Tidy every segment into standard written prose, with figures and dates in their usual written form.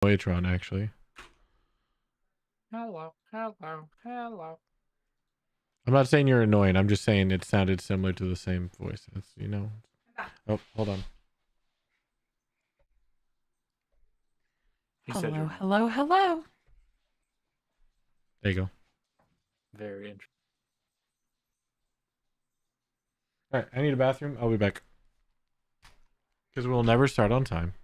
Noitron, actually. Hello. I'm not saying you're annoying. I'm just saying it sounded similar to the same voice. It's, you know. Oh, hold on. He said Hello. There you go. very interesting. All right, I need a bathroom. I'll be back. Because we'll never start on time.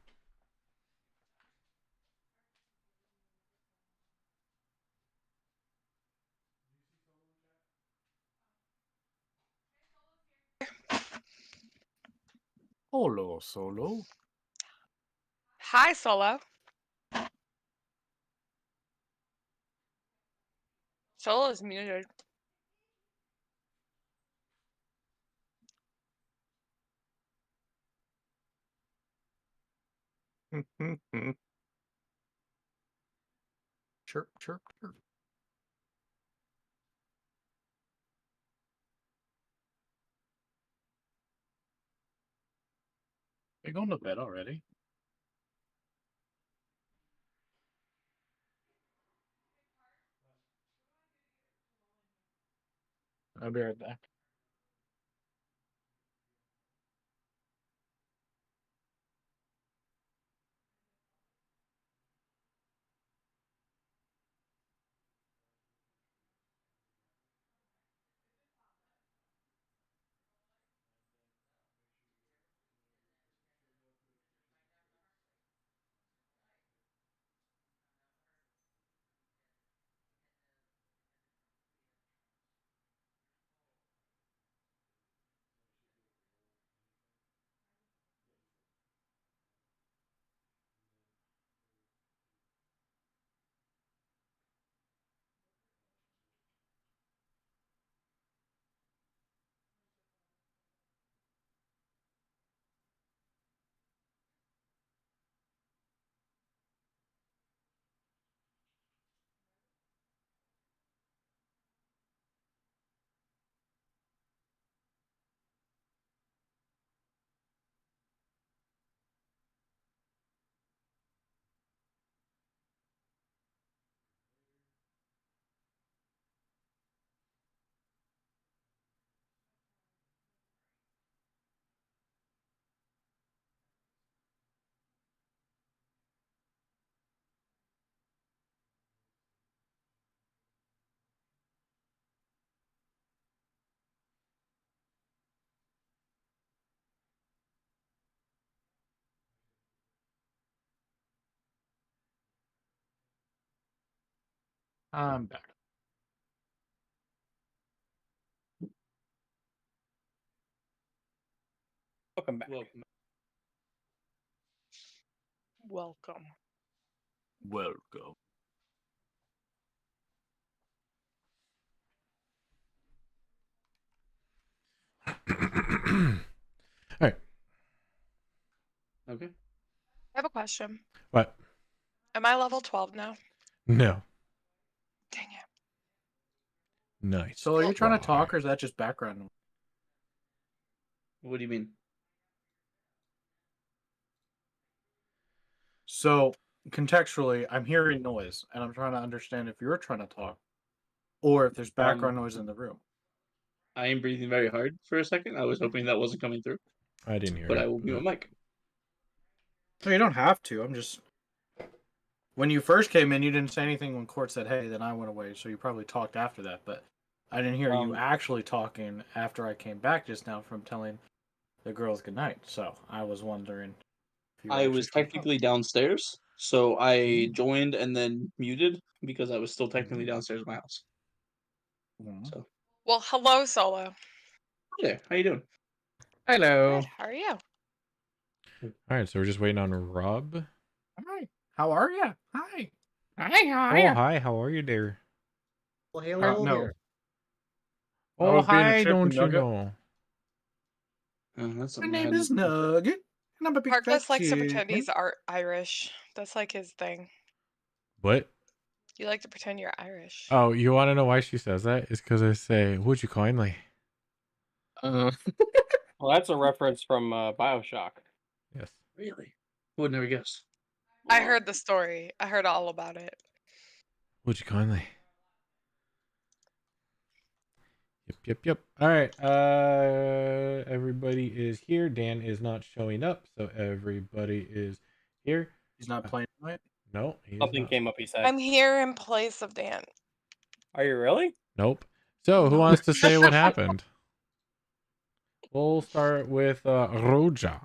Hello, Solo. Hi, Solo. Solo is muted. Chirp. Are you going to bed already? I'll be right back. I'm back. Welcome back. Welcome. All right. Okay. I have a question. What? Am I level 12 now? No. Dang it. Nice. So are you trying to talk, or is that just background noise? What do you mean? So contextually, I'm hearing noise, and I'm trying to understand if you're trying to talk, or if there's background noise in the room. I am breathing very hard for a second. I was hoping that wasn't coming through. I didn't hear but it. I will mute my mic. No, you don't have to. I'm just. When you first came in, you didn't say anything when Court said, hey, then I went away, so you probably talked after that, but I didn't hear you actually talking after I came back just now from telling the girls goodnight, so I was wondering if you were I was technically downstairs, so I joined and then muted because I was still technically downstairs in my house. So. Well, hello, Solo. Yeah, how you doing? Hello. Good. How are you? All right, so we're just waiting on Rob. Hi. How are you? Hi. Hi, how Oh, hi. How are you there? Well, hello no. there. Oh, was being a hi. chicken Don't you nugget. know? That's My name is Nugget, and I'm a big Harkless fat likes to chicken. pretend he's Irish. That's like his thing. What? You like to pretend you're Irish. Oh, you want to know why she says that? It's because I say, would you kindly? Well, that's a reference from Bioshock. Yes. Really? Would never guess. I heard the story. I heard all about it. Would you kindly? Yep. All right. Everybody is here. Dan is not showing up, so everybody is here. He's not playing tonight? No, he's Something not. came up, he said. I'm here in place of Dan. Are you really? Nope. So, who wants to say what happened? We'll start with Roja,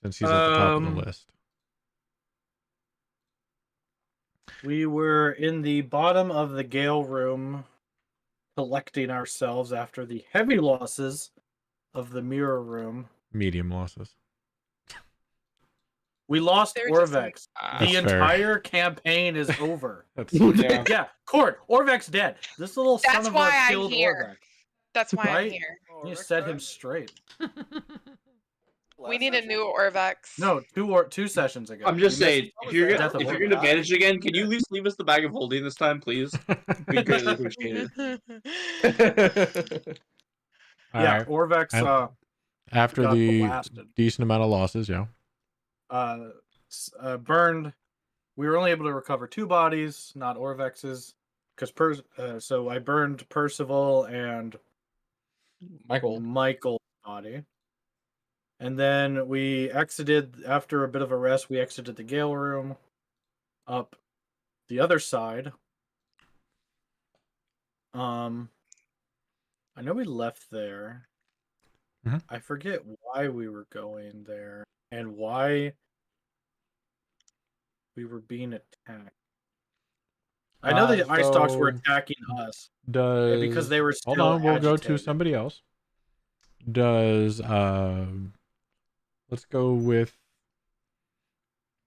since he's at the top of the list. We were in the bottom of the Gale room collecting ourselves after the heavy losses of the mirror room. Medium losses. We lost They're just Orvex. That's The fair. entire campaign is over. That's Yeah. Yeah, Court, Orvex dead. This little son That's of why a I'm killed here. Orvex. That's why I'm Right? here. You set him straight. We need a new Orvex. No, two sessions ago. I'm just You missed saying, if you're Death gonna of if you're Orvex. gonna manage again, can you at least leave us the bag of holding this time, please? We greatly appreciate it. All Yeah, right. Orvex After got the blasted. decent amount of losses, yeah. Burned. We were only able to recover 2 bodies, not Orvex's, because so I burned Percival and Michael's body. And then we exited, after a bit of a rest, we exited the Gale room up the other side. I know we left there. Mhm. I forget why we were going there and why we were being attacked. I know the Ice Dogs were so attacking us Does because they were still hold on, we'll go to agitated. somebody else. Does let's go with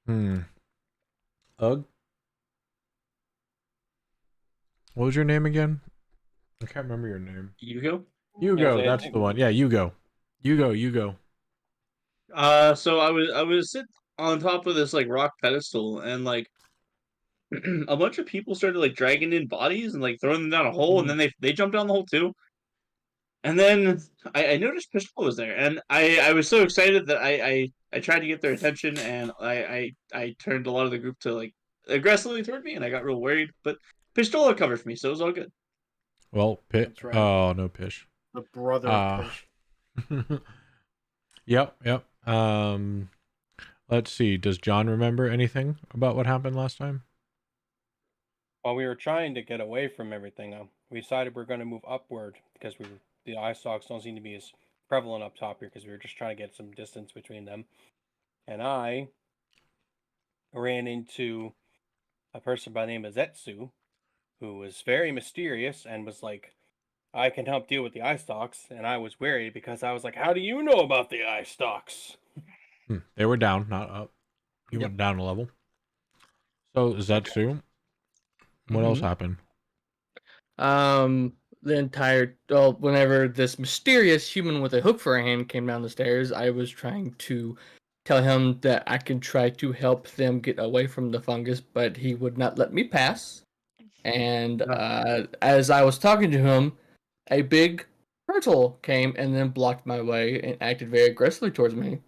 Ugh. What was your name again? I can't remember your name. Hugo? Hugo, that's the one. Yeah, Hugo. Hugo. So I was sitting on top of this like rock pedestal, and like a bunch of people started like dragging in bodies and like throwing them down a hole, and then they jumped down the hole too. And then I noticed Pistol was there, and I was so excited that I tried to get their attention, and I turned a lot of the group to like aggressively toward me, and I got real worried. But Pistola covered for me, so it was all good. Well, That's right. Oh, no Pish. The brother of Pish. Yep. Let's see. Does John remember anything about what happened last time? While we were trying to get away from everything, we decided we're going to move upward because the eye stalks don't seem to be as prevalent up top here because we were just trying to get some distance between them. And I ran into a person by the name of Zetsu, who was very mysterious and was like, I can help deal with the eye stalks. And I was worried because I was like, how do you know about the eye stalks? They were down, not up. You went down a level. So, Zetsu, what else happened? Whenever this mysterious human with a hook for a hand came down the stairs, I was trying to tell him that I can try to help them get away from the fungus, but he would not let me pass. And as I was talking to him, a big turtle came and then blocked my way and acted very aggressively towards me.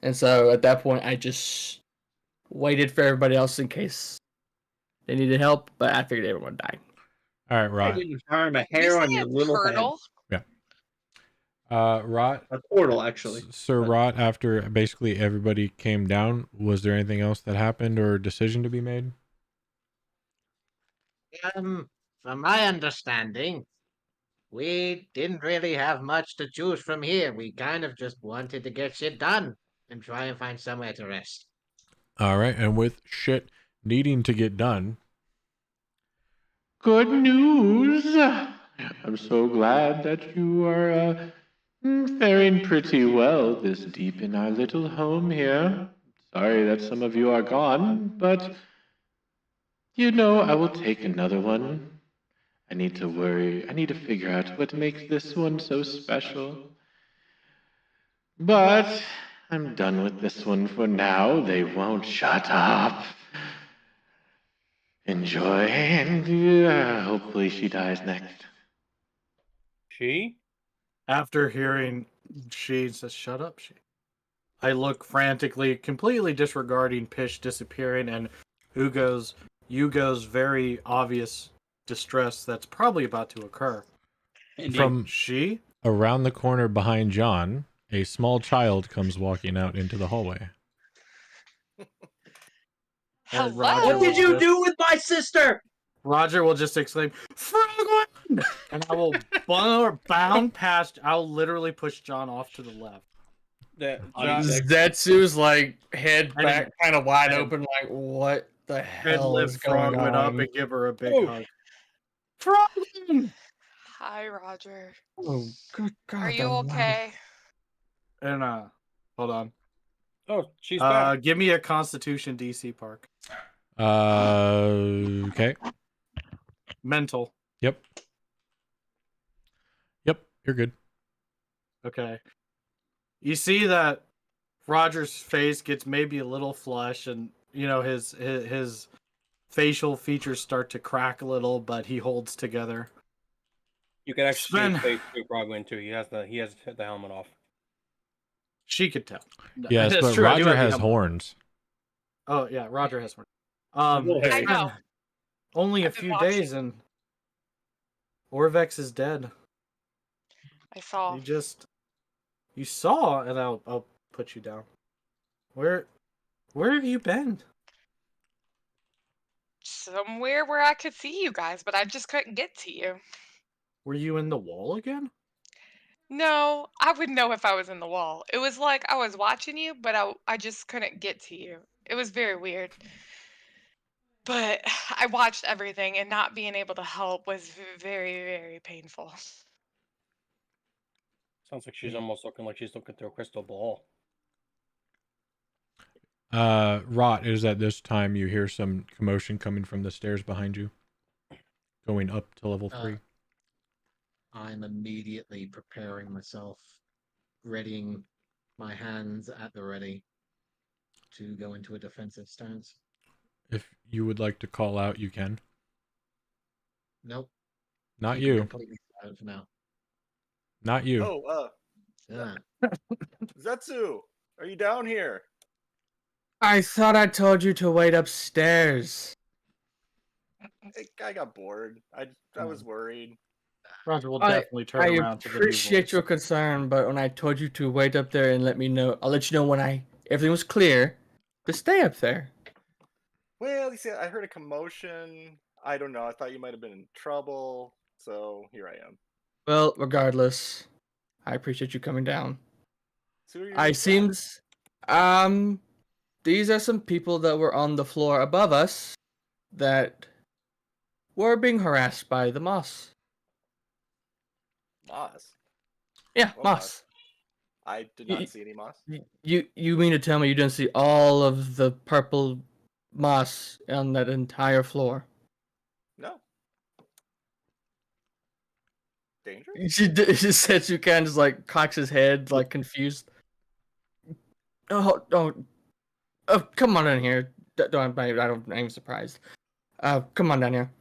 And so at that point, I just waited for everybody else in case they needed help, but I figured everyone died. All right, I Rot. didn't harm a Did you hair say on your a little head. turtle? Rot. A portal, actually. Sir Rot, after basically everybody came down, was there anything else that happened or a decision to be made? From my understanding, we didn't really have much to choose from here. We kind of just wanted to get shit done and try and find somewhere to rest. All right, and with shit needing to get done. Good news! I'm so glad that you are faring pretty well this deep in our little home here. Sorry that some of you are gone, but you know I will take another one. I need to figure out what makes this one so special. But I'm done with this one for now. They won't shut up. Enjoy, and hopefully she dies next. She? After hearing she says, shut up, she. I look frantically, completely disregarding Pish disappearing and Hugo's very obvious distress that's probably about to occur. Indeed. From She? around the corner behind John, a small child comes walking out into the hallway. And Hello. Roger What did you just- do with my sister? Roger will just exclaim, Frogman! And I will bound past, I'll literally push John off to the left. Zetsu's like head And- back, kind of wide and- open, like what the And hell is lift going Frogman up on? and give her a big Oh. hug. Frogman! Hi, Roger. Oh, good God! Are you almighty. okay? And hold on. Oh, she's back. Give me a Constitution DC Park. Okay. Mental. Yep, you're good. Okay. You see that Roger's face gets maybe a little flush, and you know his facial features start to crack a little, but he holds together. You can actually see Sven. his face through Frogman too. He has the helmet off. She could tell. Yes, It's but true, I do Roger have the has helmet. horns. Oh yeah, Roger has one. Little It's hairy. I know. been only a I've been few watching. days, and Orvex is dead. I saw. You saw, and I'll put you down. Where have you been? Somewhere where I could see you guys, but I just couldn't get to you. Were you in the wall again? No, I would know if I was in the wall. It was like I was watching you, but I just couldn't get to you. It was very weird. But I watched everything, and not being able to help was very, very painful. Sounds like she's almost looking like she's looking through a crystal ball. Rot, it is at this time you hear some commotion coming from the stairs behind you, going up to level 3. I'm immediately preparing myself, readying my hands at the ready to go into a defensive stance. If you would like to call out, you can. Nope. Not keep it you. Completely silent for now. Not you. Oh, Yeah. Zetsu, are you down here? I thought I told you to wait upstairs. I got bored. I was worried. Roger will I- definitely turn I around to the new appreciate voice. your concern, but when I told you to wait up there and let me know, I'll let you know when everything was clear to stay up there. Well, you see, I heard a commotion. I don't know. I thought you might have been in trouble, so here I am. Well, regardless, I appreciate you coming down. So who are you I with seems, these are some people that were on the floor above us that were being harassed by the moss. that? Moss. Yeah, What moss. I did Y- not see any moss. You mean to tell me you didn't see all of the purple moss on that entire floor? No. Dangerous? She says you kind of just like cocks his head, like confused. Oh, come on in here. I'm surprised. Come on down here.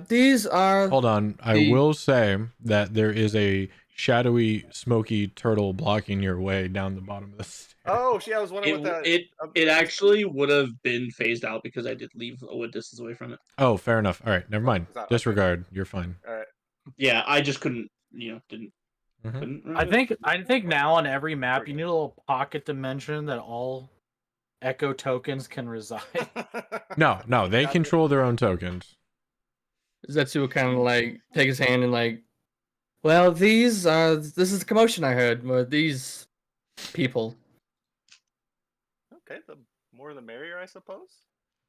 These are. Hold on. I the- will say that there is a shadowy, smoky turtle blocking your way down the bottom of the stairs. Oh, yeah, I was wondering what that. It actually would have been phased out because I did leave a wood distance away from it. Oh, fair enough. All right, never mind. Is that okay? Disregard. You're fine. All right. Yeah, I just couldn't. Didn't. Mhm. Couldn't I remember. think now on every map you need a little pocket dimension that all echo tokens can reside. No, they Gotcha. control their own tokens. Zetsu will kind of like take his hand and like, well, this is the commotion I heard. Were these people? Okay, the more the merrier, I suppose.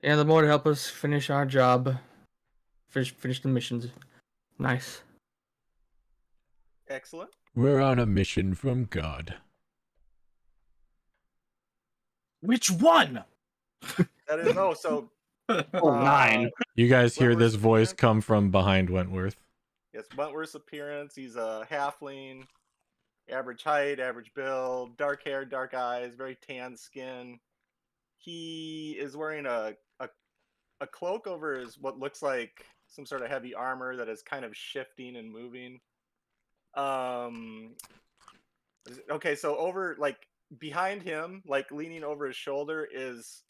Yeah, the more to help us finish our job, finish the missions. Nice. Excellent. We're on a mission from God. Which one? That is so. Oh, 9. You guys hear Wentworth's this voice appearance? come from behind Wentworth. Yes, Wentworth's appearance. He's a halfling, average height, average build, dark hair, dark eyes, very tan skin. He is wearing a cloak over his what looks like some sort of heavy armor that is kind of shifting and moving. Okay, so over like behind him, like leaning over his shoulder, is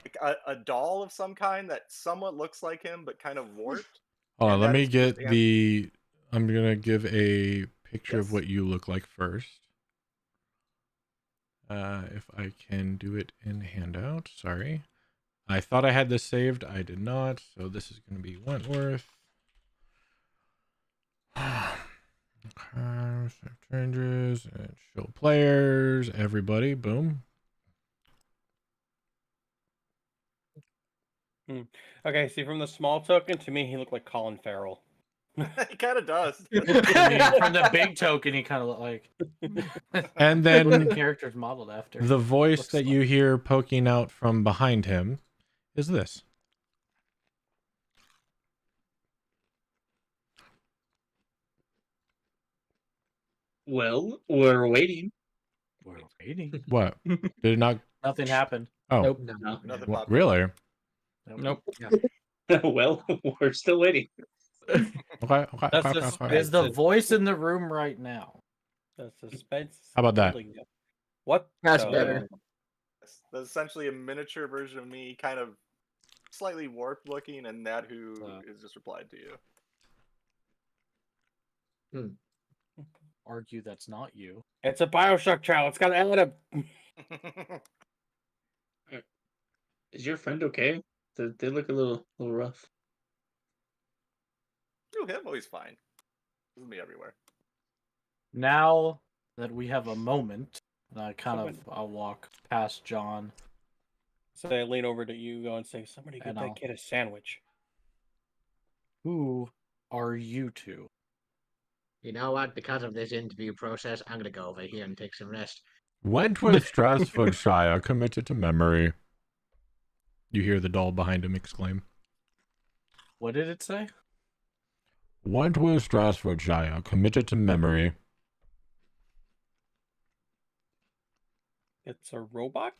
like a doll of some kind that somewhat looks like him, but kind of warped. Hold on, And let that me is get his the. I'm gonna give a picture of Yes. what you look like first. If I can do it in handout. Sorry, I thought I had this saved. I did not. So this is gonna be Wentworth. Okay, save changes and show players. Everybody, boom. Okay, see, from the small token, to me, he looked like Colin Farrell. He kind of does. I mean, from the big token, he kind of looked like. And the then character's modeled after. the voice Looks that like- you hear poking out from behind him is this. Well, we're waiting. We're waiting. What? Did it not? Nothing happened. Oh, Nope. No, No. no. Nothing popped. really? Nope. Well, we're still waiting. Okay, okay, That's okay, just- okay. Is the voice in the room right now? The suspense. How about that? building up. What? That's the- better. That's essentially a miniature version of me, kind of slightly warped looking, and that who is just replied to you. Argue that's not you. It's a Bioshock child. It's got Adam. Is your friend okay? They look a little rough. Do him? Oh, he's fine. This is me everywhere. Now that we have a moment, I'll walk past John. So I lean over to you, go and say, "Somebody get And that I'll- kid a sandwich." Who are you two? You know what? Because of this interview process, I'm gonna go over here and take some rest. Wentworth Strasfordshire committed to memory. You hear the doll behind him exclaim. What did it say? Wentworth Strasfordshire committed to memory. It's a robot.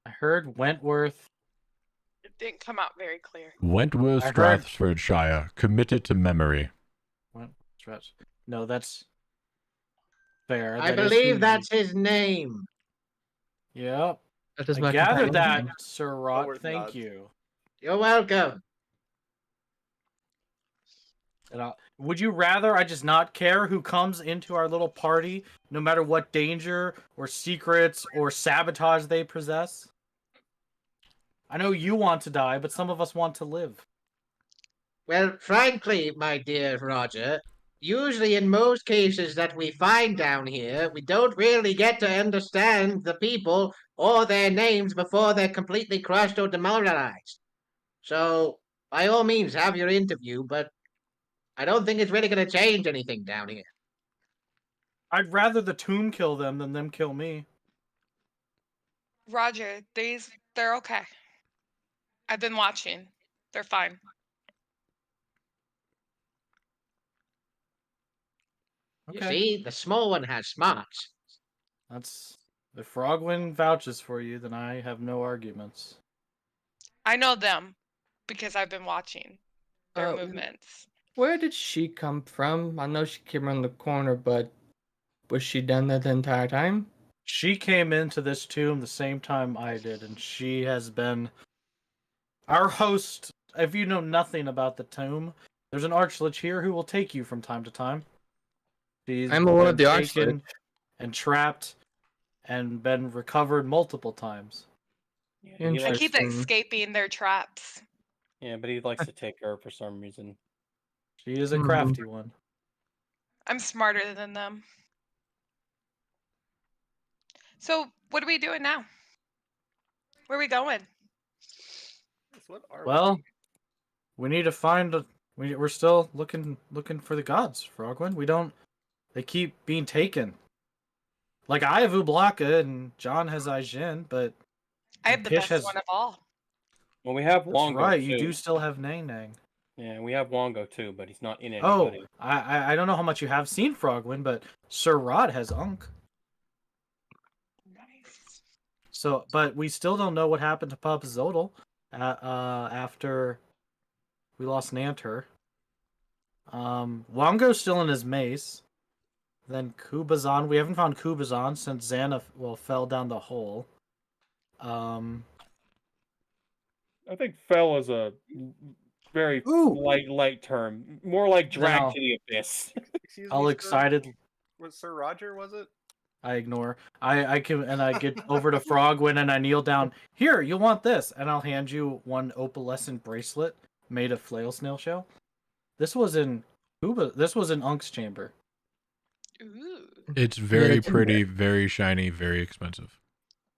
I heard Wentworth. It didn't come out very clear. Wentworth I heard- Strasfordshire committed to memory. No, that's fair. I That is believe who that's his name. Yep. That is I my gathered that, companion. Sir Rot. Forward Thank nods. you. You're welcome. And would you rather I just not care who comes into our little party, no matter what danger or secrets or sabotage they possess? I know you want to die, but some of us want to live. Well, frankly, my dear Roger, usually in most cases that we find down here, we don't really get to understand the people or their names before they're completely crushed or demoralized. So, by all means, have your interview, but I don't think it's really going to change anything down here. I'd rather the tomb kill them than them kill me. Roger, they're okay. I've been watching. They're fine. You Okay. see, the small one has smarts. That's if Frogwin vouches for you, then I have no arguments. I know them because I've been watching their Uh, movements. Where did she come from? I know she came around the corner, but was she down there the entire time? She came into this tomb the same time I did, and she has been our host. If you know nothing about the tomb, there's an archlich here who will take you from time to time. She's I'm aware of been the taken and trapped and been recovered multiple times. Yeah, They keep Interesting. escaping their traps. Yeah, but he likes to take her for some reason. She is a Mhm. crafty one. I'm smarter than them. So, what are we doing now? Where are we going? Yes, what are Well, we need to find. We're still looking for the gods, Frogwin. We don't. They keep being taken. Like I have Ublaka and John has Aijin, but I have the Kish best has- one of all. Well, we have that's Wongo right. too. You do still have Nang Nang. Yeah, we have Wongo too, but he's not in Oh, anybody. I don't know how much you have seen Frogwin, but Sir Rod has Unk. Nice. So, but we still don't know what happened to Papa Zodel after we lost Nanter. Wongo's still in his mace. Then Kubazan. We haven't found Kubazan since Xana fell down the hole. I think "fell" is a very Ooh. light term. More like dragged Now- to the abyss. Excuse All me, excited. Sir, was Sir Roger, was it? I ignore. I can and I get over to Frogwin and I kneel down. Here, you want this? And I'll hand you one opalescent bracelet made of flail snail shell. This was in Unk's chamber. Ooh. It's very it's in pretty, very shiny, very expensive.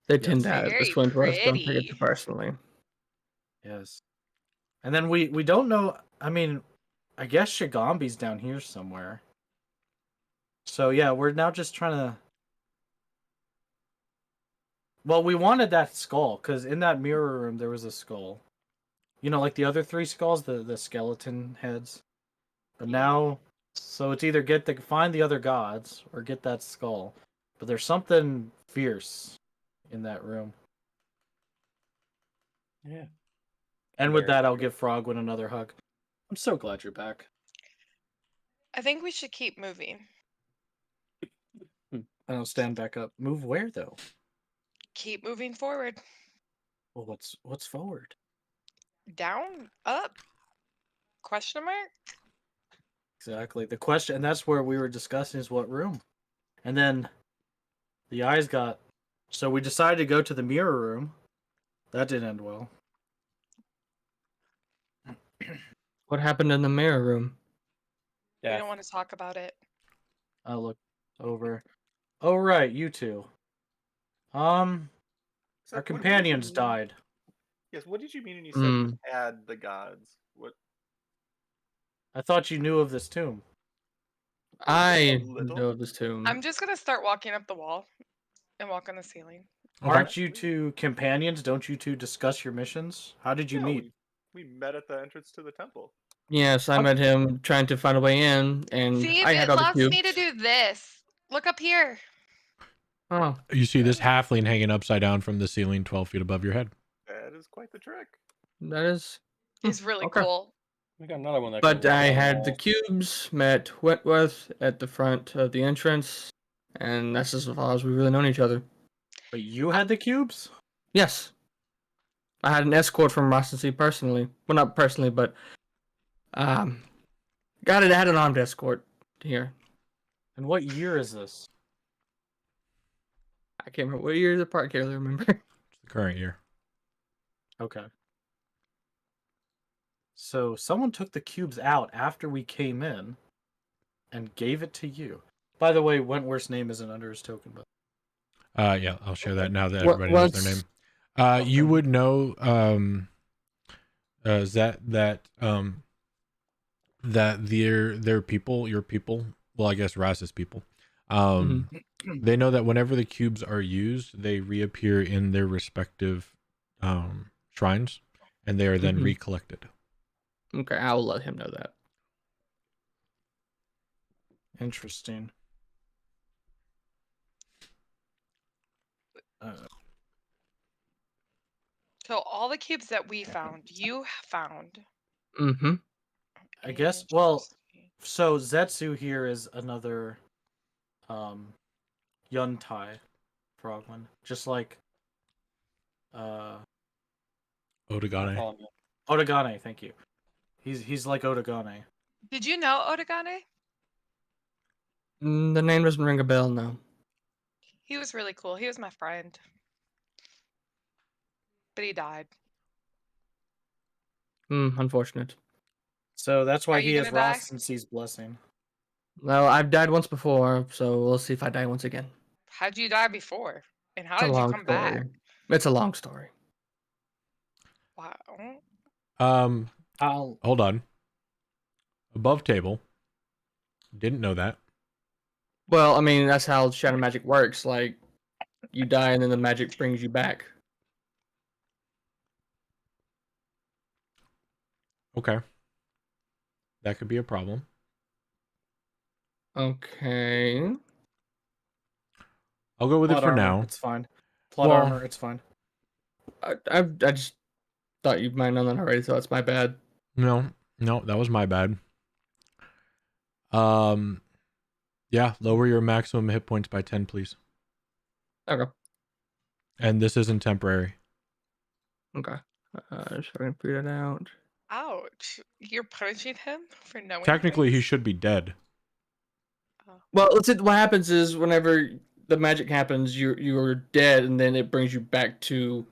They tend to Yes. add Very this one to us. Don't take it pretty. too personally. Yes. And then we don't know. I mean, I guess Shigambi's down here somewhere. So yeah, we're now just trying to. Well, we wanted that skull because in that mirror room there was a skull. You know, like the other 3 skulls, the skeleton heads. But now, so it's either find the other gods or get that skull. But there's something fierce in that room. Yeah. And with Very that, I'll true. give Frogwin another hug. I'm so glad you're back. I think we should keep moving. And I'll stand back up. Move where though? Keep moving forward. Well, what's forward? Down, up? Question mark? Exactly. The question, and that's where we were discussing is what room. And then the eyes got. So we decided to go to the mirror room. That didn't end well. What happened in the mirror room? We Yeah. don't want to talk about it. I look over. Oh right, you two. So Our what did you companions mean- died. Yes, what did you mean when you said Mm. we had the gods? What? I thought you knew of this tomb. I little? know this tomb. I'm just gonna start walking up the wall and walk on the ceiling. Okay. Aren't you two companions? Don't you two discuss your missions? How did you Yeah, meet? we met at the entrance to the temple. Yes, I met him trying to find a way in, and See, I if had it all the allows cubes. me to do this. Look up here. Oh, You see this halfling hanging upside down from the ceiling 12 feet above your head. That is quite the trick. that is. It's really okay. cool. We got another one that. But can walk I on had the wall. cubes, met Wentworth at the front of the entrance, and that's as far as we really known each other. But you had the cubes? Yes. I had an escort from Rossensea personally. Well, not personally, but had an armed escort here. And what year is this? I can't remember what year the part. Can't really remember. It's the current year. Okay. So someone took the cubes out after we came in and gave it to you. By the way, Wentworth's name isn't under his token, but Yeah, I'll share that now that What- everybody knows their what's- name. You would know that their people, your people, well, I guess Rass's people, they know that whenever the cubes are used, they reappear in their respective shrines, and they are then Mhm. recollected. Okay, I will let him know that. interesting. So all the cubes that we found, you found. Mm-hmm. I guess, well, Interesting. so Zetsu here is another Yuntai frogman. Just like Otagane. Follow me. Otagane, thank you. He's like Otagane. Did you know Otagane? The name doesn't ring a bell, no. He was really cool. He was my friend. But he died. Unfortunate. So that's why Are he you has gonna die? Rostensea's blessing. Well, I've died once before, so we'll see if I die once again. How'd you die before? And how It's a did you long come story. back? It's a long story. Wow. Hold on. Above table. Didn't know that. Well, I mean, that's how shadow magic works. Like, you die and then the magic brings you back. Okay. That could be a problem. Okay. I'll go with it Plot for armor, now. It's fine. Plot Well- armor, it's fine. I just thought you might know that already, so that's my bad. No, that was my bad. Yeah, lower your maximum hit points by 10, please. Okay. And this isn't temporary. Okay. Just so I can figure that out. Ouch! You're punishing him for knowing. Technically, he things? should be dead. Well, let's see. What happens is whenever the magic happens, you're dead, and then it brings you back to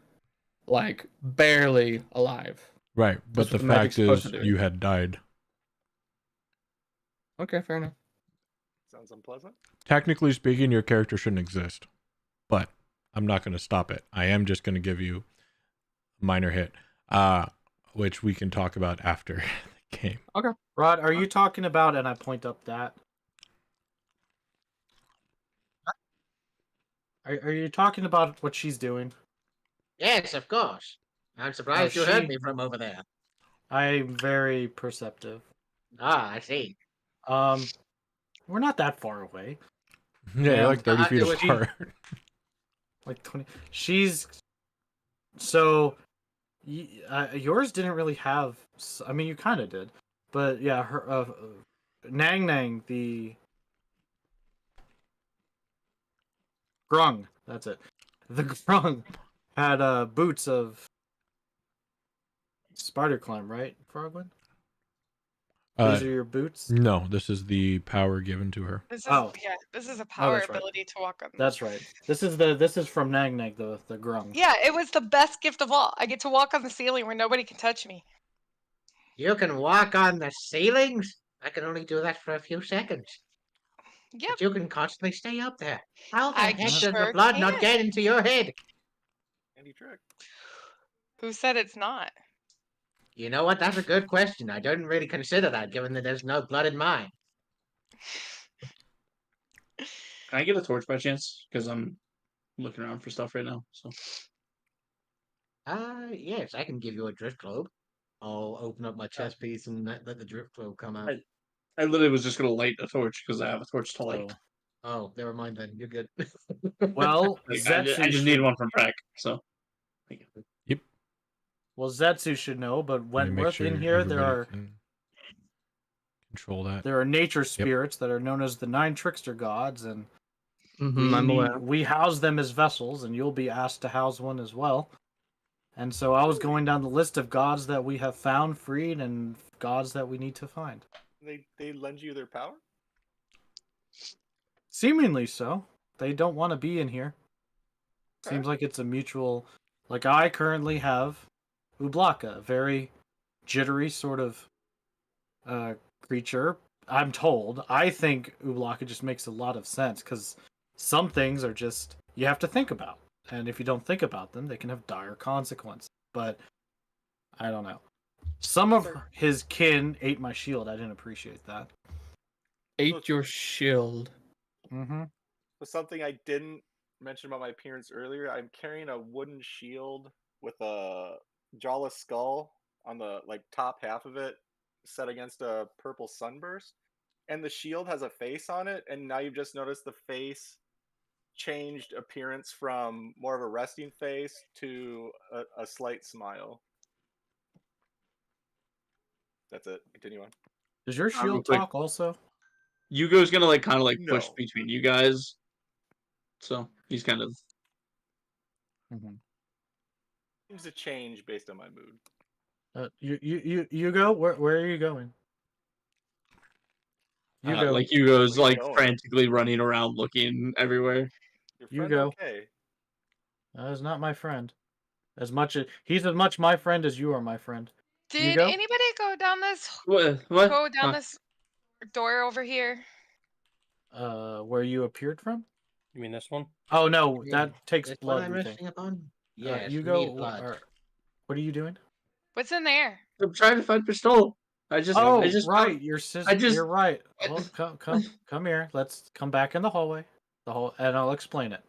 like barely alive. Right, but That's the what the magic's fact supposed is, to do. you had died. Okay, fair enough. Sounds unpleasant. Technically speaking, your character shouldn't exist, but I'm not going to stop it. I am just going to give you a minor hit, which we can talk about after the game. Okay. Rod, are you talking about? And I point up that. Are you talking about what she's doing? Yes, of course. I'm surprised you heard me from over there. I'm very perceptive. Ah, I see. We're not that far away. Yeah, you're like 30 feet it apart. Like 20. She's so. Yours didn't really have. I mean, you kind of did, but yeah, her Nang Nang, the Grung. That's it. The Grung had boots of spider climb, right, Frogman? These are your boots. No, this is the power given to her. This is this is a power that's right. ability to walk on. That's right. This is from Nang Nang, the Grung. Yeah, it was the best gift of all. I get to walk on the ceiling where nobody can touch me. You can walk on the ceilings? I can only do that for a few seconds. Yep. But you can constantly stay up there. How the I heck does sure the blood not can. get into your head? Handy trick. Who said it's not? You know what? That's a good question. I didn't really consider that, given that there's no blood in mine. Can I get a torch by chance? Because I'm looking around for stuff right now. So. Yes, I can give you a drift globe. I'll open up my chest piece and let the drift globe come out. I literally was just gonna light a torch because I have a torch to light. Oh, never mind then. You're good. Well, I just need one from Breck, so. Yep. Well, Zetsu should know, but Let me make Wentworth sure in here, there everybody are can control that. there are nature spirits that are known as the 9 trickster gods, and I'm aware. we house them as vessels, and you'll be asked to house one as well. And so I was going down the list of gods that we have found, freed, and gods that we need to find. They lend you their power? Seemingly so. They don't want to be in here. Okay. Seems like it's a mutual. Like I currently have Ublaka, a very jittery sort of creature. I'm told. I think Ublaka just makes a lot of sense because some things are just you have to think about, and if you don't think about them, they can have dire consequences. But I don't know. Some of his kin ate my shield. I didn't appreciate that. Ate your shield. Mm-hmm. Was something I didn't mention about my appearance earlier. I'm carrying a wooden shield with a jawless skull on the top half of it, set against a purple sunburst, and the shield has a face on it. And now you've just noticed the face changed appearance from more of a resting face to a slight smile. That's it. Continue on. Does your shield talk also? Yugo's gonna kind of No. push between you guys, so he's kind of. Seems to change based on my mood. You go. Where are you going? Hugo's frantically running around looking everywhere. Your friend go. okay? That is not my friend. He's as much my friend as you are my friend. Did anybody go down this? What? Go down this door over here. Where you appeared from? You mean this one? Oh no, that takes This blood. one I'm we resting think. upon? Yes, you we go. need blood. What are you doing? What's in there? I'm trying to find Pistol. I just right. Your sister. You're right. Well, come here. Let's come back in the hallway. And I'll explain it.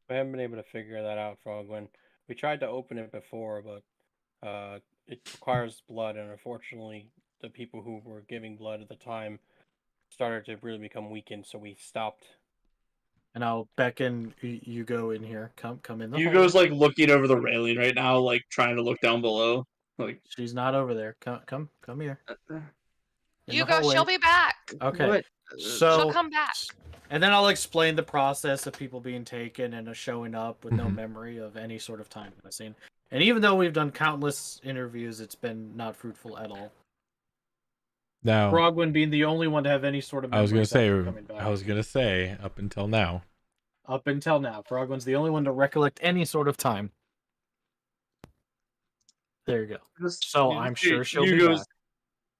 We haven't been able to figure that out, Frogwin. We tried to open it before, but it requires blood, and unfortunately, the people who were giving blood at the time started to really become weakened, so we stopped. And I'll beckon Hugo in here. Come in the Hugo's hallway. looking over the railing right now, trying to look down below. She's not over there. Come here. Hugo, she'll be back. Okay. What? So She'll come back. And then I'll explain the process of people being taken and showing up with no Mhm. memory of any sort of time missing. And even though we've done countless interviews, it's been not fruitful at all. Now, Frogwin being the only one to have any sort of I was memories gonna after say, coming back. up until now. Up until now, Frogwin's the only one to recollect any sort of time. There you go. So I'm sure she'll be back.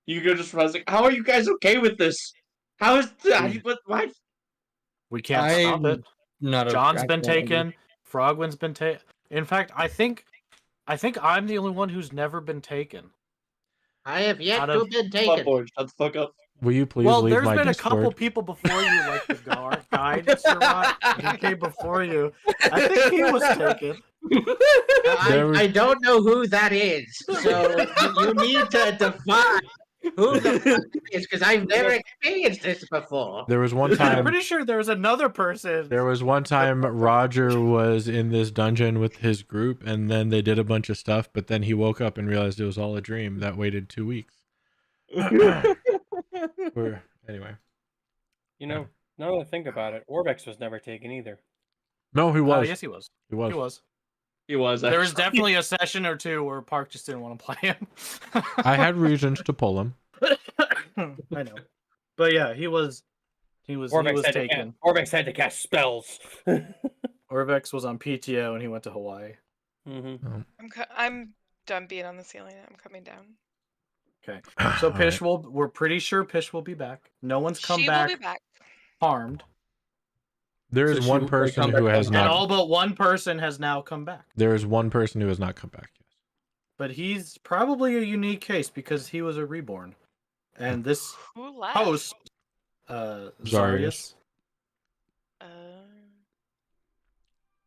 Yugo just runs like, how are you guys okay with this? How is what? We can't stop I'm it. not a John's been actual angry. taken. Frogwin's been taken. In fact, I think I'm the only one who's never been taken. I have yet Out to of- have been Come on, taken. boy, shut the fuck up. Will you please Well, leave there's my been Discord? a couple people before you, like the guide, Sirot. He came before you. I think he was taken. I don't know who that is, so you need to define who the fuck it is, because I've never experienced this before. There was one I'm time. pretty sure there was another person. There was one time Roger was in this dungeon with his group, and then they did a bunch of stuff. But then he woke up and realized it was all a dream. That waited 2 weeks. Anyway. You know, now that I think about it, Orbex was never taken either. No, he was. Yes, he was. He was. He was. He was. There was actually. definitely a session or two where Park just didn't want to play him. I had reasons to pull him. I know, but yeah, he was taken. Orbex had to cast spells. Orbex was on PTO and he went to Hawaii. Mm-hmm. I'm done being on the ceiling. I'm coming down. Okay, so Pish we're pretty sure Pish will be back. No one's come She back will be back. harmed. There is So one they person come who back has on- And not. all but one person has now come back. There is one person who has not come back. Yes. But he's probably a unique case because he was a reborn. And this Who left? host, Zarius,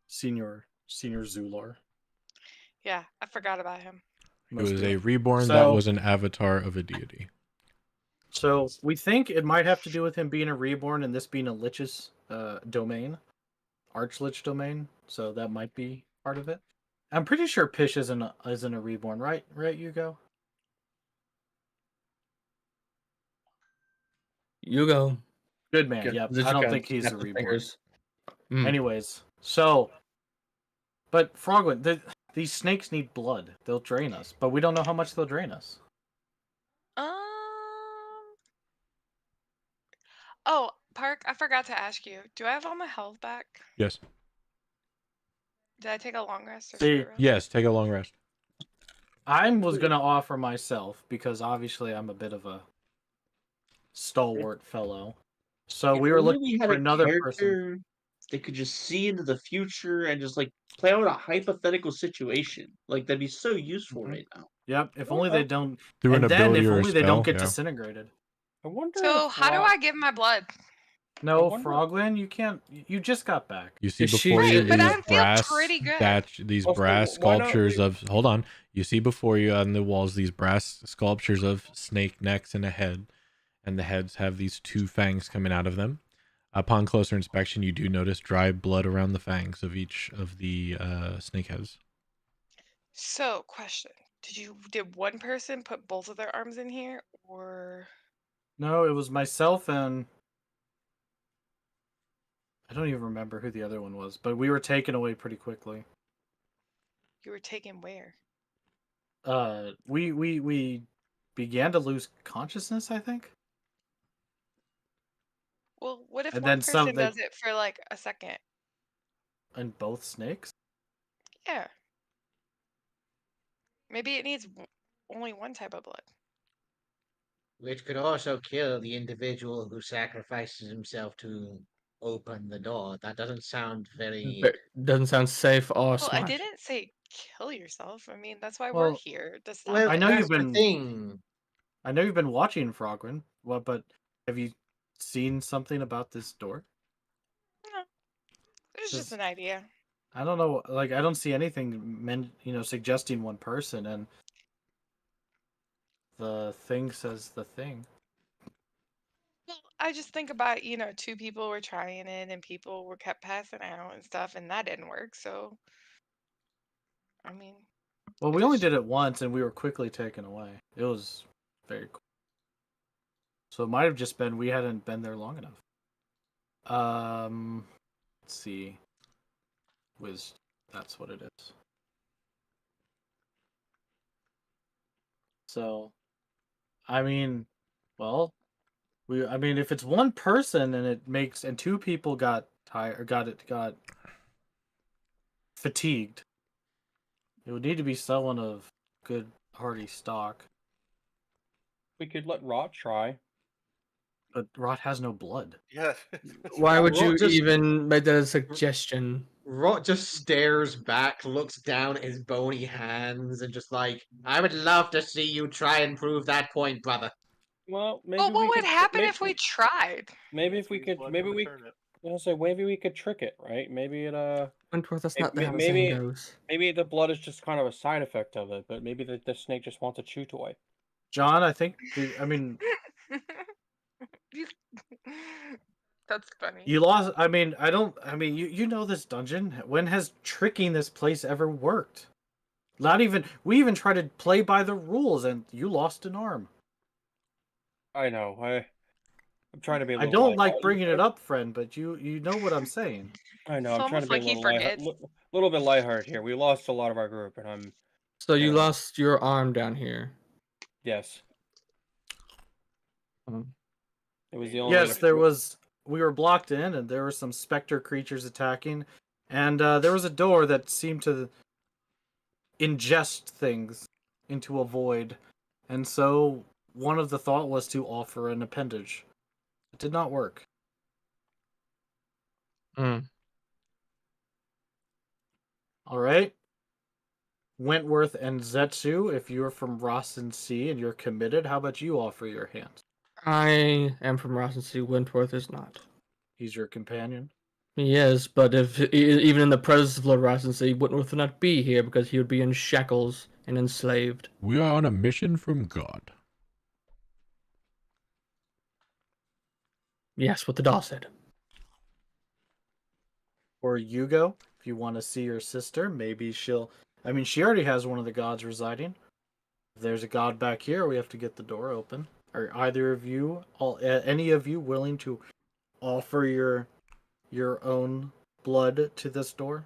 Senior Zulor. Yeah, I forgot about him. He was Must a do. reborn that So- was an avatar of a deity. So we think it might have to do with him being a reborn and this being a lich's domain, archlich domain. So that might be part of it. I'm pretty sure Pish isn't a reborn, right? Right, Yugo? You go. Good man. Get Yep. position I don't count, think he's snap a the reborn. fingers. Mm. Anyways, so, but Frogwin, these snakes need blood. They'll drain us, but we don't know how much they'll drain us. Oh, Park, I forgot to ask you. Do I have all my health back? Yes. Did I take a long rest or See, short rest? Yes. Take a long rest. I was gonna offer myself because obviously I'm a bit of a stalwart fellow. So If we were only looking had for a another person. character that could just see into the future and just like play out a hypothetical situation. Like that'd be so useful Mhm. right now. Yep. If only they don't. Through an And then ability if or a only they spell, don't get yeah. disintegrated. I wonder. So if how do I give my blood? No, wonder- Frogwin, you can't. You just got back. You see Is she- before you Right, but I these feel brass pretty good. these Also, brass why not sculptures we- of hold on. You see before you on the walls these brass sculptures of snake necks and a head, and the heads have these two fangs coming out of them. Upon closer inspection, you do notice dry blood around the fangs of each of the snake heads. So, question: did one person put both of their arms in here, or No, it was myself and I don't even remember who the other one was, but we were taken away pretty quickly. you were taken where? We began to lose consciousness, I think. Well, what if And one then person some- does it for like a second? And both snakes. Yeah. Maybe it needs only one type of blood. Which could also kill the individual who sacrifices himself to open the door. That doesn't sound very. Doesn't sound safe or Well, smart. I didn't say kill yourself. I mean, that's why Well, we're here to stop. Well, I know that's you've been- the thing. I know you've been watching Frogwin. Well, but have you seen something about this door? No, it's just Does- an idea. I don't know. Like, I don't see anything suggesting one person, and the thing says the thing. Well, I just think about, two people were trying it and people were kept passing out and stuff, and that didn't work. So, I mean, Well, we only did it once, and we were quickly taken away. It was very cool. So it might have just been we hadn't been there long enough. Let's see. That's what it is. So, I mean, well, I mean, if it's one person and two people got tired or got fatigued, it would need to be someone of good hearty stock. We could let Rot try. But Rot has no blood. Yeah. Why would you Rot just- even make that a suggestion? Rot just stares back, looks down at his bony hands, and just like, I would love to see you try and prove that point, brother. Well, maybe Well, what we would could happen if we tried? Maybe if we could, maybe we. Maybe we could trick it, right? Maybe it Wentworth, that's It- not may- how the maybe- saying goes. maybe the blood is just kind of a side effect of it, but maybe the snake just wants a chew toy. John, I think. I mean, You- That's funny. you lost. I mean, I don't. I mean, you know this dungeon. When has tricking this place ever worked? Not even. We even tried to play by the rules, and you lost an arm. I know. I'm trying to be. I don't like bringing it up, friend, but you know what I'm saying. I know. It's I'm trying to almost be like a he little bit lighthearted here. We lost a lot of our group, and I'm So you Yeah. lost your arm down here. yes. Hmm. It was the only. Yes, there was. We were blocked in, and there were some specter creatures attacking, and there was a door that seemed to ingest things into a void, and so one of the thought was to offer an appendage. It did not work. Hmm. All right. Wentworth and Zetsu, if you're from Rossin Sea and you're committed, how about you offer your hand? I am from Rossensea. Wentworth is not. He's your companion. He is, but if even in the presence of Lord Rossensea, Wentworth would not be here because he would be in shackles and enslaved. We are on a mission from God. Yes, what the doll said. Or Yugo, if you want to see your sister, maybe she'll. I mean, she already has one of the gods residing. If there's a god back here, we have to get the door open. Are either of you, any of you, willing to offer your own blood to this door?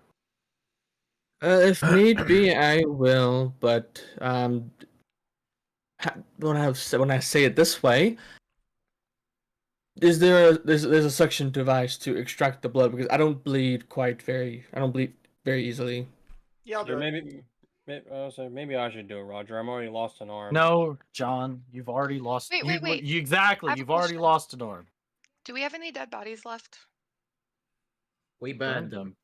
If need be, I will. But when I say it this way, is there's a suction device to extract the blood because I don't bleed very easily. Yeah, I'll do it. Maybe I should do it, Roger. I'm already lost an arm. No, John, you've already lost. Wait. Exactly, I have a you've already question. lost an arm. Do we have any dead bodies left? We Burn burned them.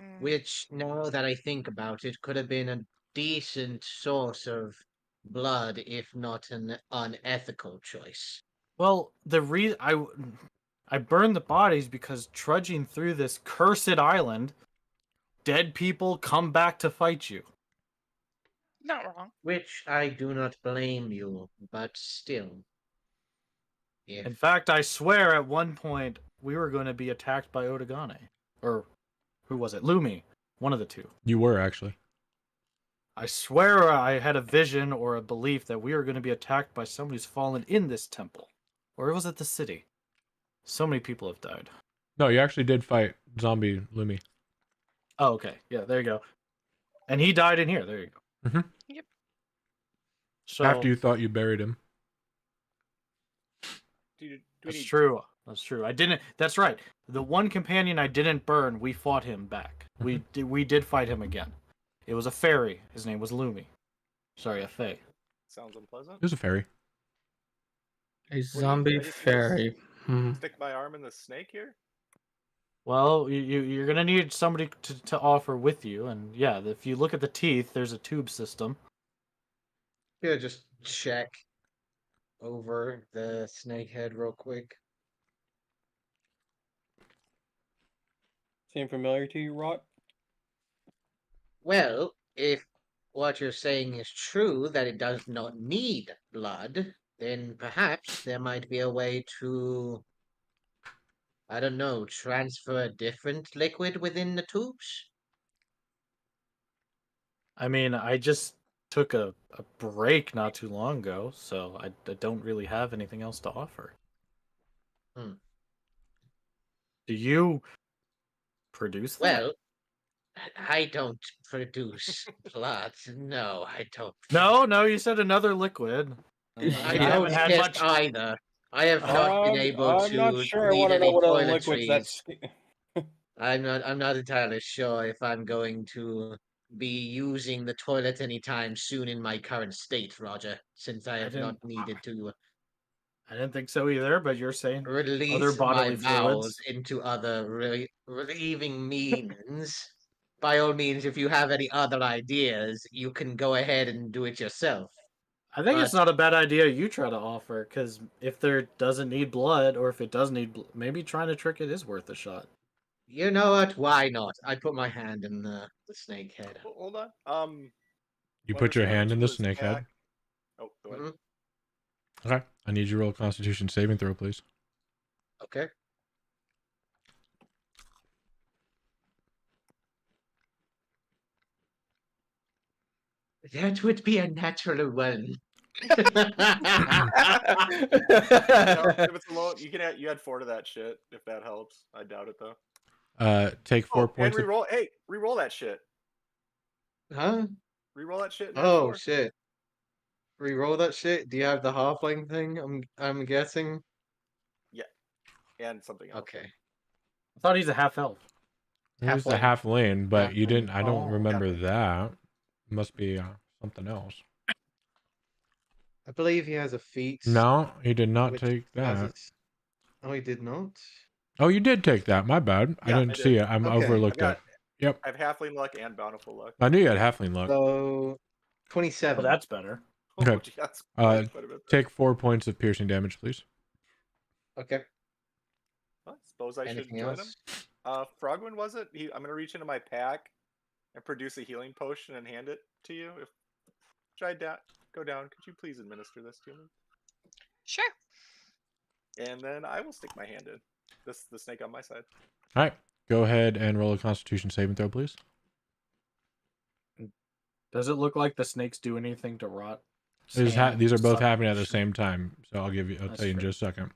Mm. Which, now that I think about it, could have been a decent source of blood, if not an unethical choice. Well, I burned the bodies because trudging through this cursed island, dead people come back to fight you. Not wrong. Which I do not blame you, but still. If In fact, I swear at one point we were going to be attacked by Otagane. Or who was it? Lumi. One of the two. You were actually. I swear I had a vision or a belief that we were going to be attacked by someone who's fallen in this temple. Or was it the city? So many people have died. No, you actually did fight zombie Lumi. Oh, okay. Yeah, there you go. And he died in here. There you go. Mhm. Yep. So After you thought you buried him. that's true. That's true. I didn't. That's right. The one companion I didn't burn, we fought him back. We did fight him again. It was a fairy. His name was Lumi. Sorry, a fae. Sounds unpleasant. It was a fairy. A zombie I just fairy. Stick my arm in the snake here. Well, you're gonna need somebody to offer with you, and yeah, if you look at the teeth, there's a tube system. yeah, just check over the snake head real quick. Seem familiar to you, Rot? Well, if what you're saying is true, that it does not need blood, then perhaps there might be a way to, I don't know, transfer a different liquid within the tubes? I mean, I just took a break not too long ago, so I don't really have anything else to offer. Hmm. Do you produce that? Well, I don't produce blood. No, I don't. No, you said another liquid. I I don't haven't had test much. either. I have not been able I'm not to sure I read want to know any what other liquids toiletries. that's. I'm not entirely sure if I'm going to be using the toilet anytime soon in my current state, Roger, since I have not needed to I didn't think so either, but you're saying other release my bodily bowels fluids. into other relieving means. By all means, if you have any other ideas, you can go ahead and do it yourself. I think it's But not a bad idea you try to offer, because if there doesn't need blood, or if it does need, maybe trying to trick it is worth a shot. you know what? Why not? I put my hand in the snake head. Hold on. You Went put your went hand in into the his snake head. pack. Oh, go ahead. Mhm. Okay. I need you to roll a Constitution saving throw, please. Okay. That would be a natural one. If it's a low, you add 4 to that shit if that helps. I doubt it though. Take 4 And points of reroll. Hey, reroll that shit. Huh? Reroll that shit. And add Oh 4. shit. Reroll that shit? Do you have the halfling thing? I'm guessing. Yeah, and something else. Okay. I thought he's a half elf. It was the Halfling. half lane, but you Halfling. didn't. I don't Oh, remember halfling. that. Must be something else. I believe he has a feat. No, he did not which take has that. it. Oh, he did not. Oh, you did take that. My bad. I Yeah, didn't I see did. it. I'm Okay. overlooked it. Yep. I have halfling luck and bountiful luck. I knew you had halfling luck. So well, 27. that's better. Okay. Oh, yes, Uh, quite a bit. Take 4 points of piercing damage, please. Okay. I suppose I Anything should join else? him. Frogman, was it? I'm gonna reach into my pack and produce a healing potion and hand it to you. If should I go down? Could you please administer this to me? Sure. And then I will stick my hand in. The snake on my side. All right. Go ahead and roll a Constitution saving throw, please. Does it look like the snakes do anything to Rot? These are both Suck- happening at the same time, so I'll That's tell you in true. just a second.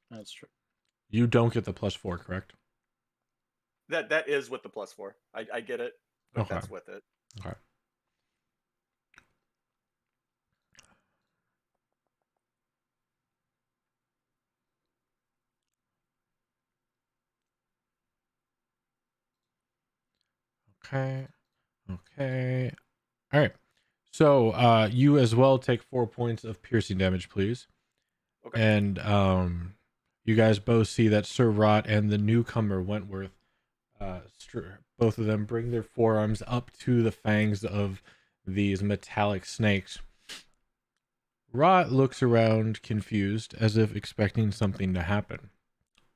That's true. You don't get the +4, correct? That is with the +4. I get it, but Okay. that's with it. Okay. Okay. Okay. All right. So you as well take 4 points of piercing damage, please. Okay. And you guys both see that Sir Rot and the newcomer Wentworth, both of them bring their forearms up to the fangs of these metallic snakes. Rot looks around confused, as if expecting something to happen.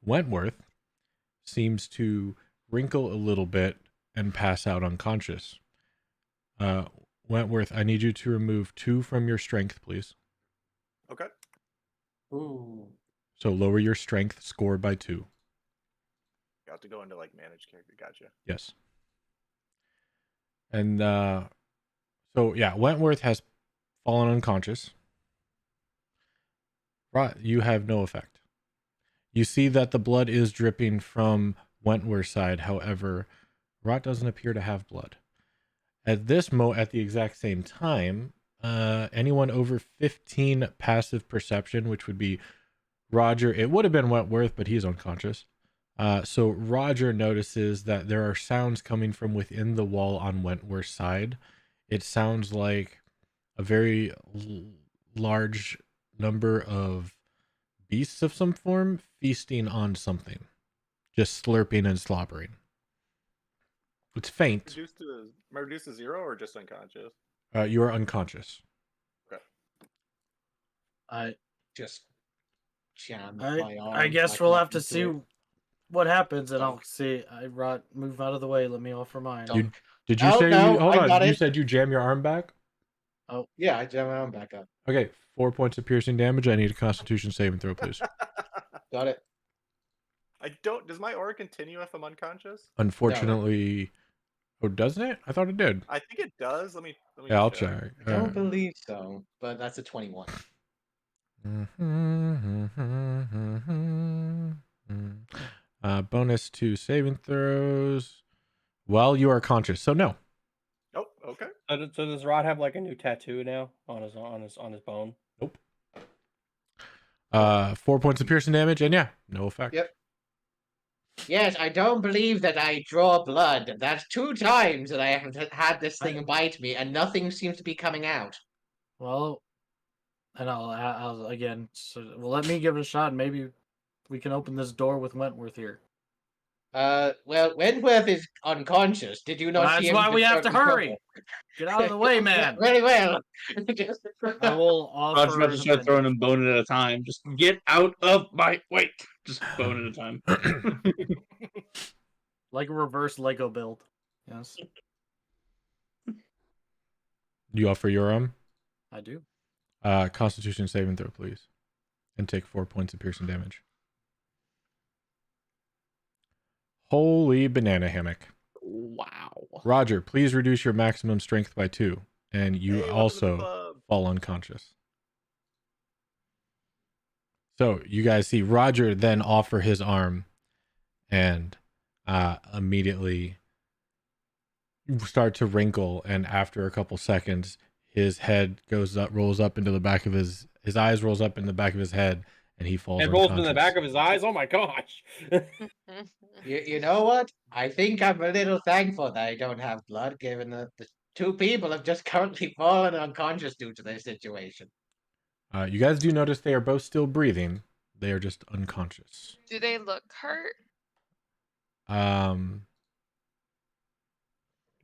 Wentworth seems to wrinkle a little bit and pass out unconscious. Wentworth, I need you to remove 2 from your strength, please. Okay. Ooh. So lower your strength scored by 2. Got to go into like managed character. Gotcha. Yes. And so yeah, Wentworth has fallen unconscious. Right, you have no effect. You see that the blood is dripping from Wentworth's side. However, Rot doesn't appear to have blood. At the exact same time, anyone over 15 passive perception, which would be Roger, it would have been Wentworth, but he's unconscious. So Roger notices that there are sounds coming from within the wall on Wentworth's side. It sounds like a very large number of beasts of some form feasting on something, just slurping and slobbering. It's faint. Am I reduced to 0 or just unconscious? You are unconscious. Okay. I Just jam my arm. I guess back we'll up have to into see it. what happens, and I'll see. Rot, move out of the way. Let me offer mine. Did you Oh, say no, hold I on? got You it. said you jam your arm back? Yeah, I jam my arm back up. Okay, 4 points of piercing damage. I need a Constitution saving throw, please. Got it. I don't. Does my aura continue if I'm unconscious? Unfortunately, Oh, doesn't it? I thought it did. I think it does. Let me Yeah, I'll check. I don't believe so, but that's a 21. Bonus to saving throws while you are conscious. So no. Oh, okay. So does Rod have like a new tattoo now on his bone? Nope. 4 points of piercing damage, and yeah, no effect. Yep. Yes, I don't believe that I draw blood. That's 2 times that I have had this thing bite me, and nothing seems to be coming out. Well, and I'll again. So, well, let me give it a shot. And maybe we can open this door with Wentworth here. Well, Wentworth is unconscious. Did you not see That's him? why we have to hurry. Get out of the way, man. Very well. I will offer. Roger's about to start throwing him bone at a time. Just get out of my way. Just bone at a time. Like a reverse Lego build. Yes. You offer your I do. Constitution saving throw, please, and take 4 points of piercing damage. Holy banana hammock! Wow. Roger, please reduce your maximum strength by 2, and you also fall unconscious. So you guys see Roger then offer his arm, and immediately start to wrinkle, and after a couple seconds, his head rolls up into the back of his eyes rolls up in the back of his head, and he falls. It rolls in the back of his eyes. Oh my gosh! You know what? I think I'm a little thankful that I don't have blood, given that the 2 people have just currently fallen unconscious due to their situation. You guys do notice they are both still breathing. They are just unconscious. Do they look hurt? I mean,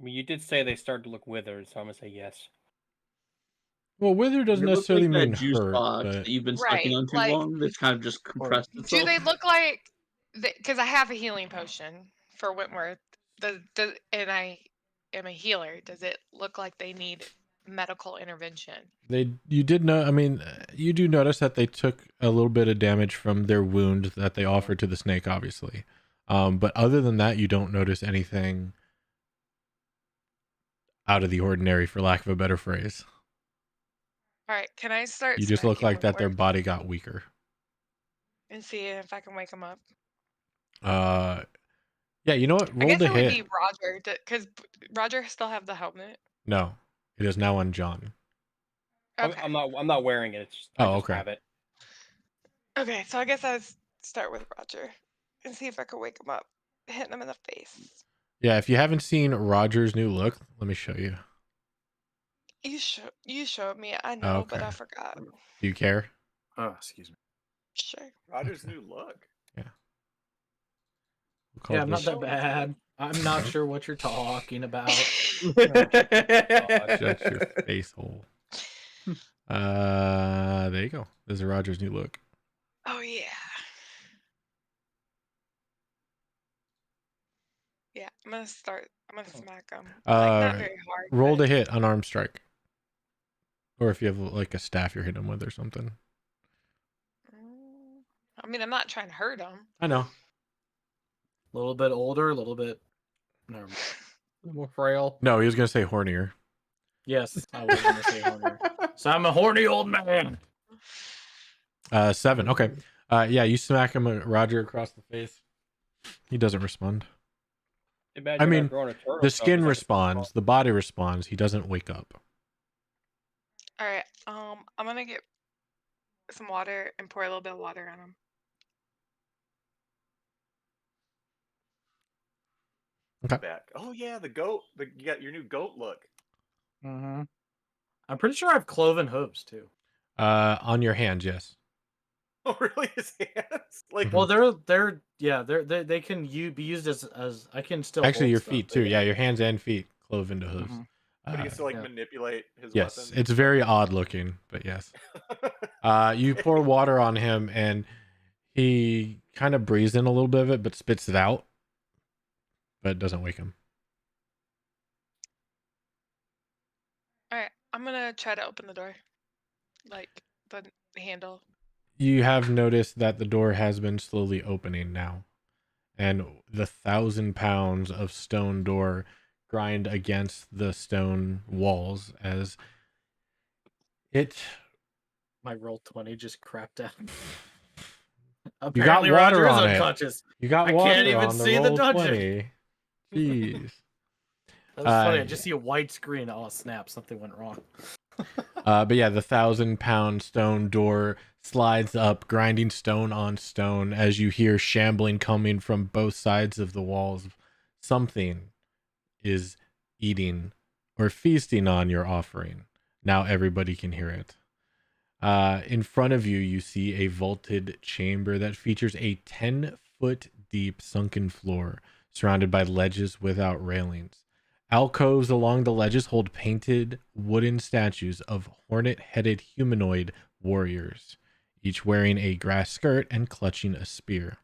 you did say they started to look withered, so I'm gonna say yes. Well, wither doesn't necessarily mean juice hurt, box but that you've been sucking on too long. That's kind of just compressed itself. Do they look like? Because I have a healing potion for Wentworth. And I am a healer. Does it look like they need medical intervention? you did know. I mean, you do notice that they took a little bit of damage from their wound that they offered to the snake, obviously. But other than that, you don't notice anything out of the ordinary, for lack of a better phrase. All right, can I start? You just look smacking like that their Wentworth body got weaker. and see if I can wake him up. Yeah, you know what? I Roll guess the it would hit. be Roger, because Roger still have the helmet. No, it is now on John. Okay. I'm not wearing it. It's just, I just okay. have it. Okay, so I guess I start with Roger and see if I can wake him up, hitting him in the face. Yeah, if you haven't seen Roger's new look, let me show you. You showed me. I know, but Okay. I forgot. Do you care? Oh, excuse me. Sure. Roger's new look. Yeah. We'll Yeah, I'm not this- that bad. I'm not sure what you're talking about. Shut your face hole. There you go. This is Roger's new look. Oh yeah. Yeah, I'm gonna smack him. Not very hard. Roll but- to hit unarmed strike. Or if you have like a staff you're hitting him with or something. I mean, I'm not trying to hurt him. I know. A little bit older, a little bit. No. More frail. No, he was gonna say hornier. Yes, I was going to say horny. So I'm a horny old man. 7. Okay. Yeah, you smack him, Roger, across the face. He doesn't respond. Imagine I not mean, growing a turtle, the so skin it's like- responds, the body responds. He doesn't wake up. All right. I'm gonna get some water and pour a little bit of water on him. Okay. Back. Oh yeah, the goat. You got your new goat look. Mm-hmm. I'm pretty sure I have cloven hooves too. On your hands, yes. Oh really? His hands? Like Well, they can be used as I can still Actually, hold your stuff. feet too. Yeah, your hands and feet clove into hooves. Mhm. but he can still like yeah. manipulate his Yes, weapon. it's very odd looking, but yes. You pour water on him, and he kind of breathes in a little bit of it, but spits it out. But it doesn't wake him. All right. I'm gonna try to open the door, like the handle. You have noticed that the door has been slowly opening now, and the 1,000 pounds of stone door grind against the stone walls as it. My roll 20 just crapped out. You Apparently, got water Roger is on unconscious. it. You got I water can't even on the see the roll dungeon. 20. Jeez. That was funny. I just see a white screen. Oh, snap. Something went wrong. But yeah, the 1,000-pound stone door slides up, grinding stone on stone as you hear shambling coming from both sides of the walls. Something is eating or feasting on your offering. Now everybody can hear it. In front of you, you see a vaulted chamber that features a 10-foot deep sunken floor surrounded by ledges without railings. Alcoves along the ledges hold painted wooden statues of hornet-headed humanoid warriors, each wearing a grass skirt and clutching a spear.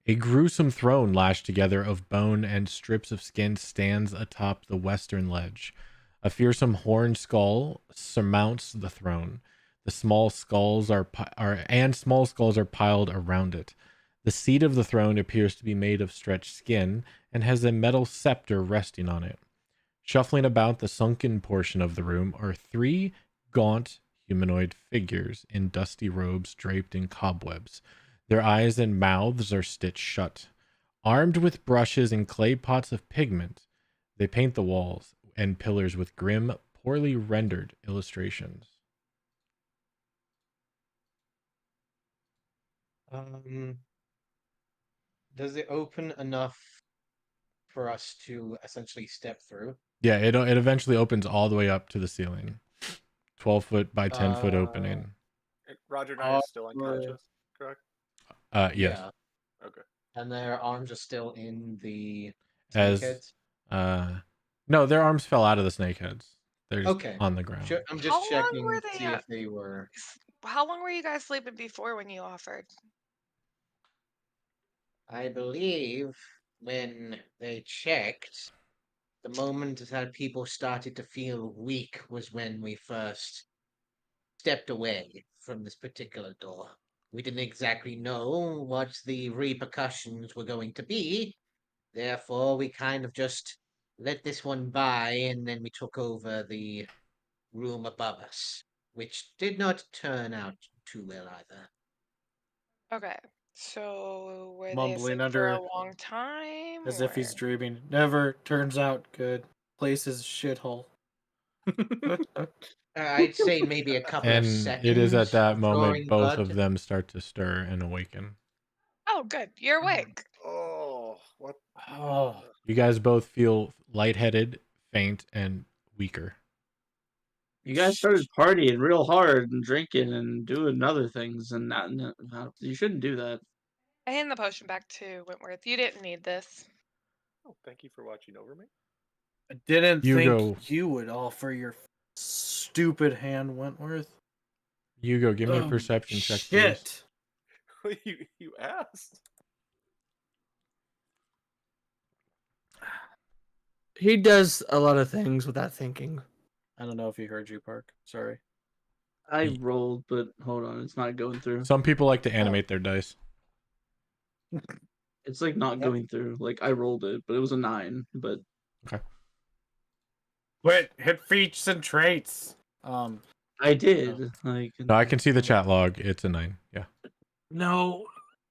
A gruesome throne lashed together of bone and strips of skin stands atop the western ledge. A fearsome horned skull surmounts the throne. The small skulls are piled around it. The seat of the throne appears to be made of stretched skin and has a metal scepter resting on it. Shuffling about the sunken portion of the room are 3 gaunt humanoid figures in dusty robes draped in cobwebs. Their eyes and mouths are stitched shut. Armed with brushes and clay pots of pigment, they paint the walls and pillars with grim, poorly rendered illustrations. Does it open enough for us to essentially step through? Yeah, it eventually opens all the way up to the ceiling. 12-foot by 10-foot opening. Roger Knight is still unconscious, correct? Yes. Yeah. Okay. And their arms are still in the As snakeheads? no, their arms fell out of the snakeheads. They're just Okay. on the ground. Sure, I'm How just long checking were to they? see if they were. How long were you guys sleeping before when you offered? I believe when they checked, the moment that people started to feel weak was when we first stepped away from this particular door. We didn't exactly know what the repercussions were going to be. Therefore, we kind of just let this one by and then we took over the room above us, which did not turn out too well either. Okay. So were they Mumbling asleep for under a long time? as if he's or- dreaming. Never turns out good. Place is shithole. I'd say maybe a couple of And seconds. it is at that of moment drawing both blood. of them start to stir and awaken. Oh, good. You're awake. Oh, what? Oh, You guys both feel lightheaded, faint, and weaker. You guys started partying real hard and drinking and doing other things, and you shouldn't do that. I hand the potion back to Wentworth. You didn't need this. Oh, thank you for watching over me. I didn't Hugo. think you would offer your stupid hand, Wentworth. Hugo, give me a Oh, perception check, please. shit. you asked. He does a lot of things without thinking. I don't know if he heard you, Park. Sorry. I rolled, but hold on, it's not going through. Some people like to animate their dice. It's like not going through. Like I rolled it, but it was a 9. But Okay. Wait, hit feats and traits. I did. Like No, I can see the chat log. It's a 9. Yeah. No,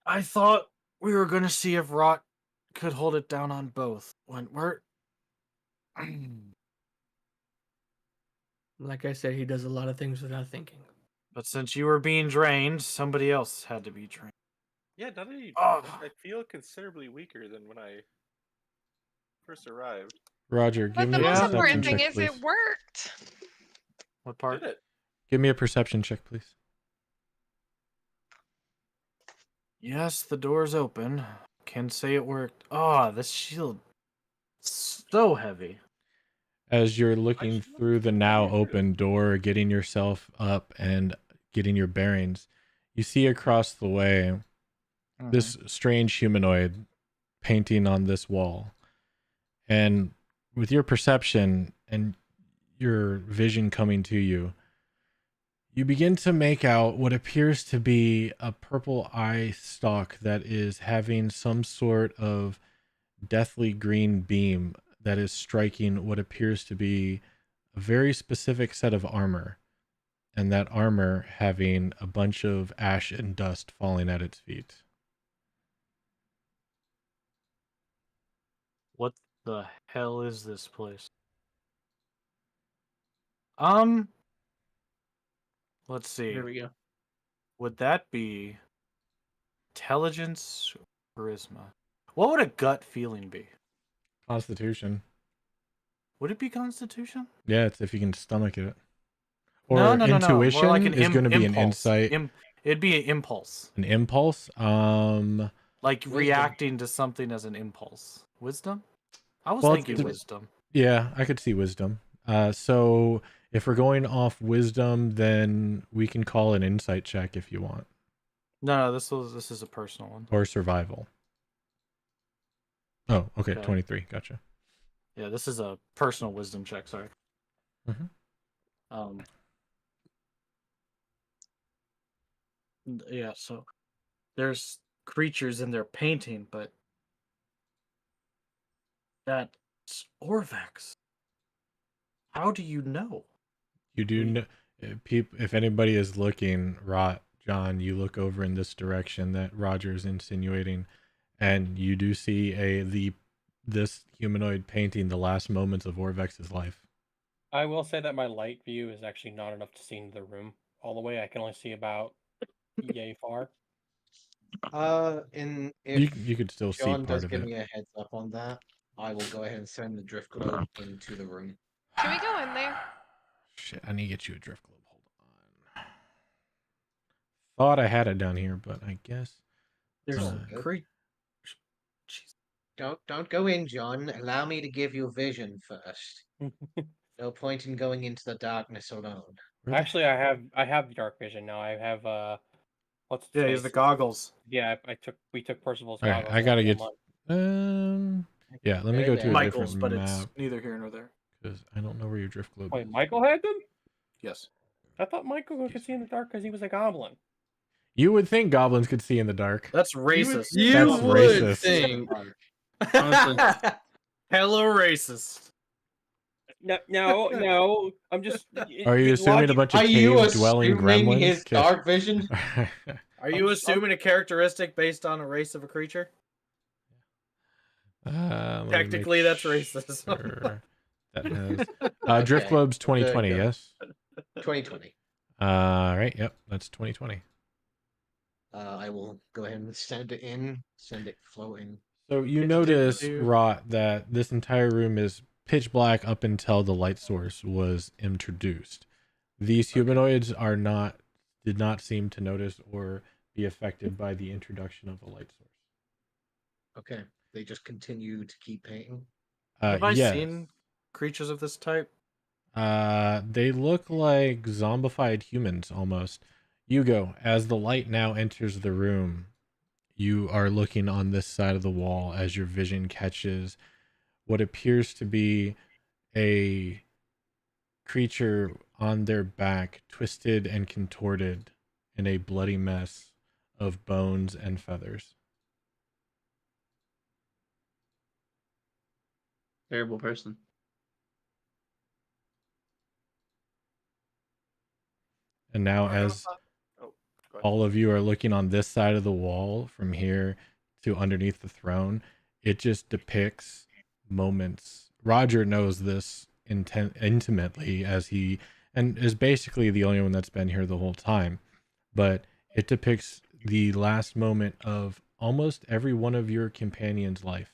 I thought we were gonna see if Rot could hold it down on both. Wentworth. Like I said, he does a lot of things without thinking. But since you were being drained, somebody else had to be drained. Yeah, now that you, Oh. I feel considerably weaker than when I first arrived. Roger, But give the me a most perception important thing check, is please. it worked. What part? Did it? Give me a perception check, please. Yes, the door's open. Can say it worked. Oh, this shield. So heavy. As you're looking through the now open door, getting yourself up and getting your bearings, you see across the way this strange humanoid painting on this wall. And with your perception and your vision coming to you, you begin to make out what appears to be a purple eye stalk that is having some sort of deathly green beam that is striking what appears to be a very specific set of armor, and that armor having a bunch of ash and dust falling at its feet. What the hell is this place? Let's see. Here we go. Would that be intelligence, charisma? What would a gut feeling be? Constitution. Would it be constitution? Yeah, it's if you can stomach it. Or No. intuition More like an is going to be an impulse. insight. It'd be an impulse. An impulse. Like Wisdom. reacting to something as an impulse. Wisdom? I was Well, thinking wisdom. Yeah, I could see wisdom. So if we're going off wisdom, then we can call an insight check if you want, No, this is a personal one. or survival. Oh, okay, Okay. 23. Gotcha. Yeah, this is a personal wisdom check. Sorry. Mhm. Yeah. So there's creatures in their painting, but that's Orvex. How do you know? You do know, if anybody is looking, John, you look over in this direction that Roger is insinuating, and you do see this humanoid painting the last moments of Orvex's life. I will say that my light view is actually not enough to see into the room all the way. I can only see about yay far. If You could still see John part does of give it. me a heads up on that, I will go ahead and send the drift globe into the room. Can we go in there? Shit, I need to get you a drift globe. Hold on. Thought I had it down here, but I guess There's good. Don't go in, John. Allow me to give you vision first. No point in going into the darkness alone. where the Actually, I have dark vision now. I have what's its Yeah, he has face? the goggles. Yeah, we took Percival's Okay, goggles. I gotta and get. put them on. Yeah, let me Very go to a bad. Michael's, different but map it's neither here nor there. because I don't know where your drift globe Wait, is. Michael had them? Yes. I thought Michael could see in the dark because he was a goblin. You would think goblins could see in the dark. That's racist. You That's would racist. think. Honestly. Hello, racist. No. I'm just. Are you assuming a bunch of Are you cave-dwelling assuming gremlins? his dark vision? Are you assuming a characteristic based on a race of a creature? Let me Technically, make that's racist. sure that has drift Okay, globes well, there 2020. you go. Yes. 2020. Right. Yep. That's 2020. I will go ahead and send it floating. So you It's notice, do-do-do. Rot, that this entire room is pitch black up until the light source was introduced. These humanoids did not seem to notice or be affected by the introduction of the light source. Okay, they just continue to keep painting. Have I Yes. seen creatures of this type? They look like zombified humans almost. Hugo, as the light now enters the room, you are looking on this side of the wall as your vision catches what appears to be a creature on their back, twisted and contorted in a bloody mess of bones and feathers. Terrible person. And now, as all of you are looking on this side of the wall from here to underneath the throne, it just depicts moments. Roger knows this intimately, as he and is basically the only one that's been here the whole time, but it depicts the last moment of almost every one of your companions' life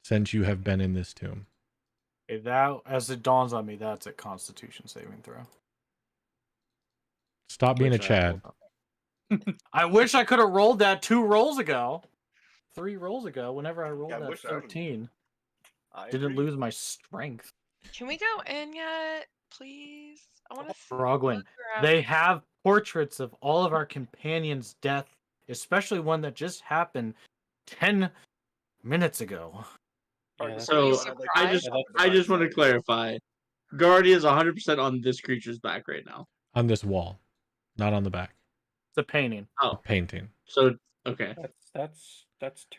since you have been in this tomb. Okay, that, as it dawns on me, that's a Constitution saving throw. Stop being a Which Chad. I wish I could have rolled that 2 rolls ago. 3 rolls ago, whenever I rolled Yeah, I that wish I would've- 13. I Didn't agree. lose my strength. Can we go in yet, please? I want to see. Brogwin, look around. they have portraits of all of our companions' death, especially one that just happened 10 minutes ago. Yeah, So I just want to clarify. Guardian's 100% on this creature's back right now. On this wall, not on the back. It's a painting. A painting. So okay. That's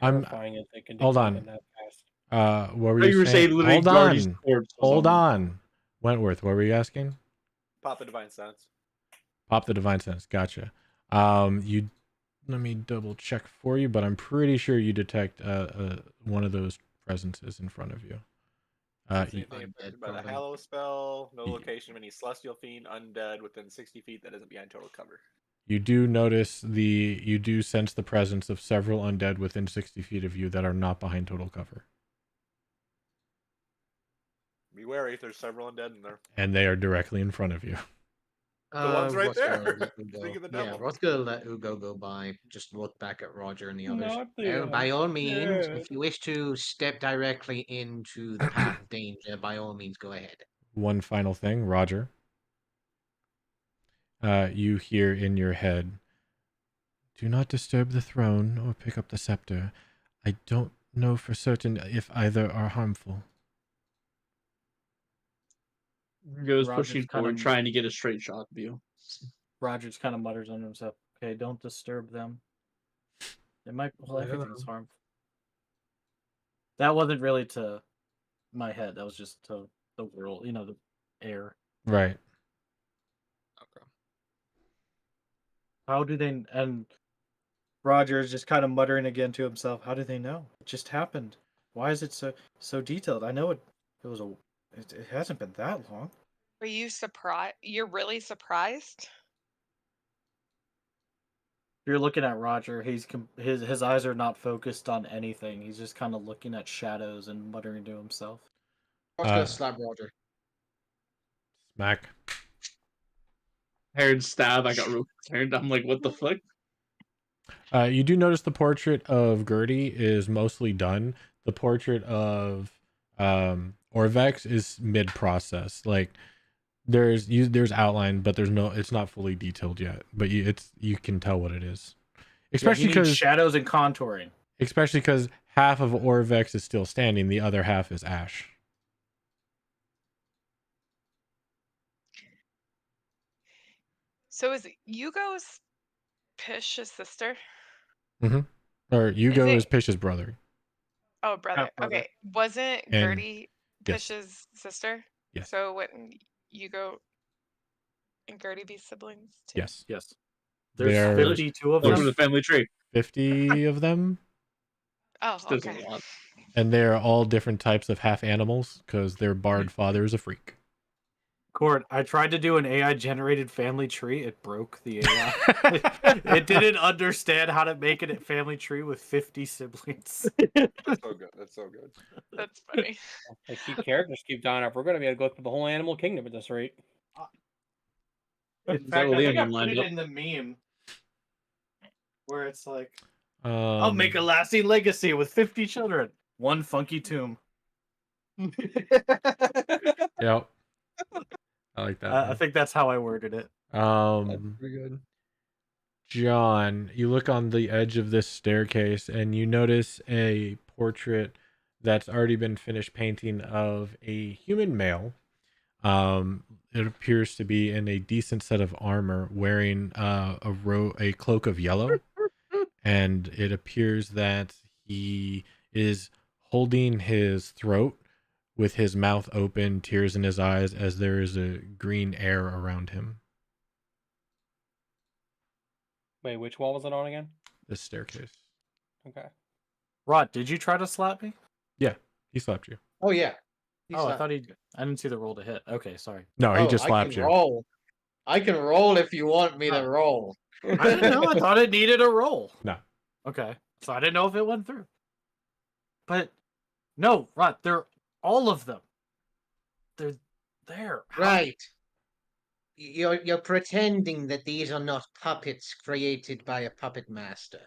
I'm- terrifying if they can do hold something on. that fast. What were You you were saying? saying literally Hold Guardians on. Swords or Hold something. on. Wentworth, what were you asking? Pop a divine sense. Pop the divine sense. Gotcha. You let me double check for you, but I'm pretty sure you detect one of those presences in front of you. Same thing affected by the Hallow spell. No location of any celestial fiend, undead within 60 feet that isn't behind total cover. You do sense the presence of several undead within 60 feet of you that are not behind total cover. Be wary, there's several undead in there. And they are directly in front of you. The one's right Roth's gonna there. let Ugo- Speak of the yeah, devil. Roth's gonna let Ugo go by. Just look back at Roger and the others. Not Well, by all means, yeah. if you wish to step directly into the path of danger, by all means, go ahead. One final thing, Roger. You hear in your head, "Do not disturb the throne or pick up the scepter. I don't know for certain if either are harmful." Goes Roger's pushing kind forward, of- trying to get a straight shot view. Rogers kind of mutters under himself. Okay, don't disturb them. It might. Well, everything's harmful. That wasn't really to my head. That was just to the world. The air. Right. Okay. How do they? And Roger is just kind of muttering again to himself. How do they know? It just happened. Why is it so detailed? I know it was a. It hasn't been that long. Are you surprised? You're really surprised? You're looking at Roger. His eyes are not focused on anything. He's just kind of looking at shadows and muttering to himself. Roth's gonna slap Roger. Smack. Heard stab. I got real concerned. I'm like, what the fuck? You do notice the portrait of Gertie is mostly done. The portrait of Orvex is mid-process. Like there's outline, but it's not fully detailed yet. But you can tell what it is. Especially because shadows and contouring. Especially because half of Orvex is still standing, the other half is ash. So is Yugo's Pish's sister? Mm-hmm. Or Hugo is Pish's brother. Oh, brother. Half-brother. Okay. Wasn't And- Gertie yes. Pish's sister? Yes. So wouldn't Hugo and Gertie be siblings too? Yes. Yes. There's 52 of Welcome to them. the family tree. 50 of them. Oh, There's okay. a lot. And they're all different types of half animals because their bard father is a freak. Cord, I tried to do an AI generated family tree. It broke the AI. It didn't understand how to make it a family tree with 50 siblings. That's so good. That's so good. That's funny. They keep characters keep dying up. We're going to be able to go through the whole animal kingdom at this rate. In Is that fact, what I Liam think I had put lined it up? in the meme where it's like, I'll make a lasting legacy with 50 children. One funky tomb. Yep. I like that. I think that's how I worded it. That's pretty good. John, you look on the edge of this staircase and you notice a portrait that's already been finished painting of a human male. It appears to be in a decent set of armor, wearing a cloak of yellow, and it appears that he is holding his throat with his mouth open, tears in his eyes, as there is a green air around him. Wait, which wall was it on again? This staircase. Okay. Rod, did you try to slap me? Yeah, he slapped you. Oh yeah. He I slapped- thought I didn't see the roll to hit. Okay, sorry. No, he Oh, just I slapped can you. roll. I can roll if you want me to Oh. roll. I didn't know. I thought it needed a roll. No. Okay, so I didn't know if it went through. But no, Rod, they're all of them. They're there. How- Right. You're pretending that these are not puppets created by a puppet master.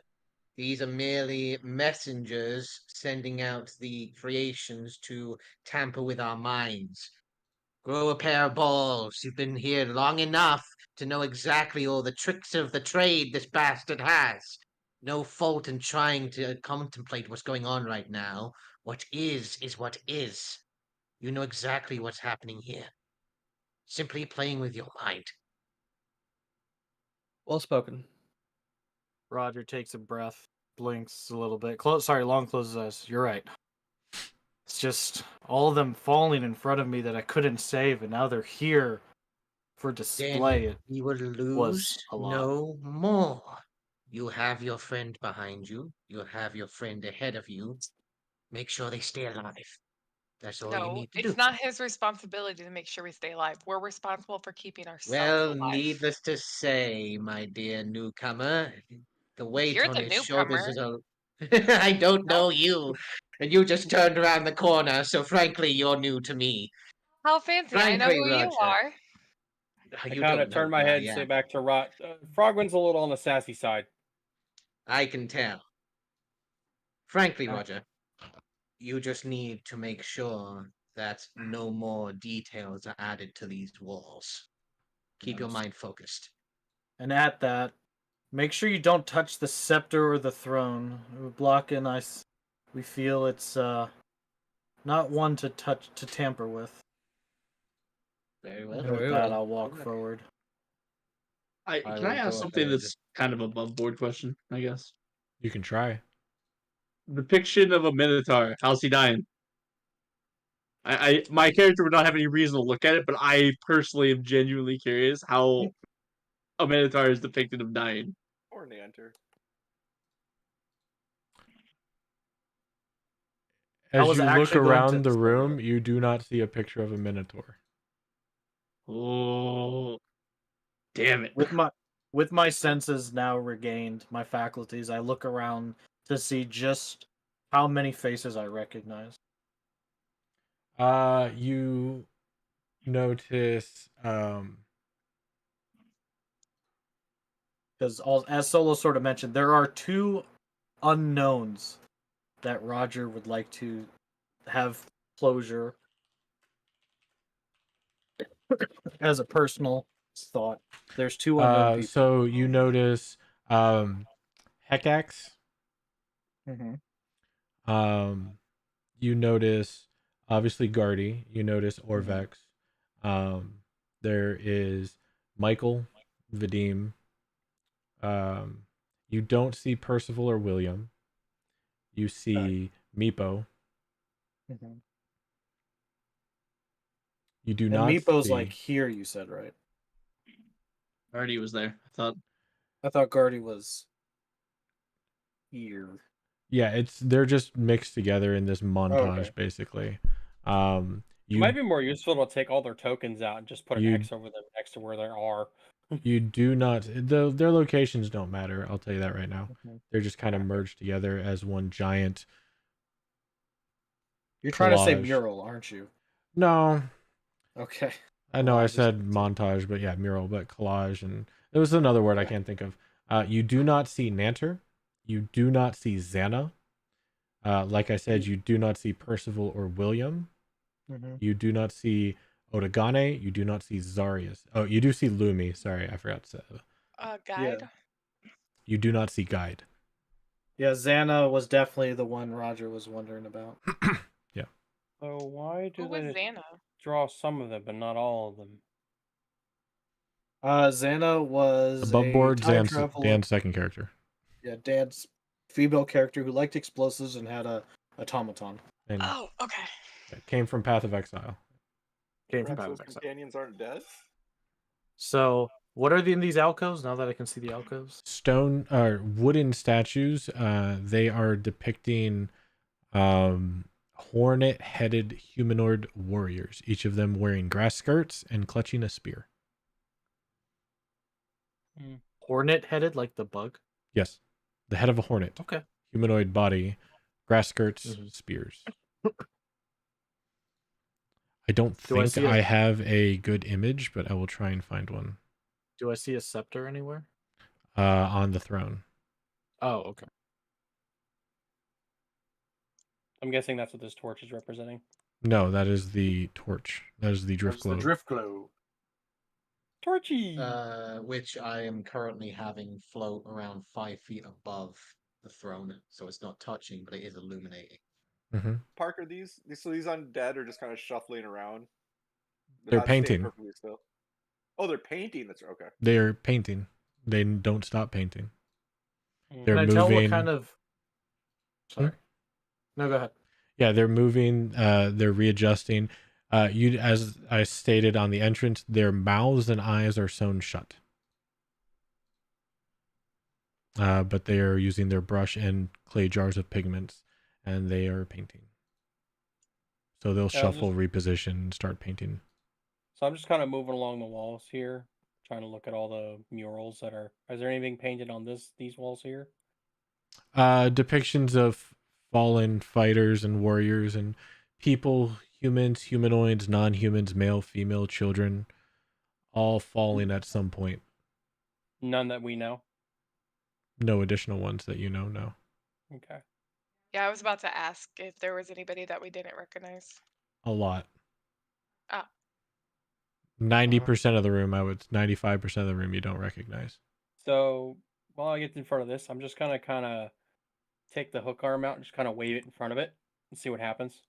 These are merely messengers sending out the creations to tamper with our minds. Grow a pair of balls. You've been here long enough to know exactly all the tricks of the trade this bastard has. No fault in trying to contemplate what's going on right now. What is what is. You know exactly what's happening here. Simply playing with your mind. Well spoken. Roger takes a breath, blinks a little bit. Long closes his eyes. You're right. it's just all of them falling in front of me that I couldn't save, and now they're here for display. Then you will lose a lot. no more. You have your friend behind you. You have your friend ahead of you. Make sure they stay alive. That's all you No, need to it's do. not his responsibility to make sure we stay alive. We're responsible for keeping ourselves Well, alive. needless to say, my dear newcomer, the weight You're on the his shoulders newcomer. is a. I don't know you, and you just turned around the corner, so frankly, you're new to me. How fancy. I know Frankly, who you Roger, are. I you kind of don't turn know my who I head and say am. back to Rot. Frogman's a little on the sassy side. I can tell. Frankly, Ah. Roger, you just need to make sure that no more details are added to these walls. Keep your Yes. mind focused. And at that, make sure you don't touch the scepter or the throne. We're blocking us. We feel it's not one to tamper with. Very well. And with Very that, well. I'll walk forward. I Can I will ask go something ahead. that's kind of above board question? I guess. You can try. Depiction of a minotaur. How's he dying? My character would not have any reason to look at it, but I personally am genuinely curious how a minotaur is depicted of dying. Or Nanter. As was you look actually going around to the say room, that. you do not see a picture of a minotaur. Oh, damn it! With my senses now regained, my faculties, I look around to see just how many faces I recognize. You notice Because as Solo sort of mentioned, there are two unknowns that Roger would like to have closure as a personal thought. There's two unknown people. so you notice Hekax. Mm-hmm. You notice obviously Guardy. You notice Orvex. There is Michael, Vadim. You don't see Percival or William. You see Meepo. Mm-hmm. You do And not Meepo's see. like here, you said, right? Already was there. I thought Guardy was here. Yeah, they're just mixed together in this montage, okay. basically. It might be more useful to take all their tokens out and just put an you- X over them next to where they are. You do not. Their locations don't matter. I'll tell you that right now. Mhm. They're just kind of merged together as one giant. You're trying to say collage. mural, aren't you? No, Okay. I know Well, I I just- said montage, but yeah, mural, but collage, and there was another word I can't think of. You do not see Nanter. You do not see Xana. Like I said, you do not see Percival or William. Mm-hmm. You do not see Otagane. You do not see Zarius. Oh, you do see Lumi. Sorry, I forgot to say. Guide. Yeah. You do not see Guide. Yeah, Xana was definitely the one Roger was wondering about. So why do Who was they Xana? draw some of them but not all of them? Xana was Above board, time Dan's traveler. second character. Yeah, Dan's female character who liked explosives and had a automaton. And Oh, okay. it came from Path of Exile. Perhaps those companions aren't dead? So, what are in these alcoves? Now that I can see the alcoves, Stone or wooden statues. They are depicting hornet-headed humanoid warriors, each of them wearing grass skirts and clutching a spear. hornet-headed like the bug. Yes, the head of a hornet. Okay. Humanoid body, grass skirts, Mhm. spears. I don't Do I think see a- I have a good image, but I will try and find one. Do I see a scepter anywhere? On the throne. Oh, okay. I'm guessing that's what this torch is representing. No, that is the torch. That is the drift globe. drift globe. Torchy! Which I am currently having float around 5 feet above the throne, so it's not touching, but it is illuminating. Mm-hmm. Parker, these undead are just kind of shuffling around. They're not staying painting. perfectly still. Oh, they're painting. That's okay. They're painting. They don't stop painting. They're Can I moving. tell what kind of? Sorry. No, go ahead. Yeah, they're moving. They're readjusting. As I stated on the entrance, their mouths and eyes are sewn shut. But they are using their brush and clay jars of pigments, and they are painting. So they'll shuffle, reposition, and start painting. So I'm just kind of moving along the walls here, trying to look at all the murals that are. Is there anything painted on these walls here? Depictions of fallen fighters and warriors and people, humans, humanoids, non-humans, male, female, children, all falling at some point. None that we know. No additional ones that you know. No. Okay. Yeah, I was about to ask if there was anybody that we didn't recognize. A lot. Oh. 90% of the room, 95% of the room you don't recognize. So while I get in front of this, I'm just gonna kind of take the hook arm out and just kind of wave it in front of it and see what happens.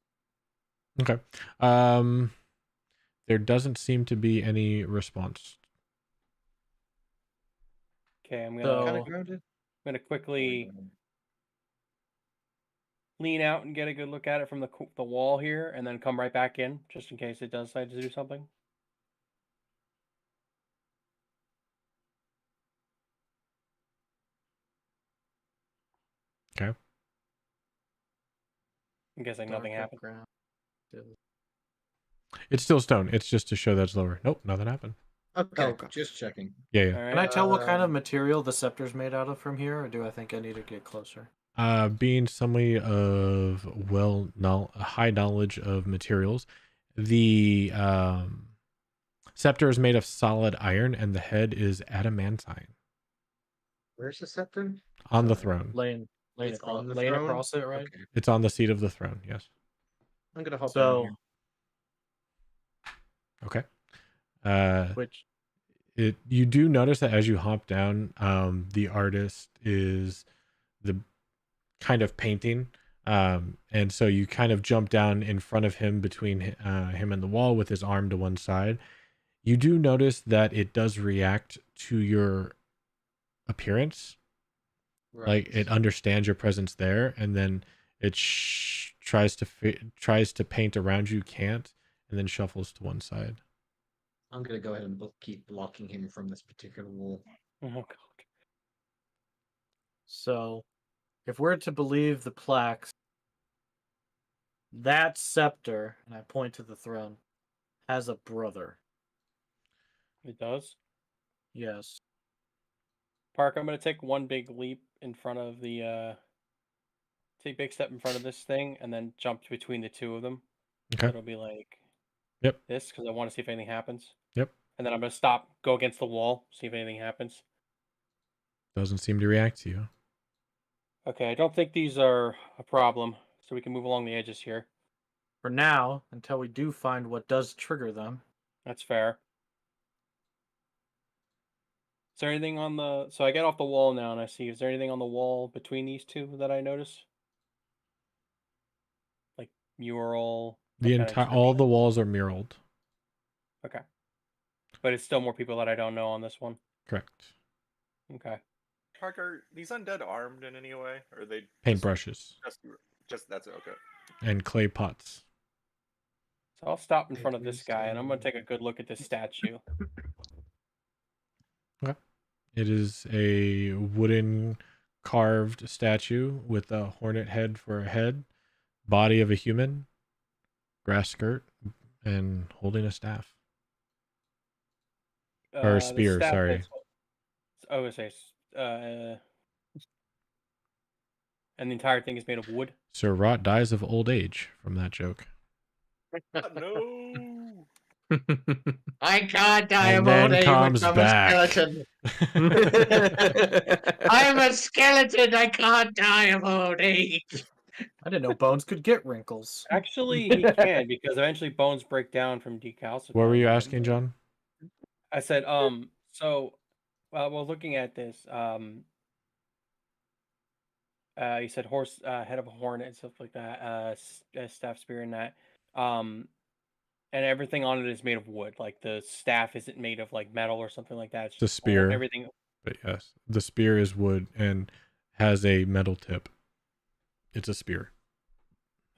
Okay. There doesn't seem to be any response. Okay, I'm So, gonna quickly lean out and get a good look at it from the wall here, and then come right back in just in case it does decide to do something. Okay. I'm guessing nothing happened. It's still stone. It's just to show that's lower. Nope, nothing happened. Okay, just checking. Yeah, yeah. All right. Can I tell what kind of material the scepter's made out of from here, or do I think I need to get closer? Being somebody of high knowledge of materials, the scepter is made of solid iron, and the head is adamantine. Where's the scepter? On the throne. Laying across it, right? Okay. It's on the seat of the throne. Yes. I'm gonna hop down here. Okay. Which you do notice that as you hop down, the artist is the kind of painting, and so you kind of jump down in front of him, between him and the wall, with his arm to one side. You do notice that it does react to your appearance. Right. Like, it understands your presence there, and then it tries to paint around you, can't, and then shuffles to one side. I'm gonna go ahead and keep blocking him from this particular wall. Oh god. So, if we're to believe the plaques, that scepter, and I point to the throne, has a brother. It does? Yes. Park, I'm gonna take one big leap in front of the take a big step in front of this thing and then jump between the two of them. Okay. It'll be like this, because I want to see if anything happens. Yep. And then I'm gonna stop, go against the wall, see if anything happens. Doesn't seem to react to you. Okay, I don't think these are a problem, so we can move along the edges here. For now, until we do find what does trigger them. That's fair. Is there anything on the... So I get off the wall now and I see, is there anything on the wall between these two that I notice? Like mural? All the walls are muraled. Okay. But it's still more people that I don't know on this one? Correct. Okay. Parker, these undead armed in any way? Or are they Paintbrushes. Just that's it, okay. And clay pots. So I'll stop in front of this guy and I'm going to take a good look at this statue. Okay. It is a wooden carved statue with a hornet head for a head, body of a human, grass skirt, and holding a staff. Or a spear, sorry. And the entire thing is made of wood? Sir Rot dies of old age from that joke. No. I can't die And of old then age. comes I'm back. a skeleton. I'm a skeleton. I can't die of old age. I didn't know bones could get wrinkles. Actually, he can, because eventually bones break down from decalcifying. What were you asking, John? I said, so, well, looking at this, you said horse, head of a hornet and stuff like that, staff, spear, and that, and everything on it is made of wood. Like the staff isn't made of like metal or something like that. It's The just spear. everything. But yes, the spear is wood and has a metal tip. It's a spear.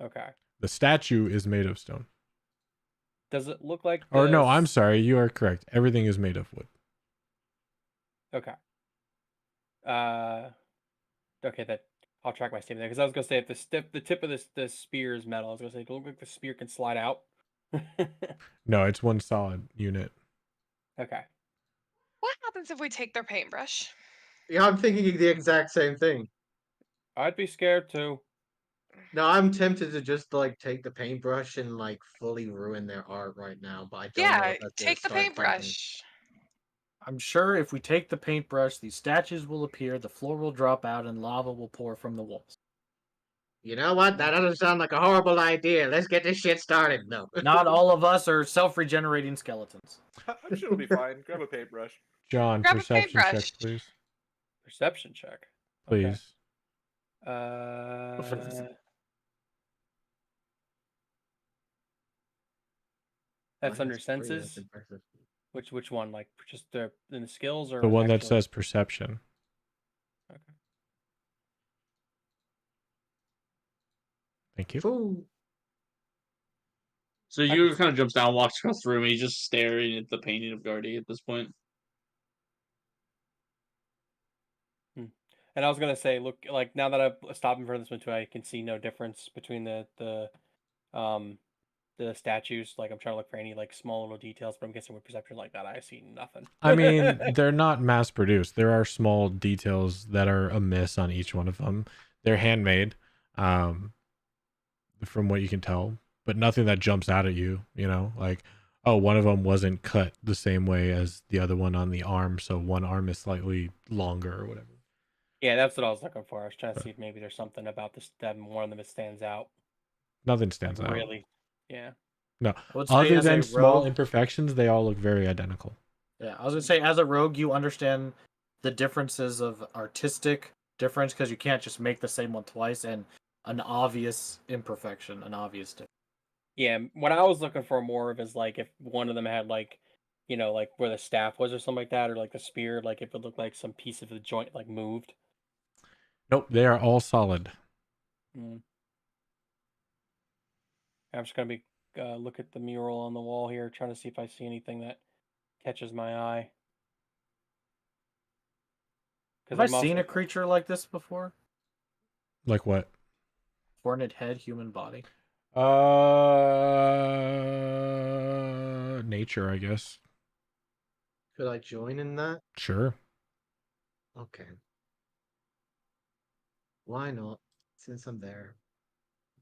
Okay. The statue is made of stone. Does it look like Or no, I'm this- sorry. You are correct. Everything is made of wood. Okay. Okay, that I'll track my statement there because I was gonna say if the tip of this spear is metal, I was gonna say, it look like the spear can slide out. No, it's one solid unit. Okay. What happens if we take their paintbrush? Yeah, I'm thinking the exact same thing. I'd be scared too. No, I'm tempted to just like take the paintbrush and like fully ruin their art right now, but I don't know Yeah, if that's gonna take the start fighting. paintbrush. I'm sure if we take the paintbrush, these statues will appear, the floor will drop out, and lava will pour from the walls. You know what? That doesn't sound like a horrible idea. Let's get this shit started. No. Not all of us are self-regenerating skeletons. I'm sure it'll be fine. Grab a paintbrush. John, Grab a perception check, paintbrush. please. Perception check. Please. Okay. That's Oh, under that's pretty, that's senses. impressive. Which one? Like just in the skills or The one that actually- says perception. Okay. Thank you. Fool. So you kind of jumps down, walks across the room, and he's just staring at the painting of Gardy at this point. And I was gonna say, look, like now that I've stopped in front of this one too, I can see no difference between the statues. Like I'm trying to look for any like small little details, but I'm guessing with perception like that, I see nothing. I mean, they're not mass produced. There are small details that are amiss on each one of them. They're handmade, from what you can tell, but nothing that jumps out at you, like, oh, one of them wasn't cut the same way as the other one on the arm, so one arm is slightly longer or whatever. Yeah, that's what I was looking for. I was trying to see if maybe there's something about this that one of them that stands out. Nothing stands out. Really? Yeah. No. I would say Other as a than small rogue- imperfections, they all look very identical. Yeah, I was gonna say as a rogue, you understand the differences of artistic difference because you can't just make the same one twice and an obvious imperfection, an obvious difference. Yeah, what I was looking for more of is like if one of them had like, like where the staff was or something like that, or like the spear, like if it looked like some piece of the joint like moved. Nope, they are all solid. I'm just gonna be look at the mural on the wall here, trying to see if I see anything that catches my eye. Have I seen a creature like this before? Like what? Horned head, human body. Nature, I guess. Could I join in that? Sure. Okay. Why not? Since I'm there.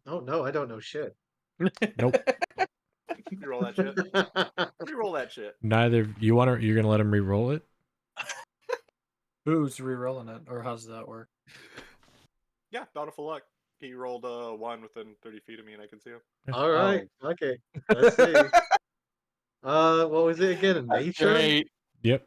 Oh no, I don't know shit. Nope. Reroll that shit. Reroll that shit. Neither. You're gonna let him re-roll it? Who's re-rolling it, or how's that work? Yeah, bountiful luck. He rolled a 1 within 30 feet of me, and I can see him. All right. Okay. Let's see. What was it again? Nature? Great. Yep.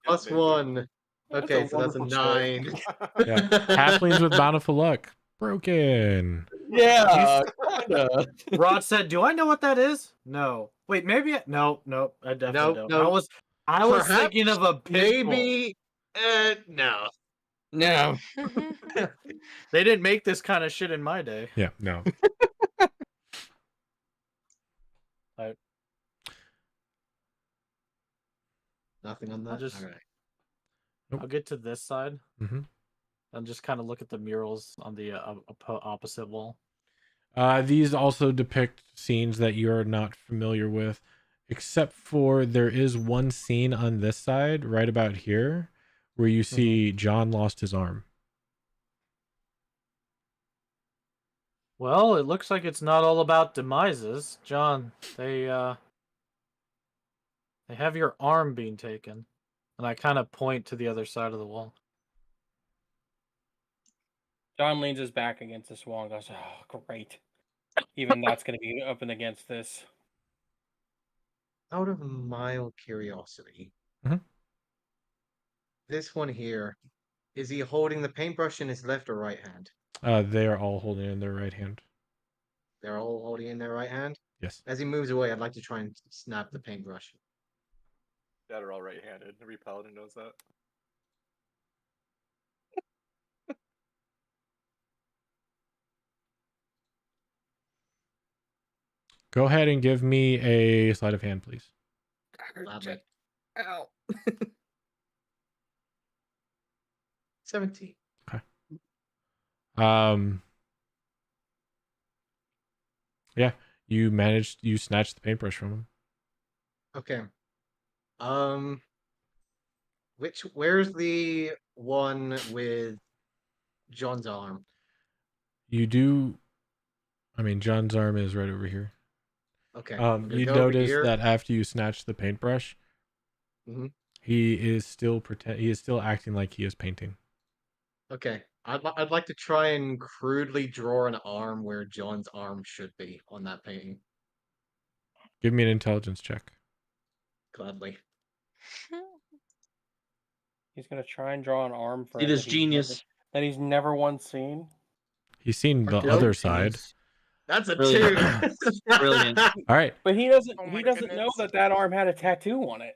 Plus nature. 1. Okay, That's so that's a wonderful choice. 9. Yeah. Halflings with bountiful luck. Broken. Yeah, kinda. Rod said, "Do I know what that is?" No. Wait, maybe. No, I definitely don't. no. I was Perhaps, thinking of a pit bull. Maybe. No. No. They didn't make this kind of shit in my day. Yeah. No. Nothing on that. I'll just- All right. I'll get to this side Mm-hmm. and just kind of look at the murals on the opposite wall. These also depict scenes that you're not familiar with, except for there is one scene on this side, right about here, where you see John lost his arm. Well, it looks like it's not all about demises, John. They have your arm being taken, and I kind of point to the other side of the wall. John leans his back against this wall and goes, "Oh, great! Even that's going to be up and against this." Out of mild curiosity, Mhm. this one here, is he holding the paintbrush in his left or right hand? They are all holding it in their right hand. They're all holding it in their right hand? Yes. As he moves away, I'd like to try and snap the paintbrush. That are all right-handed. Every paladin knows that. Go ahead and give me a sleight of hand, please. Gladly. Ow. 17. Yeah, you snatched the paintbrush from him. Okay. Where's the one with John's arm? John's arm is right over here. Okay. You notice that after you snatch the paintbrush, he is still acting like he is painting. Okay. I'd like to try and crudely draw an arm where John's arm should be on that painting. Give me an intelligence check. Gladly. He's gonna try and draw an arm for It is genius. that he's never once seen. He's seen the other side. That's a Brilliant. 2. Brilliant. All right. But he doesn't. Oh he my doesn't know goodness. that arm had a tattoo on it.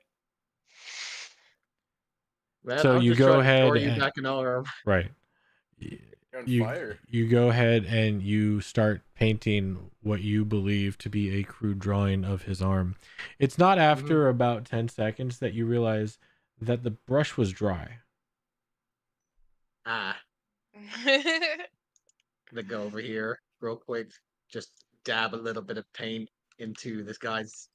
Man, So I'm you just go trying to ahead draw you and- back an arm. Right. You're on You fire. you go ahead and you start painting what you believe to be a crude drawing of his arm. It's not after about 10 seconds that you realize that the brush was dry. Gonna go over here real quick. Just dab a little bit of paint into this guy's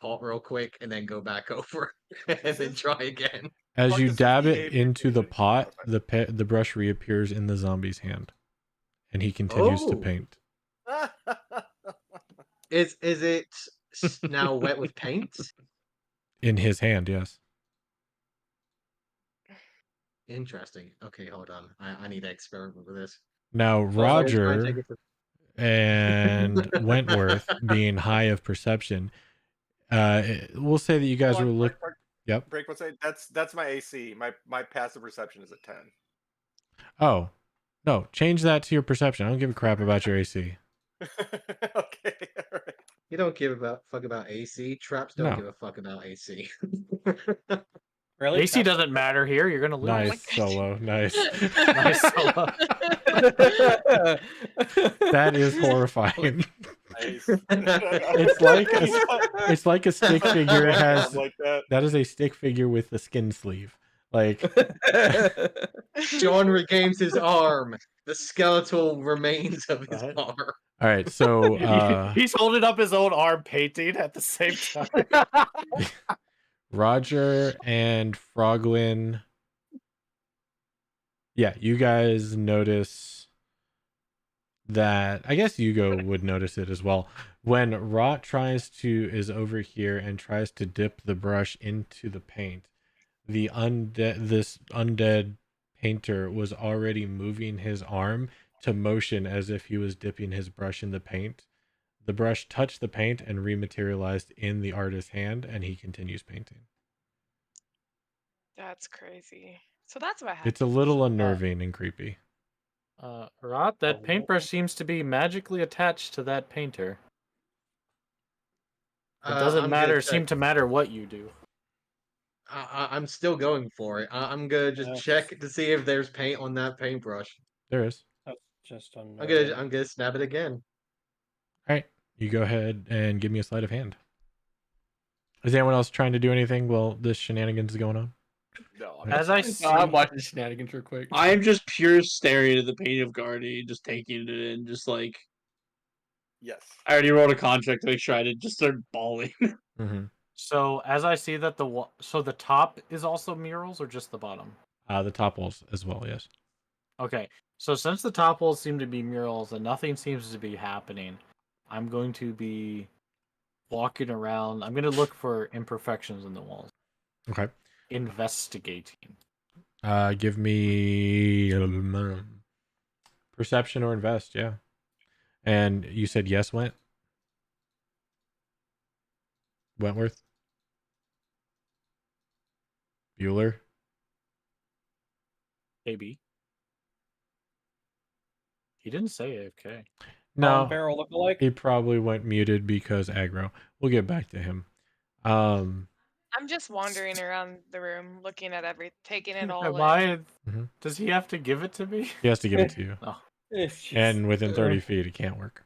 pot real quick, and then go back over and then try again. As Fuck you is his dab it behavior into the changing? pot, the brush reappears in the zombie's hand, and he continues to Oh. paint. Is it now wet with paint? In his hand, yes. Interesting. Okay, hold on. I need to experiment with this. Now So I was gonna try and take Roger it to- and Wentworth, being high of perception, we'll say that you guys were looking. Yep. Break one second. That's my AC. My passive perception is at 10. Oh, no! Change that to your perception. I don't give a crap about your AC. Okay. All right. You don't give a fuck about AC. Traps don't No. give a fuck about AC. Really? AC doesn't matter here. You're gonna lose. Nice solo. Nice. Nice solo. That is horrifying. Nice. It's like a stick figure. It has like that. that is a stick figure with a skin sleeve. Like John regains his arm. The skeletal remains of his arm. all right, so He's holding up his own arm, painting at the same time. Roger and Froglin. Yeah, you guys notice that. I guess Hugo would notice it as well. When Rot is over here and tries to dip the brush into the paint, this undead painter was already moving his arm to motion as if he was dipping his brush in the paint. The brush touched the paint and rematerialized in the artist's hand, and he continues painting. That's crazy. So that's what happened. It's a little unnerving and creepy. Rot, that paintbrush seems to be magically attached to that painter. It doesn't seem to matter what you do. I'm still going for it. I'm gonna just check to see if there's paint on that paintbrush. There is. That's just I'm gonna snap it again. All right, you go ahead and give me a sleight of hand. Is anyone else trying to do anything while this shenanigans is going on? No. As I see, I'm watching shenanigans real quick. I am just pure staring at the paint of Guardy, just taking it in, just like Yes. I already wrote a contract to make sure I didn't just start bawling. Mm-hmm. so as I see that the top is also murals or just the bottom? The top walls as well, yes. Okay, so since the top walls seem to be murals and nothing seems to be happening, I'm going to be walking around. I'm going to look for imperfections in the walls. Okay. Investigating. Give me perception or invest, yeah. And you said yes, Wentworth? Bueller? AB. He didn't say AFK. No, Barrel lookalike. he probably went muted because aggro. We'll get back to him. I'm just wandering around the room, looking at taking it all in. Why? Mhm. Does he have to give it to me? He has to give it to you. Oh. It's just, And within 30 feet, it can't work.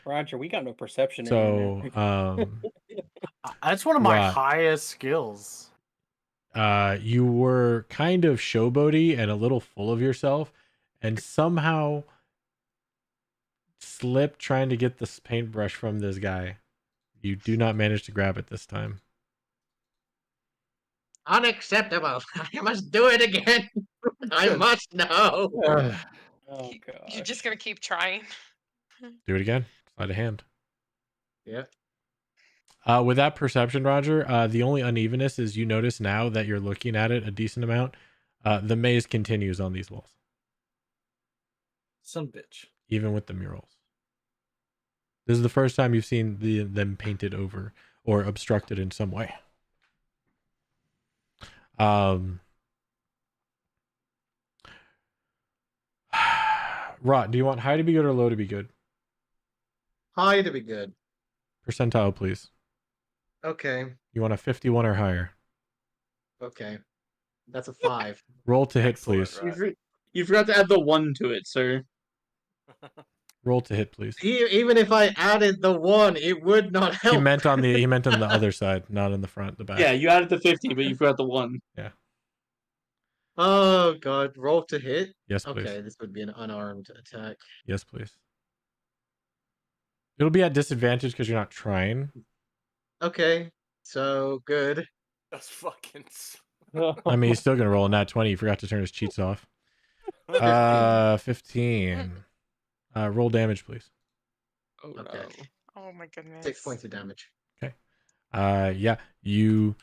Roger, we got no perception So, anymore. That's one of my Right. highest skills. You were kind of showboaty and a little full of yourself, and somehow slipped trying to get this paintbrush from this guy. You do not manage to grab it this time. Unacceptable. I must do it again. I must know. Oh You're just gosh. gonna keep trying. Do it again. Slide a hand. Yeah. With that perception, Roger, the only unevenness is you notice now that you're looking at it a decent amount. The maze continues on these walls, Son bitch. even with the murals. This is the first time you've seen them painted over or obstructed in some way. Rot, do you want high to be good or low to be good? High to be good. Percentile, please. Okay. You want a 51 or higher? Okay. That's a 5. Roll to hit, Excellent, please. Rot. You forgot to add the 1 to it, sir. Roll to hit, please. Even if I added the 1, it would not help. He meant on the other side, not in the front, the back. Yeah, you added the 50, but you forgot the 1. Oh god, roll to hit? Yes, please. Okay, this would be an unarmed attack. Yes, please. It'll be at disadvantage because you're not trying. Okay, so good. That's fucking. I mean, he's still gonna roll a nat 20. He forgot to turn his cheats off. 15. Roll damage, please. Oh, Okay. no. Oh my goodness. 6 points of damage. Yeah, you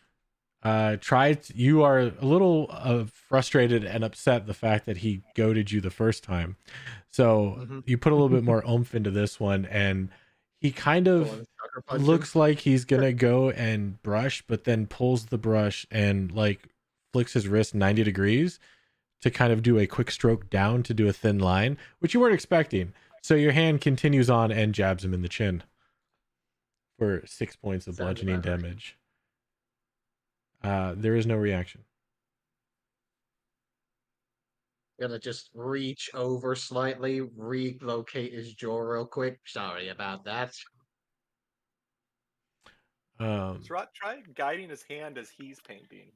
you are a little frustrated and upset the fact that he goaded you the first time. So you put a little bit more oomph into this one, and he kind Go of on, sucker punch him. looks like he's gonna go and brush, but then pulls the brush and like flicks his wrist 90 degrees to kind of do a quick stroke down to do a thin line, which you weren't expecting. So your hand continues on and jabs him in the chin for 6 points of Sounds bludgeoning about right. damage. There is no reaction. Gonna just reach over slightly, relocate his jaw real quick. Sorry about that. Try guiding his hand as he's painting.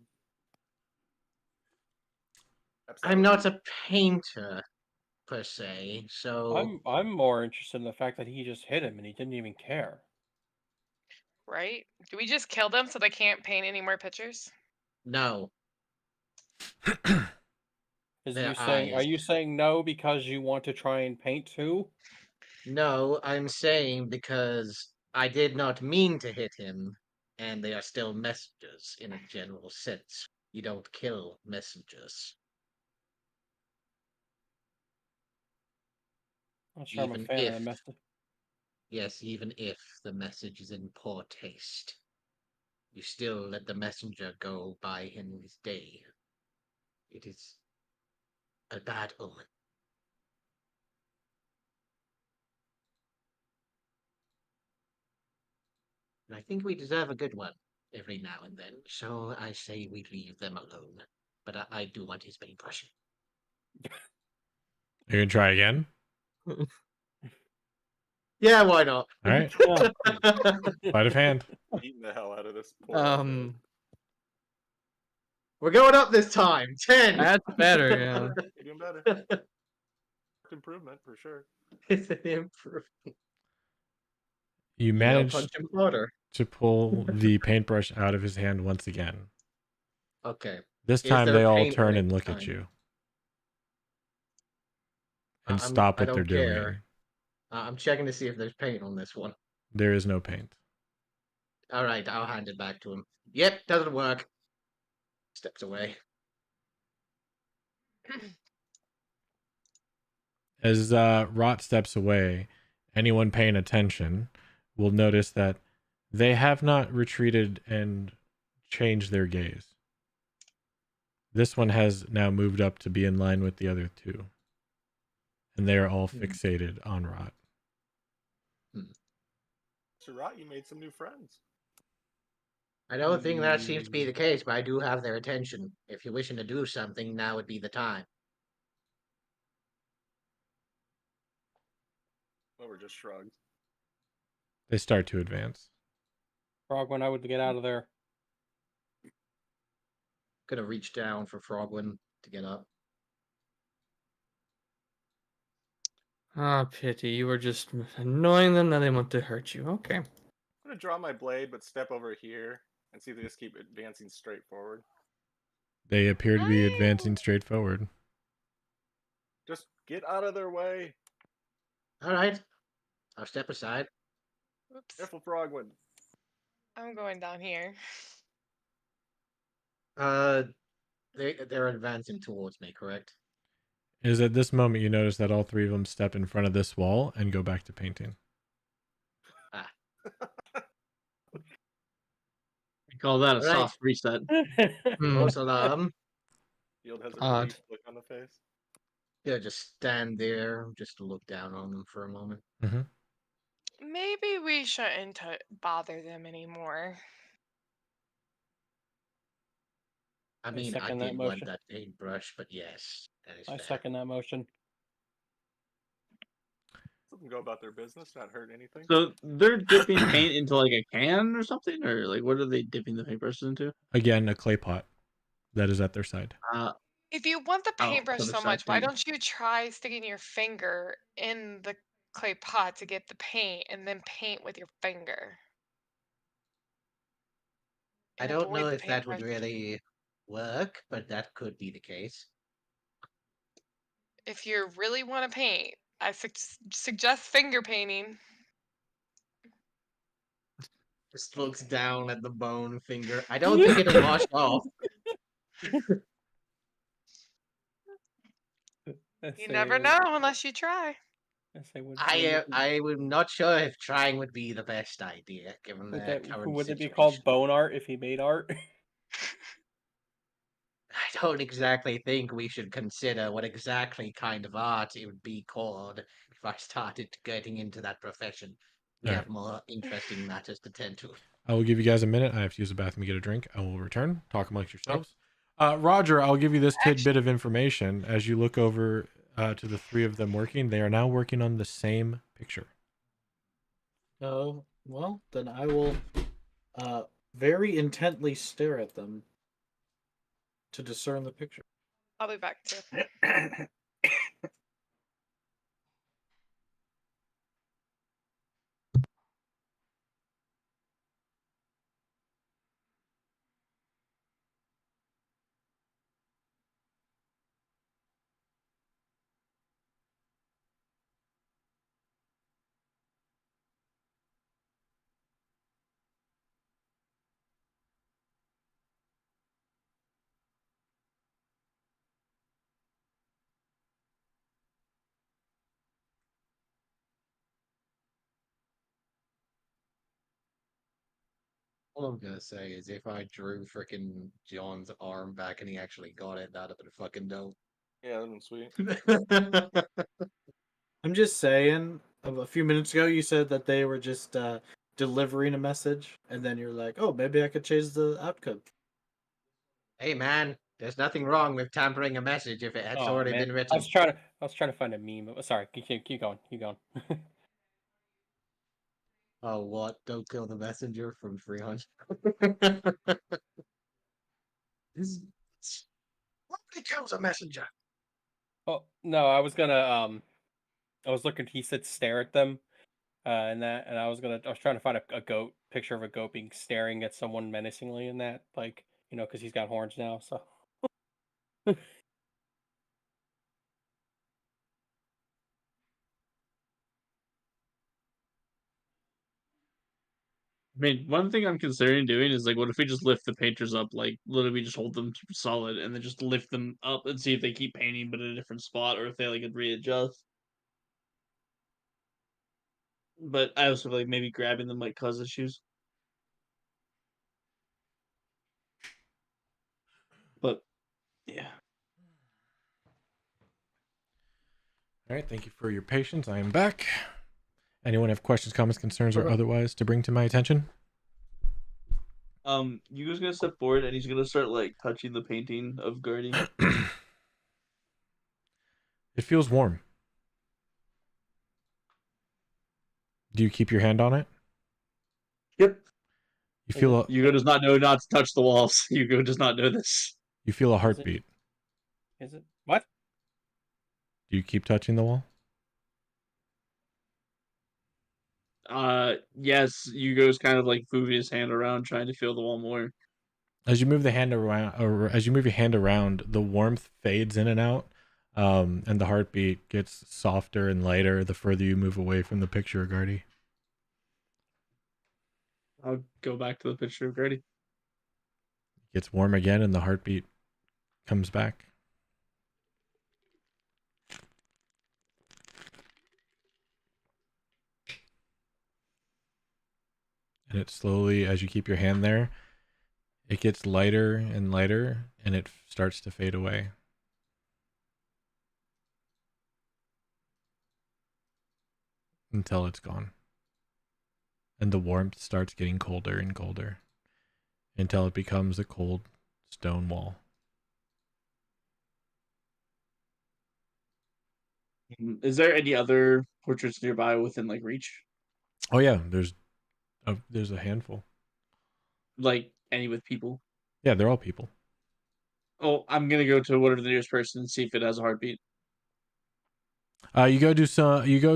Perhaps that I'm would not be- a painter, per se, so... I'm more interested in the fact that he just hit him and he didn't even care. Right? Do we just kill them so they can't paint any more pictures? No. Their Are eyes. you saying no because you want to try and paint too? No, I'm saying because I did not mean to hit him, and they are still messengers in a general sense. You don't kill messengers. Not sure I'm a Even fan of if- the message. Yes, even if the message is in poor taste. You still let the messenger go by his day. It is a bad omen. And I think we deserve a good one every now and then, so I say we leave them alone. But I do want his paintbrush. You're gonna try again? Yeah, why not? All right. Sleight of hand. Beating the hell out of this. Poor outfit. We're going up this time. 10. That's better, yeah. You're doing better. Improvement for sure. It's an improvement. You Now manage punch him harder. to pull the paintbrush out of his hand once again. Okay. This Is time there they all paint on turn it and this look at time? you and I'm- stop I what they're don't doing. care. I'm checking to see if there's paint on this one. There is no paint. All right, I'll hand it back to him. Yep, doesn't work. Steps away. As Rot steps away, anyone paying attention will notice that they have not retreated and changed their gaze. This one has now moved up to be in line with the other two. And they are all fixated on Rot. So, Rot, you made some new friends. I don't think that seems to be the case, but I do have their attention. If you're wishing to do something, now would be the time. Well, we're just shrugged. They start to advance. Frogman, I would get out of there. Gonna reach down for Frogwin to get up. Ah, pity. You were just annoying them, now they want to hurt you. Okay. I'm gonna draw my blade, but step over here and see if they just keep advancing straight forward. They appear to be advancing straight forward. Just get out of their way. All right, I'll step aside. Oops. Careful, Frogwood. I'm going down here. They're advancing towards me, correct? It is at this moment you notice that all three of them step in front of this wall and go back to painting. Ah. We call that a Right. soft reset. False alarm. Field has a Odd. relief look on the face. Yeah, just stand there, just to look down on them for a moment. Mm-hmm. Maybe we shouldn't bother them anymore. I mean, I second that did want motion. that paintbrush, but yes, that is I fair. second that motion. Let them go about their business, not hurt anything. So they're dipping paint into like a can or something, or like what are they dipping the paintbrushes into? Again, a clay pot that is at their side. If you want the paintbrush so the so side much, why thing. don't you try sticking your finger in the clay pot to get the paint and then paint with your finger? I And don't know avoid the if that would paintbrush. really work, but that could be the case. If you really want to paint, I suggest finger painting. Just looks down at the bone finger. I don't think it'll wash off. You never know unless you try. I'm not sure if trying would be the best idea, given the current Would it be situation. called bone art if he made art? I don't exactly think we should consider what exactly kind of art it would be called if I started getting into that profession. We All have right. more interesting matters to tend to. I will give you guys a minute. I have to use the bathroom to get a drink. I will return. Talk amongst yourselves. Roger, I'll give you this tidbit of information. As you look over to the three of them working, they are now working on the same picture. Oh, well, then I will very intently stare at them to discern the picture. I'll be back too. All I'm gonna say is if I drew frickin' John's arm back and he actually got it, that'd have been fucking dope. Yeah, that'd been sweet. I'm just saying, a few minutes ago you said that they were just delivering a message, and then you're like, oh, maybe I could change the outcome. Hey man, there's nothing wrong with tampering a message if it has already been I written. was trying to find a meme. Sorry, keep going. Keep going. Oh, what? Don't kill the messenger from 300. Nobody kills a messenger. Oh no, I was gonna I was looking. He said stare at them, and I was trying to find a goat picture of a goat being staring at someone menacingly in that, like because he's got horns now. So I mean, one thing I'm considering doing is like, what if we just lift the painters up, like literally just hold them solid, and then just lift them up and see if they keep painting, but at a different spot, or if they like could readjust. But I also feel like maybe grabbing them might cause issues. But yeah. All right. Thank you for your patience. I am back. Anyone have questions, comments, concerns, or otherwise to bring to my attention? Yugo's gonna step forward and he's gonna start like touching the painting of Guardy. It feels warm. Do you keep your hand on it? Yep. You feel Hugo does not know not to touch the walls. Hugo does not know this. you feel a heartbeat. Is it what? Do you keep touching the wall? Yes. Hugo's kind of like moving his hand around, trying to feel the wall more. As you move the hand around, or as you move your hand around, the warmth fades in and out, and the heartbeat gets softer and lighter the further you move away from the picture of Gardy. I'll go back to the picture of Grady. It gets warm again, and the heartbeat comes back. And it slowly, as you keep your hand there, it gets lighter and lighter, and it starts to fade away. Until it's gone. And the warmth starts getting colder and colder until it becomes a cold stone wall. Is there any other portraits nearby within like reach? Oh yeah, there's a handful. Like any with people? Yeah, they're all people. Oh, I'm gonna go to whatever the nearest person and see if it has a heartbeat. You go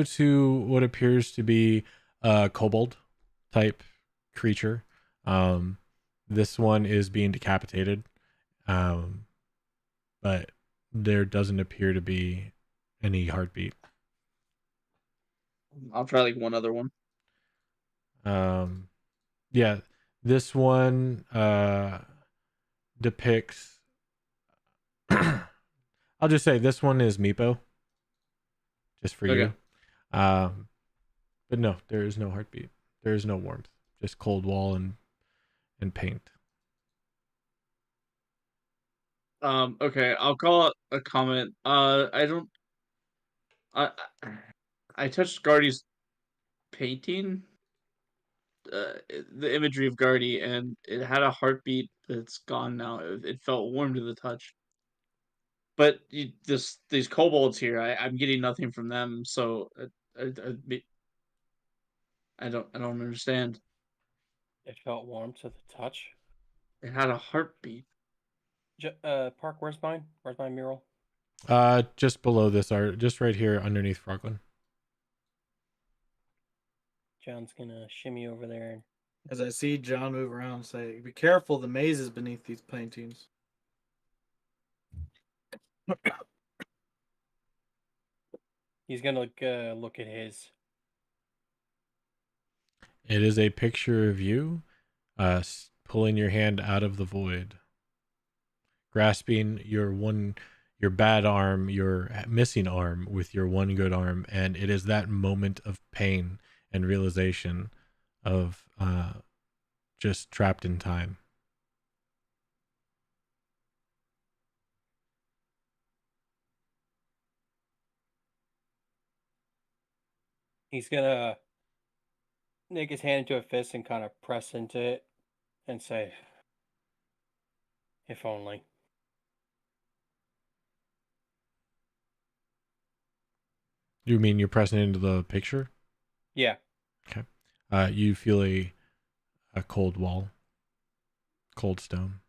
to what appears to be a kobold type creature. This one is being decapitated. But there doesn't appear to be any heartbeat. I'll try like one other one. Yeah, this one depicts I'll just say this one is Meepo. Just for you. But no, there is no heartbeat. There is no warmth. Just cold wall and paint. Okay, I'll call it a comment. I touched Gardy's painting, the imagery of Gardy, and it had a heartbeat, but it's gone now. It felt warm to the touch. But these kobolds here, I'm getting nothing from them, so I don't understand. It felt warm to the touch. It had a heartbeat. Park, where's mine? Where's my mural? Just below this art, just right here underneath Froglin. John's gonna shimmy over there. As I see John move around and say, "Be careful, the maze is beneath these paintings." He's gonna look at his. It is a picture of you pulling your hand out of the void, grasping your bad arm, your missing arm with your one good arm, and it is that moment of pain and realization of just trapped in time. He's gonna make his hand into a fist and kind of press into it and say, "If only." You mean you're pressing into the picture? Yeah. Okay. You feel a cold wall, cold stone.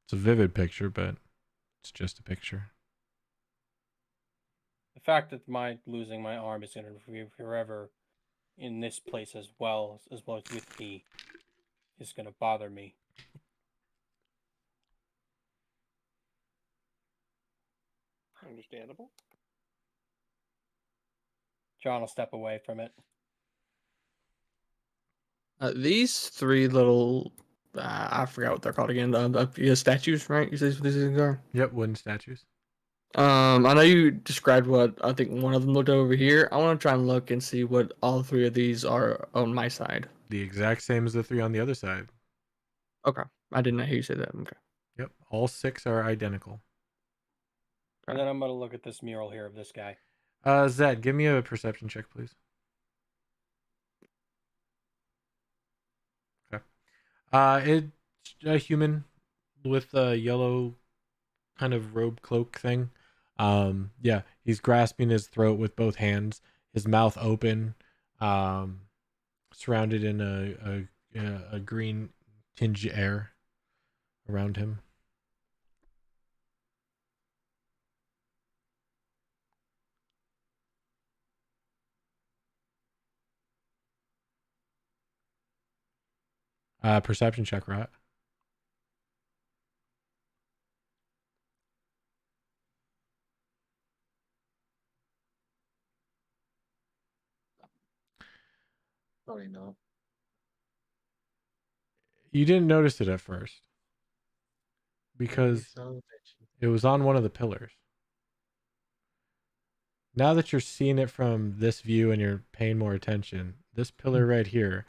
It's a vivid picture, but it's just a picture. The fact that losing my arm is gonna be forever in this place as well as with me is gonna bother me. Understandable. John will step away from it. These three little, I forgot what they're called again. Statues, right? You say what these things are? Yep, wooden statues. I know you described what I think one of them looked over here. I want to try and look and see what all three of these are on my side. The exact same as the three on the other side. Okay. I didn't know how you said that. Okay. Yep, all six are identical. And then I'm gonna look at this mural here of this guy. Zed, give me a perception check, please. Okay. It's a human with a yellow kind of robe cloak thing. Yeah, he's grasping his throat with both hands. his mouth open, surrounded in a green tinged air around him. Perception check, right? Probably not. You didn't notice it at first because it was on one of the pillars. Now that you're seeing it from this view and you're paying more attention, this pillar right here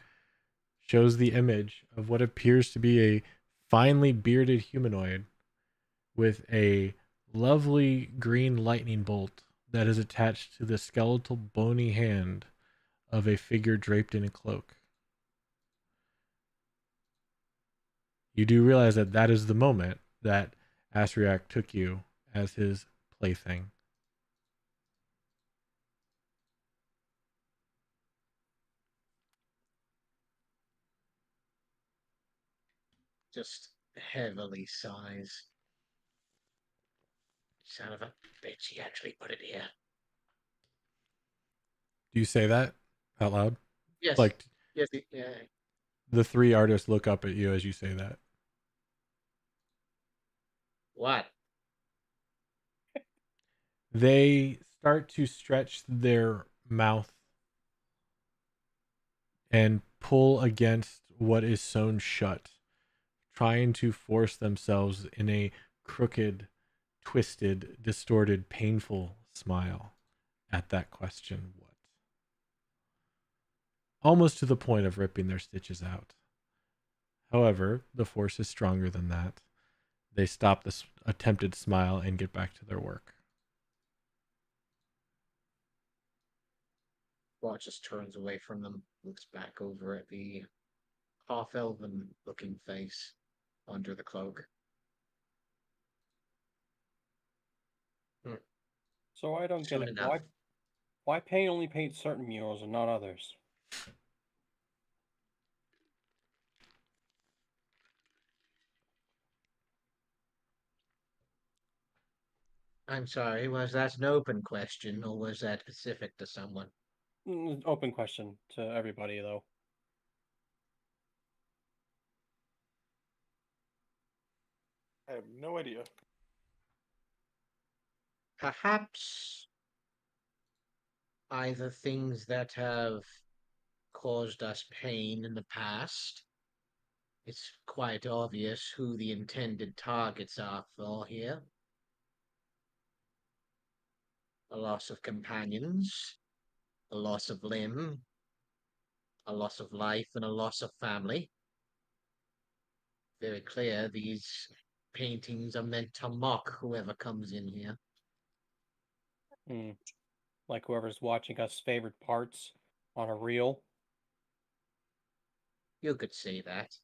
shows the image of what appears to be a finely bearded humanoid with a lovely green lightning bolt that is attached to the skeletal bony hand of a figure draped in a cloak. You do realize that that is the moment that Asriak took you as his plaything. Just heavily sighs. Son of a bitch, he actually put it here. Do you say that out loud? Yes. Like, yes, yeah. the three artists look up at you as you say that. What? They start to stretch their mouth and pull against what is sewn shut, trying to force themselves in a crooked, twisted, distorted, painful smile at that question. What? Almost to the point of ripping their stitches out. However, the force is stronger than that. They stop this attempted smile and get back to their work. Watch just turns away from them, looks back over at the half-elven looking face under the cloak. So I don't get Soon it. enough. Why paint only paint certain murals and not others? I'm sorry, was that an open question or was that specific to someone? Open question to everybody, though. I have no idea. Perhaps either things that have caused us pain in the past. It's quite obvious who the intended targets are for here. A loss of companions, a loss of limb, a loss of life, and a loss of family. Very clear these paintings are meant to mock whoever comes in here. Like whoever's watching us favorite parts on a reel. You could say that.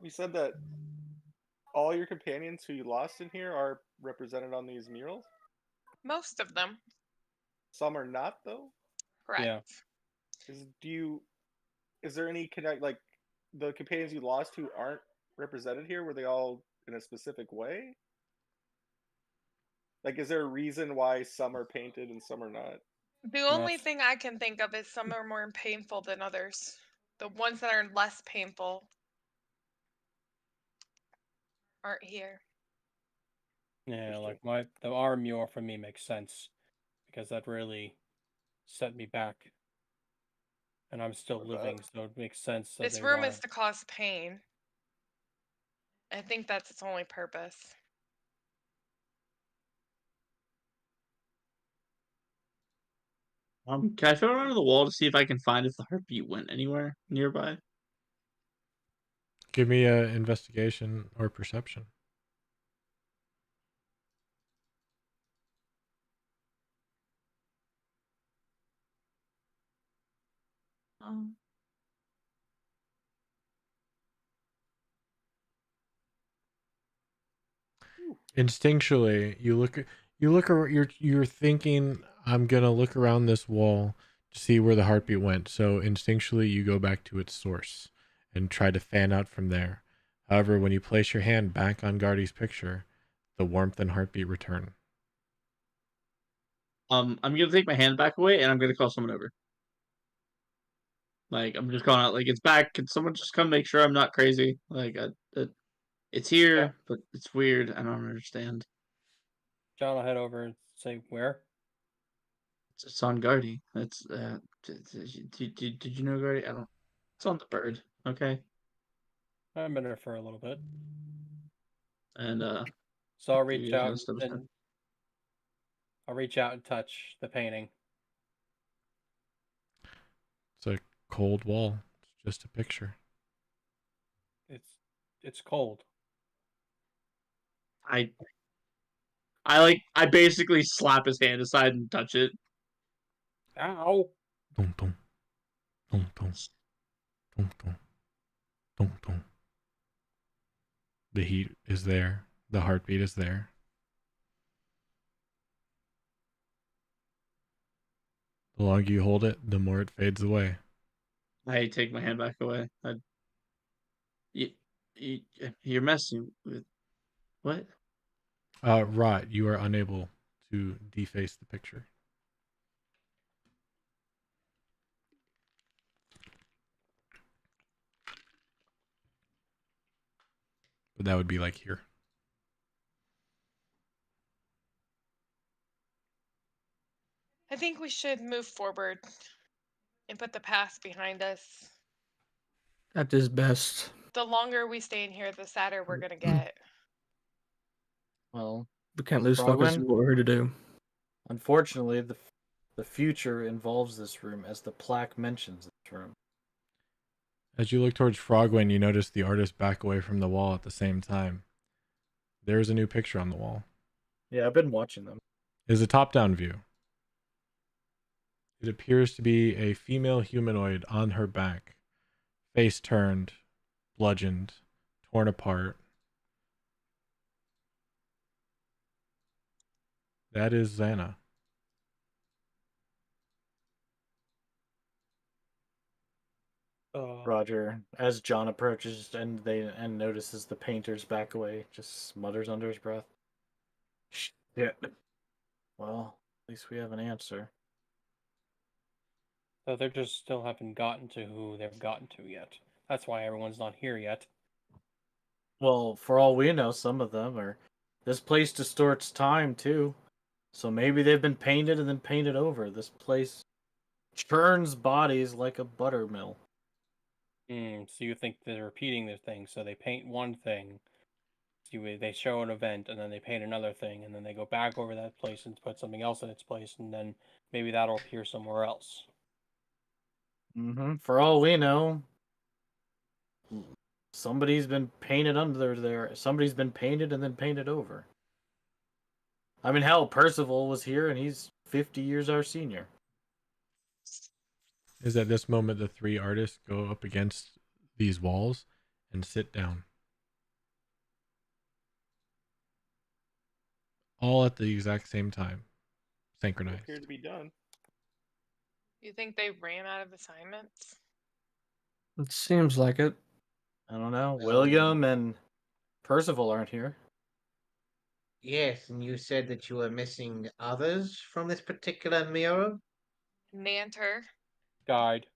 You said that all your companions who you lost in here are represented on these murals? Most of them. Some are not, though? Correct. Yeah. Is there any connect, like, the companions you lost who aren't represented here, were they all in a specific way? Like, is there a reason why some are painted and some are not? The only thing I can think of is some are more painful than others. The ones that are less painful aren't here. Yeah, like the arm mural for me makes sense because that really set me back, and I'm still living, so it makes sense that This room is to cause pain. I think that's its only purpose. Can I throw it onto the wall to see if I can find if the heartbeat went anywhere nearby? Give me a investigation or perception. Instinctually, you're thinking I'm gonna look around this wall to see where the heartbeat went. So instinctually, you go back to its source and try to fan out from there. However, when you place your hand back on Guardy's picture, the warmth and heartbeat return. I'm gonna take my hand back away and I'm gonna call someone over. Like I'm just calling out, like it's back. Can someone just come make sure I'm not crazy? Like it's here, but it's weird. I don't understand. John will head over and say, where? It's on Guardy. That's did you know Guardy? I don't. It's on the bird. Okay. I've been there for a little bit. And So I'll you reach guys out know stuff is and touch the painting. It's a cold wall. It's just a picture. It's cold. I basically slap his hand aside and touch it. Ow! Dum dum, dum dum, dum dum, dum dum. The heat is there. The heartbeat is there. The longer you hold it, the more it fades away. I take my hand back away. You're messing with what? Rot, you are unable to deface the picture. But that would be like here. I think we should move forward and put the past behind us. That is best. The longer we stay in here, the sadder we're gonna get. Well, We can't lose focus Frogman? of what we're here to do. unfortunately, the future involves this room, as the plaque mentions this room. As you look towards Frogwen, you notice the artist back away from the wall at the same time. There's a new picture on the wall. Yeah, I've been watching them. It is a top-down view. It appears to be a female humanoid on her back, face turned, bludgeoned, torn apart. That is Xana. Roger, as John approaches and notices the painter's back away, just mutters under his breath. Shit. Well, at least we have an answer. So they just still haven't gotten to who they've gotten to yet. That's why everyone's not here yet. Well, for all we know, some of them are. This place distorts time too, so maybe they've been painted and then painted over. This place churns bodies like a buttermill. So you think they're repeating their thing? So they paint one thing, they show an event, and then they paint another thing, and then they go back over that place and put something else in its place, and then maybe that'll appear somewhere else. For all we know, somebody's been painted under there. Somebody's been painted and then painted over. I mean, hell, Percival was here, and he's 50 years our senior. Is at this moment the three artists go up against these walls and sit down. All at the exact same time. Synchronized. Appear to be done. You think they ran out of assignments? It seems like it. I don't know. William and Percival aren't here. Yes, and you said that you were missing others from this particular mural? Nanter. Died.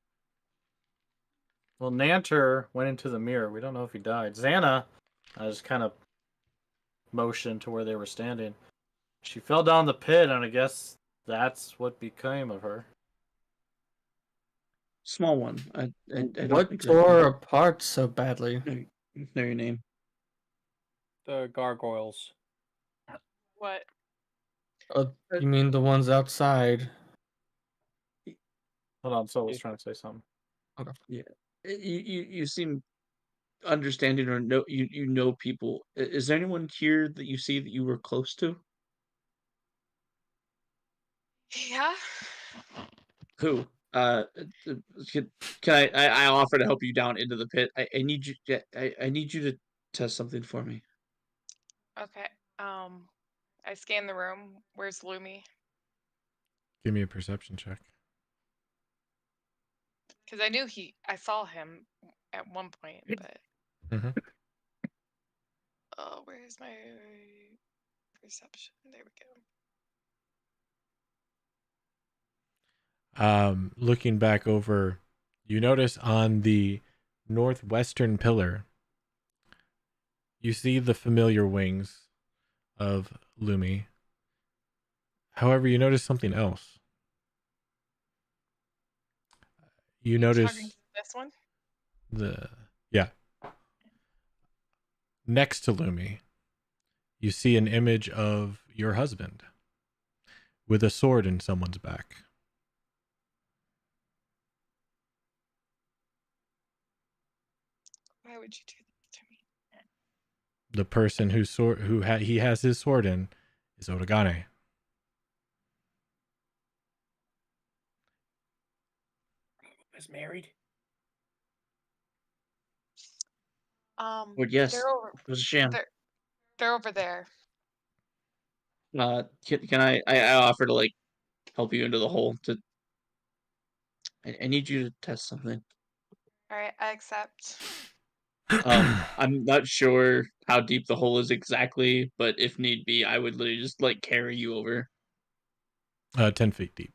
Well, Nanter went into the mirror. We don't know if he died. Xana, I just kind of motioned to where they were standing. She fell down the pit, and I guess that's what became of her. Small one. I don't What think tore her apart so badly? know your name. The gargoyles. What? You mean the ones outside? Hold on, Soul was trying to say something. Okay. Yeah. You seem understanding, or know you know people. Is there anyone here that you see that you were close to? Yeah. Who? Can I offer to help you down into the pit? I need you. I need you to test something for me. Okay. I scan the room. Where's Lumi? Give me a perception check. Because I saw him at one point, but. Mhm. Oh, where's my perception? There we go. Looking back over, you notice on the northwestern pillar, you see the familiar wings of Lumi. However, you notice something else. You Talking notice to this one? yeah. Next to Lumi, you see an image of your husband with a sword in someone's back. Why would you do that to me? The person whose sword he has his sword in is Otagane. Was married. Well, yes, they're over. it was a sham. They're over there. Can I offer to like help you into the hole? I need you to test something. All right, I accept. I'm not sure how deep the hole is exactly, but if need be, I would literally just like carry you over. 10 feet deep.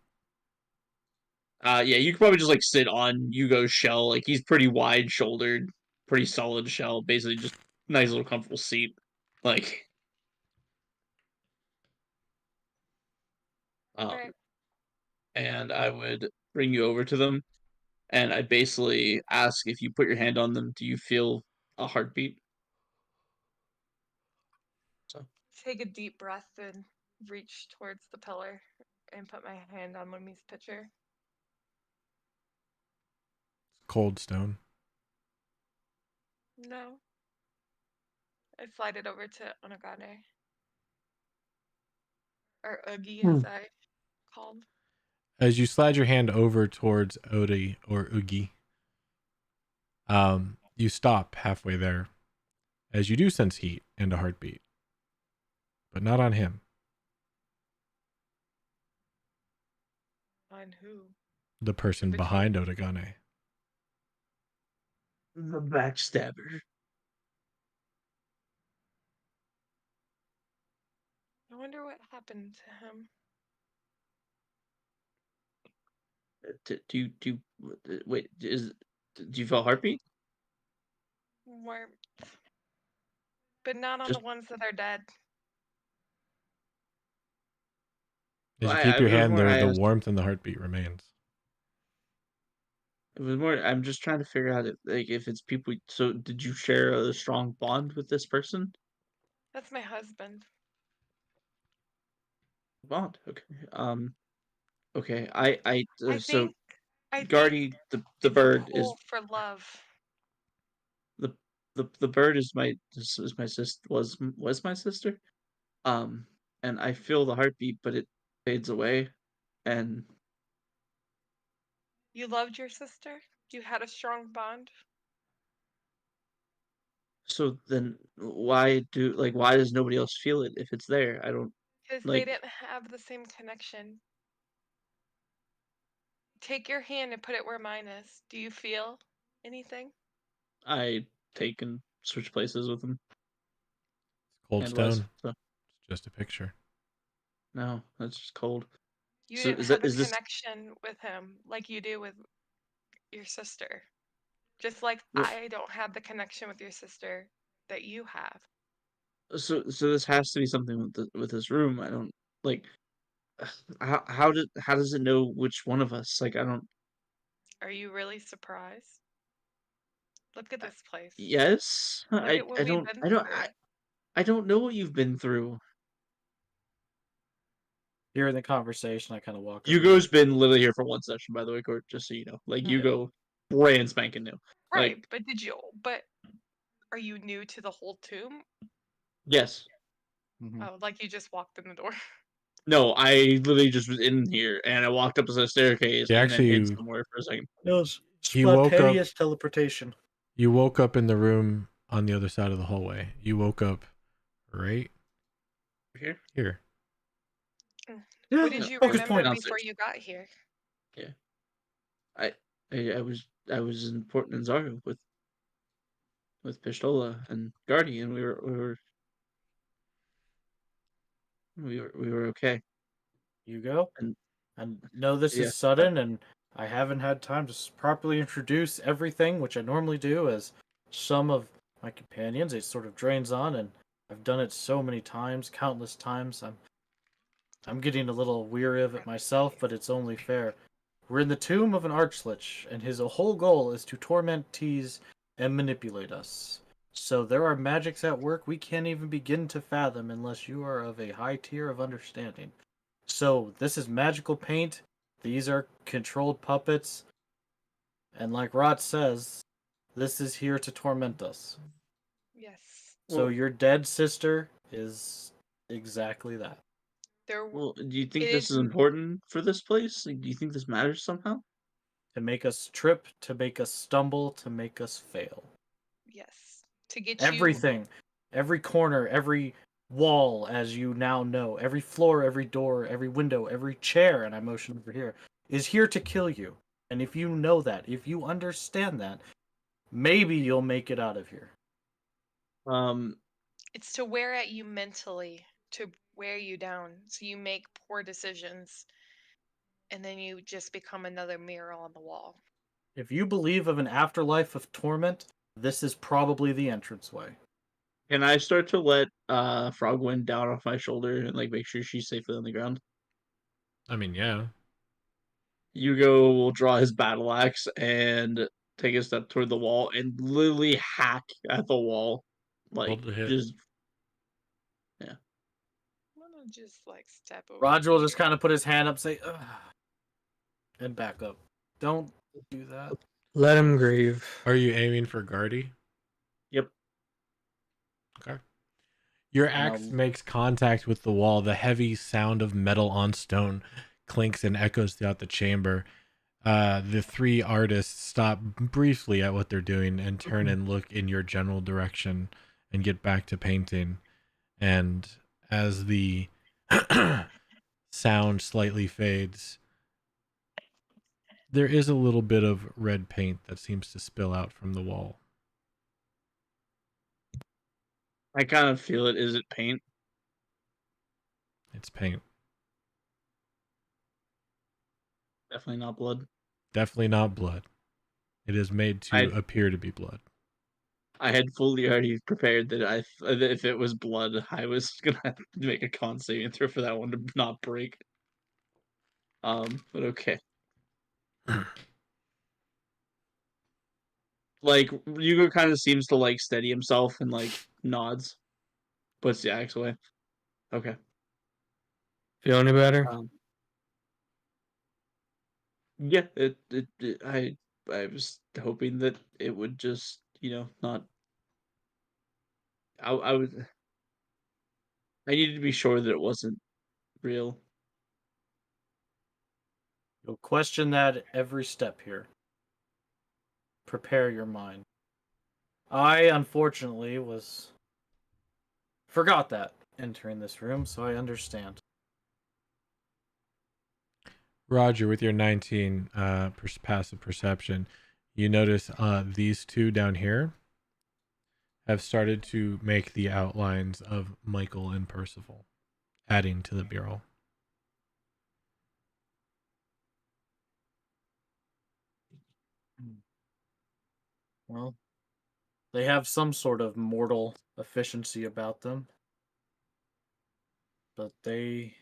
Yeah, you could probably just like sit on Yugo's shell. Like he's pretty wide shouldered, pretty solid shell. Basically, just nice little comfortable seat. Like, Right. and I would bring you over to them, and I basically ask if you put your hand on them, do you feel a heartbeat? So Take a deep breath and reach towards the pillar and put my hand on Lumi's picture. Cold stone. No. I slide it over to Onagane. Or Oogie, as I called. As you slide your hand over towards Odi or Oogie, you stop halfway there, as you do sense heat and a heartbeat, but not on him. On who? The person behind Otagane. the backstabber. I wonder what happened to him. Do you wait? Do you feel a heartbeat? Warmth. But not on Just the ones that are dead. As you keep it your was hand more, there, the warmth and the heartbeat remains. It was more. I'm just trying to figure out if it's people. So, did you share a strong bond with this person? That's my husband. Bond. Okay. Okay. I so I Guardy think the it's bird a is pull for love. the bird is my sister was my sister. And I feel the heartbeat, but it fades away, and You loved your sister? You had a strong bond? so then why does nobody else feel it if it's there? I don't Because they like. didn't have the same connection. Take your hand and put it where mine is. Do you feel anything? I take and switch places with them. Cold And Wes, stone. so. It's just a picture. No, that's just cold. You So didn't is have that a is this connection with him like you do with your sister. Just like what? I don't have the connection with your sister that you have. So this has to be something with this room. I don't like. How does it know which one of us? Like I don't. Are you really surprised? Look at this place. Yes, Look at what we've been through. I don't know what you've been through. During the conversation, I kind of walk over. Hugo's been literally here for one session, by the way, Court. Just so you know, like Yeah. Hugo, brand spanking new. Right, Like, but are you new to the whole tomb? yes. Oh, like you just walked in the door. No, I literally just was in here and I walked up a staircase and then hid somewhere for a second. It was He woke up. spontaneous teleportation. You woke up in the room on the other side of the hallway. You woke up right Here. Here. What did you Focus remember point. before you got here? I was in Port Nanzaro with Pistola and Guardian. We were okay. You go. And I know this yeah, is sudden, and I haven't had time to properly introduce everything, which I normally do, as some of my companions. It sort of drains on, and I've done it so many times, countless times. I'm getting a little weary of it myself, but it's only fair. We're in the tomb of an archlich, and his whole goal is to torment, tease, and manipulate us. So there are magics at work we can't even begin to fathom unless you are of a high tier of understanding. So this is magical paint. These are controlled puppets. And like Rot says, this is here to torment us. Yes. So Well- your dead sister is exactly that. Well, do you think It this is is important for this place? Like, do you think this matters somehow? To make us trip, to make us stumble, to make us fail. Yes. To get Everything. Every corner, every wall, as you now know, every floor, every door, every window, every chair, and I motion over here, is here to kill you. And if you know that, if you understand that, maybe you'll make it out of here. It's to wear at you mentally, to wear you down, so you make poor decisions, and then you just become another mirror on the wall. If you believe of an afterlife of torment, this is probably the entranceway. Can I start to let Frogwind down off my shoulder and like make sure she's safely on the ground? I mean, yeah. Hugo will draw his battle axe and take a step toward the wall and literally hack at the wall. Like, Roll to hit. just I'm gonna just like step over. Roger will just here. kind of put his hand up, say, ugh, and back up. Don't do that. Let him grieve. Are you aiming for Guardy? Yep. Okay. Your axe makes contact with the wall. The heavy sound of metal on stone clinks and echoes throughout the chamber. The three artists stop briefly at what they're doing and turn and look in your general direction and get back to painting. And as the sound slightly fades, there is a little bit of red paint that seems to spill out from the wall. I kind of feel it. Is it paint? It's paint. Definitely not blood. Definitely not blood. It is made to appear to be blood. I had fully already prepared that if it was blood, I was gonna have to make a con saving throw for that one to not break. But okay. Like, Yugo kind of seems to like steady himself and like nods, puts the axe away. Okay. Feel any better? Yeah, I was hoping that it would just, not. I needed to be sure that it wasn't real. You'll question that at every step here. Prepare your mind. I, unfortunately, forgot that entering this room, so I understand. Roger, with your 19 passive perception, you notice these two down here have started to make the outlines of Michael and Percival, adding to the mural. Well, they have some sort of mortal efficiency about them, but they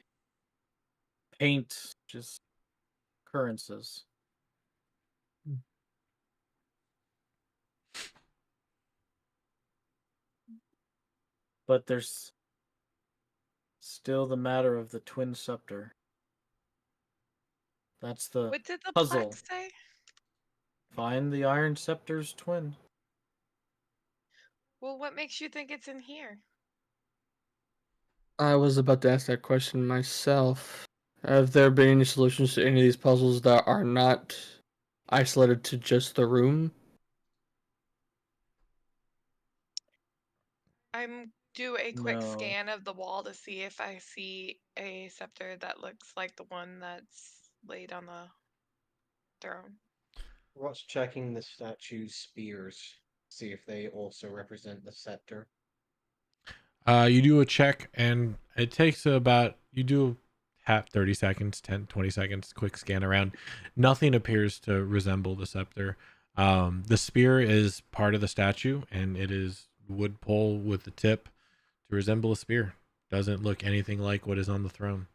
paint just occurrences. But there's still the matter of the twin scepter. That's the What did the puzzle. plaque say? Find the iron scepter's twin. Well, what makes you think it's in here? I was about to ask that question myself. Have there been any solutions to any of these puzzles that are not isolated to just the room? I'm do a quick No. scan of the wall to see if I see a scepter that looks like the one that's laid on the throne. What's checking the statue's spears? See if they also represent the scepter. You do a check, and it takes about, you do half 30 seconds, 10, 20 seconds, quick scan around. Nothing appears to resemble the scepter. The spear is part of the statue, and it is wood pole with the tip to resemble a spear. Doesn't look anything like what is on the throne.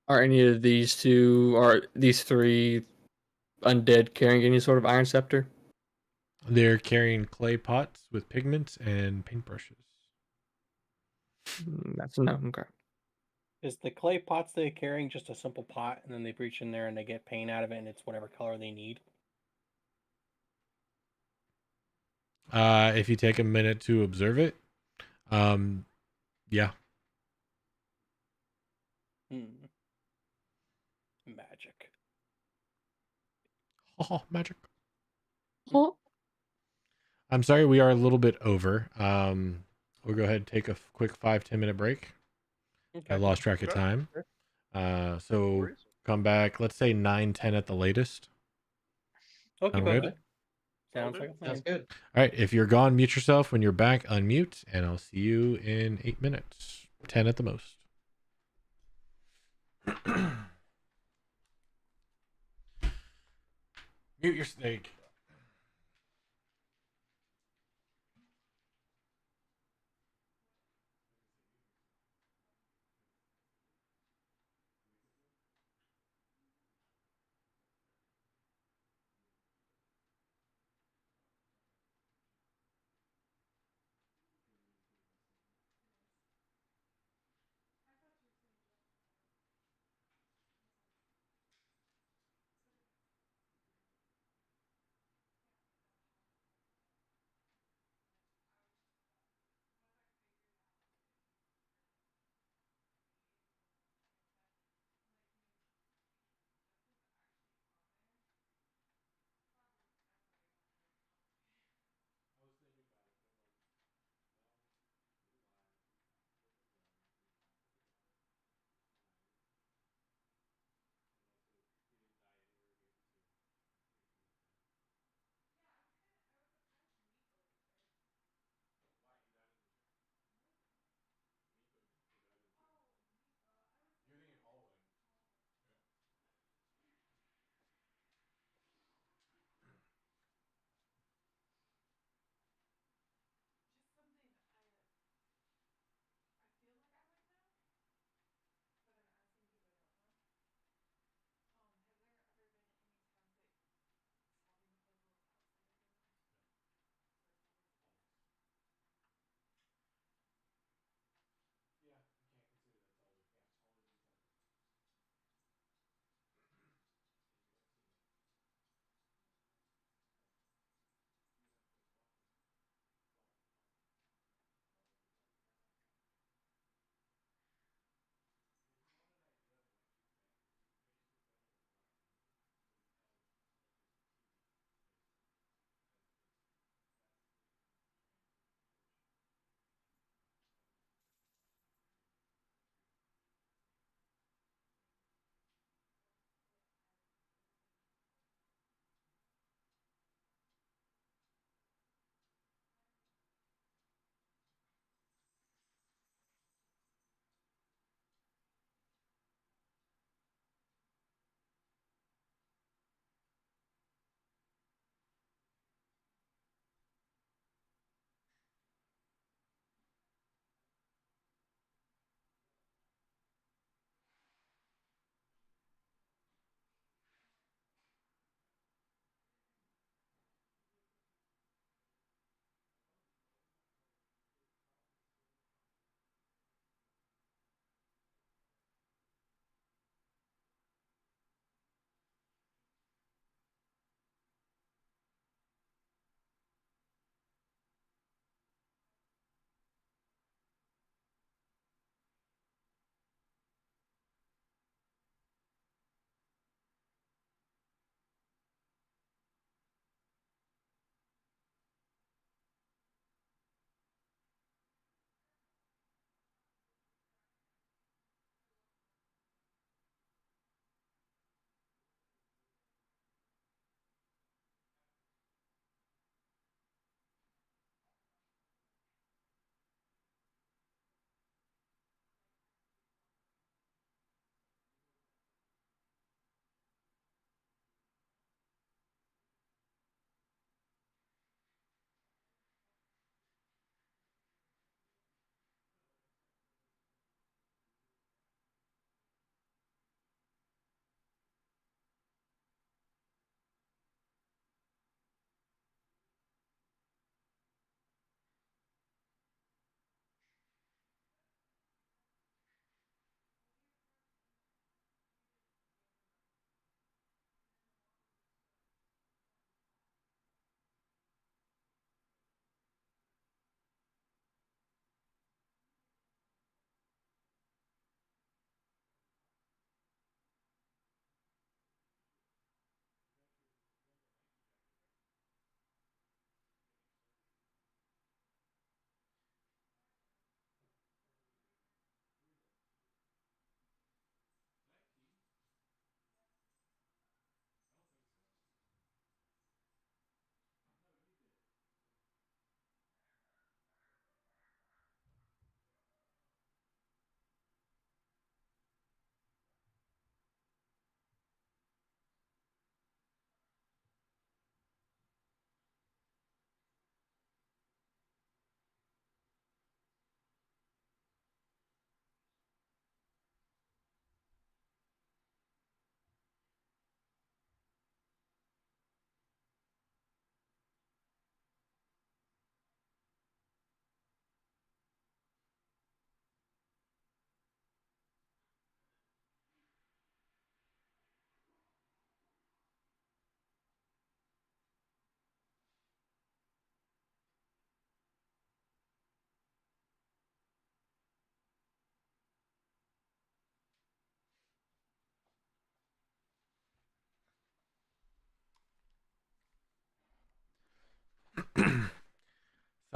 Are any of these two, or these three undead carrying any sort of iron scepter? They're carrying clay pots with pigments and paintbrushes. That's a no. Okay. Is the clay pots they're carrying just a simple pot, and then they reach in there and they get paint out of it, and it's whatever color they need? If you take a minute to observe it, yeah. Magic. Oh, magic. Oh. I'm sorry, we are a little bit over. We'll go ahead and take a quick 5-10 minute break. Okay. I lost track of Okay. time. So worries. come back, let's say 9-10 at the latest. Okay, Sound good? bud. Sounds like a plan. Sounds good. All right, if you're gone, mute yourself. When you're back, unmute, and I'll see you in 8 minutes. 10 at the most. Mute your snake.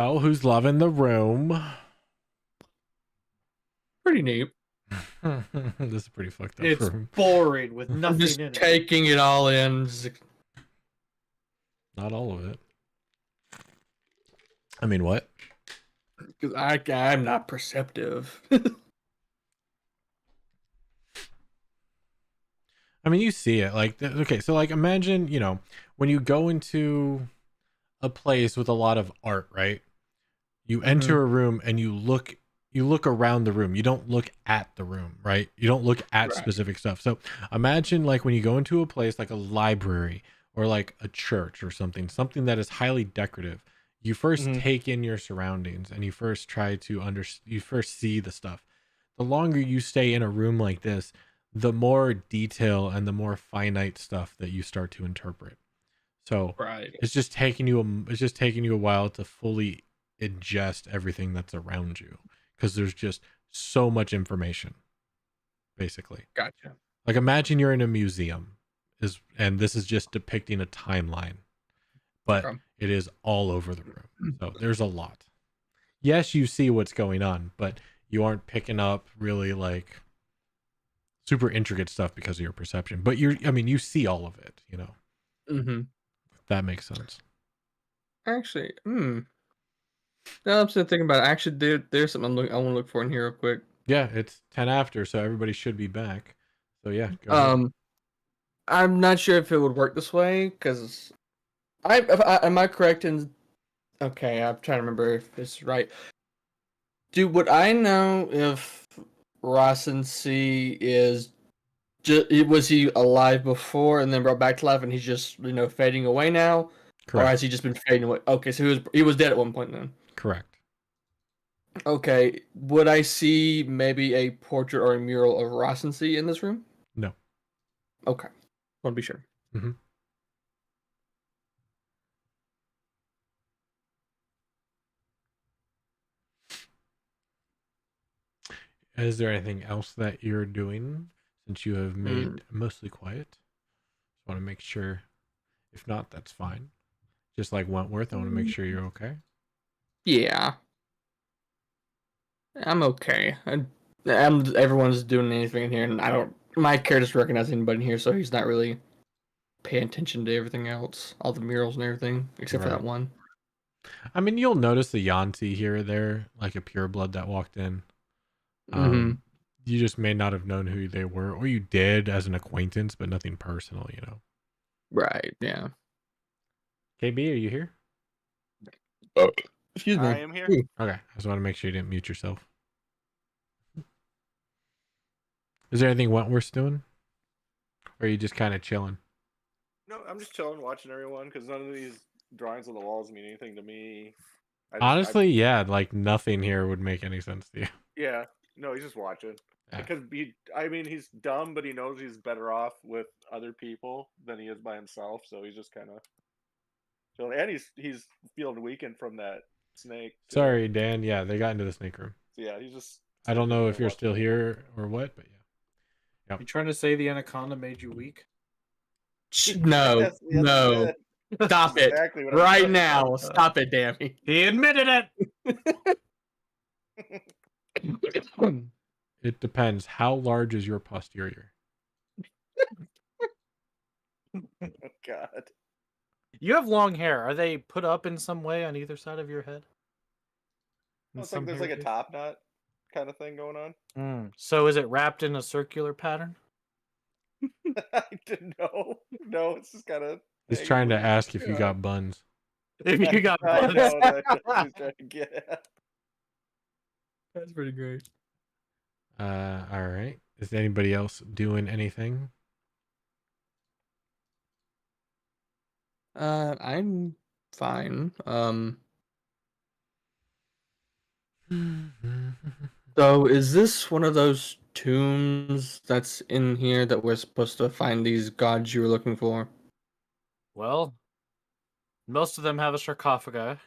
Oh, who's loving the room? Pretty neat. This is a pretty fucked up It's room. boring with I'm nothing just in it. taking it all in. Not all of it. I mean, what? Because I'm not perceptive. I mean, you see it. Like, okay, so like, imagine, when you go into a place with a lot of art, right? You enter a room and you look around the room. You don't look at the room, right? You don't look at Right. specific stuff. So imagine like when you go into a place like a library or like a church or something that is highly decorative. You first take in your surroundings and you first try to you first see the stuff. The longer you stay in a room like this, the more detail and the more finite stuff that you start to interpret. So Right. it's just taking you a while to fully ingest everything that's around you because there's just so much information, basically. Gotcha. Like imagine you're in a museum and this is just depicting a timeline, but Okay. it is all over the room. So there's a lot. Yes, you see what's going on, but you aren't picking up really like super intricate stuff because of your perception. But you see all of it, Mm-hmm. If that makes sense. Actually, now I'm still thinking about it. Actually, there's something I want to look for in here real quick. Yeah, it's 10 after, so everybody should be back. So yeah, go ahead. I'm not sure if it would work this way because am I correct in? Okay, I'm trying to remember if it's right. Would I know if Rossin C is was he alive before and then brought back to life and he's just fading away now? Correct. Or has he just been fading away? Okay, so he was dead at one point then. Correct. Okay, would I see maybe a portrait or a mural of Rossin in this room? No. Okay, want to be sure. Mm-hmm. Is there anything else that you're doing since you have made mostly quiet? Just want to make sure. If not, that's fine. Just like Wentworth, I want to make sure you're okay. Yeah, I'm okay. Everyone's doing anything in here, and my character doesn't recognize anybody in here, so he's not really paying attention to everything else, all the murals and everything, except for that one. I mean, you'll notice the Yanti here or there, like a pureblood that walked in. You just may not have known who they were, or you did as an acquaintance, but nothing personal, Right, yeah. KB, are you here? Oh, excuse me. I am here. Okay, I just want to make sure you didn't mute yourself. Is there anything Wentworth's doing? Or are you just kind of chilling? No, I'm just chilling, watching everyone, because none of these drawings on the walls mean anything to me. Honestly, yeah, like nothing here would make any sense to you. Yeah, no, he's just watching. Yeah. Because he's dumb, but he knows he's better off with other people than he is by himself. So he's just kind of chilling, and he's feeling weakened from that snake. Sorry, Dan. Yeah, they got into the snake room. So yeah, he's just. I don't know if you're still here or what, but yeah. You trying to say the anaconda made you weak? No, Yes, no. Stop it exactly what right now. Stop it, Dammy. He admitted it. It depends. How large is your posterior? Oh God. You have long hair. Are they put up in some way on either side of your head? It's like there's like a top knot kind of thing going on. So is it wrapped in a circular pattern? I didn't know. No, it's just kind of. He's trying to ask if you got buns. If you got I buns. know that's what he's trying to get at. That's pretty great. All right. Is anybody else doing anything? I'm fine. So is this one of those tombs that's in here that we're supposed to find these gods you were looking for? Well, most of them have a sarcophagi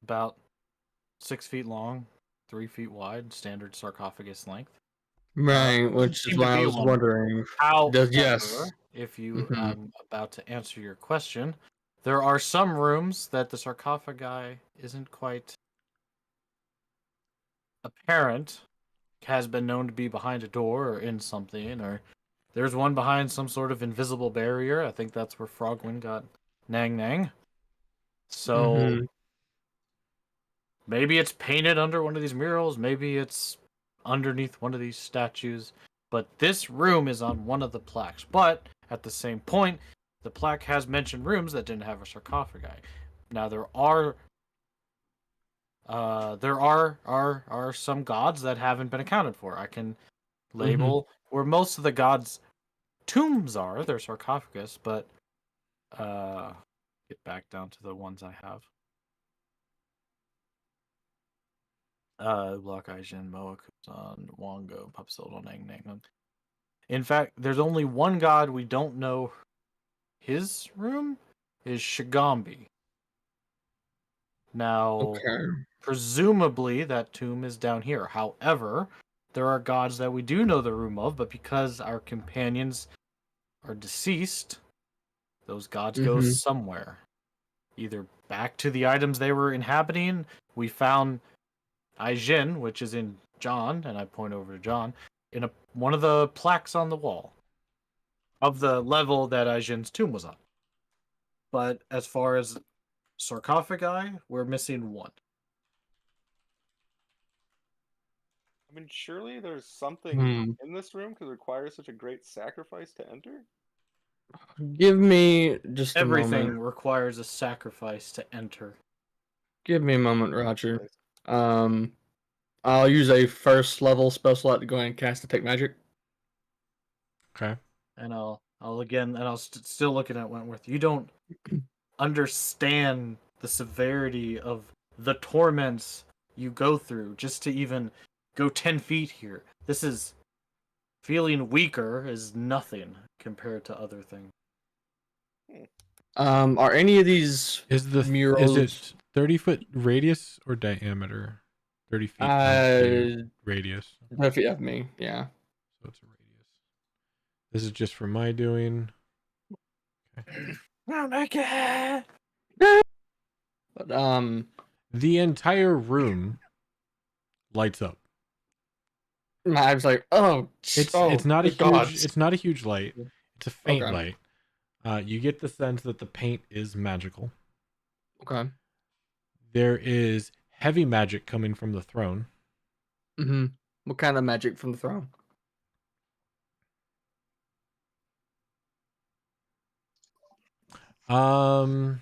about 6 feet long, 3 feet wide, standard sarcophagus length. Right, which is why I was wondering. Yes. If you about to answer your question, there are some rooms that the sarcophagi isn't quite a parent has been known to be behind a door or in something, or there's one behind some sort of invisible barrier. I think that's where Frogwind got Nang Nang. So maybe it's painted under one of these murals, maybe it's underneath one of these statues, but this room is on one of the plaques. But at the same point, the plaque has mentioned rooms that didn't have a sarcophagi. Now there are some gods that haven't been accounted for. I can label where most of the gods' tombs are, their sarcophagus, but get back down to the ones I have. Block Aijin, Moa, Kusan, Wango, Pupsildo, Nang Nang. In fact, there's only one god we don't know his room is Shigambi. Now, presumably that tomb is down here. However, there are gods that we do know the room of, but because our companions are deceased, those gods go somewhere. Either back to the items they were inhabiting. We found Aijin, which is in John, and I point over to John, in one of the plaques on the wall of the level that Aijin's tomb was on. But as far as sarcophagi, we're missing one. I mean, surely there's something in this room because it requires such a great sacrifice to enter? Give me just Everything a moment. requires a sacrifice to enter. Give me a moment, Roger. I'll use a first level spell slot to go ahead and cast Detect Magic. Okay. And I'll still looking at Wentworth. You don't understand the severity of the torments you go through just to even go 10 feet here. This is feeling weaker is nothing compared to other things. Are any of these murals? Is it 30-foot radius or diameter? 30 feet radius. 30 feet of me, yeah. So it's a radius. This is just for my doing. Okay. I'm naked. But the entire room lights up. I was like, it's not a huge light. It's a faint light. You get the sense that the paint is magical. Okay. There is heavy magic coming from the throne. What kind of magic from the throne? Can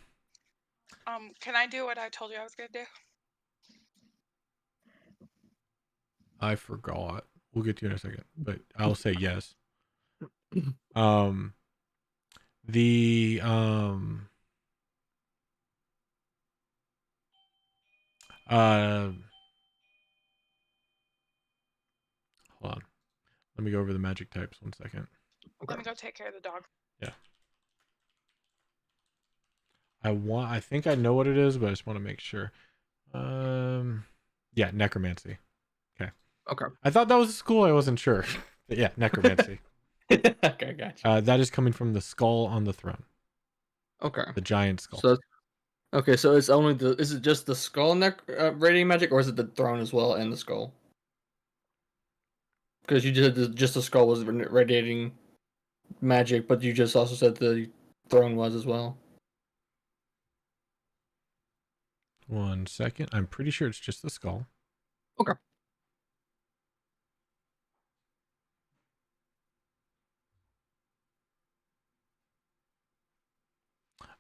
I do what I told you I was gonna do? I forgot. We'll get to you in a second, but I'll say yes. Hold on. Let me go over the magic types 1 second. Let me go take care of the dog. Yeah. I think I know what it is, but I just want to make sure. Yeah, necromancy. Okay. I thought that was a school. I wasn't sure. But yeah, necromancy. Okay, gotcha. That is coming from the skull on the throne. Okay. The giant skull. So it's only is it just the skull radiating magic, or is it the throne as well and the skull? Because you just the skull was radiating magic, but you just also said the throne was as well. 1 second. I'm pretty sure it's just the skull. Okay.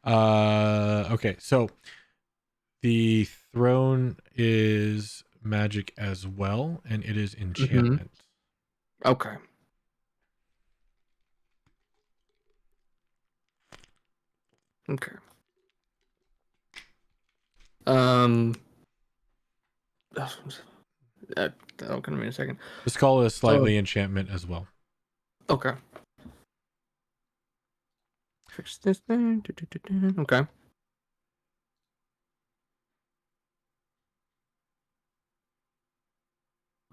Okay, so the throne is magic as well, and it is enchantment. Okay. Okay. That'll come in a second. The skull is slightly enchantment as well. Okay. Fix this thing. Okay.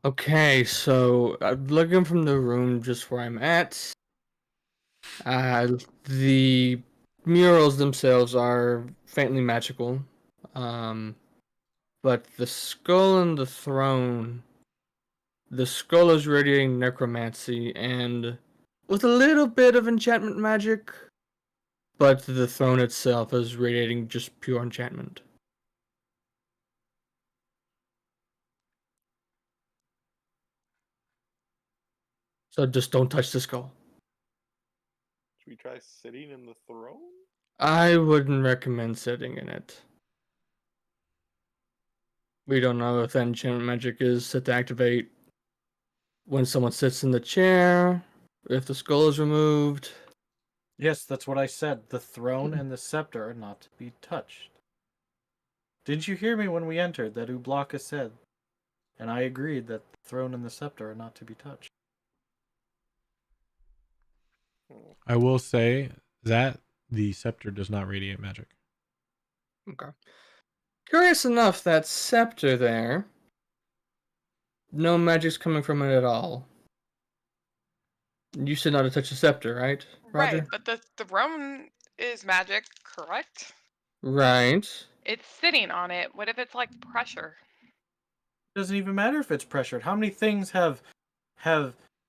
Okay, so looking from the room just where I'm at, the murals themselves are faintly magical, but the skull and the throne The skull is radiating necromancy and with a little bit of enchantment magic, but the throne itself is radiating just pure enchantment. So just don't touch the skull. Should we try sitting in the throne? I wouldn't recommend sitting in it. We don't know if that enchantment magic is set to activate when someone sits in the chair, if the skull is removed. Yes, that's what I said. The throne and the scepter are not to be touched. Didn't you hear me when we entered that Ublaka said? And I agreed that the throne and the scepter are not to be touched. I will say that the scepter does not radiate magic. Okay. Curious enough, that scepter there, no magic's coming from it at all. You said not to touch the scepter, right, Roger? Right, but the throne is magic, correct? Right. It's sitting on it. What if it's like pressure? It doesn't even matter if it's pressured. How many things have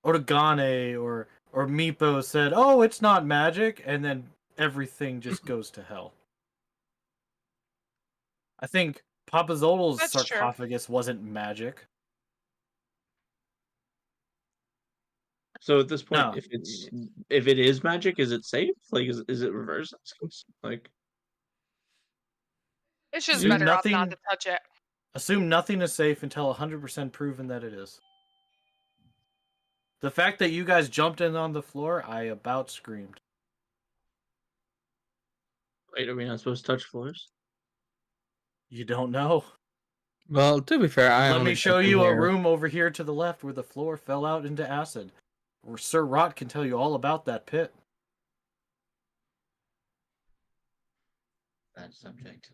Organe or Meepo said, "Oh, it's not magic," and then everything just goes to hell. I think Papa Zodal's That's true. sarcophagus wasn't magic. So at this point, No. if it is magic, is it safe? Like, is it reverse? Like, It's just Assume better off not nothing- to touch it. Assume nothing is safe until 100% proven that it is. The fact that you guys jumped in on the floor, I about screamed. wait, are we not supposed to touch floors? You don't know. Well, to be fair, I Let only me show jumped in you a here. room over here to the left where the floor fell out into acid. Where Sir Rot can tell you all about that pit. That subject.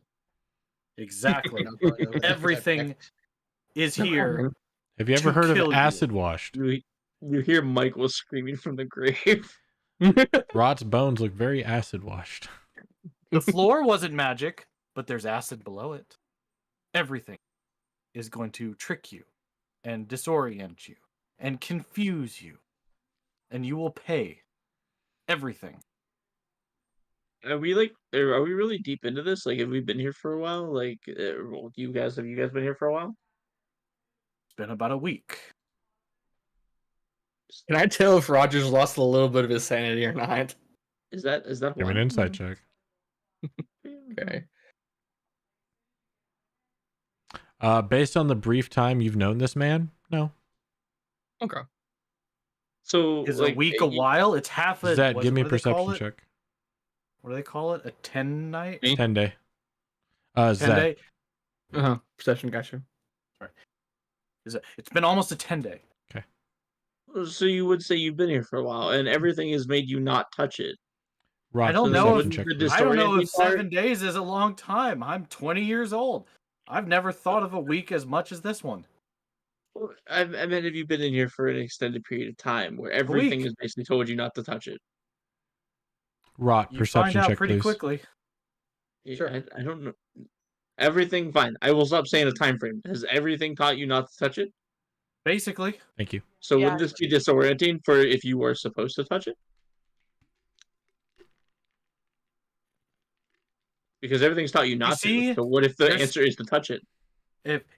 Exactly. Not going over that Everything subject. is here. Have you ever To heard of kill you. acid washed? You hear Michael screaming from the grave. Rot's bones look very acid washed. The floor wasn't magic, but there's acid below it. Everything is going to trick you and disorient you and confuse you. And you will pay everything. Are we really deep into this? Like, have we been here for a while? Like, have you guys been here for a while? It's been about a week. Can I tell if Roger's lost a little bit of his sanity or not? Is that Give me one? an insight check. Okay. Based on the brief time you've known this man, no. Okay. So Is like, a week a while? It's half a... Zed, what- give me a what do they call perception it? check. What do they call it? A 10 night? 10 day. 10 Zed. day? Perception, gotcha. It's been almost a 10 day. So you would say you've been here for a while, and everything has made you not touch it. Rot, I don't perception know if- check, the please. I don't know disorienting if 7 part- days is a long time. I'm 20 years old. I've never thought of a week as much as this one. I meant, have you been in here for an extended period of time where everything week. has basically told you not to touch it? Rot, You perception find out check, pretty please. quickly. Yeah, Sure. I don't know. Everything fine. I will stop saying a time frame. Has everything taught you not to touch it? Basically. Thank you. So Yeah. wouldn't this be disorienting for if you were supposed to touch it? Because everything's taught you not see, to. So what if the there's- answer is to touch it?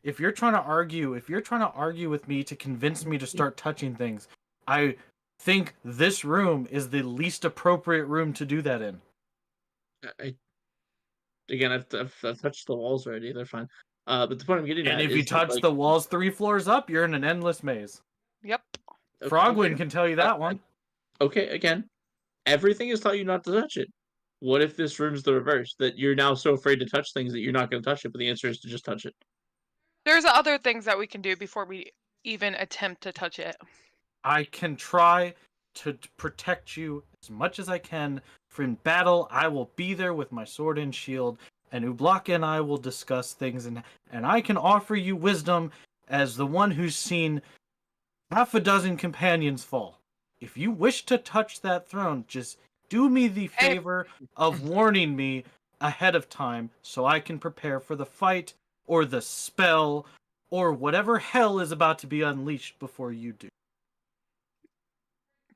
If you're trying to argue with me to convince me to start touching things, I think this room is the least appropriate room to do that in. Again, I've touched the walls already. They're fine. But the point I'm getting And at if is you that, touch like, the walls 3 floors up, you're in an endless maze. Yep. Frogwind can tell you that one. Okay, again, everything has taught you not to touch it. What if this room's the reverse? That you're now so afraid to touch things that you're not going to touch it, but the answer is to just touch it. There's other things that we can do before we even attempt to touch it. I can try to protect you as much as I can. For in battle, I will be there with my sword and shield, and Ublaka and I will discuss things, and I can offer you wisdom as the one who's seen half a dozen companions fall. If you wish to touch that throne, just do me the favor of warning me ahead of time so I can prepare for the fight or the spell or whatever hell is about to be unleashed before you do.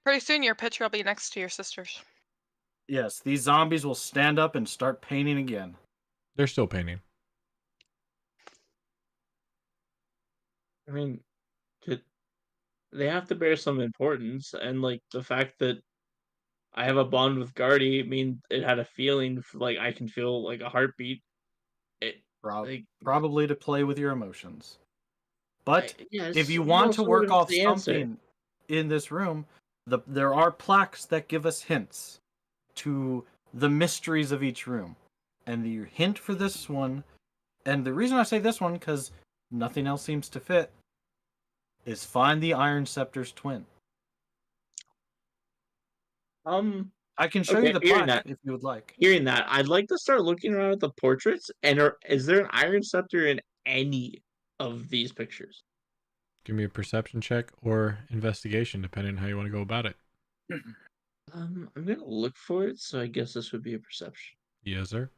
Pretty soon your picture will be next to your sister's. Yes, these zombies will stand up and start painting again. They're still painting. I mean, they have to bear some importance, and like the fact that I have a bond with Guardy, I mean, it had a feeling like I can feel like a heartbeat. It like Probably to play with your emotions. But yes, if you want to most work of off the answer. something in this room, there are plaques that give us hints to the mysteries of each room. And the hint for this one, and the reason I say this one, because nothing else seems to fit, is find the Iron Scepter's twin. I can show you the plaque if you would like. Hearing that, I'd like to start looking around at the portraits. And is there an Iron Scepter in any of these pictures? Give me a perception check or investigation, depending on how you want to go about it. I'm gonna look for it, so I guess this would be a perception. Yes, sir.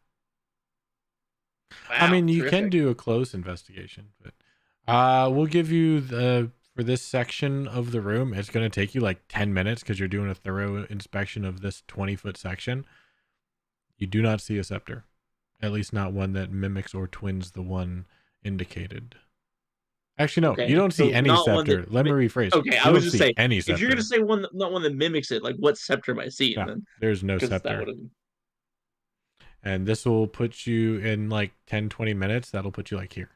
Wow, I mean, you terrific. can do a close investigation, but we'll give you for this section of the room. It's going to take you like 10 minutes because you're doing a thorough inspection of this 20-foot section. You do not see a scepter, at least not one that mimics or twins the one indicated. Actually, no, you don't see any scepter. Let me rephrase. Okay, I was just saying, any scepter. if you're gonna say not one that mimics it, like what scepter am I seeing? No, then there's no scepter. And this will put you in like 10-20 minutes. That'll put you like here.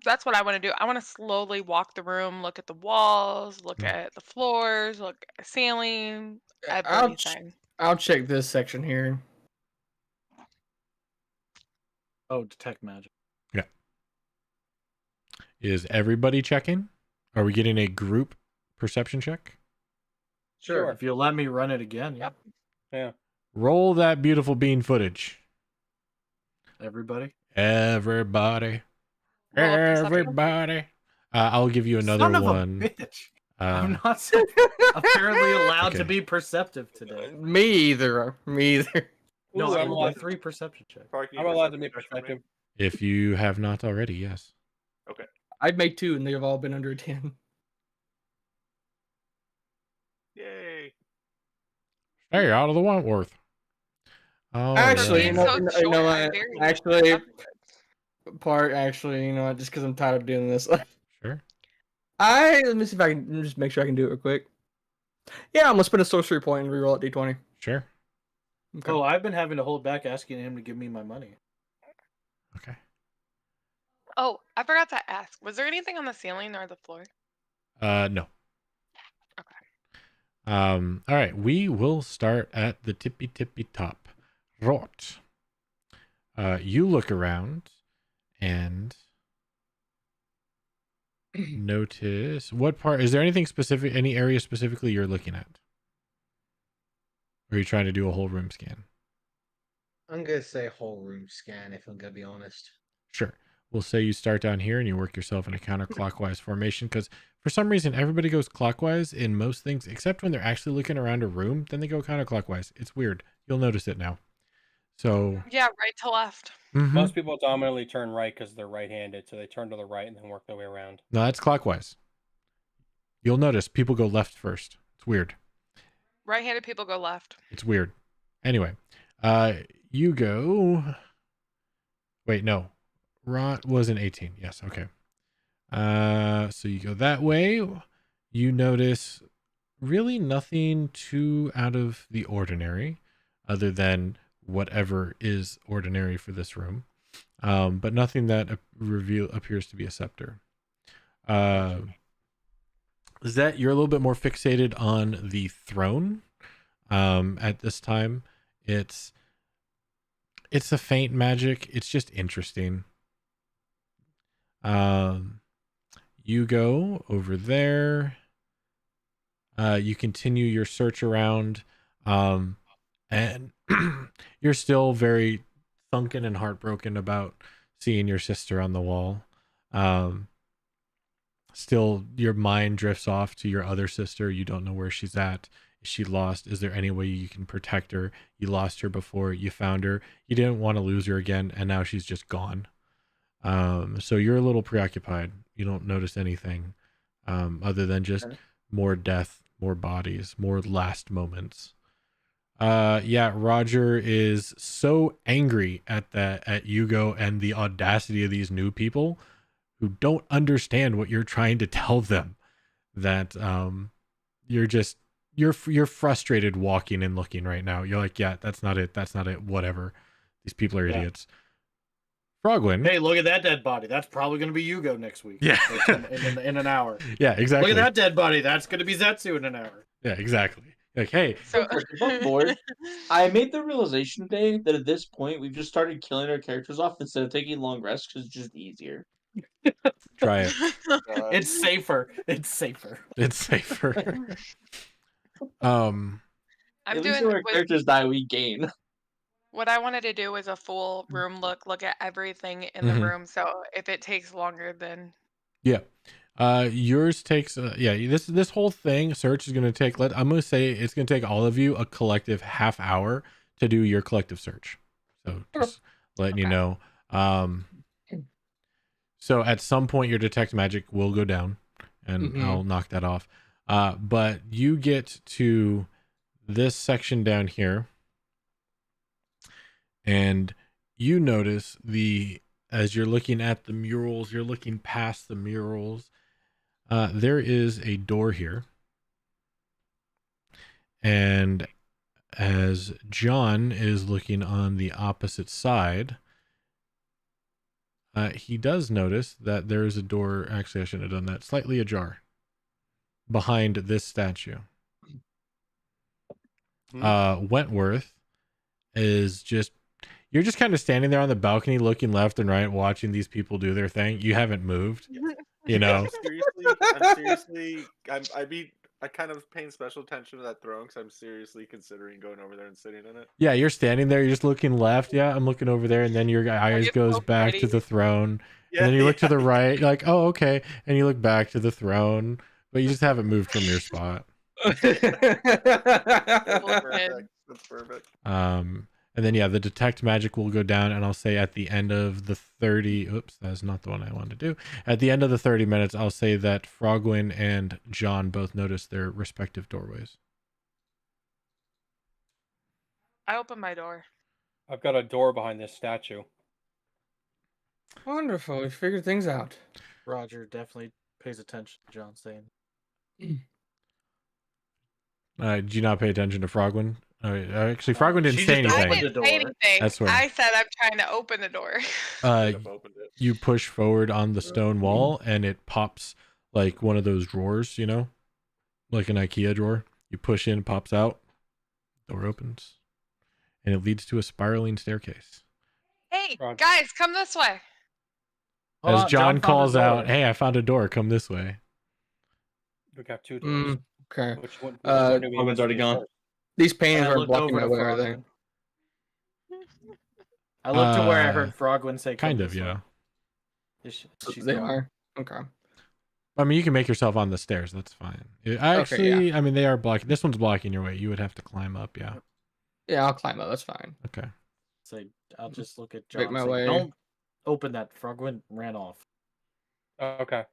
That's what I want to do. I want to slowly walk the room, look at the walls, look at the floors, look at the ceiling, everything. I'll check this section here. Oh, detect magic. Yeah. Is everybody checking? Are we getting a group perception check? Sure. If you'll let me run it again. Yep. Yeah. Roll that beautiful bean footage. Everybody. Everybody. I'll give you another Son of one. A bitch. I'm not so apparently allowed to be perceptive today. Me either. No, Ooh, I I'm rolled allowed 3 perception checks. I'm allowed to make perspective. If you have not already, yes. Okay. I've made 2 and they've all been under a 10. Yay. Hey, out of the Wentworth. Oh, Actually, right. you know what? Actually, you know what? Just because I'm tired of doing this. Sure. Let me see if I can just make sure I can do it real quick. Yeah, I'm gonna spend a sorcery point and reroll at D20. Sure. Okay. Oh, I've been having to hold back asking him to give me my money. Okay. Oh, I forgot to ask. Was there anything on the ceiling or the floor? No. Okay. All right. We will start at the tippy top. Rot. You look around and notice what part. Is there anything specific, any area specifically you're looking at? Or are you trying to do a whole room scan? I'm gonna say whole room scan if I'm gonna be honest. Sure. We'll say you start down here and you work yourself in a counterclockwise formation because for some reason everybody goes clockwise in most things except when they're actually looking around a room, then they go counterclockwise. It's weird. You'll notice it now. So yeah, right to left. Mm-hmm. Most people dominantly turn right because they're right-handed, so they turn to the right and then work their way around. No, that's clockwise. You'll notice people go left first. It's weird. Right-handed people go left. It's weird. Anyway, you go. Wait, no. Rot was an 18. Yes, okay. So you go that way. You notice really nothing too out of the ordinary, other than whatever is ordinary for this room, but nothing that appears to be a scepter. Zet, you're a little bit more fixated on the throne. At this time, it's a faint magic. It's just interesting. You go over there. You continue your search around, and you're still very sunken and heartbroken about seeing your sister on the wall. Still, your mind drifts off to your other sister. You don't know where she's at. Is she lost? Is there any way you can protect her? You lost her before. You found her. You didn't want to lose her again, and now she's just gone. So you're a little preoccupied. You don't notice anything other than just more death, more bodies, more last moments. Yeah, Roger is so angry at Hugo and the audacity of these new people who don't understand what you're trying to tell them, that you're frustrated walking and looking right now. You're like, yeah, that's not it, whatever. These people are idiots. Frogwin. Hey, look at that dead body. That's probably going to be Hugo next week. Yeah. in an hour. Yeah, exactly. Look at that dead body. That's going to be Zetsu in an hour. Yeah, exactly. Like, hey. So board. I made the realization today that at this point we've just started killing our characters off instead of taking long rests because it's just easier. Try it. It's safer. It's safer. It's safer. I'm at least doing when our characters die, we gain. what I wanted to do was a full room look at everything in the room. So if it takes longer, then yeah. Yours takes this whole thing search is going to take, I'm going to say it's going to take all of you a collective half hour to do your collective search. So just letting you know. So at some point your detect magic will go down and I'll knock that off. But you get to this section down here and you notice as you're looking at the murals, you're looking past the murals. There is a door here. And as John is looking on the opposite side, he does notice that there is a door. Actually, I shouldn't have done that. Slightly ajar behind this statue. Wentworth is you're just kind of standing there on the balcony looking left and right, watching these people do their thing. You haven't moved. You know, I kind of paying special attention to that throne because I'm seriously considering going over there and sitting in it. Yeah, you're standing there. You're just looking left. Yeah, I'm looking over there, and then your eyes goes back to the throne, and then you look to the right. You're like, oh, okay, and you look back to the throne, but you just haven't moved from your spot. That's perfect. And then the detect magic will go down, and I'll say at the end of the 30. Oops, that's not the one I wanted to do. At the end of the 30 minutes, I'll say that Frogwin and John both notice their respective doorways. I open my door. I've got a door behind this statue. Wonderful. We figured things out. Roger definitely pays attention to John saying. Did you not pay attention to Frogwin? Actually, Frogwin didn't say anything. I didn't say anything. That's where I said I'm trying to open the door. You push forward on the stone wall, and it pops like one of those drawers, like an IKEA drawer. You push in, pops out, door opens, and it leads to a spiraling staircase. Hey, guys, come this way. As John calls out, "Hey, I found a door. Come this way." We got two doors. Okay. Which one? Frogwin's already gone. These paintings are blocking my way, are they? I looked to where I heard Frogwin say, kind of, yeah. They are. Okay. I mean, you can make yourself on the stairs. That's fine. I mean, they are blocking. This one's blocking your way. You would have to climb up, yeah. Yeah, I'll climb up. That's fine. Okay. So I'll just look at John. Make my way. Don't open that. Frogwin ran off. Okay.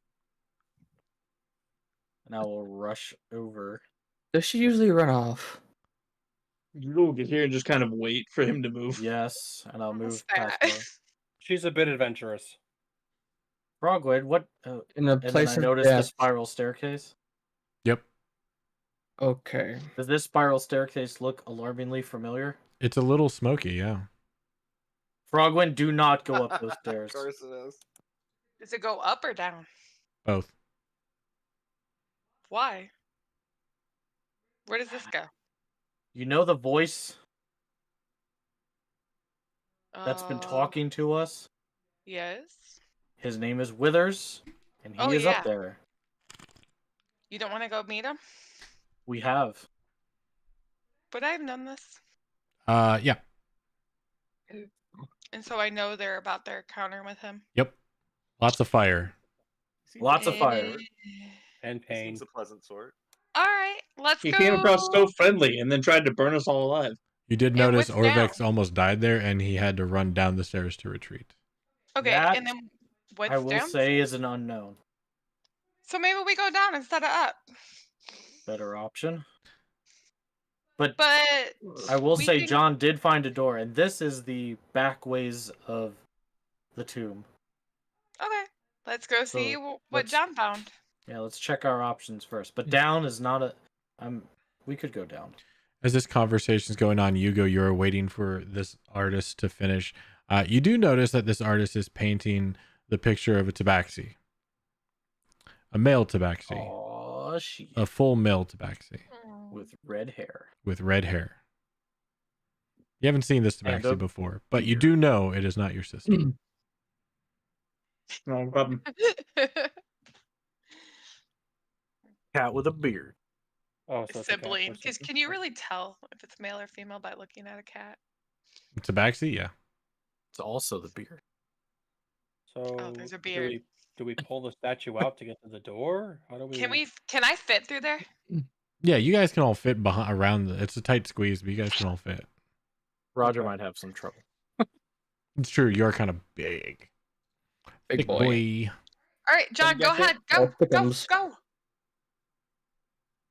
And I will rush over. Does she usually run off? You'll get here and just kind of wait for him to move. Yes, and I'll move What's past her. She's a bit adventurous. Frogwin, what? In a and place then I of noticed the death. spiral staircase. Yep. Okay. Does this spiral staircase look alarmingly familiar? It's a little smoky, yeah. Frogwin, do not go up those stairs. Of course it is. Does it go up or down? Both. Why? Where does this go? You know the voice that's been talking to us? Yes. His name is Withers, and he is up there. You don't want to go meet him? We have. But I've done this. Yeah. And so I know they're about their encounter with him. Yep. Lots of fire. Lots of fire. And pain. Seems a pleasant sort. All right, let's He go. came across so friendly and then tried to burn us all alive. You did And notice what's Orvex almost died there, and he had to run down the stairs to retreat. Okay, That and then What's I will down? say is an unknown. So maybe we go down instead of up. Better option. But But I will we say can- John did find a door, and this is the back ways of the tomb. Okay, let's go So see what let's- John found. Yeah, let's check our options first. But down is not a. We could go down. As this conversation is going on, Hugo, you're waiting for this artist to finish. You do notice that this artist is painting the picture of a tabaxi. A male tabaxi. Oh, shit. A full male tabaxi. With red hair. With red hair. You haven't seen this And tabaxi a before, but you do know it is not your sister. No problem. Cat with a beard. Oh, so it's a cat Sibling. person. Because can you really tell if it's male or female by looking at a cat? Tabaxi, yeah. It's also the beard. So there's a beard. Do we pull the statue out to get to the door? How do we? Can I fit through there? Yeah, you guys can all fit behind around. It's a tight squeeze, but you guys can all fit. Roger might have some trouble. It's true. You're kind of big. Big boy. All right, John, go ahead. Go, go, go.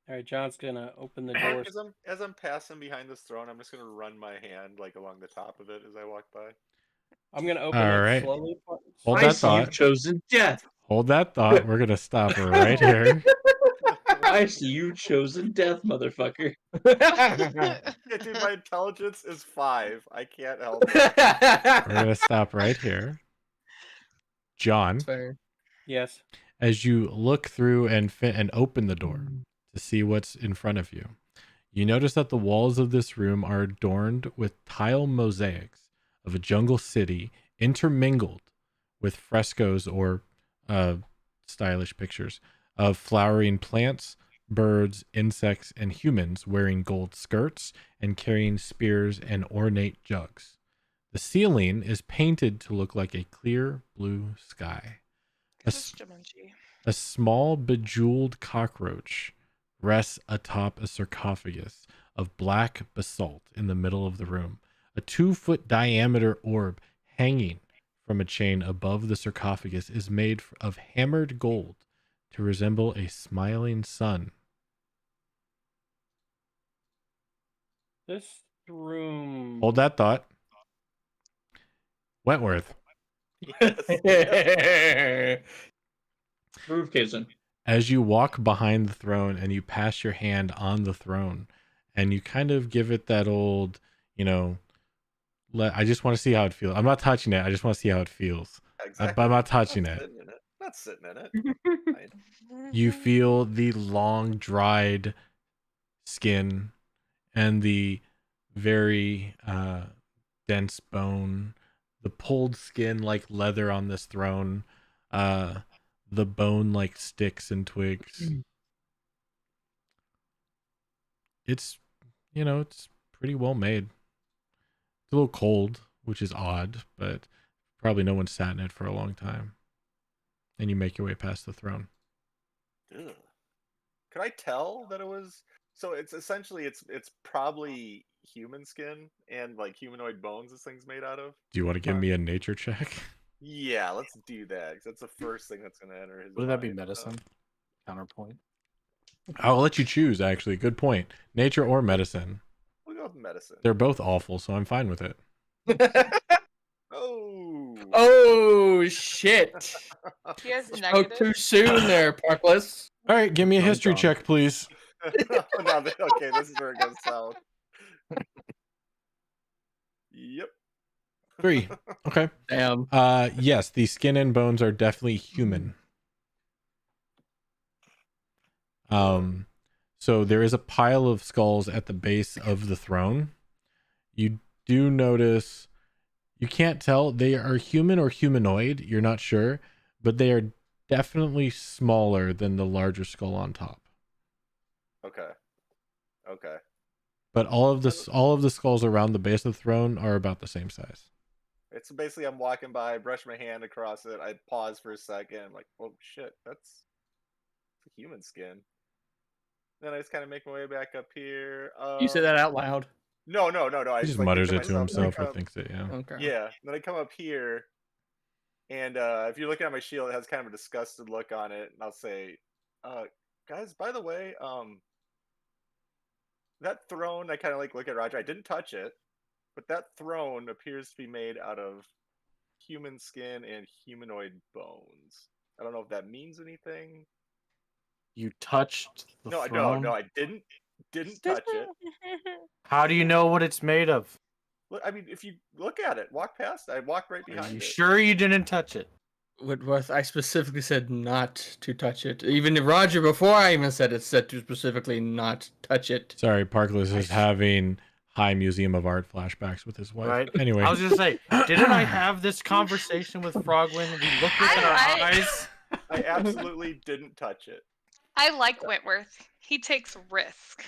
All right, John's gonna open the door. As I'm passing behind this throne, I'm just gonna run my hand like along the top of it as I walk by. I'm gonna open All it right. slowly. Hold I that see you've thought. chosen death. Hold that thought. We're gonna stop right here. I see you chosen death, motherfucker. Yeah, dude, my intelligence is 5. I can't help it. We're gonna stop right here. John, Fair. Yes. as you look through and fit and open the door to see what's in front of you, you notice that the walls of this room are adorned with tile mosaics of a jungle city intermingled with frescoes or stylish pictures of flowering plants, birds, insects, and humans wearing gold skirts and carrying spears and ornate jugs. The ceiling is painted to look like a clear blue sky. A small bejeweled cockroach rests atop a sarcophagus of black basalt in the middle of the room. A 2-foot diameter orb hanging from a chain above the sarcophagus is made of hammered gold to resemble a smiling sun. This room. Hold that thought. Wentworth. Roof caves in. As you walk behind the throne and you pass your hand on the throne and you kind of give it that old, I just want to see how it feels. I'm not touching it. I just want to see how it feels. Exactly. But I'm not touching it. Not sitting in it. You feel the long dried skin and the very dense bone, the pulled skin like leather on this throne, the bone like sticks and twigs. It's it's pretty well made. It's a little cold, which is odd, but probably no one sat in it for a long time. And you make your way past the throne. Ugh. Could I tell that it was? So it's essentially it's probably human skin and like humanoid bones this thing's made out of. Do you want to give me a nature check? Yeah, let's do that because that's the first thing that's going to enter his. Would that be mind, medicine? Counterpoint. I'll let you choose, actually. Good point. Nature or medicine? We'll go with medicine. They're both awful, so I'm fine with it. Oh shit! He has Spoke negative. too soon there, Parkless. All right, give me a history check, please. Okay, this is where it goes south. Yep. 3. Okay. Damn. Yes, the skin and bones are definitely human. So there is a pile of skulls at the base of the throne. You do notice, you can't tell they are human or humanoid, you're not sure, but they are definitely smaller than the larger skull on top. Okay. But all of the skulls around the base of the throne are about the same size. It's basically I'm walking by, I brush my hand across it, I pause for a second, I'm like, oh shit, that's a human skin. Then I just kind of make my way back up here. You say that out loud. No. He just mutters it to himself or thinks it, yeah. Okay. Yeah. Then I come up here, And if you look at my shield, it has kind of a disgusted look on it. And I'll say, guys, by the way, that throne, I kind of like look at Roger. I didn't touch it, but that throne appears to be made out of human skin and humanoid bones. I don't know if that means anything. You touched the No, throne? I didn't touch it. How do you know what it's made of? Look, I mean, if you look at it, walk past, I walked right Are behind you it. sure you didn't touch it? Whitworth, I specifically said not to touch it. Even Roger, before I even said it, said to specifically not touch it. Sorry, Parkless is having High Museum of Art flashbacks with his wife. Right. Anyway, I was gonna say, didn't I have this conversation with Frogwind? We looked at our eyes. I absolutely didn't touch it. I like Wentworth. He takes risk.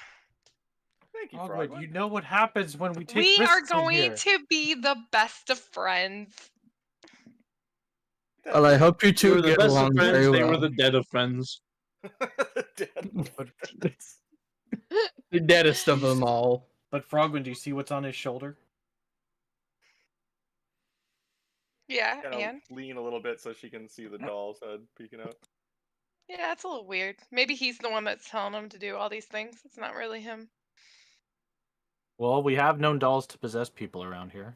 Thank you, Frogwind, Frogwind. you know what happens when we take We risks are in going here. to be the best of friends. Well, I hope you They two were the get best of along friends. very They well. were the dead of friends. The deadest of them all. But Frogwind, do you see what's on his shoulder? Yeah, Kind and of lean a little bit so she can see the doll's head peeking out. yeah, it's a little weird. Maybe he's the one that's telling him to do all these things. It's not really him. Well, we have known dolls to possess people around here.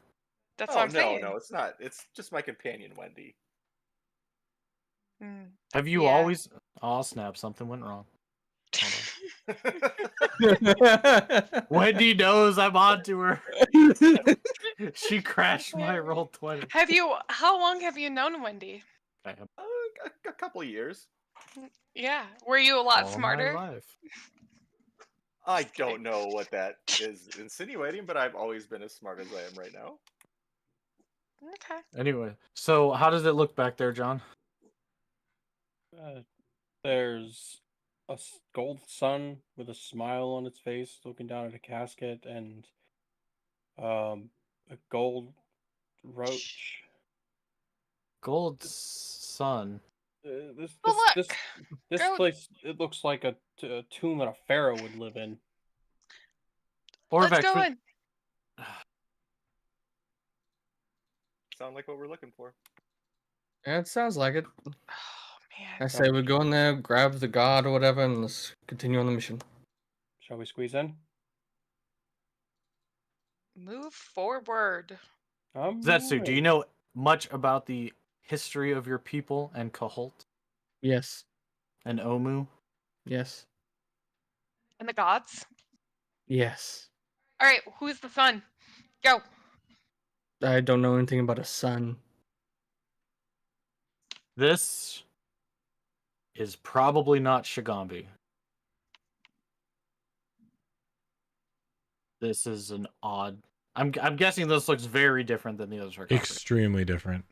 That's what I'm saying. No, it's not. It's just my companion, Wendy. Mm. Have you Yeah. always? Oh snap! Something went wrong. Wendy knows I'm onto her. She crashed my roll 20. How long have you known Wendy? A couple years. Yeah. Were you a lot All my smarter? life. I don't know what that is insinuating, but I've always been as smart as I am right now. Okay. Anyway, so how does it look back there, John? There's a gold sun with a smile on its face, looking down at a casket, and a gold roach. Gold sun. This Go- place, it looks like a tomb that a pharaoh would live in. Let's go in. Sound like what we're looking for. Yeah, it sounds like it. Oh man. I say we go in there, grab the god or whatever, and let's continue on the mission. Shall we squeeze in? Move forward. Zetsu, do you know much about the history of your people and Kahult Yes. and Omu? Yes. And the gods? Yes. Alright, who's the sun? Go. I don't know anything about a sun. This is probably not Shigambi. This is an odd. I'm guessing this looks very different than the other sarcophagus. extremely different.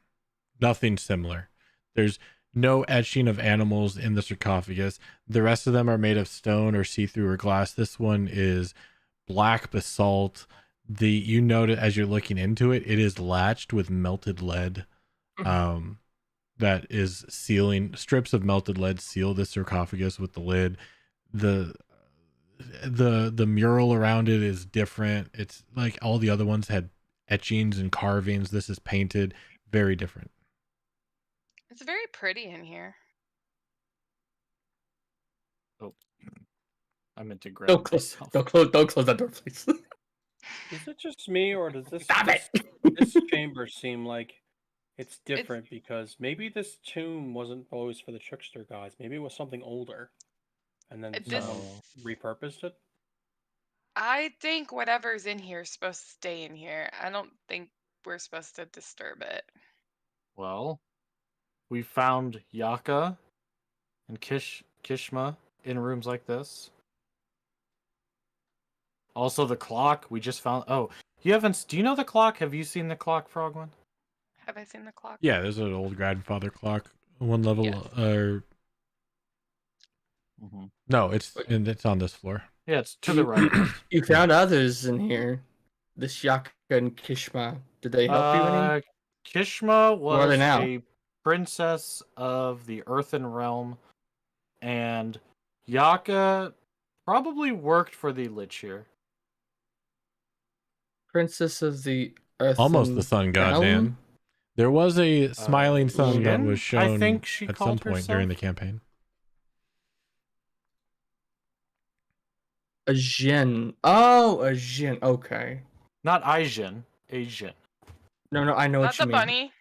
Nothing similar. There's no etching of animals in the sarcophagus. The rest of them are made of stone or see-through or glass. This one is black basalt. You note it as you're looking into it. It is latched with melted lead. That is sealing. Strips of melted lead seal the sarcophagus with the lid. The mural around it is different. It's like all the other ones had etchings and carvings. This is painted. Very different. It's very pretty in here. Oh, I meant to grab Don't close, myself. don't close that door, please. Is it just me, or does this Stop it! this chamber seem like it's different? Because maybe this tomb wasn't always for the trickster gods. Maybe it was something older, and then someone repurposed it. I think whatever's in here is supposed to stay in here. I don't think we're supposed to disturb it. Well, we found Yaka and Kishma in rooms like this. Also, the clock we just found. Oh, you haven't? Do you know the clock? Have you seen the clock, Frogman? Have I seen the clock? Yeah, there's an old grandfather clock. One level. Yes. No, it's on this floor. Yeah, it's to the right. You found others in here. This Yaka and Kishma. Did they help you any? Kishma Where are they was now? a princess of the Earthen Realm, and Yaka probably worked for the Lich here. Princess of the Earth. Almost the sun god, man. There was a smiling sun that Jin? was shown I think she at some called point during the herself? campaign. A Jin. Oh, a Jin. Okay. Not Aijin. Aijin. No, I know Not what you the mean. bunny.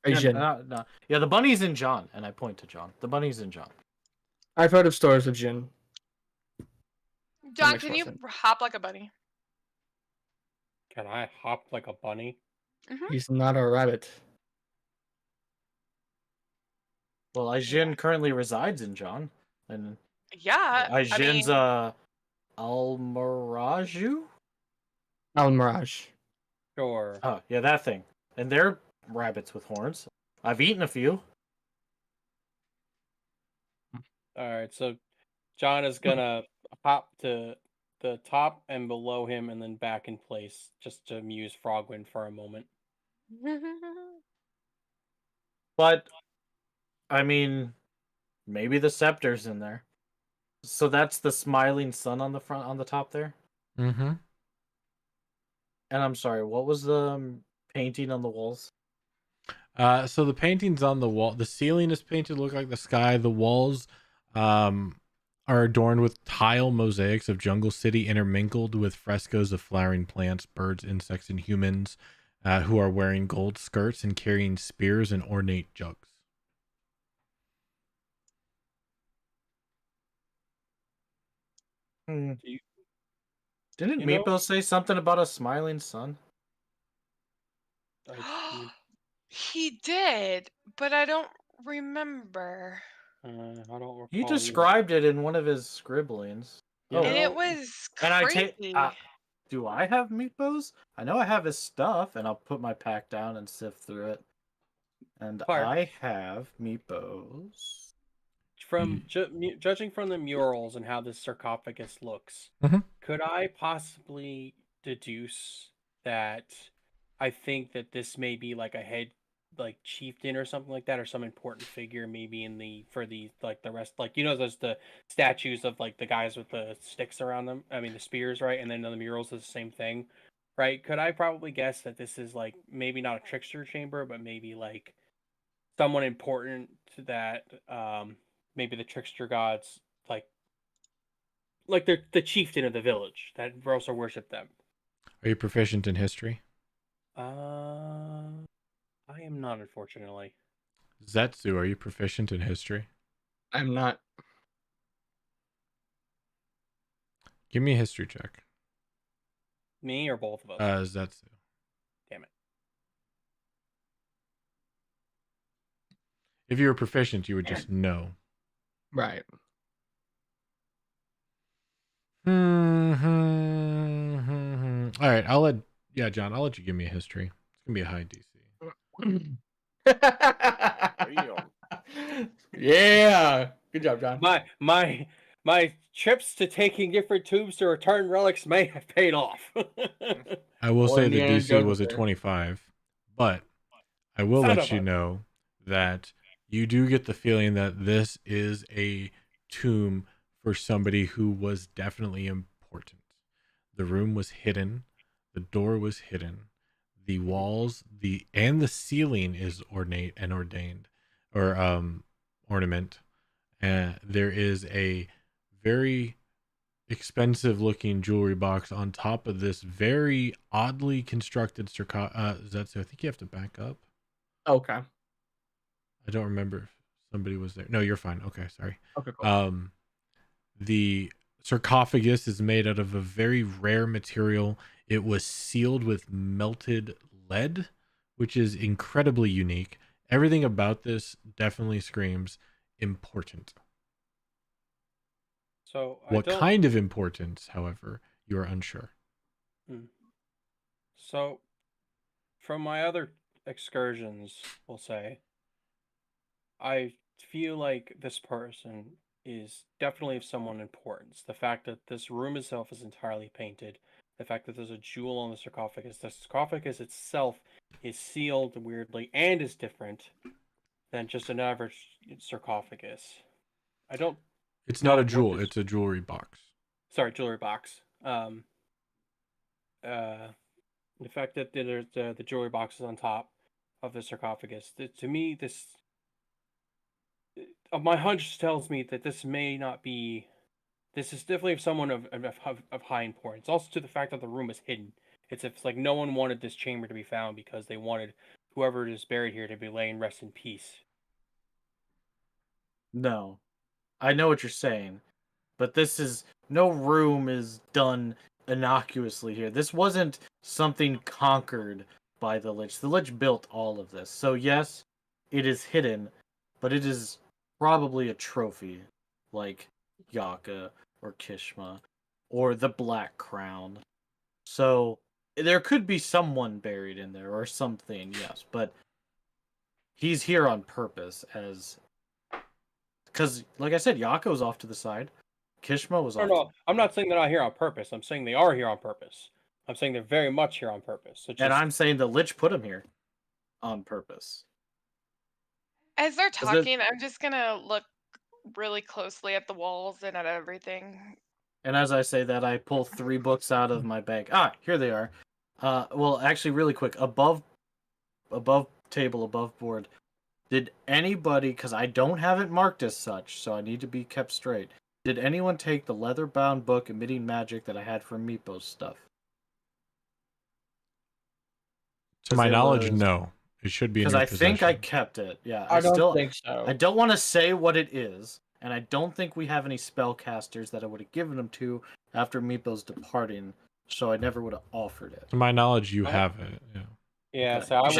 A Yeah, Jin. no. Yeah, the bunny's in John, and I point to John. The bunny's in John. I've heard of stories of Jin. John, makes can more you sense. hop like a bunny? Can I hop like a bunny? He's not a rabbit. Well, Aijin currently resides in John, and Yeah, I Aijin's mean, Almaraju. Al Mirage. Sure. Oh, yeah, that thing. And they're rabbits with horns. I've eaten a few. All right, so John is gonna hop to the top and below him, and then back in place, just to amuse Frogwind for a moment. But, I mean, maybe the scepter's in there. So that's the smiling sun on the front, on the top there? Mm-hmm. And I'm sorry, what was the painting on the walls? So the paintings on the wall, the ceiling is painted to look like the sky. The walls are adorned with tile mosaics of Jungle City intermingled with frescoes of flowering plants, birds, insects, and humans who are wearing gold skirts and carrying spears and ornate jugs. Didn't you know- Meepo say something about a smiling sun? he did, but I don't remember. I don't recall. He either. described it in one of his scribblings. You Oh, And know- it was and I crazy. take. Do I have Meepo's? I know I have his stuff, and I'll put my pack down and sift through it. And Fire. I have Meepo's. From judging from the murals and how this sarcophagus looks, Mhm. could I possibly deduce that I think that this may be like a head, like chieftain or something like that, or some important figure, maybe in the the rest, like there's the statues of like the guys with the sticks around them. I mean the spears, right? And then the murals is the same thing, right? Could I probably guess that this is like maybe not a trickster chamber, but maybe like someone important to that maybe the trickster gods like they're the chieftain of the village that also worship them. Are you proficient in history? I am not, unfortunately. Zetsu, are you proficient in history? I'm not. Give me a history check. Me or both of us? Zetsu. Damn it. If you were proficient, you would just know. Right. All right, John, I'll let you give me a history. It's gonna be a high DC. Yeah. Good job, John. My trips to taking different tubes to return relics may have paid off. I will say the Indiana DC Jones was a there. 25, but I will Son let of you a- know that you do get the feeling that this is a tomb for somebody who was definitely important. The room was hidden, the door was hidden, the walls, the ceiling is ornate and ordained, or ornament. And there is a very expensive looking jewelry box on top of this very oddly constructed Zetsu. I think you have to back up. Okay. I don't remember if somebody was there. No, you're fine. Okay, sorry. Okay, cool. The sarcophagus is made out of a very rare material. It was sealed with melted lead, which is incredibly unique. Everything about this definitely screams important. So What kind of importance, however, you are unsure. So from my other excursions, we'll say, I feel like this person is definitely of someone importance. The fact that this room itself is entirely painted, the fact that there's a jewel on the sarcophagus itself is sealed weirdly and is different than just an average sarcophagus. I don't. It's not a what jewel, this- it's a jewelry box. Sorry, jewelry box. The fact that there's the jewelry box is on top, of the sarcophagus. To me, this my hunch tells me that this may not be. This is definitely someone of high importance. Also, to the fact that the room is hidden. It's like no one wanted this chamber to be found because they wanted whoever is buried here to be laying rest in peace. No, I know what you're saying, but no room is done innocuously here. This wasn't something conquered by the Lich. The Lich built all of this. So yes, it is hidden, but it is probably a trophy, like Yaka or Kishma or the Black Crown. So there could be someone buried in there or something, yes, but he's here on purpose because, like I said, Yaka was off to the side. Kishma was off. No, I'm not saying they're not here on purpose. I'm saying they are here on purpose. I'm saying they're very much here on purpose. So And I'm saying the Lich put him here on purpose. As they're talking, I'm just gonna look really closely at the walls and at everything. And as I say that, I pull 3 books out of my bag. Here they are. Well, actually, really quick, above table, above board. Did anybody? Because I don't have it marked as such, so I need to be kept straight. Did anyone take the leather-bound book emitting magic that I had for Meepo's stuff? To my knowledge, no. It should be in your possession. Think I kept it. Yeah, I don't think so. I don't want to say what it is, and I don't think we have any spellcasters that I would have given them to after Meepo's departing, so I never would have offered it. To my knowledge, you have it. Yeah. Yeah, so I was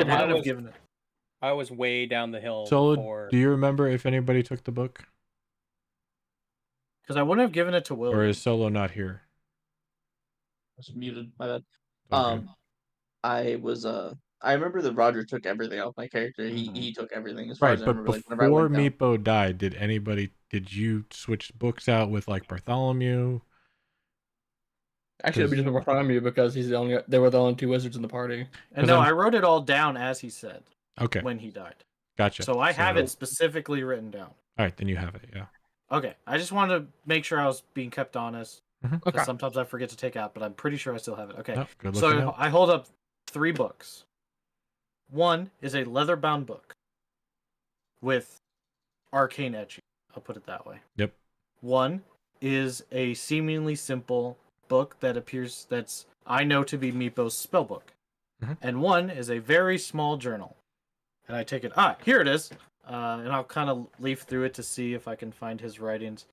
way down the hill. So, do you remember if anybody took the book? Because I wouldn't have given it to Will. Or is Solo not here? I was muted. My bad. Okay. I remember that Roger took everything off my character. He took everything as far Right, as I but remember. before Meepo died, did you switch books out with like Bartholomew? Actually, it'd be just Bartholomew because they were the only 2 wizards in the party. And no, I wrote it all down as he said. Okay. When he died. Gotcha. So I have it specifically written down. All right, then you have it, yeah. Okay, I just wanted to make sure I was being kept honest. Okay. Sometimes I forget to take out, but I'm pretty sure I still have it. Okay, good so looking out. I hold up 3 books. One is a leather-bound book with arcane etching. I'll put it that way. Yep. One is a seemingly simple book that's I know to be Meepo's spell book. And one is a very small journal. And I take it. Here it is. And I'll kind of leaf through it to see if I can find his writings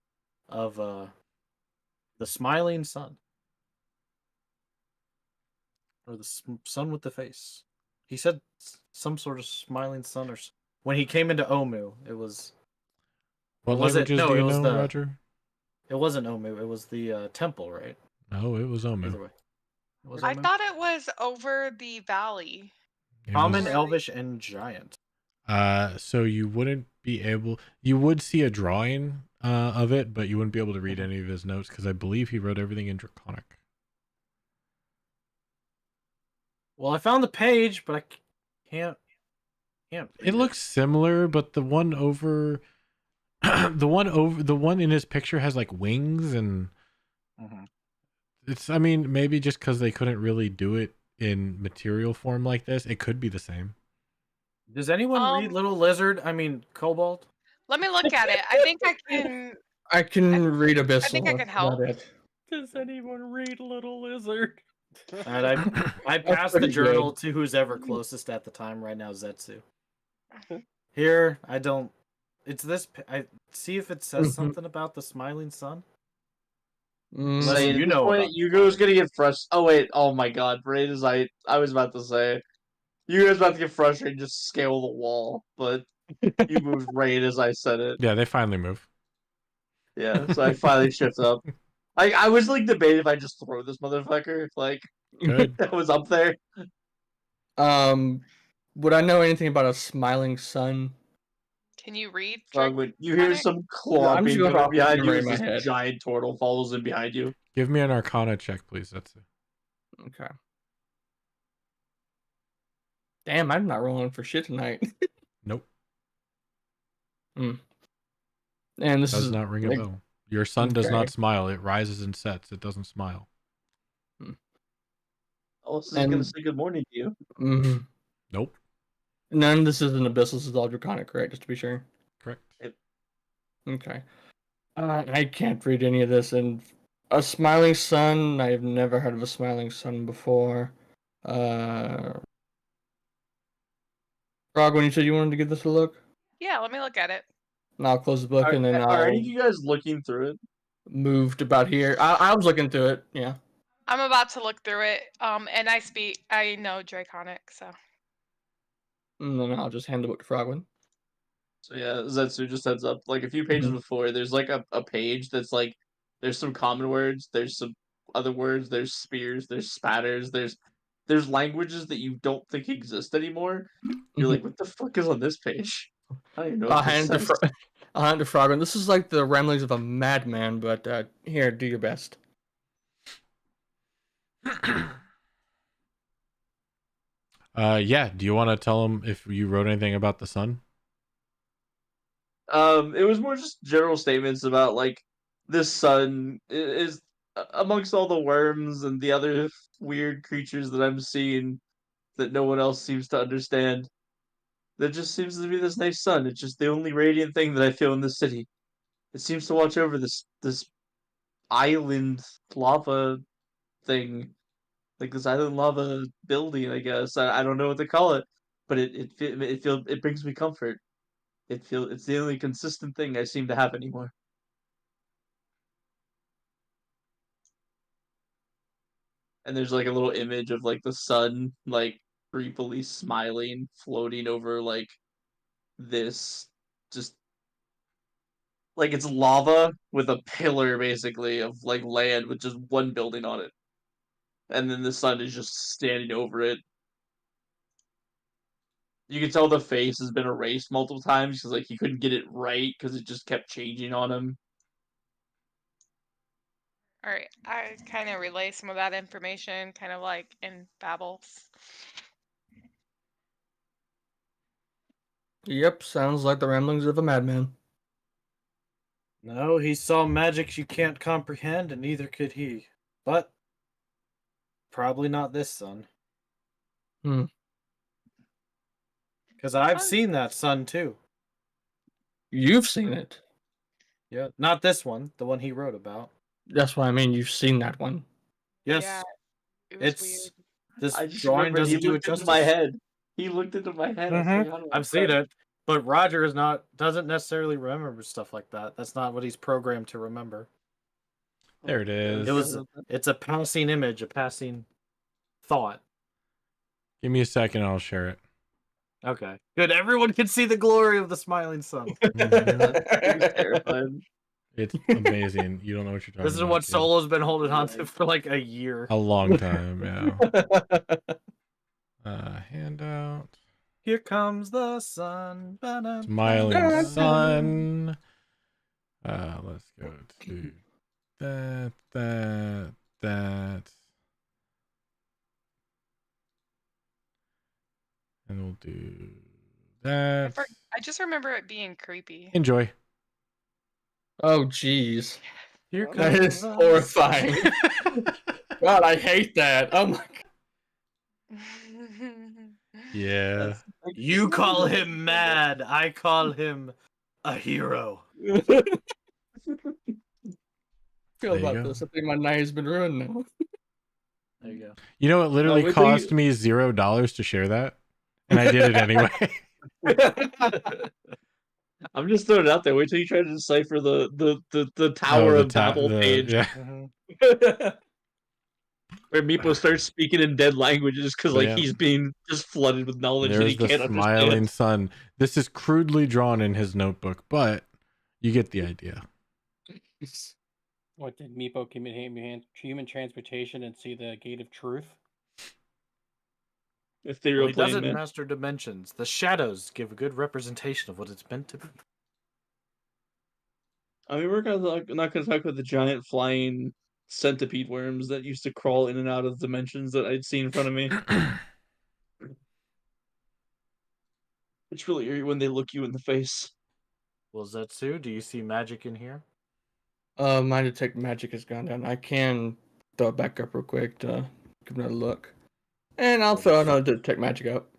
of the smiling sun. Or the sun with the face. He said some sort of smiling sun, or when he came into Omu, it was. What languages do you know, Roger? It wasn't Omu. It was the temple, right? No, it was Omu. Either way. I thought it was over the valley. Common, Elvish, and Giant. So you wouldn't be able. You would see a drawing of it, but you wouldn't be able to read any of his notes because I believe he wrote everything in Draconic. Well, I found the page, but I can't. It looks similar, but the one over, the one in his picture has like wings and. It's. I mean, maybe just because they couldn't really do it in material form like this, it could be the same. Does anyone read Little Lizard? I mean, Kobold? Let me look at it. I think I can. I can read Abyssal. I think I can help. Does anyone read Little Lizard? And I passed the journal to who's ever closest at the time. Right now, Zetsu. Here, I don't. It's this. I see if it says something about the smiling sun. You know, Hugo's gonna get frustrated. Oh wait! Oh my God! Right as I was about to say, you guys about to get frustrated and just scale the wall, but you moved right as I said it. Yeah, they finally move. Yeah, so I finally shift up. I was like debating if I just throw this motherfucker. Like, good. That was up there. Would I know anything about a smiling sun? Can you read? You hear some clomping going behind you as this giant turtle follows in behind you. Give me an Arcana check, please. That's it. Okay. Damn, I'm not rolling for shit tonight. Nope. And this does not ring a bell. Your sun does not smile. It rises and sets. It doesn't smile. Oh, so he's gonna say good morning to you. Nope. None of this is an abyssal. This is all draconic, correct? Just to be sure. Correct. Okay. I can't read any of this. And a smiling sun. I've never heard of a smiling sun before. Frog, when you said you wanted to give this a look, Yeah, let me look at it. and I'll close the book, and then Are I'll any of you guys looking through it? move to about here. I was looking through it. Yeah. I'm about to look through it. And I know Draconic, so. And then I'll just hand the book to Frogwin. So yeah, Zetsu, just heads up. Like a few pages before, there's like a page that's like there's some common words, there's some other words, there's spears, there's spatters, there's languages that you don't think exist anymore. You're like, what the fuck is on this page? I don't even know. I'll hand it to Frogwin. This is like the ramblings of a madman, but here, do your best. Yeah. Do you want to tell him if you wrote anything about the sun? It was more just general statements about like this sun is amongst all the worms and the other weird creatures that I'm seeing that no one else seems to understand. There just seems to be this nice sun. It's just the only radiant thing that I feel in this city. It seems to watch over this island lava thing, like this island lava building. I guess I don't know what to call it, but it brings me comfort. It's the only consistent thing I seem to have anymore. And there's like a little image of like the sun like creepily smiling, floating over like this just like it's lava with a pillar basically of like land with just one building on it. And then the sun is just standing over it. You can tell the face has been erased multiple times because like he couldn't get it right because it just kept changing on him. All right, I kind of relay some of that information, kind of like in babbles. Yep, sounds like the ramblings of a madman. No, he saw magic you can't comprehend, and neither could he. But probably not this sun. Because I've seen that sun too. You've seen it. Yeah, not this one, the one he wrote about. That's what I mean. You've seen that one. Yes, Yeah, it was it's weird. this I just drawing remember he doesn't do it looked into justice. my head. He looked into my head. I was like, how do I I've seen try- it, but Roger doesn't necessarily remember stuff like that. That's not what he's programmed to remember. There it is. It's a passing image, a passing thought. Give me a second, I'll share it. Okay, good. Everyone can see the glory of the smiling sun. Terrifying. It's amazing. You don't know what you're talking about. This is what kid. Solo's been holding on to for like a year. A long time, yeah. Handout. Here comes the sun. Smiling sun. Let's go to that. And we'll do that. I just remember it being creepy. Enjoy. Oh, jeez. Here That comes is the horrifying. God, I hate that. Oh my god. Yeah. You call him mad. I call him a hero. Feel There you about go. this. I think my night has been ruined now. There you go. You know, it literally wait till cost me $0 to share that, and I did it anyway. I'm just throwing it out there. Wait till you try to decipher the Tower of Babel page. Yeah. Where Meepo starts speaking in dead languages because like Yeah. he's being just flooded with knowledge that he There's can't the smiling understand. sun. This is crudely drawn in his notebook, but you get the idea. What did Meepo commit human transportation and see the gate of truth? Ethereal He plane, doesn't man. master dimensions. The shadows give a good representation of what it's meant to be. I mean, we're not going to talk about the giant flying centipede worms that used to crawl in and out of dimensions that I'd seen in front of me. It's really eerie when they look you in the face. Well, Zetsu, do you see magic in here? My detect magic has gone down. I can throw it back up real quick to give another look. And I'll throw another detect magic up.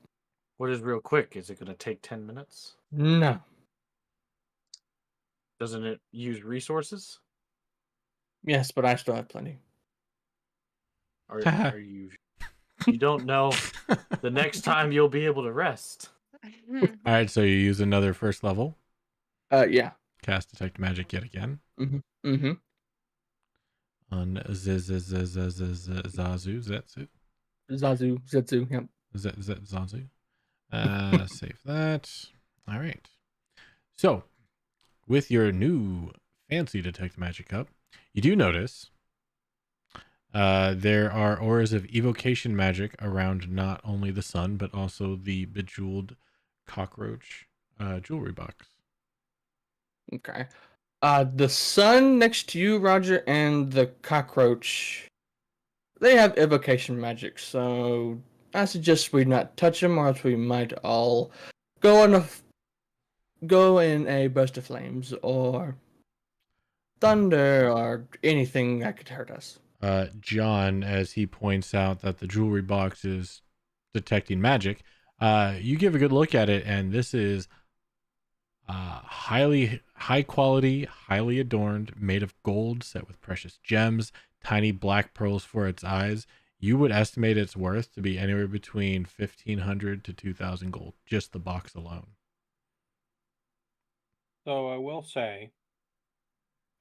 What is real quick? Is it going to take 10 minutes? No. Doesn't it use resources? Yes, but I still have plenty. Are you? You don't know the next time you'll be able to rest. All right, so you use another first level. Yeah. Cast Detect Magic yet again. Mm-hmm. On Zazu, Zetsu. Zetsu, yep. Zazu. Save that. All right. So, with your new fancy Detect Magic up, you do notice there are auras of evocation magic around not only the sun, but also the bejeweled cockroach jewelry box. Okay. The sun next to you, Roger, and the cockroach, they have evocation magic, so I suggest we not touch them, or else we might all go in a burst of flames, or thunder, or anything that could hurt us. John, as he points out that the jewelry box is detecting magic, you give a good look at it, and this is high quality, highly adorned, made of gold, set with precious gems, tiny black pearls for its eyes. You would estimate its worth to be anywhere between 1,500 to 2,000 gold, just the box alone. So I will say,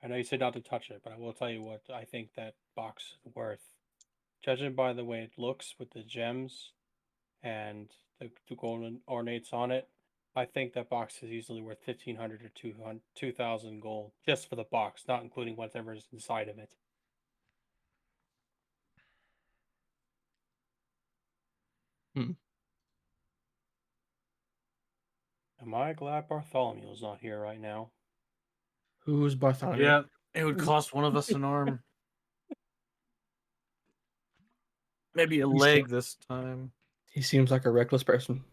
I know you said not to touch it, but I will tell you what I think that box is worth. Judging by the way it looks with the gems and the golden ornates on it, I think that box is easily worth 1,500 or 2,000 gold just for the box, not including whatever is inside of it. Am I glad Bartholomew's not here right now? Who's Bartholomew? Yeah, it would cost one of us an arm. Maybe a leg this time. He seems like a reckless person.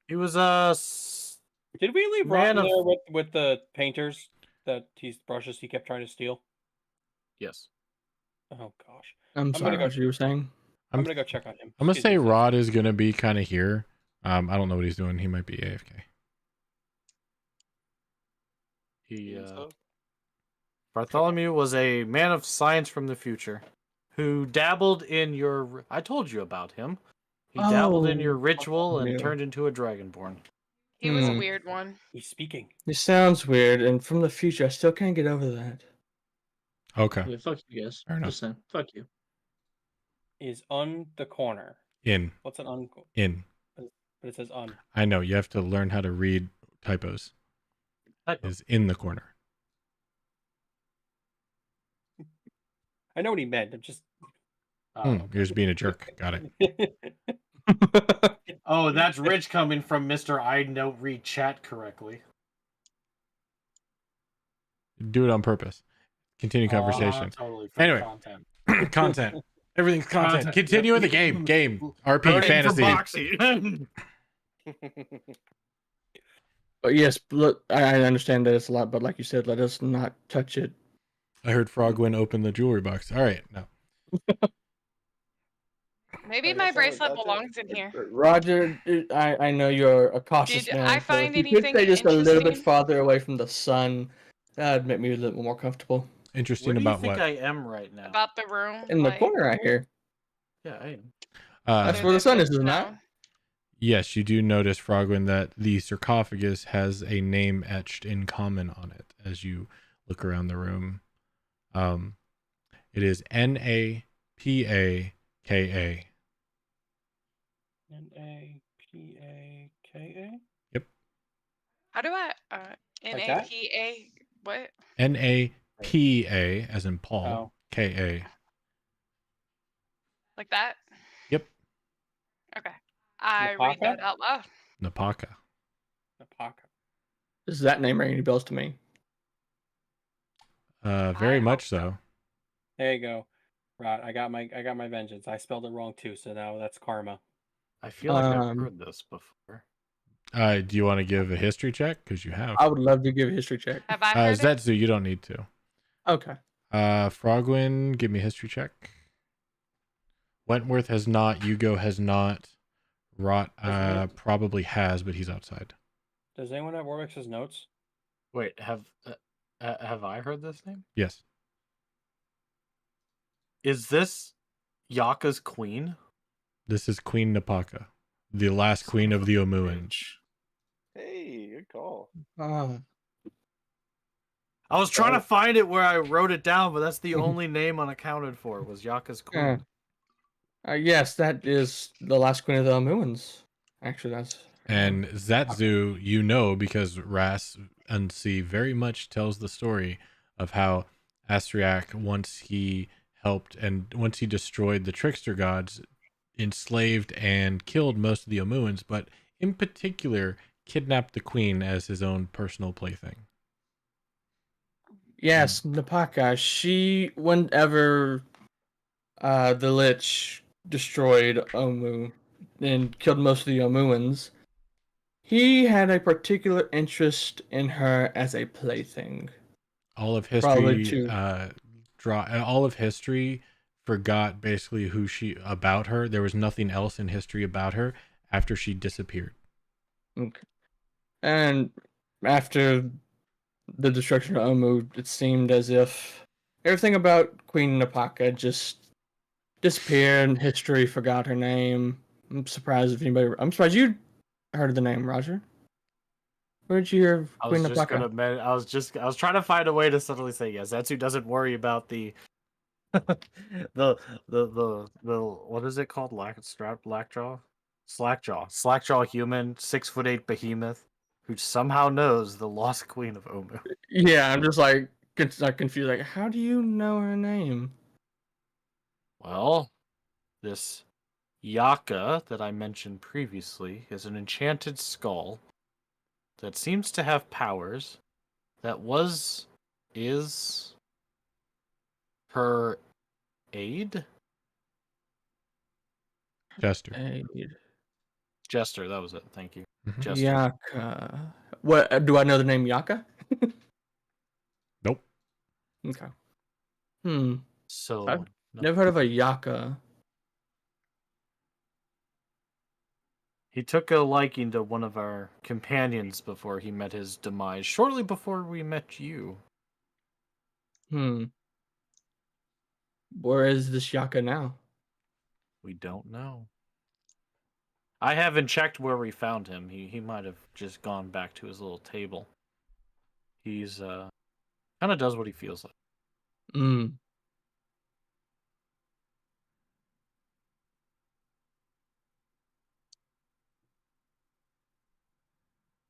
He was Did we leave Man Rotten of- there with the painters that brushes he kept trying to steal? Yes. Oh gosh. I'm sorry, gonna go- what you were saying? I'm gonna go check on him. I'm gonna Excuse say me. Rod is gonna be kind of here. I don't know what he's doing. He might be AFK. He So, Bartholomew was a man of science from the future who dabbled in your I told you about him. He dabbled in your ritual and Bartholomew. turned into a dragonborn. He was a Hmm. weird one. He's speaking. It sounds weird, and from the future, I still can't get over that. Okay. Yeah, fuck you guys. Fair enough. Just saying. Fuck you. Is on the corner. In. What's an un? In. But it says un. I know you have to learn how to read typos. Is in the corner. I know what he meant. I'm just. You're just being a jerk. Got it. Oh, that's Rich coming from Mr. I don't read chat correctly. Do it on purpose. Continue conversation. Totally for Anyway. content. Content. Everything's content. Continue in the game. RP Burning fantasy. for Boxy. But yes, look, I understand that it's a lot, but like you said, let us not touch it. I heard Frogwin open the jewelry box. All right. No. Maybe Like my I said, bracelet that's it. belongs in here. Roger, I know you're a cautious Did man. I so find if you could anything stay just a little interesting bit in- farther away from the sun, that'd make me a little more comfortable. Interesting Where do you about think what? I am right now? About the room? In the like, corner right here. Yeah, I am. That's other where the than sun is, this? isn't No. that? Yes, you do notice, Frogwin, that the sarcophagus has a name etched in common on it as you look around the room. It is Napaka. Napaka. How do I that? NAPA? What? Napa as in Paul. Oh. Ka. Like that? Yep. Okay. I read that out loud. Napaka. Napaka. Does that name ring any bells to me? Very I much so. There you go. Right. I got my vengeance. I spelled it wrong too, so now that's karma. I feel like I've Um, heard this before. Do you want to give a history check? Because you have. I would love to give a history check. Have I heard it? Zetsu, you don't need to. Okay. Frogwin, give me a history check. Wentworth has not. Hugo has not. Rot probably has, but he's outside. Does anyone have Orbix's notes? Wait, have I heard this name? Yes. Is this Yaka's queen? This is Queen Napaka, the last queen of the Omuans. Hey, good call. Ah. I was trying to find it where I wrote it down, but that's the only name unaccounted for. Was Yaka's queen? Yes, that is the last queen of the Omuans. Actually, that's. And Zatsu, you know, because Ras Unsi very much tells the story of how Astriak, once he helped and once he destroyed the trickster gods, enslaved and killed most of the Omuans, but in particular kidnapped the queen as his own personal plaything. Yes, Napaka. She, whenever the Lich destroyed Omu and killed most of the Omuans, he had a particular interest in her as a plaything. All of Probably history all of history forgot basically about her. There was nothing else in history about her after she disappeared. Okay. And after the destruction of Omu, it seemed as if everything about Queen Napaka just disappeared, and history forgot her name. I'm surprised you heard of the name, Roger. Where did you hear of I Queen was just Napaka? gonna. I was trying to find a way to subtly say yes. Zetsu doesn't worry about the the what is it called? Slackjaw human, 6'8" behemoth who somehow knows the lost queen of Omu. Yeah, I'm just like confused. Like, how do you know her name? Well, this Yaka that I mentioned previously is an enchanted skull that seems to have powers that is her aide? Jester. Jester, that was it. Thank you. Mhm. Jester. Yaka. What do I know the name Yaka? Nope. Okay. So I've never heard of a Yaka. he took a liking to one of our companions before he met his demise, shortly before we met you. Where is this Yaka now? We don't know. I haven't checked where we found him. He might have just gone back to his little table. He's kind of does what he feels like.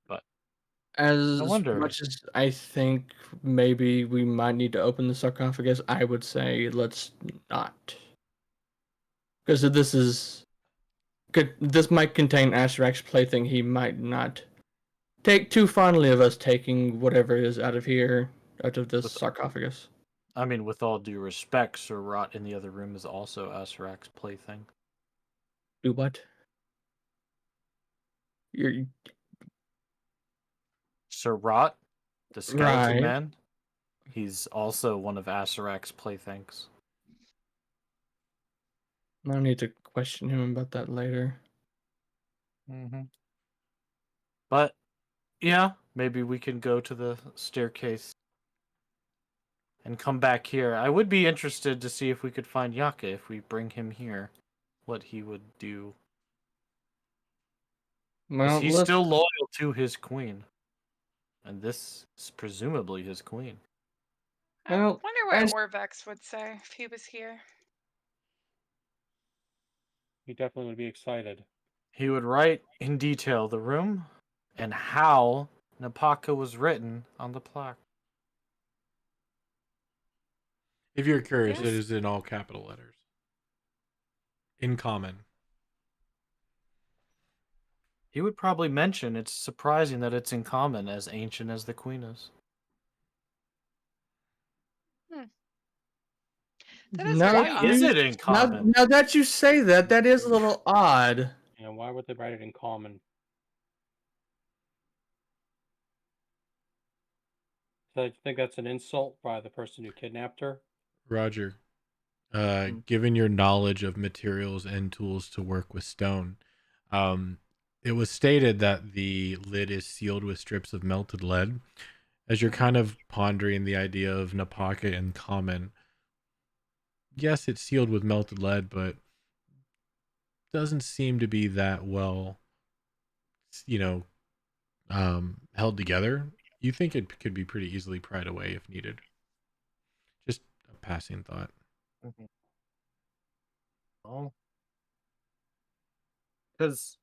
But As I wonder. much as I think maybe we might need to open the sarcophagus, I would say let's not. Because if this might contain Asterak's plaything, he might not take too fondly of us taking whatever is out of here, out of this sarcophagus. I mean, with all due respect, Sir Rot in the other room is also Asarak's plaything. Do what? Sir Rot, the skeleton Right. man, he's also one of Asarak's playthings. I'll need to question him about that later. But, yeah, maybe we can go to the staircase and come back here. I would be interested to see if we could find Yaka, if we bring him here, what he would do. Well, he's still loyal to his queen. And this is presumably his queen. I wonder what Orvex would say if he was here. He definitely would be excited. He would write in detail the room and how Napaka was written on the plaque. If you're curious, it is in all capital letters. In common. He would probably mention it's surprising that it's in common, as ancient as the queen is. Why is it in common? Now that you say that, that is a little odd. Yeah, why would they write it in common? So I think that's an insult by the person who kidnapped her. Roger, given your knowledge of materials and tools to work with stone, It was stated that the lid is sealed with strips of melted lead. As you're kind of pondering the idea of Napaka in common, yes, it's sealed with melted lead, but doesn't seem to be that well, held together. You think it could be pretty easily pried away if needed. Just a passing thought. Oh, because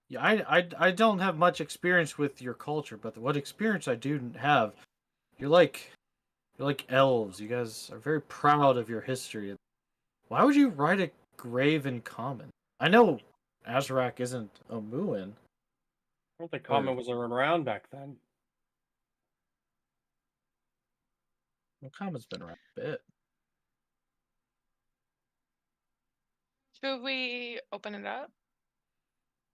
yeah, I don't have much experience with your culture, but what experience I do have, you're like elves. You guys are very proud of your history. Why would you write a grave in common? I know Azarak isn't a Muin. I don't think common was around back then. Well, common's been around a bit. Should we open it up?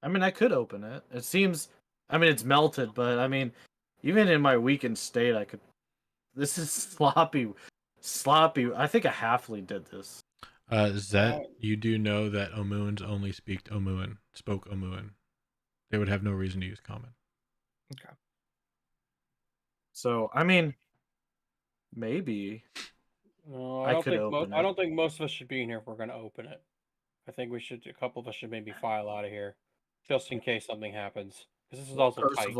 I mean, I could open it. It seems, I mean, it's melted, but I mean, even in my weakened state, I could. This is sloppy. I think a halfling did this. Zet, you do know that Omuans only spoke Omuan. They would have no reason to use common. Okay. So, I mean, maybe. No, I could open it. I don't think most of us should be in here if we're going to open it. I think a couple of us should maybe file out of here, just in case something happens. Because this is also tight.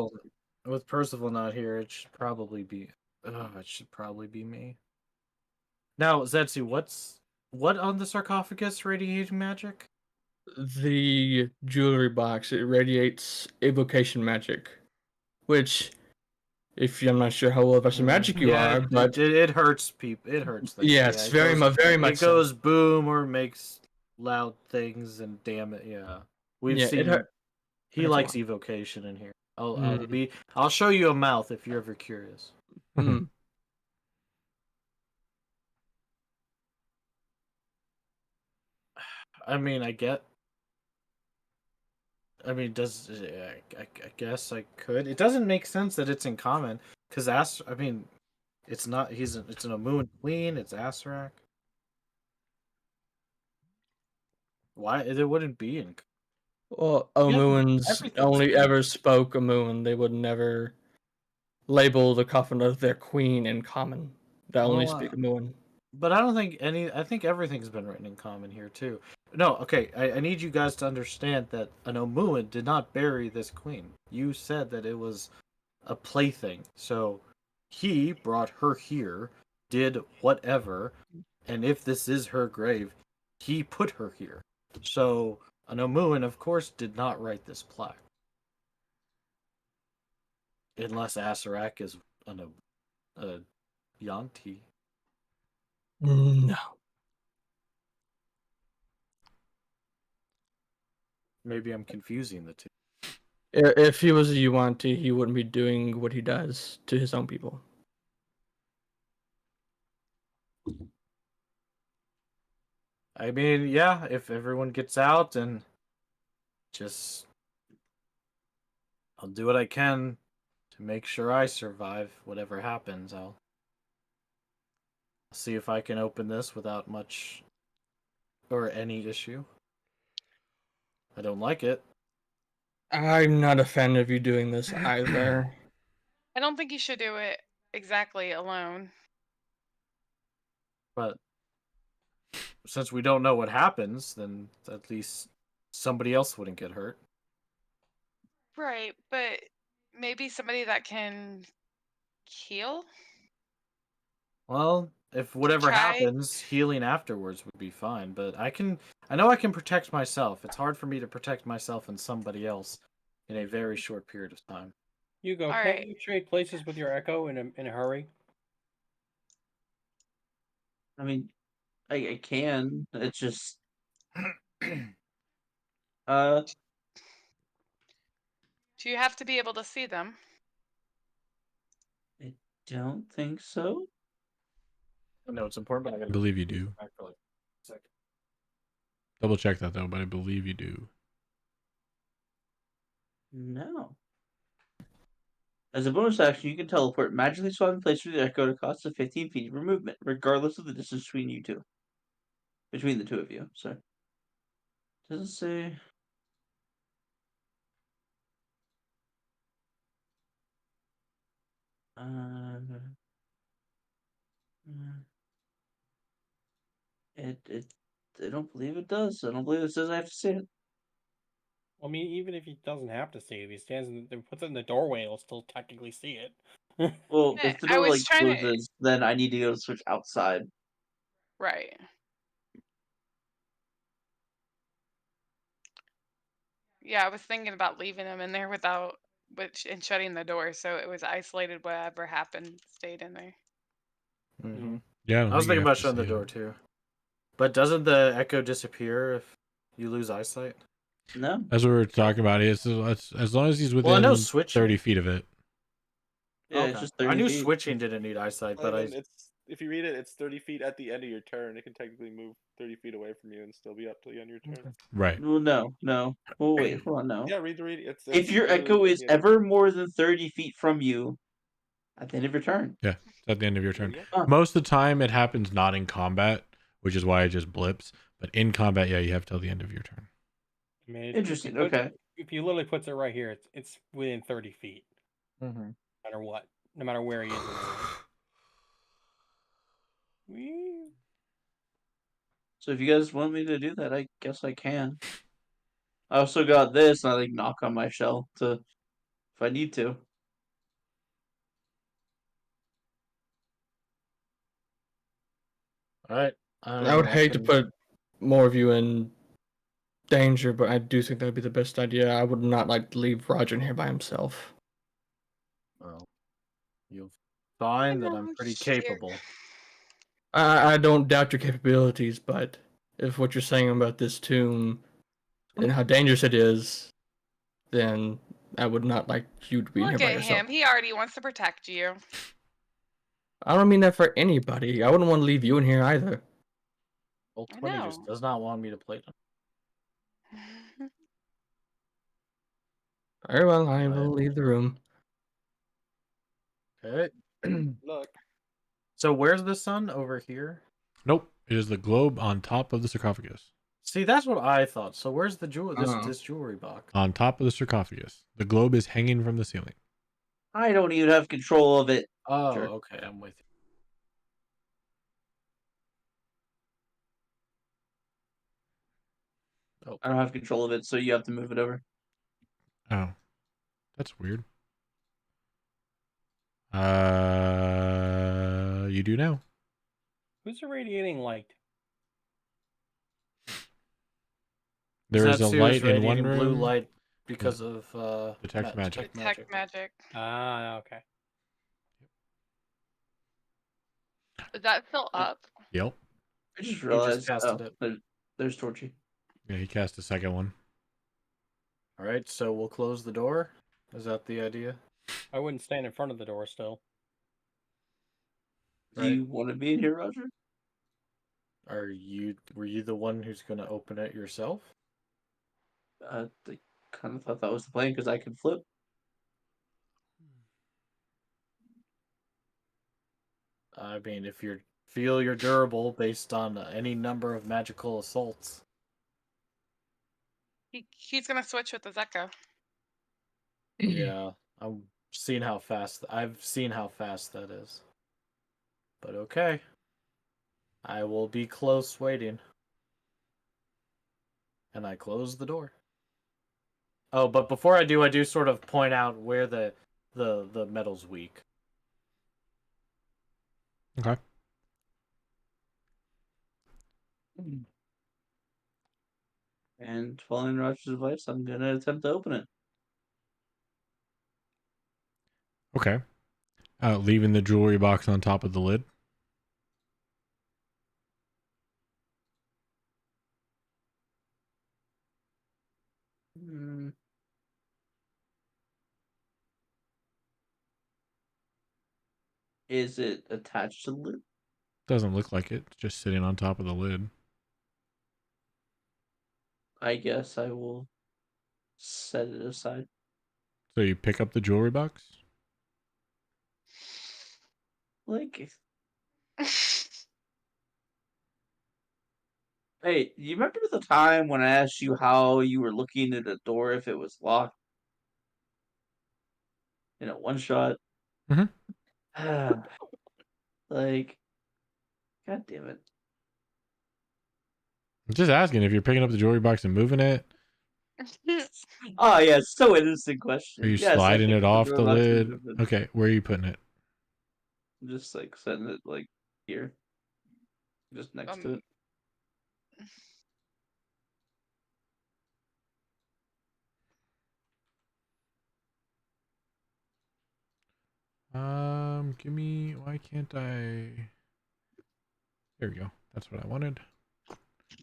With Percival not here, it should probably be. It should probably be me. Now, Zetsu, what on the sarcophagus radiating magic? The jewelry box, it radiates evocation magic, which, I'm not sure how well versed in magic you are, but it hurts people. It hurts things. Yes, it very much. It goes boom or makes loud things and damn it, yeah. We've seen. He likes evocation in here. I'll show you a mouth if you're ever curious. I mean, I guess I could. It doesn't make sense that it's in common because it's not. It's an Amun queen. It's Asarak. Why it wouldn't be in? Well, Omuans only ever spoke Omuan. They would never label the coffin of their queen in common. They only speak Omuan. But I don't think I think everything's been written in common here too. No, okay. I need you guys to understand that an Omuan did not bury this queen. You said that it was a plaything. So he brought her here, did whatever, and if this is her grave, he put her here. So an Omuan, of course, did not write this plaque. Unless Asarak is a Yanti. No. Maybe I'm confusing the two. If he was a Yuanti, he wouldn't be doing what he does to his own people. I mean, yeah, if everyone gets out and I'll do what I can to make sure I survive whatever happens. I'll see if I can open this without much or any issue. I don't like it. I'm not a fan of you doing this either. I don't think you should do it exactly alone. But since we don't know what happens, then at least somebody else wouldn't get hurt. Right, but maybe somebody that can heal? Well, if whatever happens, healing afterwards would be fine. But I know I can protect myself. It's hard for me to protect myself and somebody else in a very short period of time. Hugo, can't you trade places with your Echo in a hurry? I mean, I can. It's just Do you have to be able to see them? I don't think so. No, it's important, but I believe you do. Back for like a second. Double check that though, but I believe you do. No. As a bonus action, you can teleport magically swap in place with the Echo at a cost of 15 feet per movement, regardless of the distance between you two. Between the two of you, sorry. Doesn't say. I don't believe it does. I don't believe it says I have to see it. I mean, even if he doesn't have to see it, if he stands and puts it in the doorway, he'll still technically see it. Well, Yeah, if the I door was like trying to. closes, then I need to go switch outside. Right. Yeah, I was thinking about leaving him in there without, and shutting the door, so it was isolated. Whatever happened stayed in there. Mm-hmm. Yeah, I was thinking about shutting the see door him. too. But doesn't the echo disappear if you lose eyesight? No. As we were talking about, it's as long as he's Well, I know within switching. 30 feet of it. Yeah, Okay. it's just I 30 knew feet. switching didn't need eyesight, but Ivan, it's if you read it, it's 30 feet at the end of your turn. It can technically move 30 feet away from you and still be up to the end of your turn. Right. Well, no. Well, wait, hold on, no. Yeah, read the reading. It's If your literally echo at is the end of ever more than 30 feet from you, at the end of your turn. Yeah, it's at the end of your There turn. you go. Most of the time, it happens not in combat, which is why it just blips. But in combat, yeah, you have till the end of your turn. I mean, Interesting. Okay. If he literally puts it right here, it's within 30 feet, Mm-hmm. no matter what, no matter where he is in the room. Whee! So if you guys want me to do that, I guess I can. I also got this, and I like knock on my shell to if I need to. All right. I would hate to put more of you in danger, but I do think that would be the best idea. I would not like to leave Roger in here by himself. Well, you'll find that I'm pretty capable. I don't doubt your capabilities, but if what you're saying about this tomb and how dangerous it is, then I would not like you to be in here Look by at yourself. him. He already wants to protect you. I don't mean that for anybody. I wouldn't want to leave you in here either. Well, I 20 just know. does not want me to play them. Very well, I will leave the room. Okay. Look. So where's the sun? Over here? Nope, it is the globe on top of the sarcophagus. See, that's what I thought. So where's the this jewelry box? On top of the sarcophagus. The globe is hanging from the ceiling. I don't even have control of it. Oh, Sure. okay, I'm with you. Oh. I don't have control of it, so you have to move it over. Oh, that's weird. You do now. Who's irradiating light? There is a light in one room. Blue light because of detect magic. Detect magic. Ah, okay. Is that still up? Yep. I just realized casted it. There's Torchy. Yeah, he cast a second one. All right, so we'll close the door. Is that the idea? I wouldn't stand in front of the door still. Do you want to be in here, Roger? Were you the one who's going to open it yourself? I kind of thought that was the plan because I could flip. I mean, if you feel you're durable based on any number of magical assaults. He's gonna switch with his echo. Yeah, I've seen how fast that is. But okay. I will be close waiting. And I close the door. Oh, but before I do sort of point out where the metal's weak. Okay. And following Roger's advice, I'm gonna attempt to open it. Okay. Leaving the jewelry box on top of the lid. Is it attached to the lid? Doesn't look like it. It's just sitting on top of the lid. I guess I will set it aside. So you pick up the jewelry box? Like, hey, you remember the time when I asked you how you were looking at a door if it was locked? In a one shot? Mm-hmm. Like, god damn it. I'm just asking if you're picking up the jewelry box and moving it. Oh yeah, it's so innocent question. Are you Yes, I sliding picked it up the off jewelry the box and lid? moved it. Okay, where are you putting it? I'm just like setting it like here, just next to it. Give me. Why can't I? There we go. That's what I wanted.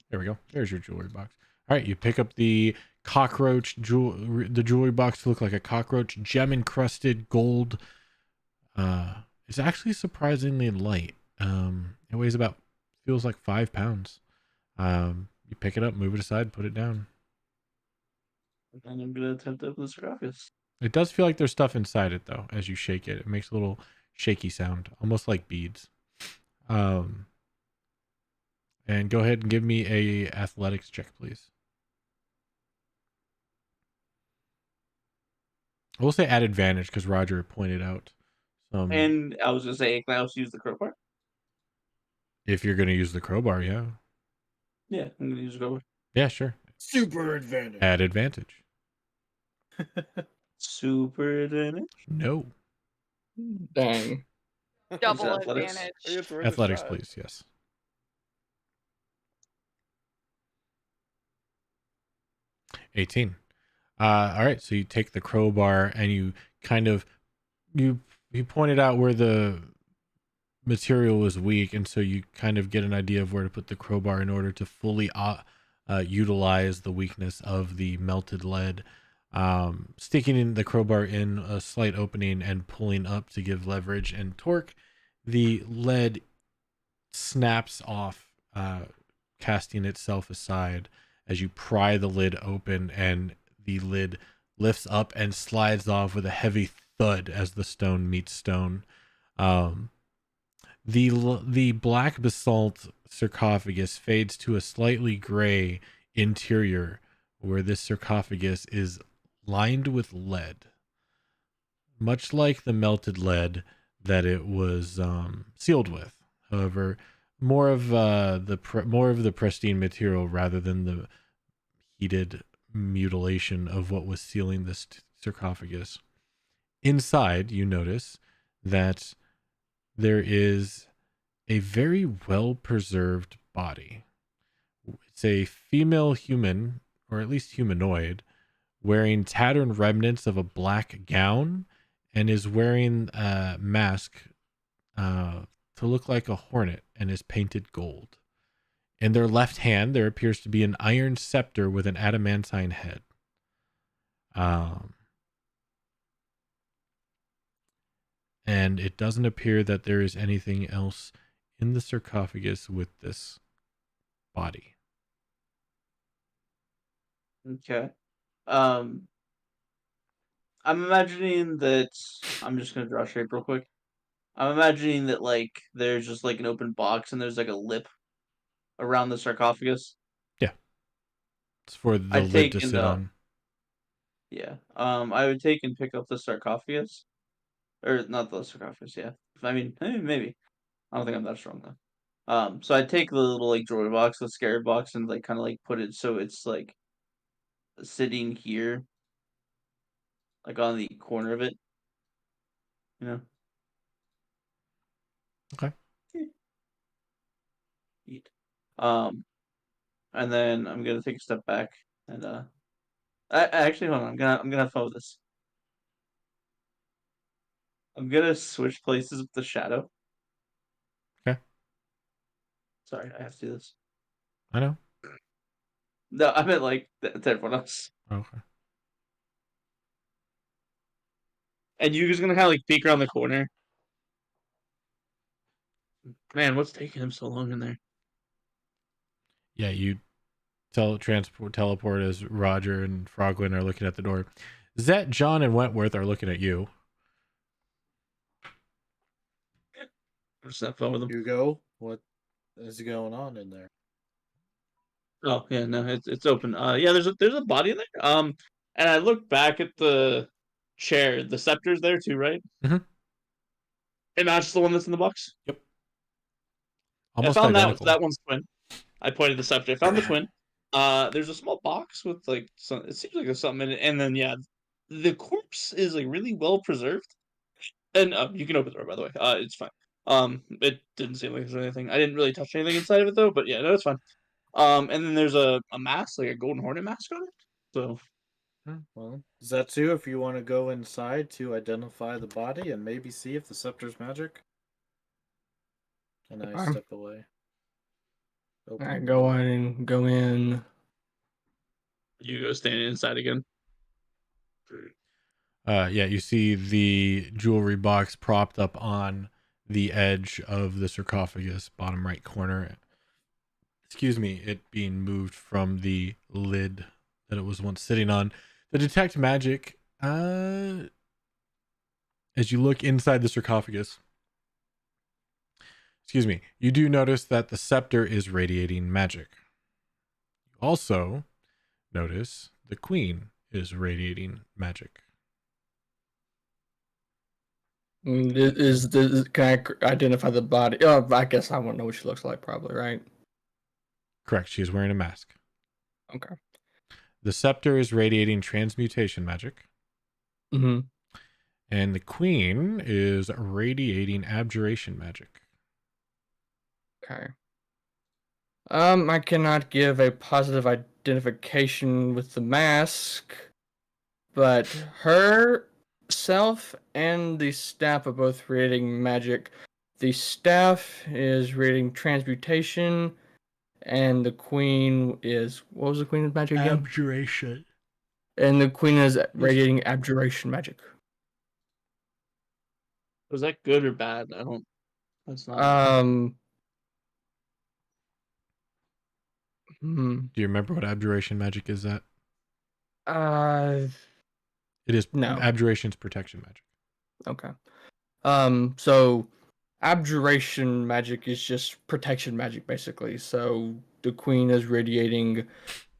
There we go. There's your jewelry box. All right, you pick up the the jewelry box to look like a cockroach, gem encrusted gold. It's actually surprisingly light. It weighs feels like 5 pounds. You pick it up, move it aside, put it down. And I'm gonna attempt to open the sarcophagus. It does feel like there's stuff inside it though. As you shake it, it makes a little shaky sound, almost like beads. And go ahead and give me a athletics check, please. I will say at advantage because Roger pointed out some. And I was gonna say, can I also use the crowbar? If you're gonna use the crowbar, yeah. Yeah, I'm gonna use the crowbar. Yeah, sure. Super advantage. At advantage. Super advantage? No. Dang. Double athletics? advantage. It's worth a Athletics, shot. please. Yes. 18. All right. So you take the crowbar and you kind of you pointed out where the material was weak, and so you kind of get an idea of where to put the crowbar in order to fully utilize the weakness of the melted lead. Sticking in the crowbar in a slight opening and pulling up to give leverage and torque, the lead snaps off, casting itself aside as you pry the lid open, and the lid lifts up and slides off with a heavy thud as the stone meets stone. The black basalt sarcophagus fades to a slightly gray interior, where this sarcophagus is lined with lead, much like the melted lead that it was sealed with. However, more of the pristine material rather than the heated mutilation of what was sealing this sarcophagus. Inside, you notice that there is a very well preserved body. It's a female human, or at least humanoid, wearing tattered remnants of a black gown, and is wearing a mask to look like a hornet, and is painted gold. In their left hand, there appears to be an iron scepter with an adamantine head. And it doesn't appear that there is anything else in the sarcophagus with this body. Okay. I'm imagining that I'm just gonna draw a shape real quick. I'm imagining that like there's just like an open box and there's like a lip around the sarcophagus. Yeah. It's for the lid to sit on. Yeah. I would take and pick up the sarcophagus. Or not the sarcophagus, yeah. I mean, maybe. I don't think I'm that strong though. So I'd take the little like jewelry box, the scary box, and like kind of like put it so it's like sitting here, like on the corner of it. You know. Okay. Eat. And then I'm gonna take a step back and actually hold on. I'm gonna have fun with this. I'm gonna switch places with the shadow. Okay. Sorry, I have to do this. I know. No, I meant like to everyone else. Okay. And you're just gonna kind of like peek around the corner. Man, what's taking him so long in there? Yeah, you teleport as Roger and Frogwin are looking at the door. Zet, John, and Wentworth are looking at you. Just have fun with them. Hugo, what is going on in there? Oh yeah, no, it's open. Yeah, there's a body in there. And I look back at the chair. The scepter's there too, right? Mhm. It matches the one that's in the box. Yep. I Almost found identical. that one's twin. I pointed the scepter. I found the twin. There's a small box with like some. It seems like there's something in it, and then yeah, the corpse is like really well preserved. And you can open the door, by the way. It's fine. It didn't seem like there's anything. I didn't really touch anything inside of it though, but yeah, no, it's fine. And then there's a mask, like a golden hornet mask on it. So Well, Zetsu, if you want to go inside to identify the body and maybe see if the scepter's magic. And I Okay. step away. Open I the go door. on and go in. you go standing inside again. Yeah, you see the jewelry box propped up on the edge of the sarcophagus, bottom right corner. Excuse me, it being moved from the lid that it was once sitting on. The detect magic, as you look inside the sarcophagus, excuse me, you do notice that the scepter is radiating magic. You also notice the queen is radiating magic. Can I identify the body? Oh, I guess I won't know what she looks like, probably, right? Correct, she is wearing a mask. Okay. The scepter is radiating transmutation magic. Mm-hmm. And the queen is radiating abjuration magic. Okay. I cannot give a positive identification with the mask, but herself and the staff are both radiating magic. The staff is radiating transmutation, and the queen is, what was the queen's magic again? Abjuration. And the queen is radiating abjuration magic. Was that good or bad? I don't. That's not. Do you remember what abjuration magic is? That it is no. Abjuration's protection magic. Okay. So abjuration magic is just protection magic, basically. So the queen is radiating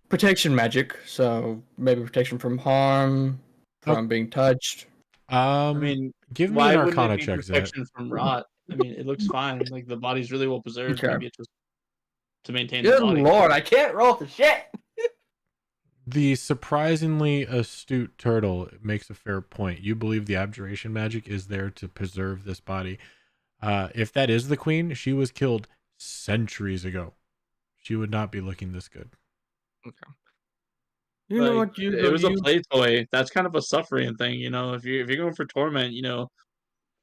protection magic, so maybe protection from harm, from being touched. I mean, give me why an wouldn't Arcana it be check, Zed. protection from rot? I mean, it looks fine. Like the body's really well preserved. Okay. Maybe it's just to maintain Good the body. lord, I can't roll for shit. The surprisingly astute turtle makes a fair point. You believe the abjuration magic is there to preserve this body. If that is the queen, she was killed centuries ago. She would not be looking this good. Okay. You know what? It was a play toy. That's kind of a suffering thing, you know. If you're going for torment, you know,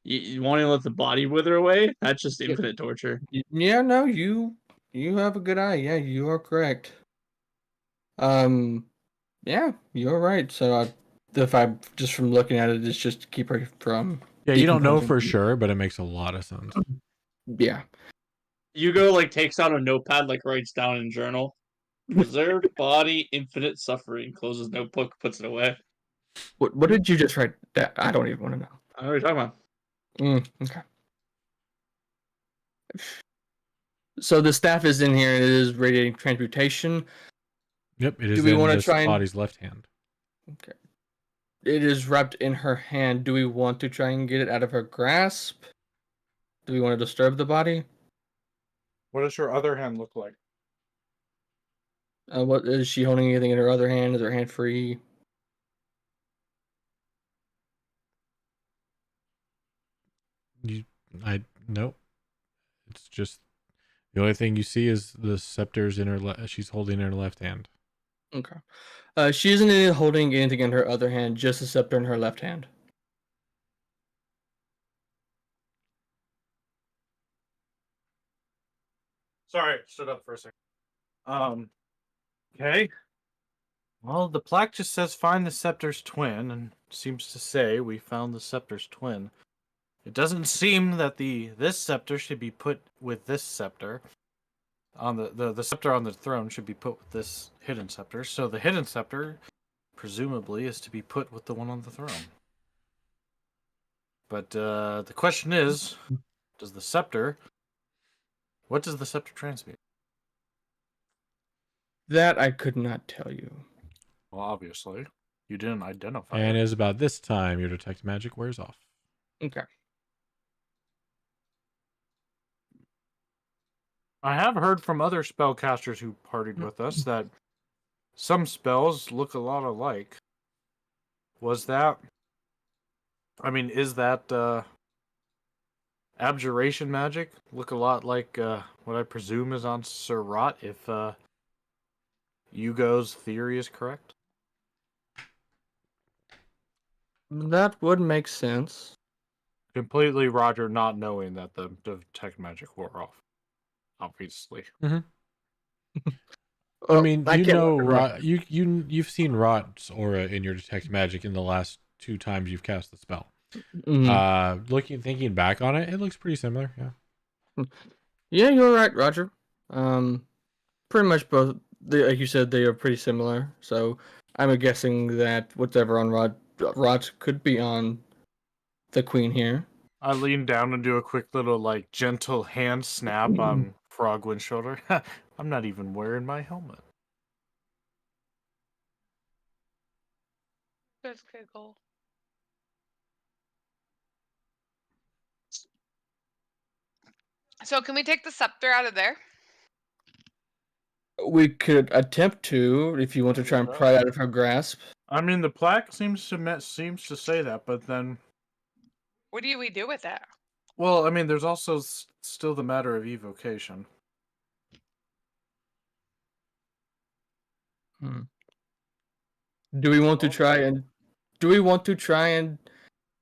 you want to let the body wither away. That's just infinite torture. Yeah, no, you have a good eye. Yeah, you are correct. Yeah, you're right. So if I just from looking at it, it's just to keep her from. Yeah, you don't know for sure, but it makes a lot of sense. Yeah. Hugo like takes out a notepad, like writes down in journal. Preserved body, infinite suffering. Closes notebook, puts it away. What did you just write? That I don't even want to know. I know what you're talking about. Okay. So the staff is in here and it is radiating transmutation. Yep, it is in this body's left hand. Okay. It is wrapped in her hand. Do we want to try and get it out of her grasp? Do we want to disturb the body? What does her other hand look like? What is she holding? Anything in her other hand? Is her hand free? Nope. It's just the only thing you see is the scepter's in her. She's holding in her left hand. Okay. She isn't holding anything in her other hand, just a scepter in her left hand. Sorry, stood up for a second. Okay. Well, the plaque just says find the scepter's twin, and seems to say we found the scepter's twin. It doesn't seem that this scepter should be put with this scepter. On the scepter on the throne should be put with this hidden scepter. So the hidden scepter, presumably, is to be put with the one on the throne. But the question is, what does the scepter transmute? That I could not tell you. Well, obviously, you didn't identify And it. it is about this time your detect magic wears off. Okay. I have heard from other spellcasters who partied with us that some spells look a lot alike. Was that... I mean, is that abjuration magic look a lot like what I presume is on Sir Rot, if Hugo's theory is correct? That would make sense. Completely Roger not knowing that the detect magic wore off. Obviously. I Well, mean, I you can't know, look at you've seen Rot's aura in your detect magic in the last 2 times you've cast the spell. Thinking back on it, it looks pretty similar. Yeah. Yeah, you're right, Roger. Pretty much both. Like you said, they are pretty similar. So I'm guessing that whatever on Rod could be on the Queen here. I lean down and do a quick little, like, gentle hand snap on Frogwind's shoulder. I'm not even wearing my helmet. Just giggle. So can we take the scepter out of there? We could attempt to, if you want to try and pry it out of her grasp. I mean, the plaque seems to say that, but then... What do we do with that? Well, I mean, there's also still the matter of evocation. Do we want to try and...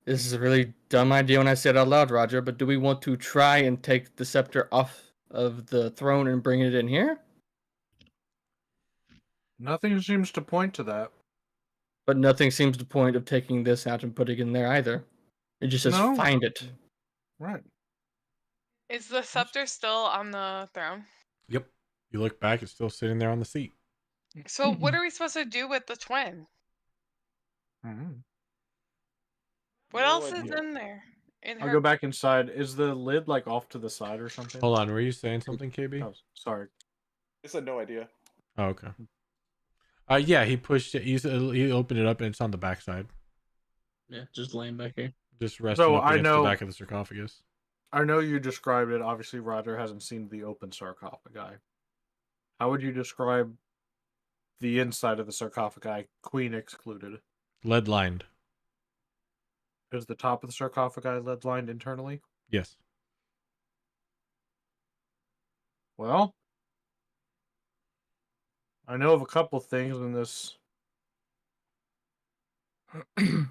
This is a really dumb idea when I say it out loud, Roger, but do we want to try and take the scepter off of the throne and bring it in here? Nothing seems to point to that. But nothing seems to point of taking this out and putting it in there either. It just says, No. find it. Right. Is the scepter still on the throne? Yep. You look back, it's still sitting there on the seat. So what are we supposed to do with the twin? What else is in there? I'll go back inside. Is the lid, like, off to the side or something? Hold on, were you saying something, KB? Oh, sorry. I said no idea. Oh, okay. Yeah, he pushed it. He opened it up, and it's on the backside. Yeah, just laying back here. Just resting So up I against know- the back of the sarcophagus. I know you described it. Obviously, Roger hasn't seen the open sarcophagi. How would you describe the inside of the sarcophagi, Queen excluded? Lead lined. Is the top of the sarcophagi lead lined internally? Yes. Well, I know of a couple things in this. You're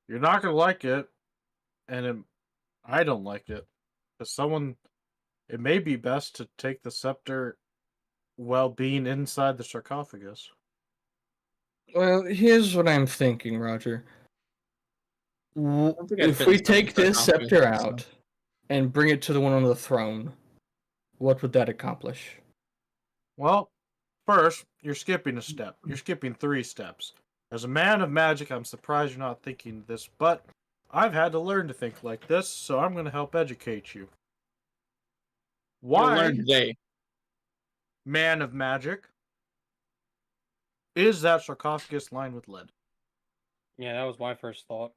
not gonna like it, and I don't like it. It may be best to take the scepter while being inside the sarcophagus. Well, here's what I'm thinking, Roger. think I'd If fit we inside take the this sarcophagus, scepter so. out and bring it to the one on the throne, what would that accomplish? Well, first, you're skipping a step. You're skipping 3 steps. As a man of magic, I'm surprised you're not thinking this, but I've had to learn to think like this, so I'm going to help educate you. Why, Learn today. man of magic, is that sarcophagus lined with lead? Yeah, that was my first thought.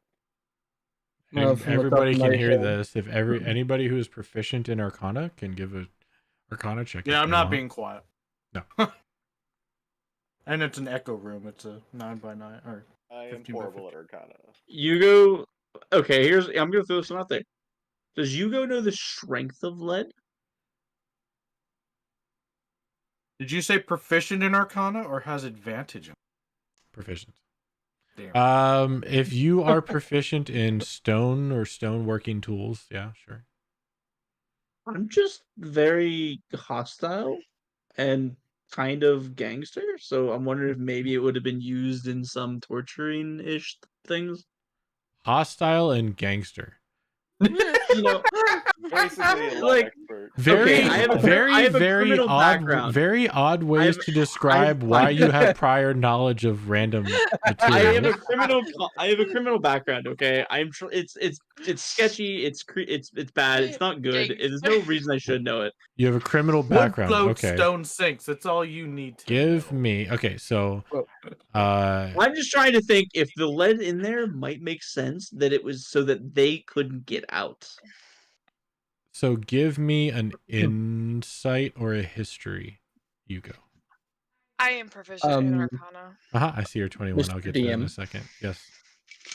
Well, And from the top everybody of can my hear head. this. If anybody who is proficient in Arcana can give a Arcana check. Yeah, if I'm they not want. being quiet. No. And it's an echo room. It's a 9x9 or I am 15 by horrible 15. at Arcana. Hugo. Okay, I'm gonna throw this one out there. Does Hugo know the strength of lead? Did you say proficient in Arcana or has advantage in? Proficient. Damn. If you are proficient in stone or stoneworking tools, yeah, sure. I'm just very hostile and kind of gangster, so I'm wondering if maybe it would have been used in some torturing-ish things. Hostile and gangster. You know, Basically, a law like, expert. Very, I have a very criminal odd, background. very odd ways to describe why you have prior knowledge of random I have material. a criminal background. Okay, it's sketchy. It's bad. It's not good. There's no reason I should know it. You have a criminal Wood background. floats, Okay. stone sinks. That's all you need to Give know. me. Okay, so I'm just trying to think if the lead in there might make sense that it was so that they couldn't get out. So give me an insight or a history. You go. I am proficient in Arcana. I see your 21. I'll Mr. get to that in a DM. second. Yes.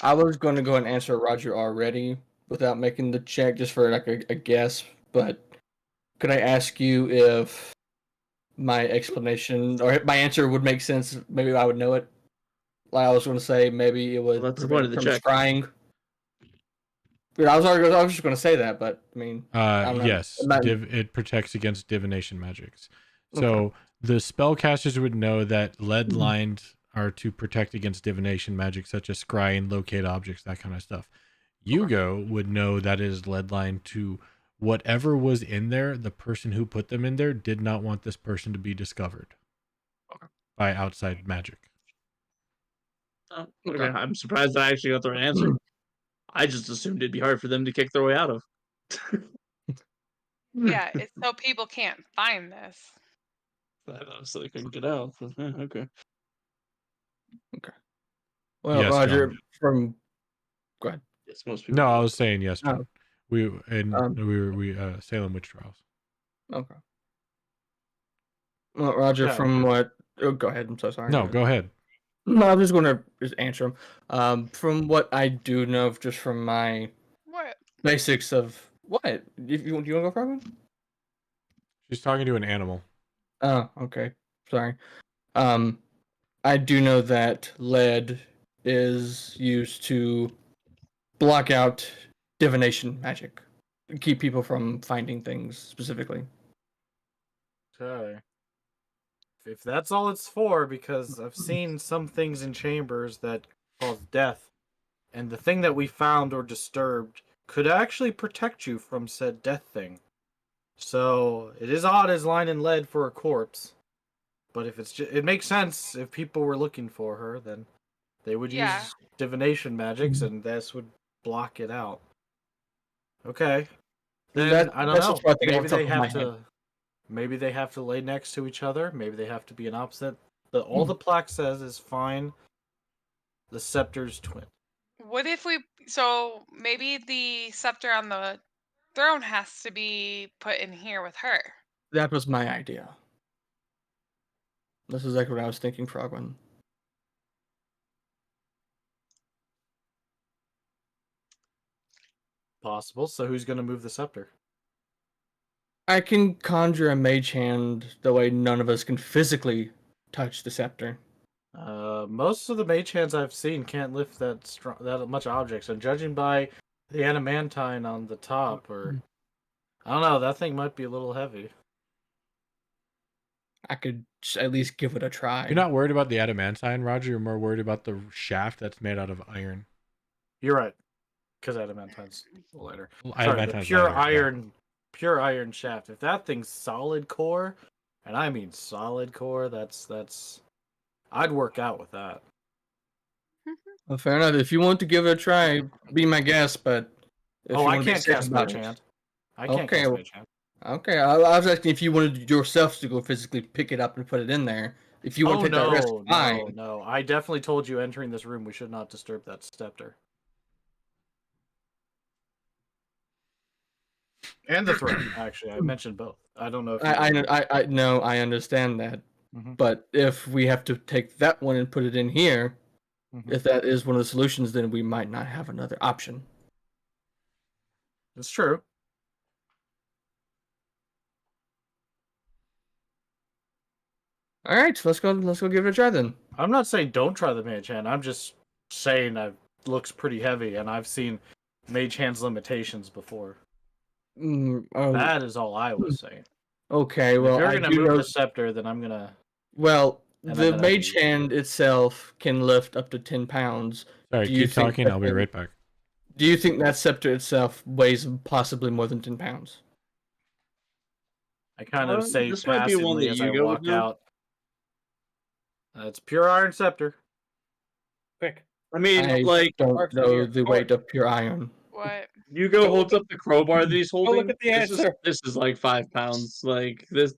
I was going to go and answer Roger already without making the check, just for like a guess. But could I ask you if my explanation or my answer would make sense? Maybe I would know it. Like I was going to say, maybe it would that's the point of the from check. scrying. I was just going to say that, but I mean, I don't know. Yes. It protects against divination magics. So Okay. the spellcasters would know that lead lined are to protect against divination magic, such as scrying, locate objects, that kind of stuff. Yugo would know that is lead lined to whatever was in there. The person who put them in there did not want this person to be discovered by outside magic. Oh, okay. I'm surprised I actually got the right answer. I just assumed it'd be hard for them to kick their way out of. Yeah, it's so people can't find this. So they couldn't get out. Okay. Well, Yes, Roger, John. go ahead. Yes, most people. No, I was saying yes, John. Oh. We Salem witch trials. Okay. Well, Roger, Yeah. from what? Oh, go ahead. I'm so sorry. No, go ahead. No, I'm just going to just answer him. From what I do know, just from my What? basics of what? If you want to go for one? She's talking to an animal. Oh, okay. Sorry. I do know that lead is used to block out divination magic, keep people from finding things specifically. Okay. If that's all it's for, because I've seen some things in chambers that cause death, and the thing that we found or disturbed could actually protect you from said death thing. So it is odd as line and lead for a corpse, but if it's it makes sense. If people were looking for her, then they would use divination magics, and this would block it out. Okay. Then I don't know. Maybe they have to. Maybe they have to lay next to each other. Maybe they have to be an opposite. But all the plaque says is find the scepter's twin. What if so maybe the scepter on the throne has to be put in here with her. That was my idea. This is exactly what I was thinking, Frogman. Possible. So who's going to move the scepter? I can conjure a mage hand the way none of us can physically touch the scepter. Most of the mage hands I've seen can't lift that much objects, and judging by the adamantine on the top, or I don't know, that thing might be a little heavy. I could at least give it a try. You're not worried about the adamantine, Roger. You're more worried about the shaft that's made out of iron. You're right, because adamantine's lighter. Adamantine's pure lighter, iron, pure iron shaft. If that thing's solid core, and I mean solid core, that's. I'd work out with that. Well, fair enough. If you want to give it a try, be my guest. But if you I want to be can't safe cast about mage it- hand. I can't cast mage hand. Okay, I was asking if you wanted yourself to go physically pick it up and put it in there. If you want to take that risk, fine. No. I definitely told you entering this room we should not disturb that scepter. And the throne, actually. I mentioned both. I don't know if I know, I understand that. Mhm. But if we have to take that one and put it in here, Mhm. if that is one of the solutions, then we might not have another option. It's true. All right, let's go give it a try then. I'm not saying don't try the mage hand. I'm just saying it looks pretty heavy, and I've seen mage hand's limitations before. That is all I was saying. Okay, well, if you're gonna move the scepter, then I'm gonna. Well, And the then mage hand itself can lift up to 10 pounds. Sorry, keep talking. I'll be right back. Do you think that scepter itself weighs possibly more than 10 pounds? I kind of say this might be one passively that as you I go walk with now. out. It's pure iron scepter. Quick. I mean, I like, don't know the weight of pure iron. What? Yugo holds up the crowbar that he's holding. look at the answer. This is like 5 pounds. Like this,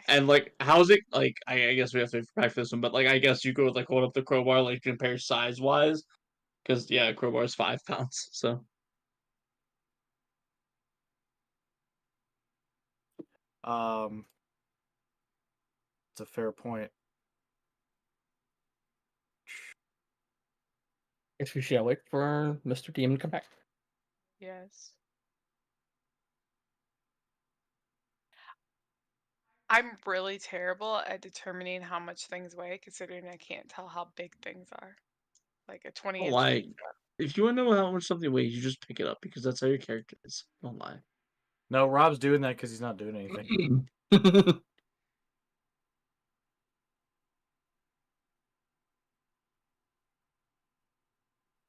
and like, how's it? Like, I guess we have to back this one, but like, I guess you go like hold up the crowbar, like compare size wise, because yeah, crowbar is 5 pounds. So It's a fair point. Guess we shall wait for Mr. Demon to come back. Yes. I'm really terrible at determining how much things weigh, considering I can't tell how big things are. Like a 20-inch. Like, if you want to know how much something weighs, you just pick it up because that's how your character is. Don't lie. No, Rob's doing that because he's not doing anything.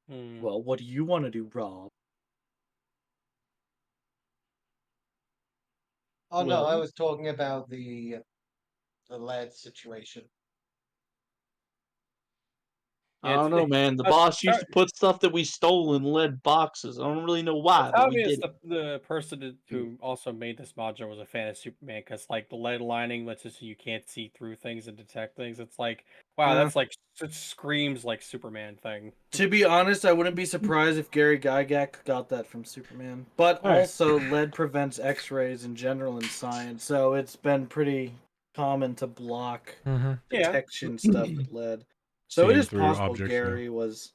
Well, what do you want to do, Rob? Oh no, I Well- was talking about the lead situation. I don't know, man. The boss used to put stuff that we stole in lead boxes. I don't really know why, It's but we obvious did. the person who also made this module was a fan of Superman, because like the lead lining lets us so you can't see through things and detect things. It's like, wow, that's like, it screams like Superman thing. To be honest, I wouldn't be surprised if Gary Gygax got that from Superman. But also, lead prevents X-rays in general in science, so it's been pretty common to block detection stuff with lead. So Seeing it is through possible objects, Gary was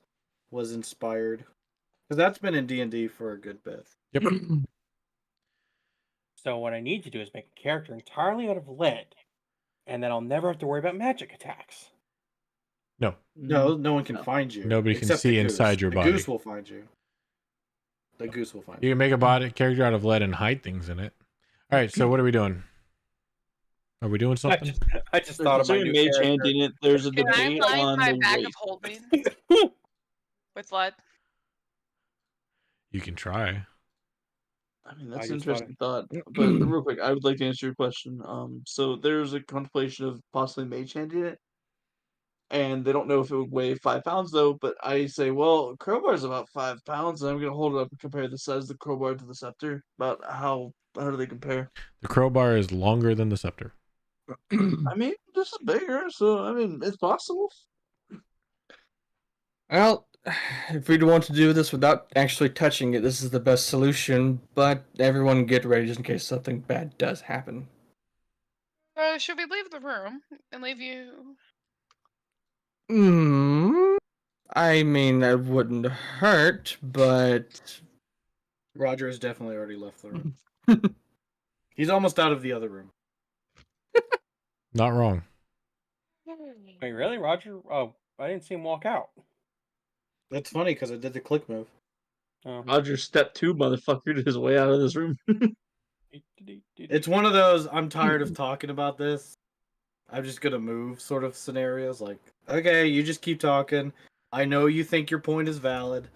inspired, because that's been in D&D for a good bit. Yep. So what I need to do is make a character entirely out of lead, and then I'll never have to worry about magic attacks. No. No one can find you. Nobody can except see the goose. inside your body. The goose will find you. The goose will find You you. can make a body character out of lead and hide things in it. All right, so what are we doing? Are we doing something? I just thought of my new mage character. hand in it. There's a Can I debate line on my the bag weight. of holding with lead? You can try. I mean, that's I an just thought interesting thought. But real quick, I would like to answer your question. So there's a contemplation of possibly mage handing it, and they don't know if it would weigh 5 pounds though. But I say, well, crowbar's about 5 pounds, and I'm gonna hold it up and compare the size of the crowbar to the scepter. About how do they compare? The crowbar is longer than the scepter. I mean, this is bigger, so I mean, it's possible. Well, if we want to do this without actually touching it, this is the best solution. But everyone get ready just in case something bad does happen. Should we leave the room and leave you? I mean, that wouldn't hurt, but Roger has definitely already left the room. He's almost out of the other room. Not wrong. Wait, really, Roger? Oh, I didn't see him walk out. That's funny because I did the click move. Oh. Roger step 2 motherfucker his way out of this room. It's one of those I'm tired of talking about this. I'm just gonna move sort of scenarios. Like, okay, you just keep talking. I know you think your point is valid.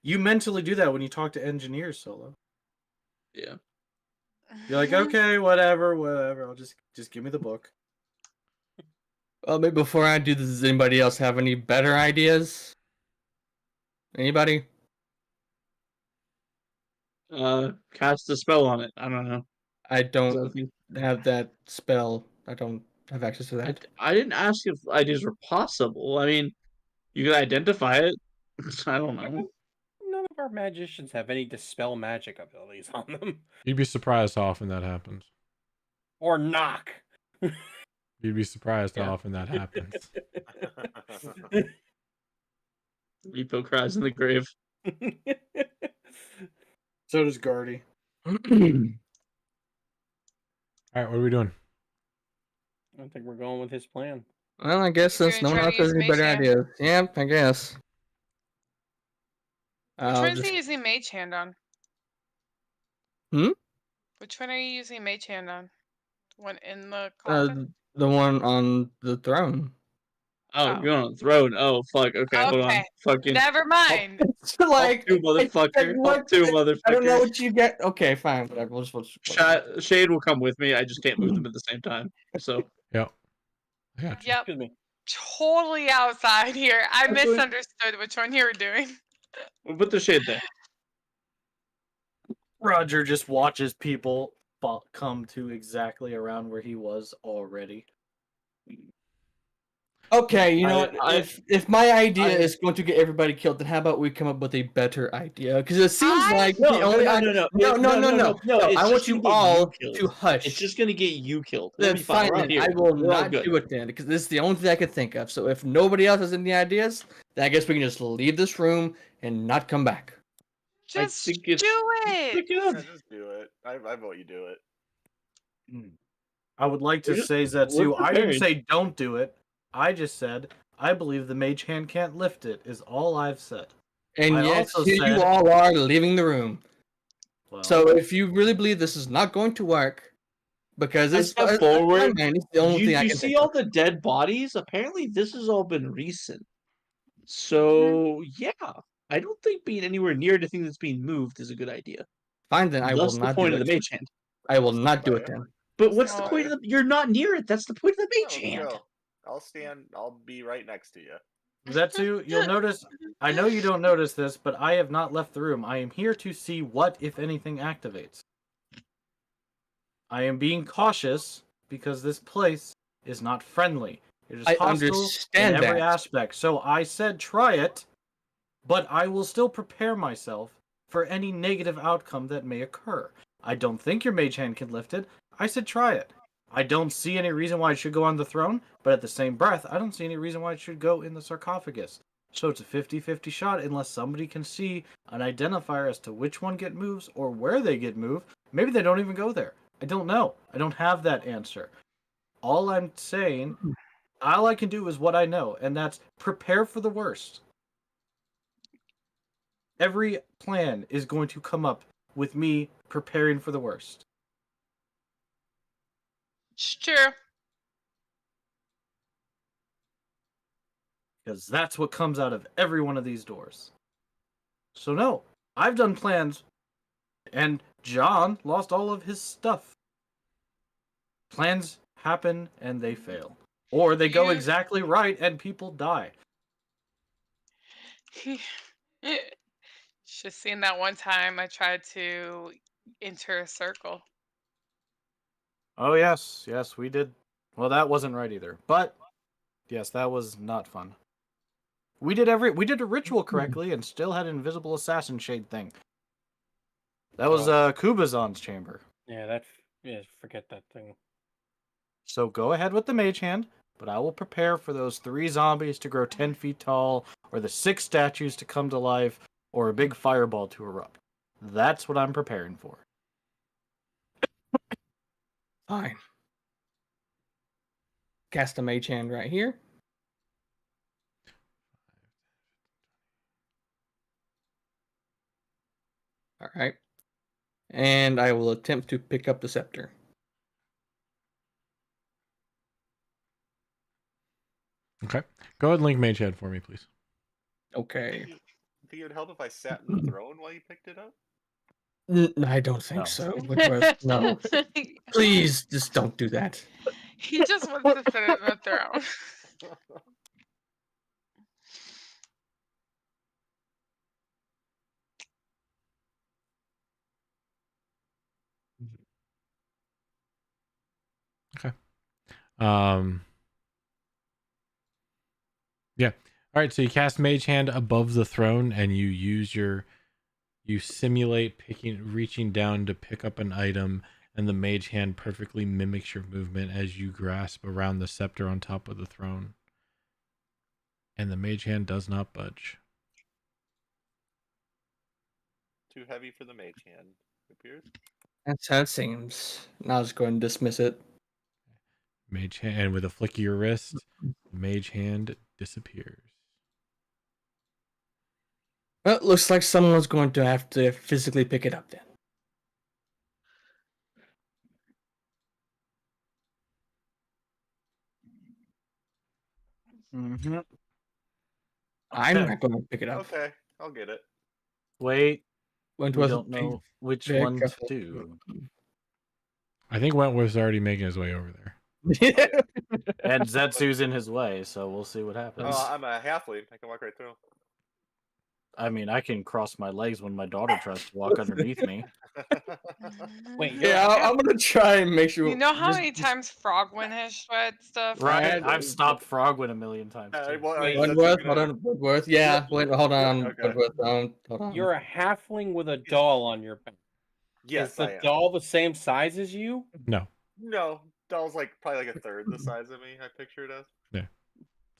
You mentally do that when you talk to engineers, Solo. Yeah. You're like, okay, whatever. I'll just give me the book. Well, maybe before I do this, does anybody else have any better ideas? Anybody? Cast a spell on it. I don't know. I don't have that spell. I don't have access to that. I didn't ask if ideas were possible. I mean, you could identify it. I don't know. None of our magicians have any dispel magic abilities on them. You'd be surprised how often that happens. Or knock. You'd be surprised how often that happens. Repo cries in the grave. So does Guardy. All right, what are we doing? I think we're going with his plan. Well, I guess since no one else has any better ideas. Yep, I guess. Which one is he using Mage Hand on? Which one are you using Mage Hand on? One in the coffin? The one on the throne. Oh, you're on the throne. Oh, fuck. Okay, hold on. Fucking. Never mind. It's like, Up 2, motherfucker. Up 2, motherfucker. I don't know what you get. Okay, fine. Whatever. We'll just... Shade will come with me. I just can't move them at the same time. So. Yeah. Yep. Excuse me. Totally outside here. I Actually- misunderstood which one you were doing. We'll put the shade there. Roger just watches people come to exactly around where he was already. Okay, you know what? If my idea is going to get everybody killed, then how about we come up with a better idea? Because it seems like the only idea. No. I want you all to hush. It's just gonna get you killed. Then fine, then I will not do it then, because this is the only thing I can think of. So if nobody else has any ideas, then I guess we can just leave this room and not come back. Just do it. Yeah, just do it. I vote you do it. I would like to say Zetsu. I didn't say don't do it. I just said I believe the mage hand can't lift it. Is all I've said. And yes, here you all are leaving the room. Well, so if you really believe this is not going to work, because it's forward, it's the only thing I can see all the dead bodies? Apparently, this has all been recent. So yeah, I don't think being anywhere near the thing that's being moved is a good idea. Fine, then I will not do it. That's the point of the mage hand. I will not do it then. But what's the point of the? You're not near it. That's the point of the mage hand. I'll stand. I'll be right next to you. Zetsu, you'll notice. I know you don't notice this, but I have not left the room. I am here to see what, if anything, activates. I am being cautious because this place is not friendly. It is hostile in every aspect. So I said try it, but I will still prepare myself for any negative outcome that may occur. I don't think your mage hand can lift it. I said try it. I don't see any reason why it should go on the throne, but at the same breath, I don't see any reason why it should go in the sarcophagus. So it's a 50-50 shot unless somebody can see an identifier as to which one get moves or where they get moved. Maybe they don't even go there. I don't know. I don't have that answer. All I'm saying, all I can do is what I know, and that's prepare for the worst. Every plan is going to come up with me preparing for the worst. It's true. Because that's what comes out of every one of these doors. So no, I've done plans, and John lost all of his stuff. Plans happen and they fail. Or they go exactly right and people die. Just seen that one time I tried to enter a circle. Oh yes, we did. Well, that wasn't right either. But yes, that was not fun. We did a ritual correctly and still had an invisible assassin shade thing. That was Kubazan's chamber. Yeah, forget that thing. So go ahead with the mage hand, but I will prepare for those 3 zombies to grow 10 feet tall, or the 6 statues to come to life, or a big fireball to erupt. That's what I'm preparing for. Fine. Cast a mage hand right here. All right. And I will attempt to pick up the scepter. Okay. Go ahead and link mage hand for me, please. Okay. Think it would help if I sat in the throne while you picked it up? I don't think so. No. Please, just don't do that. He just wants to sit in the throne. Okay. Yeah. All right. So you cast Mage Hand above the throne, and you simulate reaching down to pick up an item, and the Mage Hand perfectly mimics your movement as you grasp around the scepter on top of the throne. And the Mage Hand does not budge. Too heavy for the Mage Hand, it appears. That's how it seems. Now I was going to dismiss it. Mage Hand, and with a flick of your wrist, Mage Hand disappears. Well, it looks like someone's going to have to physically pick it up then. Mm-hmm. I'm not going to pick it up. Okay, I'll get it. Wait. We don't know which one to do. I think Wentworth's already making his way over there. And Zetsu's in his way, so we'll see what happens. Oh, I'm a halfling. I can walk right through. I mean, I can cross my legs when my daughter tries to walk underneath me. Wait, you're Yeah, I'm gonna try and make sure. You know how just- many times Frogwin has tried stuff? Right? Right. I've stopped Frogwin a million times too. well, Wait, that's Woodworth, gonna- hold on, Woodworth. Yeah, wait, hold on, Okay. Woodworth. Hold on. you're a halfling with a doll on your back. Yes, Is the I am. doll the same size as you? No, No, doll's like probably like a third the size of me. I picture it as.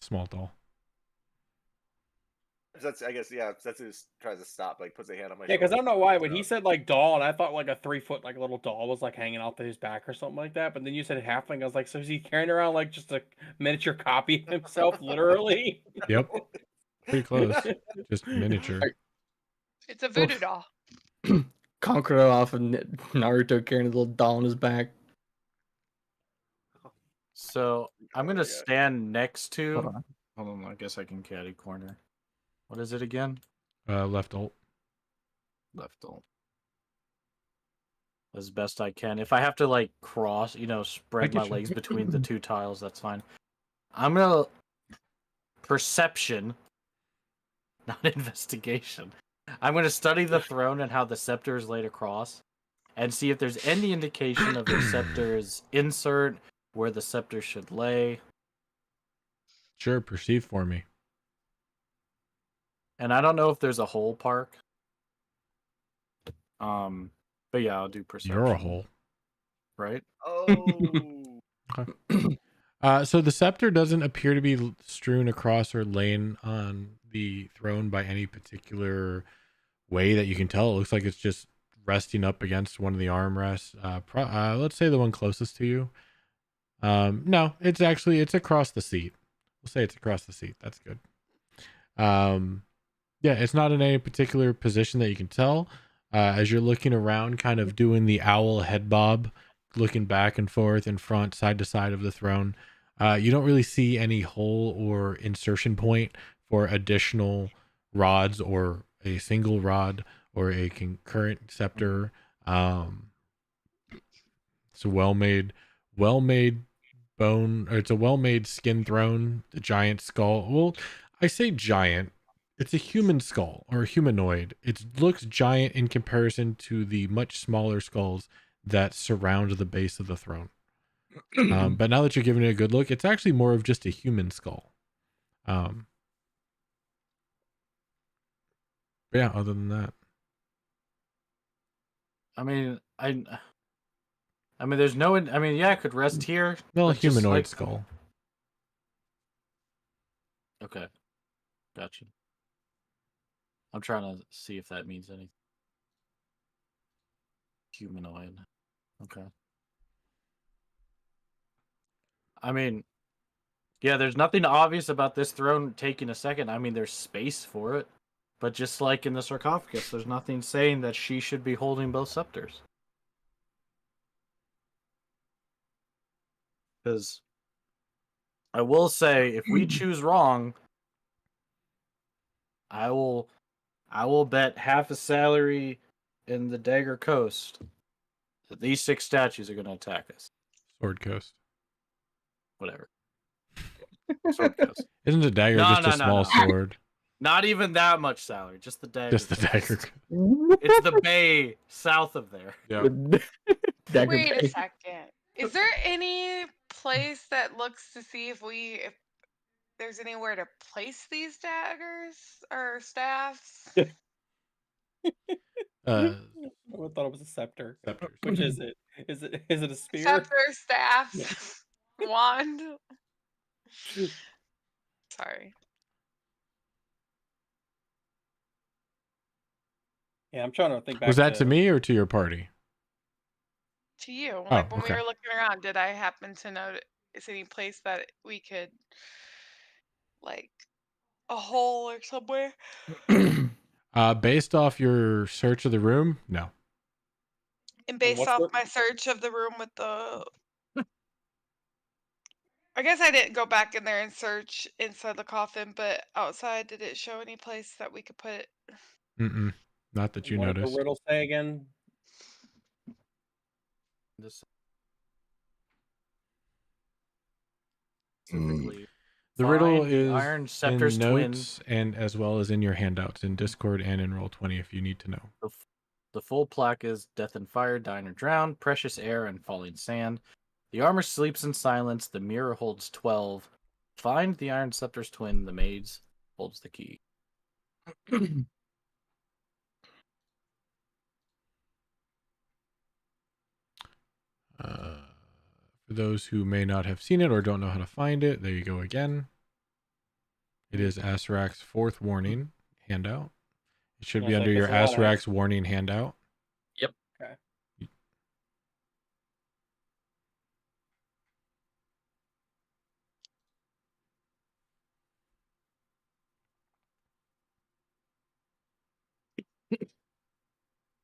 small doll. That's I guess That's just tries to stop, like puts a hand on my. Yeah, because I shoulder. don't know why when he said like doll, and I thought like a 3-foot like little doll was like hanging off his back or something like that. But then you said halfling, I was like, so is he carrying around like just a miniature copy of himself, literally? Yep, pretty close. Just miniature. It's a voodoo doll. Kankuro off of Naruto carrying a little doll on his back. So I'm gonna yeah. stand next to. Hold on. Hold on, I guess I can caddy corner. What is it again? Left alt. Left alt. As best I can. If I have to like cross, spread get my you. legs between the two tiles, that's fine. I'm gonna perception, not investigation. I'm gonna study the throne and how the scepter is laid across, and see if there's any indication of the scepter's insert, where the scepter should lay. Sure, perceive for me. And I don't know if there's a hole park. But yeah, I'll do perception. You're a hole. Right? Oh. So the scepter doesn't appear to be strewn across or lain on the throne by any particular way that you can tell. It looks like it's just resting up against one of the armrests. Let's say the one closest to you. No, it's across the seat. We'll say it's across the seat. That's good. Yeah, it's not in any particular position that you can tell. As you're looking around, kind of doing the owl head bob, looking back and forth in front, side to side of the throne, you don't really see any hole or insertion point for additional rods or a single rod or a concurrent scepter. It's a well-made bone, or it's a well-made skin throne. The giant skull. Well, I say giant. It's a human skull or a humanoid. It looks giant in comparison to the much smaller skulls that surround the base of the throne. But now that you're giving it a good look, it's actually more of just a human skull. But yeah, other than that, I mean, there's no. I mean, yeah, I could rest here. well, a but just, humanoid like- skull. Okay, gotcha. I'm trying to see if that means anything. Humanoid. Okay. I mean, yeah, there's nothing obvious about this throne taking a second. I mean, there's space for it. But just like in the sarcophagus, there's nothing saying that she should be holding both scepters. Because I will say, if we choose wrong, I will bet half a salary in the Dagger Coast that these 6 statues are going to attack us. Sword Coast. Whatever. Sword Coast. Isn't a dagger No, just no, a small no. sword? Not even that much salary, just the Dagger Just the Coast. dagger. It's the bay south of there. Yeah. Dagger Wait a Bay. second. Is there any place that looks to see if there's anywhere to place these daggers or staffs? I thought it was a scepter. Scepters. Which is it? Is it a spear? Scepter, staffs, wand. Sorry. Yeah, I'm trying to think back. Was that to me or to your party? To you. Oh, Like when okay. we were looking around, did I happen to notice any place that we could, like, a hole or somewhere? Based off your search of the room, no. And based what's off the- my search of the room with the. I guess I didn't go back in there and search inside the coffin, but outside, did it show any place that we could put it? Mm-mm. Not that you What did noticed. the riddle say again? Specifically. The riddle Find the is Iron Scepter's in twin. notes and as well as in your handouts in Discord and in Roll20 if you need to know. The full plaque is Death and Fire, Dine or Drown, Precious Air, and Falling Sand. The armor sleeps in silence. The mirror holds 12. Find the Iron Scepter's twin. The maze holds the key. For those who may not have seen it or don't know how to find it, there you go again. It is Asrak's fourth warning handout. It should be Yes, under like your there's a lot of- Asrak's warning handout. Yep. Okay.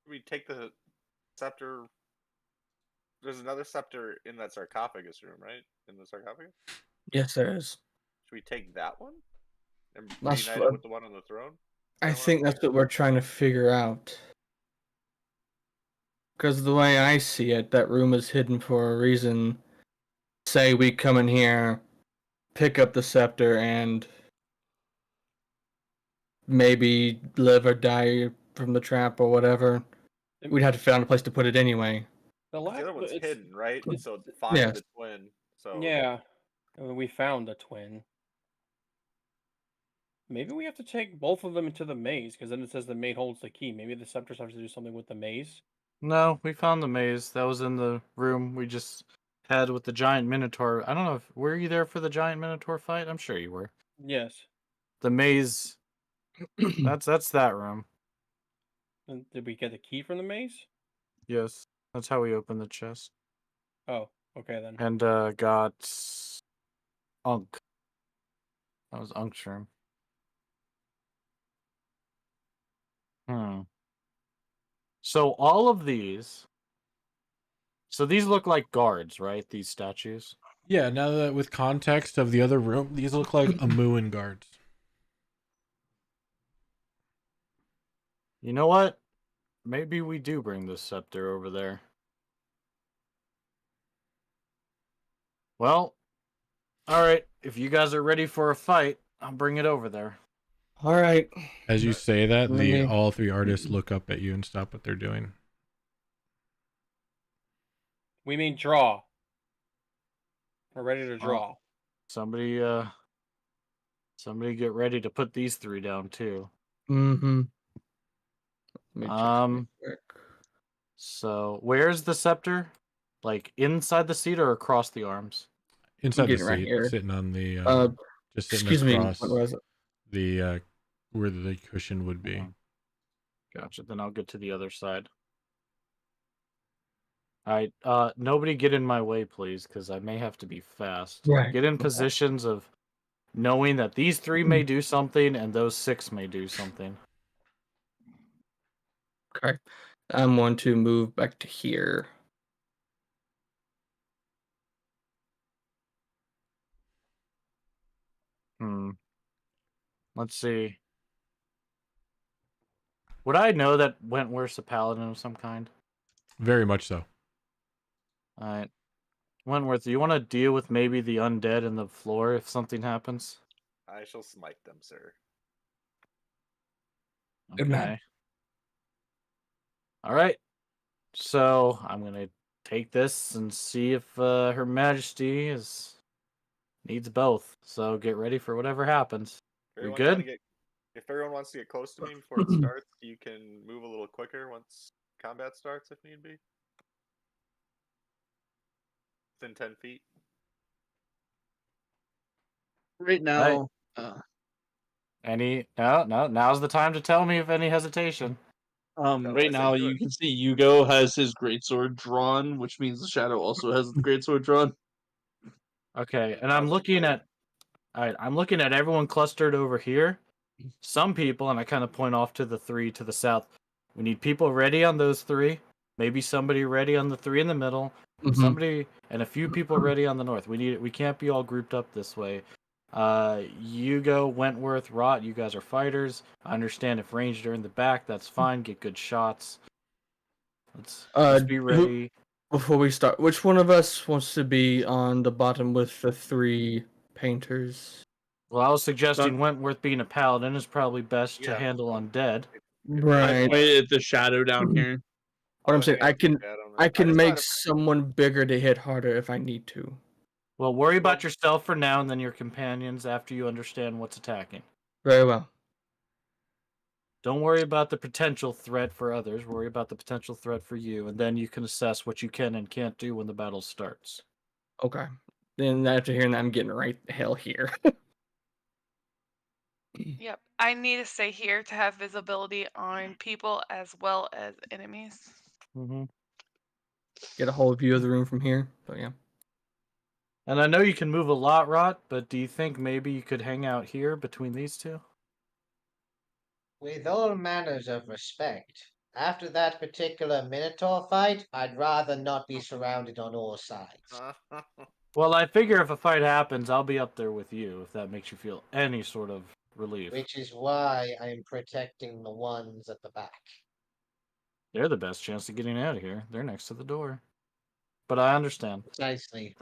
We take the scepter. There's another scepter in that sarcophagus room, right? In the sarcophagus. Yes, there is. Should we take that one and That's reunite what- it with the one on the throne? I think that's what we're trying to figure out. Because the way I see it, that room is hidden for a reason. Say we come in here, pick up the scepter, and maybe live or die from the trap or whatever. We'd have to find a place to put it anyway. The The other one's it's- hidden, right? it's- So find yeah. the twin. So Yeah. I mean, we found the twin. Maybe we have to take both of them into the maze, because then it says the maid holds the key. Maybe the scepters have to do something with the maze. No, we found the maze. That was in the room we just had with the giant minotaur. I don't know if were you there for the giant minotaur fight? I'm sure you were. Yes. The maze. That's that room. And did we get the key from the maze? Yes, that's how we opened the chest. Oh, okay then. And got Unk. That was Unk's room. So all of these. So these look like guards, right? These statues. Yeah, now that with context of the other room, these look like Amuan guards. You know what? Maybe we do bring the scepter over there. Well, all right. If you guys are ready for a fight, I'll bring it over there. All right. As you say that, Let me- all three artists look up at you and stop what they're doing. We mean draw. We're ready to draw. Somebody get ready to put these three down too. Mm-hmm. So where's the scepter? Like inside the seat or across the arms? Inside the getting right seat, here. sitting on the just sitting Excuse me. across What was it? the where the cushion would be. Gotcha. Then I'll get to the other side. All right. Nobody get in my way, please, because I may have to be fast. Right. Get in positions of knowing that these three may do something and those six may do something. Okay. I'm going to move back to here. Let's see. Would I know that Wentworth's a paladin of some kind? Very much so. Alright. Wentworth, do you want to deal with maybe the undead in the floor if something happens? I shall smite them, sir. Good man. Alright. So, I'm going to take this and see if Her Majesty needs both. So, get ready for whatever happens. If We everyone trying to good? if everyone wants to get close to me before it starts, you can move a little quicker once combat starts if need be. Within 10 feet. Right now, Now's the time to tell me if any hesitation. right now you can see Yugo has his greatsword drawn, which means the Shadow also has the greatsword drawn. Okay, and I'm looking at everyone clustered over here. Some people, and I kind of point off to the three to the south. We need people ready on those three. Maybe somebody ready on the three in the middle. Somebody and a few people ready on the north. We can't be all grouped up this way. Hugo, Wentworth, Rot, you guys are fighters. I understand if ranged are in the back, that's fine. Get good shots. Let's be ready. Before we start, which one of us wants to be on the bottom with the three painters? Well, I was suggesting Wentworth being a paladin is probably best to Yeah. handle undead. Right. I pointed at the shadow down here. What I'm Put a saying, I handful can of cat on I there. can just make thought someone bigger to hit harder if I need to. Well, worry about yourself for now, and then your companions after you understand what's attacking. Very well. Don't worry about the potential threat for others. Worry about the potential threat for you, and then you can assess what you can and can't do when the battle starts. Okay. Then after hearing that, I'm getting right the hell here. Yep. I need to stay here to have visibility on people as well as enemies. Mm-hmm. Get a whole view of the room from here. But yeah. And I know you can move a lot, Rot, but do you think maybe you could hang out here between these two? With all manners of respect, after that particular Minotaur fight, I'd rather not be surrounded on all sides. Well, I figure if a fight happens, I'll be up there with you, if that makes you feel any sort of relief. Which is why I'm protecting the ones at the back. They're the best chance of getting out of here. They're next to the door. But I understand. Precisely.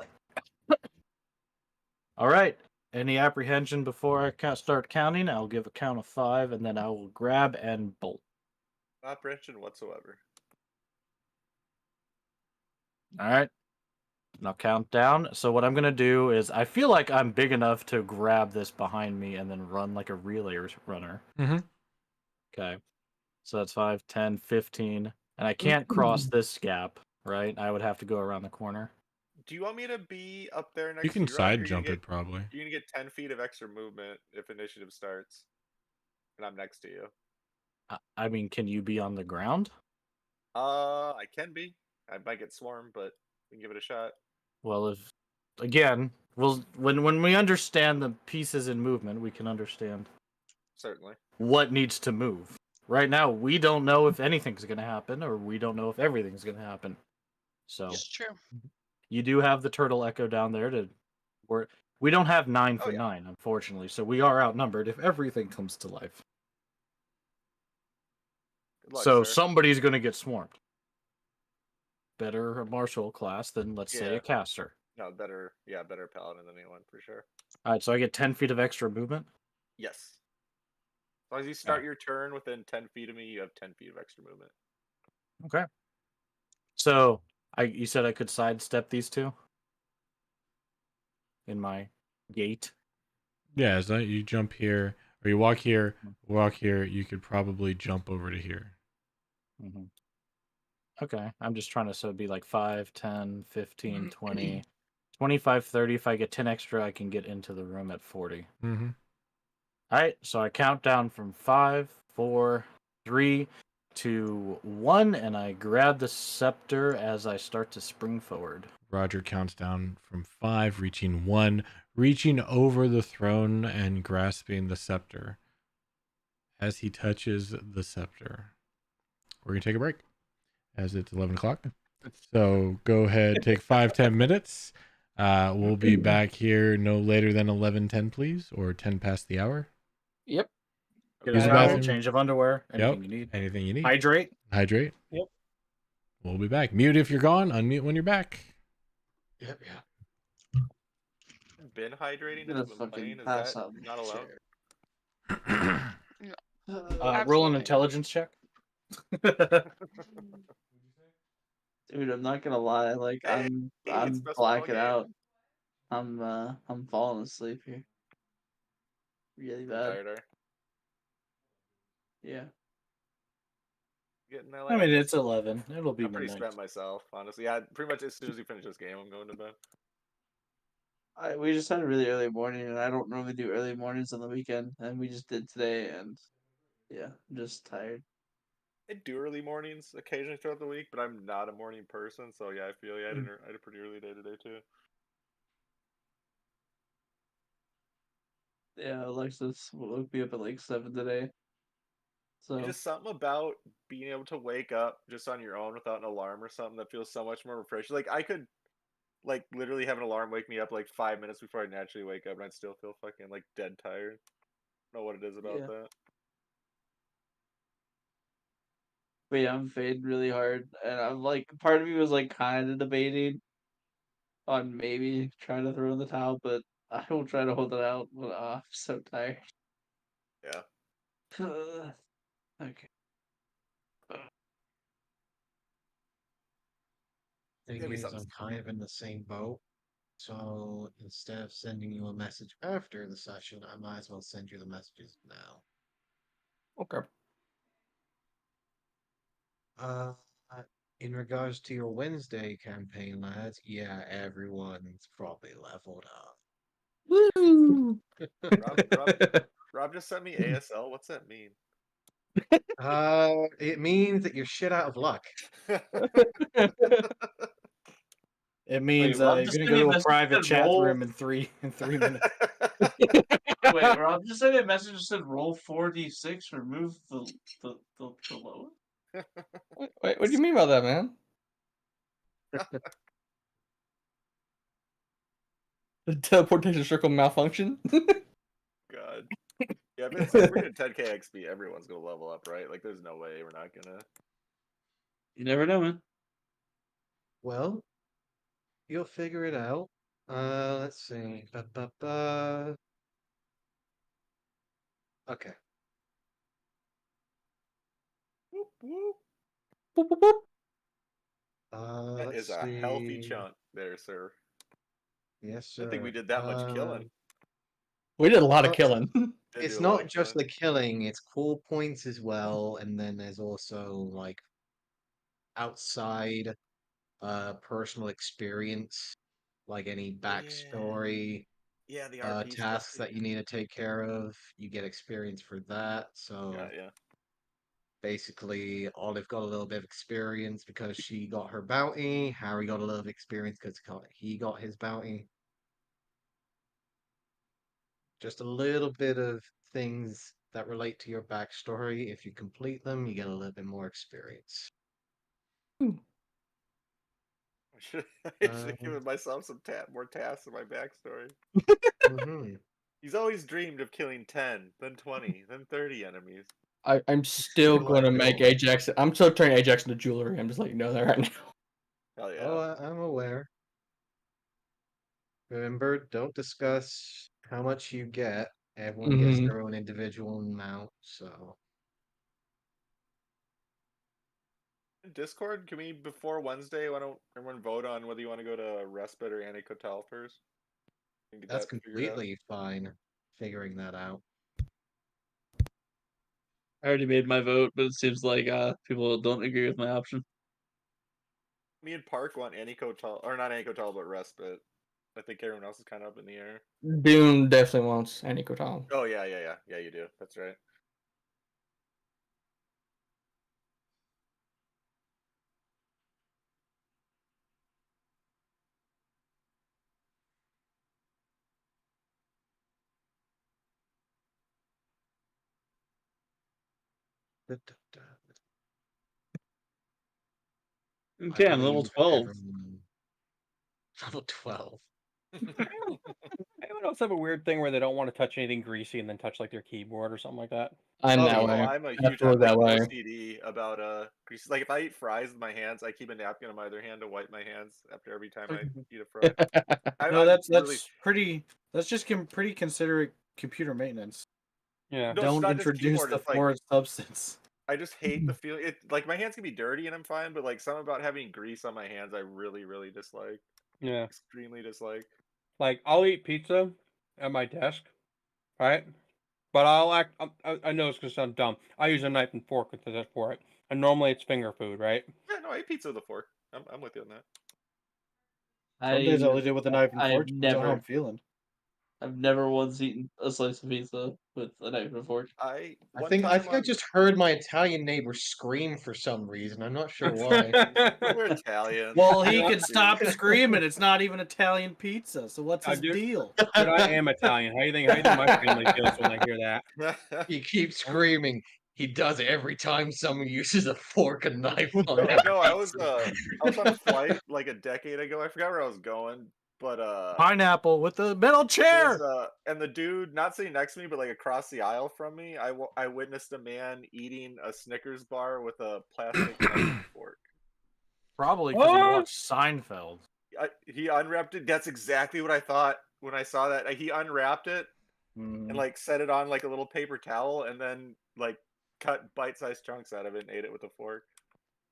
All right. Any apprehension before I start counting? I'll give a count of 5, and then I will grab and bolt. Not apprehension whatsoever. All right. And I'll count down. So what I'm going to do is, I feel like I'm big enough to grab this behind me and then run like a relay runner. Mm-hmm. Okay. So that's 5, 10, 15. And I can't cross this gap, right? I would have to go around the corner. Do you want me to be up there next You can to you, Rod? side jump it probably. You're gonna get 10 feet of extra movement if initiative starts, and I'm next to you. I mean, can you be on the ground? I can be. I might get swarmed, but we can give it a shot. Well, if again, when we understand the pieces in movement, we can understand Certainly what needs to move. Right now, we don't know if anything's going to happen, or we don't know if everything's going to happen. So It's true. you do have the turtle echo down there to work. We don't have 9 for 9, unfortunately, so we are outnumbered if everything comes to life. Good luck, So sir. somebody's going to get swarmed. Better a martial class than, let's say, Yeah. a caster. No, better paladin than anyone for sure. All right, so I get 10 feet of extra movement. Yes. As long as you start your turn within 10 feet of me, you have 10 feet of extra movement. Okay. So you said I could sidestep these two in my gate. Yeah, as you jump here or you walk here, you could probably jump over to here. Mm-hmm. Okay, I'm just trying to, so it'd be like 5, 10, 15, 20, 25, 30. If I get 10 extra, I can get into the room at 40. Mm-hmm. All right, so I count down from 5, 4, 3, 2, 1, and I grab the scepter as I start to spring forward. Roger counts down from 5, reaching 1, reaching over the throne and grasping the scepter. As he touches the scepter, we're going to take a break as it's 11 o'clock. So go ahead, take 5-10 minutes. We'll be back here no later than 11:10, please, or 10 past the hour. Yep. Get Use a the shower, bathroom. change of underwear, anything Yep. you need. Anything you need. Hydrate. Hydrate. Yep. We'll be back. Mute if you're gone. Unmute when you're back. Yep. Been hydrating I'm gonna as been playing. fucking Is pass that out in not my allowed? Roll an Absolutely. intelligence check. Dude, I'm not gonna lie. Like Hey, it's I'm best one blacking game. out. I'm falling asleep here. Really bad. Tired, are Yeah. getting that? I mean, it's 11. It'll be I'm pretty midnight. spent myself, honestly. Yeah, pretty much as soon as we finish this game, I'm going to bed. We just had a really early morning, and I don't normally do early mornings on the weekend, and we just did today, and yeah, I'm just tired. I do early mornings occasionally throughout the week, but I'm not a morning person, so yeah, I feel I had a pretty early day today too. Yeah, Alexis woke me up at like 7 today. So Just something about being able to wake up just on your own without an alarm or something that feels so much more refreshing. Like I could like literally have an alarm wake me up like 5 minutes before I naturally wake up and I'd still feel fucking like dead tired. I don't know what it is about Yeah. that. But yeah, I'm fading really hard, and I'm like, part of me was like kind of debating on maybe trying to throw in the towel, but I will try to hold it out, but I'm so tired. Yeah. Okay. Thing Give me is, something. I'm kind of in the same boat. So instead of sending you a message after the session, I might as well send you the messages now. Okay. Uh, in regards to your Wednesday campaign, lads, yeah, everyone's probably leveled up. Woo! Rob just sent me ASL. What's that mean? It means that you're shit out of luck. It means Rob you're just gonna sent me go a to a message private that chat roll. room in 3 minutes. Wait, Rob just sent me a message that said roll 4d6, remove the lower. Wait, what do you mean by that, man? The teleportation circle malfunction? God. Yeah, if we're doing 10k XP, everyone's gonna level up, right? Like, there's no way we're not gonna. You never know, man. Well, you'll figure it out. Let's see. Okay. Whoop, whoop. Boop, boop, boop. That Let's is a healthy see. chunk there, sir. Yes, I didn't think we sir. did that much killing. We did a lot of Well, killing. Did it's do a lot not of just killing. the killing, it's cool points as well, and then there's also like outside personal experience, like any backstory Yeah, the RP stuff. tasks that you need to take care of. You get experience for that. So Yeah. basically, Olive got a little bit of experience because she got her bounty. Harry got a little bit of experience because he got his bounty. Just a little bit of things that relate to your backstory. If you complete them, you get a little bit more experience. I should have given myself some more tasks in my backstory. Mhm. He's always dreamed of killing 10, then 20, then 30 enemies. I'm still still going to at make will. Ajax. I'm still turning Ajax into jewelry. I'm just letting you know that right now. Hell yeah. Oh, I'm aware. Remember, don't discuss how much you get. Everyone gets their own individual amount, so. Discord, can we, before Wednesday, why don't everyone vote on whether you want to go to Respite or Annie-Cotal first? Get That's that figured out. completely fine, figuring that out. I already made my vote, but it seems like people don't agree with my option. Me and Park want Annie-Cotal, or not Annie-Cotal, but Respite. I think everyone else is kind of up in the air. Dune definitely wants Annie-Cotal. Oh, yeah, you do. That's right. Okay, I I'm level believe 12. everyone... Level 12. Anyone else have a weird thing where they don't want to touch anything greasy and then touch like their keyboard or something like that? I'm that way. I'm a huge Absolutely that way. OCD about grease. Like, if I eat fries with my hands, I keep a napkin on my other hand to wipe my hands after every time I eat a fry. No, I'm that's really... pretty. That's just pretty considerate computer maintenance. Yeah. No, it's Don't not just introduce keyboard, the it's like foreign substance. I just hate the feeling. It, like, my hands can be dirty and I'm fine, but like something about having grease on my hands, I really, really dislike. Yeah. Extremely dislike. Like, I'll eat pizza at my desk, right? But I'll act. I know it's because I'm dumb. I use a knife and fork for it, and normally it's finger food, right? Yeah, no, I eat pizza with a fork. I'm with you on that. Some days I'll eat it with a knife and I've fork. Depends on how I'm feeling. I've never once eaten a slice of pizza with a knife and a fork. I think I just heard my Italian neighbor scream for some reason. I'm not sure why. We're Italian. Well, he can stop screaming. It's not even Italian pizza. So what's his Dude, deal? Dude, I am Italian. How do you think my family feels when I hear that? He keeps screaming. He does it every time someone uses a fork and knife on No, him. I was on a flight like a decade ago. I forgot where I was going, but Pineapple with the metal chair. And the dude not sitting next to me, but like across the aisle from me, I witnessed a man eating a Snickers bar with a plastic knife and fork. Probably because he watched Seinfeld. He unwrapped it. That's exactly what I thought. when I saw that. He unwrapped it and like set it on like a little paper towel, and then like cut bite-sized chunks out of it and ate it with a fork.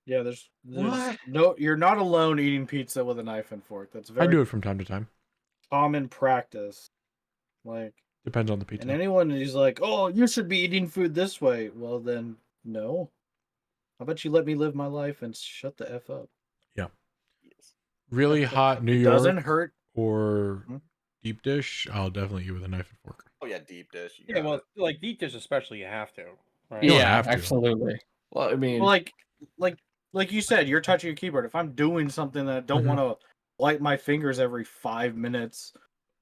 Yeah, there's What? no. You're not alone eating pizza with a knife and fork. That's I very do it from time to time. common practice. Like, Depends on the pizza. and anyone who's like, "Oh, you should be eating food this way," well, then no. How about you let me live my life and shut the f up? Yeah. Really hot New York Doesn't hurt. or deep dish, I'll definitely eat with a knife and fork. Oh yeah, deep dish. You Yeah, got well, it. like deep dish especially, you have to. Right? You don't Yeah, have to. absolutely. Well, I mean, Well, like you said, you're touching a keyboard. If I'm doing something that I don't want to light my fingers every 5 minutes,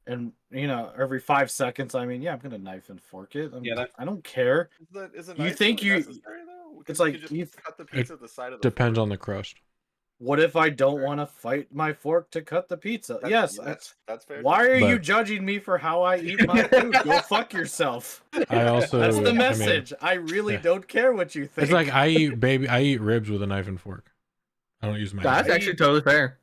and every 5 seconds, I mean, yeah, I'm gonna knife and fork it. I don't care. Is a You knife think really you- necessary though? it's You like could just you- cut the pizza at the side of the Depends fork. on the crust. What if I don't want to fight my fork to cut the pizza? Yes. That's fair. Why are you But- judging me for how I eat my food? Go fuck yourself. I also That's the I mean, message. I really don't care what you think. it's like I eat ribs with a knife and fork. I don't use my that's knife. actually totally fair.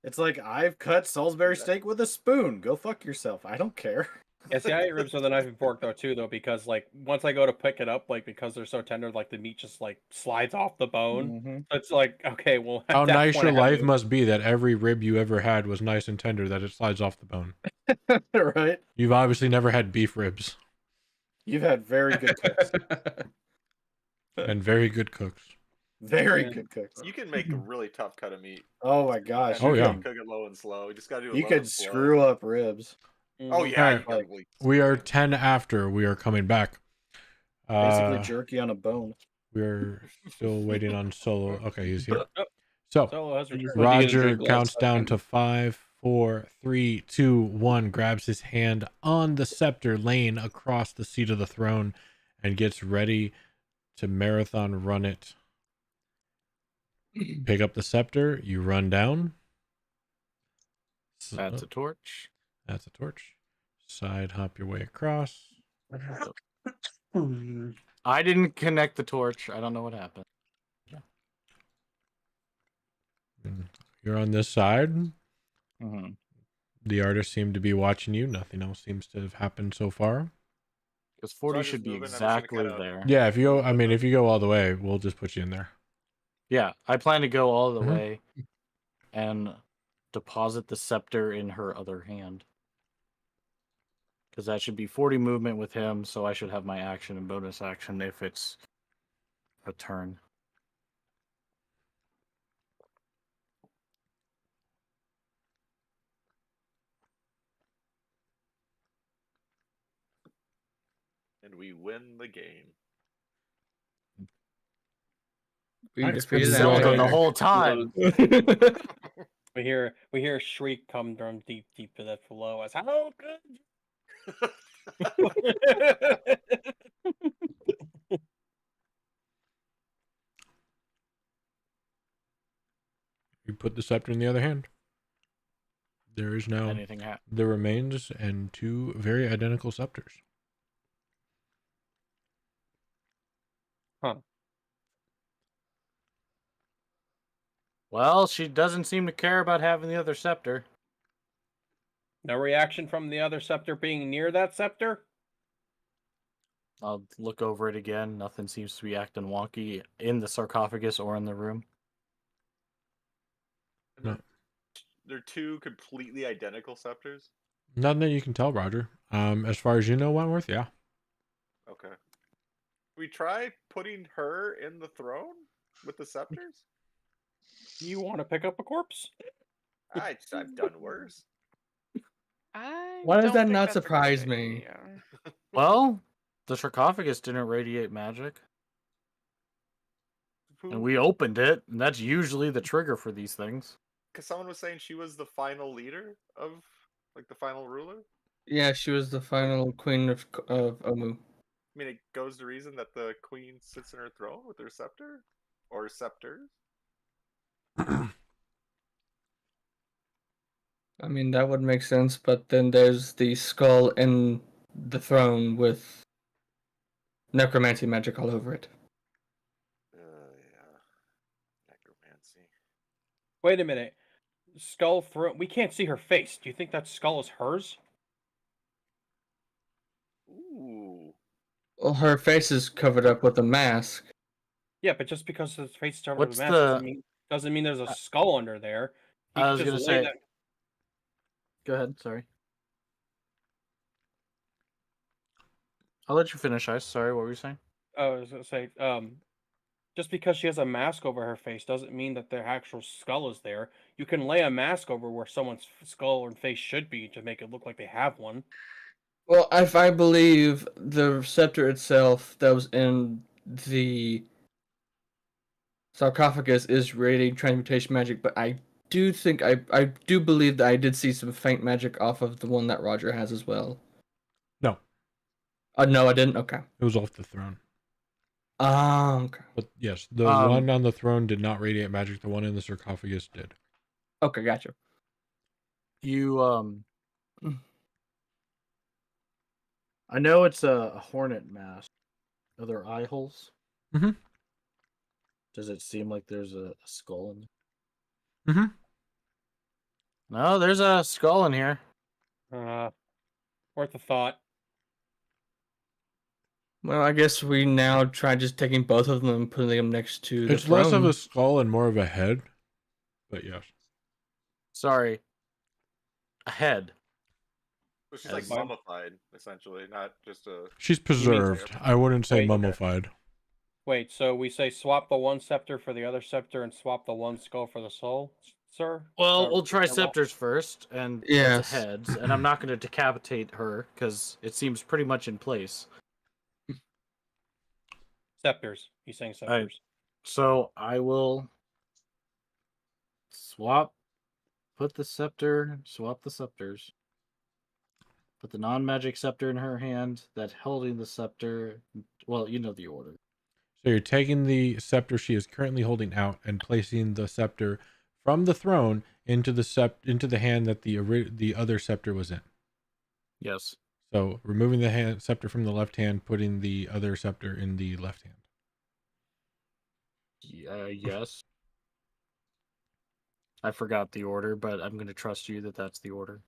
It's like I've cut Salisbury steak with a spoon. Go fuck yourself. I don't care. Yeah, see, I eat ribs with a knife and fork though, because like once I go to pick it up, like because they're so tender, like the meat just like slides off the bone. So it's like, okay, well, at How that nice point, your I have life to- must be that every rib you ever had was nice and tender that it slides off the bone. Right? You've obviously never had beef ribs You've had very good cooks. and very good cooks. Very Yeah. good cooks. You can make a really tough cut of meat. Oh my gosh. And Oh, you yeah. can cook it low and slow. You just gotta do it You low could and slow. screw up ribs. Oh yeah, Alright. you gotta really We are screw it. 10 after. We are coming back. Basically jerky on a bone. We're still waiting on Solo. Okay, he's here. So, Solo has returned. What are you gonna Roger drink last counts down second? to 5, 4, 3, 2, 1, grabs his hand on the scepter laying across the seat of the throne and gets ready to marathon run it. Pick up the scepter, you run down. That's a torch. That's a torch. Side hop your way across. I didn't connect the torch. I don't know what happened. You're on this side. Mm-hmm. The artist seemed to be watching you. Nothing else seems to have happened so far. Because 40 I'm just should be moving, I'm just gonna exactly kinda- there. Yeah, if you go all the way, we'll just put you in there. Yeah, I plan to go all the Mhm. way and deposit the scepter in her other hand. Because that should be 40 movement with him, so I should have my action and bonus action if it's a turn. And we win the game. We I've defeated been that Zelda the monster. whole time. We hear a shriek come from deep below us. How good? You put the scepter in the other hand. There is now Anything happen? the remains and 2 very identical scepters. Well, she doesn't seem to care about having the other scepter. No reaction from the other scepter being near that scepter? I'll look over it again. Nothing seems to be acting wonky in the sarcophagus or in the room. They're 2 completely identical scepters. Nothing that you can tell, Roger. As far as you know, Wentworth, yeah. Okay. We try putting her in the throne with the scepters. You want to pick up a corpse? I've done worse. Why does don't that think not that's a good surprise me? idea. Well, the sarcophagus didn't radiate magic, and we opened it, and that's usually the trigger for these things. Because someone was saying she was the final leader of, like, the final ruler. Yeah, she was the final queen of Omu. I mean, it goes to reason that the queen sits in her throne with her scepter, or scepters. I mean, that would make sense, but then there's the skull in the throne with necromancy magic all over it. Yeah, necromancy. Wait a minute. skull through. We can't see her face. Do you think that skull is hers? Ooh. Well, her face is covered up with a mask. Yeah, but just because his face is covered with What's a mask doesn't mean there's a skull under there. He I could was just gonna lay say. that. Go ahead. Sorry. I'll let you finish, Ice. Sorry, what were you saying? I was gonna say, just because she has a mask over her face doesn't mean that their actual skull is there. You can lay a mask over where someone's skull or face should be to make it look like they have one. Well, if I believe the scepter itself that was in the sarcophagus is radiating transmutation magic, but I do think I do believe that I did see some faint magic off of the one that Roger has as well. No. No, I didn't. Okay. It was off the throne. Okay. But yes, the one on the throne did not radiate magic. The one in the sarcophagus did. Okay, gotcha. You I know it's a hornet mask. Are there eye holes? Mm-hmm. Does it seem like there's a skull in there? Mm-hmm. No, there's a skull in here. Worth a thought. Well, I guess we now try just taking both of them and putting them next to the It's throne. less of a skull and more of a head. But yes. Sorry. A head. So she's like mummified, essentially, not just a. She's preserved. I wouldn't say mummified. Wait, so we say swap the one scepter for the other scepter and swap the one skull for the soul, sir? Well, we'll try scepters first, and Yes. heads, and I'm not going to decapitate her because it seems pretty much in place. Scepters. He's saying scepters. So I will swap, put the scepter, swap the scepters. Put the non-magic scepter in her hand, that holding the scepter. Well, you know the order. So you're taking the scepter she is currently holding out and placing the scepter from the throne into the hand that the other scepter was in. Yes. So removing the scepter from the left hand, putting the other scepter in the left hand. Yes. I forgot the order, but I'm going to trust you that that's the order.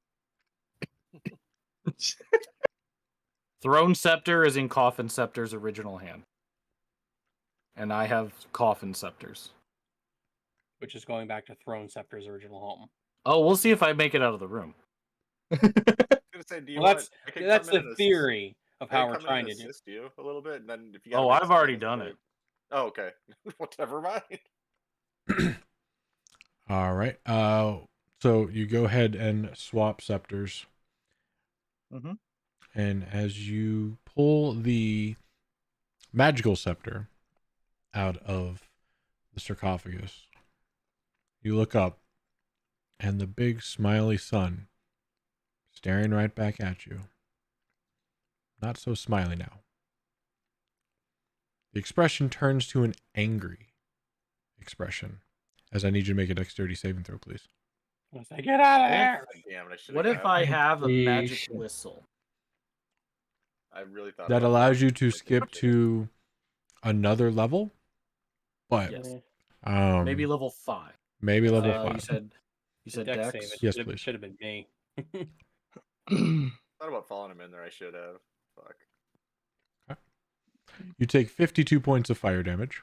Throne scepter is in Coffin Scepter's original hand. And I have Coffin Scepters. Which is going back to Throne Scepter's original home. Oh, we'll see if I make it out of the room. That's the theory of how we're trying to assist you a little bit, and then if you. Oh, I've already done it. Oh, okay. Whatever, mind. All right. So you go ahead and swap scepters. Mm-hmm. And as you pull the magical scepter out of the sarcophagus, you look up, and the big smiley sun staring right back at you. Not so smiley now. The expression turns to an angry expression. As I need you to make a dexterity saving throw, please. Let's say, get out of there! Damn it, What if I have a magic whistle? I really thought that allows you to skip to another level, but yes. Maybe level 5. Maybe level 5. You said Dex? Save it. Yes, please. Should have been me. Thought about following him in there. I should have. Fuck. Okay. You take 52 points of fire damage.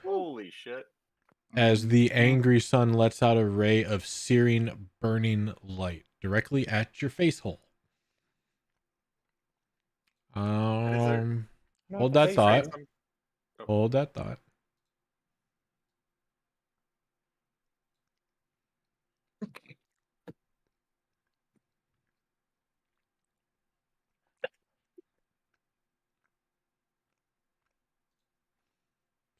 Holy shit. As the angry sun lets out a ray of searing, burning light directly at your face hole. Hold that thought. Hold that thought.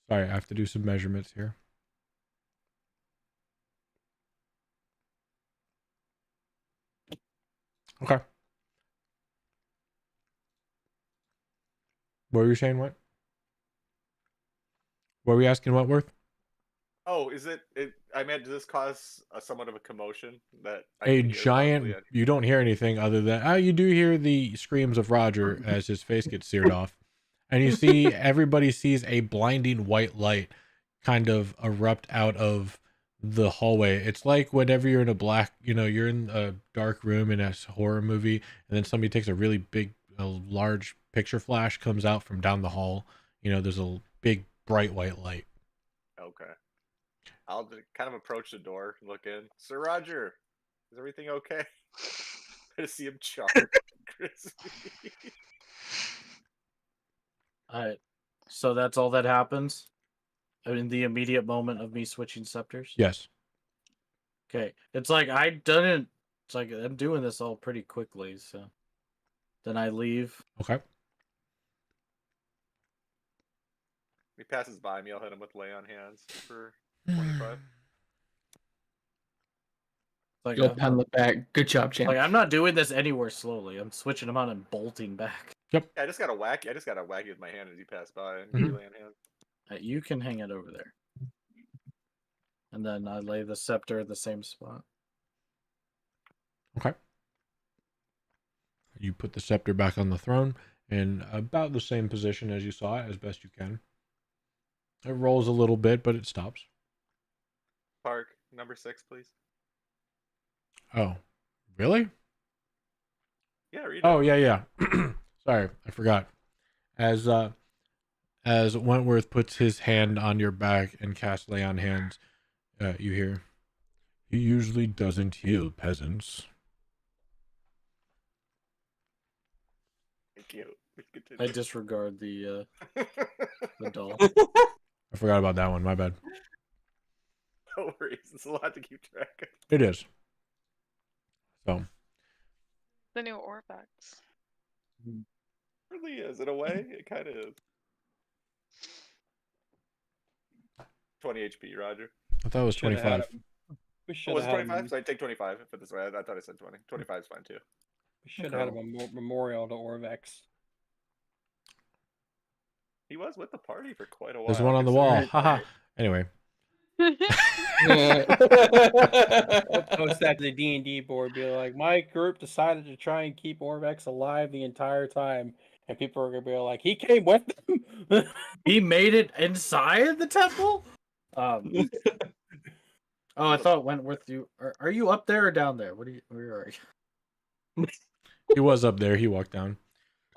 Sorry, I have to do some measurements here. Okay. What were you saying, what? What were we asking, Wentworth? Oh, is it? I meant, does this cause somewhat of a commotion? That a giant. You don't hear anything other than you do hear the screams of Roger as his face gets seared off, and you see everybody sees a blinding white light kind of erupt out of the hallway. It's like whenever you're in a you're in a dark room in a horror movie, and then somebody takes a really big, large picture flash comes out from down the hall. There's a big bright white light. Okay. I'll kind of approach the door, look in. Sir Roger, is everything okay? I see him charred, crispy. Alright. So that's all that happens? In the immediate moment of me switching scepters? Yes. Okay. It's like I'm doing this all pretty quickly, so then I leave. Okay. He passes by me, I'll hit him with lay on hands for 25. Like, Go pound the back. Good job, champ. I'm not doing this anywhere slowly. I'm switching them on and bolting back. Yep. Yeah, I just gotta whack you with my hand as you pass by and Mhm. lay on hands. You can hang it over there. And then I lay the scepter at the same spot. Okay. You put the scepter back on the throne in about the same position as you saw it, as best you can. It rolls a little bit, but it stops. Park, number 6, please. Oh, really? Yeah, read it. Oh, yeah. Sorry, I forgot. As Wentworth puts his hand on your back and casts lay on hands, you hear, "He usually doesn't heal peasants." Thank you. I disregard the doll. I forgot about that one. My bad. No worries. It's a lot to keep track of. It is. So. The new Orbex. It really is. In a way, it kind of is. 20 HP, Roger. I thought it was 25. We should was have it had 25? So I take 25 for this way. I thought I said 20. 25 is fine too. We should have had a memorial to Orvex. He was with the party for quite a while. There's one on the wall. Haha. Anyway. Post that to the D&D board, be like, my group decided to try and keep Orvex alive the entire time, and people are gonna be like, he came with them. He made it inside the temple. Oh, I thought Wentworth. Are you up there or down there? Where are you? He was up there. He walked down.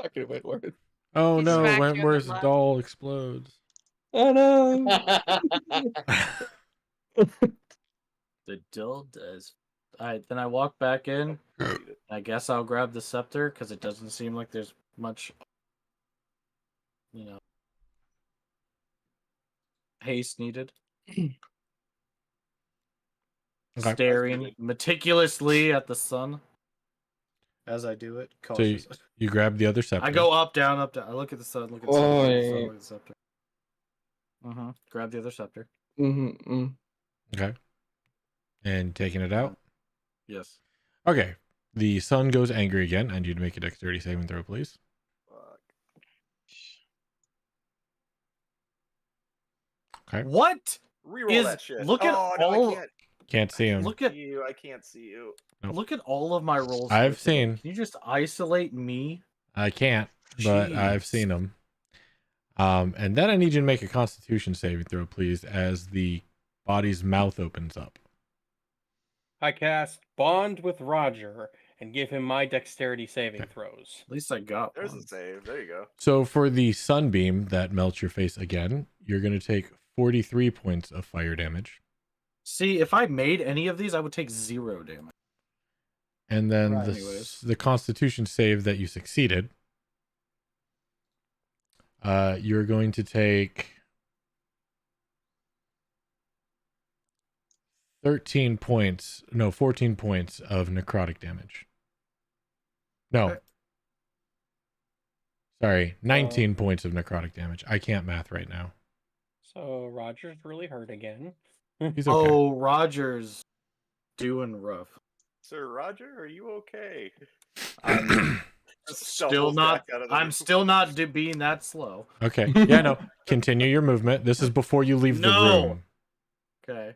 Talking to Wentworth. Oh He no! smacked you in the Wentworth's butt. doll explodes. Oh no! The dill does. Then I walk back in. I guess I'll grab the scepter because it doesn't seem like there's much, haste needed. Okay. Staring meticulously at the sun as I do it. So you grab the other scepter. I go up, down, up, down. I look at the sun, look at the sun, look at the sun, look at the scepter. Grab the other scepter. Okay. And taking it out? Yes. Okay. The sun goes angry again. I need you to make a dexterity saving throw, please. Fuck. Okay. What? Reroll that shit. Look at all. I can't. Can't see him. Look at You. I can't see you. Nope. Look at all of my rolls. I've seen. Can you just isolate me? I can't, but I've Jeez. seen them. And then I need you to make a Constitution saving throw, please, as the body's mouth opens up. I cast Bond with Roger and give him my dexterity saving throws. At least I got There's one. a save. There you go. So for the sunbeam that melts your face again, you're going to take 43 points of fire damage. See, if I made any of these, I would take 0 damage. And then Right, anyways. the Constitution save that you succeeded, you're going to take 14 points of necrotic damage. No. Okay. Sorry, 19 points of necrotic damage. I can't math right now. So Roger's really hurt again. He's okay. Oh, Roger's doing rough. Sir Roger, are you okay? I'm Just still stumbles not. back out of the I'm room. still not being that slow. Okay. Yeah, no. Continue your movement. This is before you leave the No. room. Okay.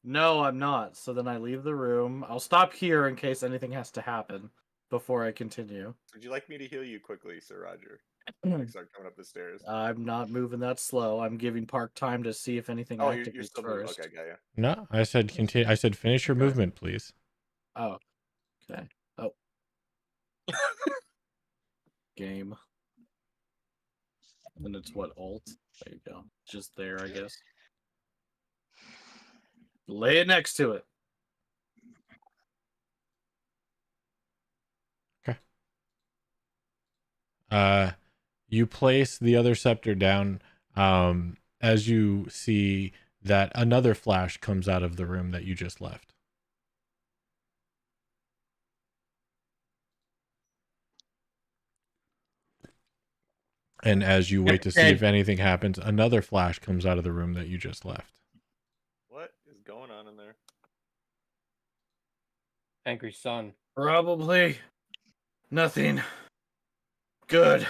No, I'm not. So then I leave the room. I'll stop here in case anything has to happen before I continue. Would you like me to heal you quickly, Sir Roger? Like start coming up the stairs. I'm not moving that slow. I'm giving Park time to see if anything Oh, activates you're still moving. first. Okay, got you. No, I said continue. I said finish your movement, please. Oh, okay. Oh, game. And it's what, alt? There you go. Just there, I guess. Lay it next to it. You place the other scepter down as you see that another flash comes out of the room that you just left. And as you wait to see if anything happens, another flash comes out of the room that you just left. What is going on in there? Angry Sun. Probably nothing good.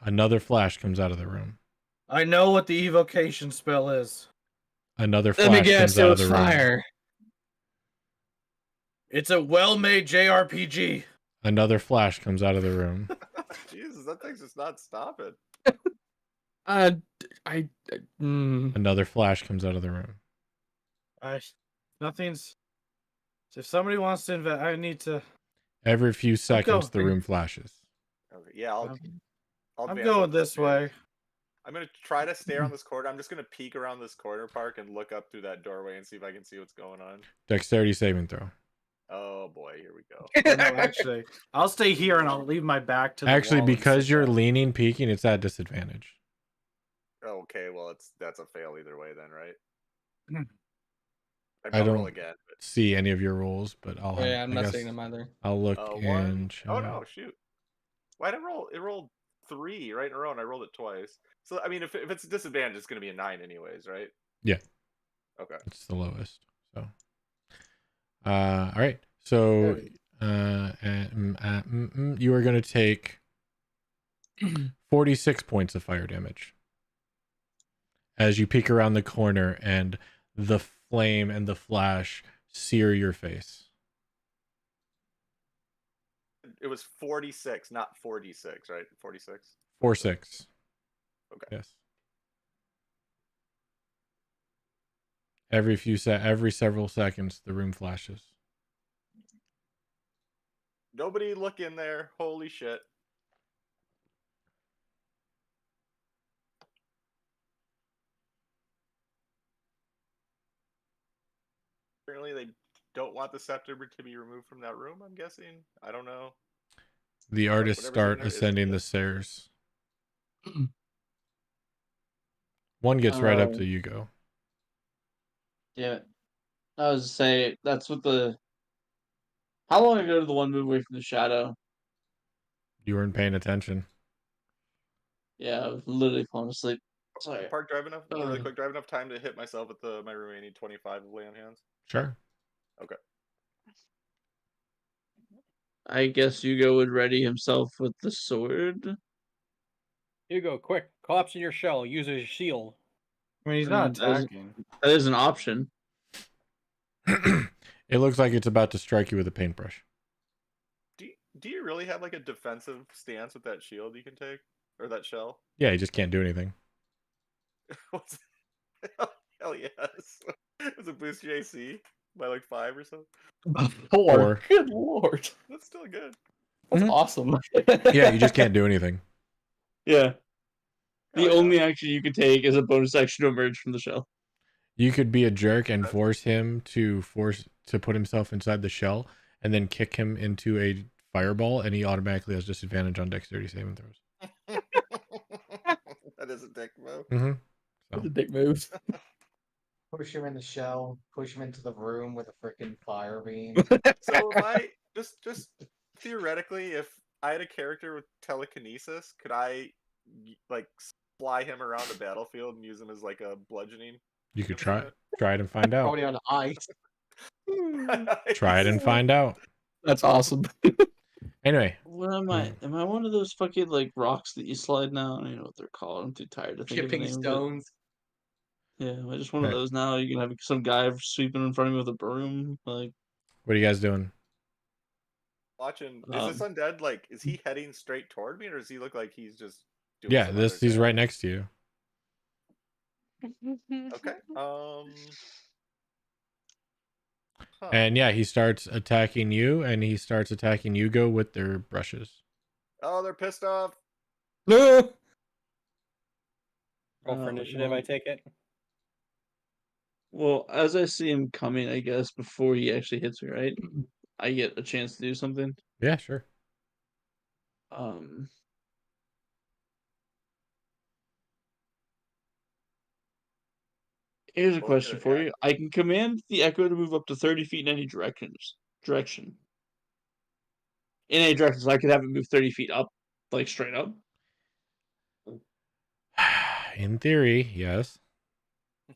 Another flash comes out of the room. I know what the evocation spell is. Another Let me flash guess, comes it out of was the room. fire. It's a well-made JRPG. Another flash comes out of the room. Jesus, that thing's just not stopping. Another flash comes out of the room. Nothing's. If somebody wants to invest, I need to. Every few seconds, the room flashes. Okay, yeah, I'll I'm advance going up the this stairs. way. I'm gonna try to stay around this corner. I'm just gonna peek around this corner, Park, and look up through that doorway and see if I can see what's going on. Dexterity saving throw. Oh boy, here we go. Oh, no, actually, I'll stay here and I'll leave my back to the Actually, wall and because sit you're down. leaning, peeking, it's at disadvantage. Okay, well that's a fail either way then, right? I roll don't again. see any of your rolls, but I'll. Yeah, I'm I not guess seeing them either. I'll look One. and. Oh no, shoot! Why did it roll? It rolled 3 right in a row, and I rolled it twice. So I mean, if it's a disadvantage, it's gonna be a 9 anyways, right? Yeah. Okay. It's the lowest. So. All right. So, you are going to take 46 points of fire damage as you peek around the corner and the flame and the flash sear your face. It was 46, not 46, right? 46. 46. Okay. Yes. Every several seconds, the room flashes. Nobody look in there. Holy shit. Apparently they don't want the scepter to be removed from that room, I'm guessing. I don't know. The artists whatever's in start there is ascending good. the stairs. One gets right up to you go. Yeah. I was to say, that's what the... How long ago did the one move away from the shadow? You weren't paying attention. Yeah, I was literally falling asleep. Sorry. Park drive enough, really quick, drive enough time to hit myself with my remaining 25 of lay on hands. Sure. Okay. I guess Hugo would ready himself with the sword. Hugo, quick, collapse in your shell. Use a shield. I mean, he's not attacking. That is an option. It looks like it's about to strike you with a paintbrush. Do you really have like a defensive stance with that shield you can take? Or that shell? Yeah, you just can't do anything. Hell yes. Does it boost your AC by like 5 or so? 4. Good lord. That's still good. That's awesome. Yeah, you just can't do anything. Yeah. The only action you can take is a bonus action to emerge from the shell. You could be a jerk and force him to put himself inside the shell and then kick him into a fireball, and he automatically has disadvantage on dexterity saving throws. That is a dick move. Mm-hmm. That's a dick move. Push him in the shell, push him into the room with a freaking fire beam. So if I just theoretically, if I had a character with telekinesis, could I like fly him around the battlefield and use him as like a bludgeoning? You could try it and find out. Probably on ice. Try it and find out. That's awesome. Anyway. What am I? Am I one of those fucking like rocks that you slide now? I don't even know what they're called. I'm too tired to think of the Chipping name stones. Of it. Yeah, am I just one of those now? You can have some guy sweeping in front of me with a broom. Like, what are you guys doing? watching. Is this undead like? Is he heading straight toward me, or does he look like he's just doing Yeah, some this other he's thing? right next to you. Okay. Huh. And yeah, he starts attacking you, and he starts attacking Yugo with their brushes. Oh, they're pissed off. Roll for initiative, I take it. Well, as I see him coming, I guess before he actually hits me, right? I get a chance to do something. Yeah, sure. Here's a Both question good for attack. you. I can command the echo to move up to 30 feet in any direction. In any direction, so I could have it move 30 feet up, like straight up. In theory, yes.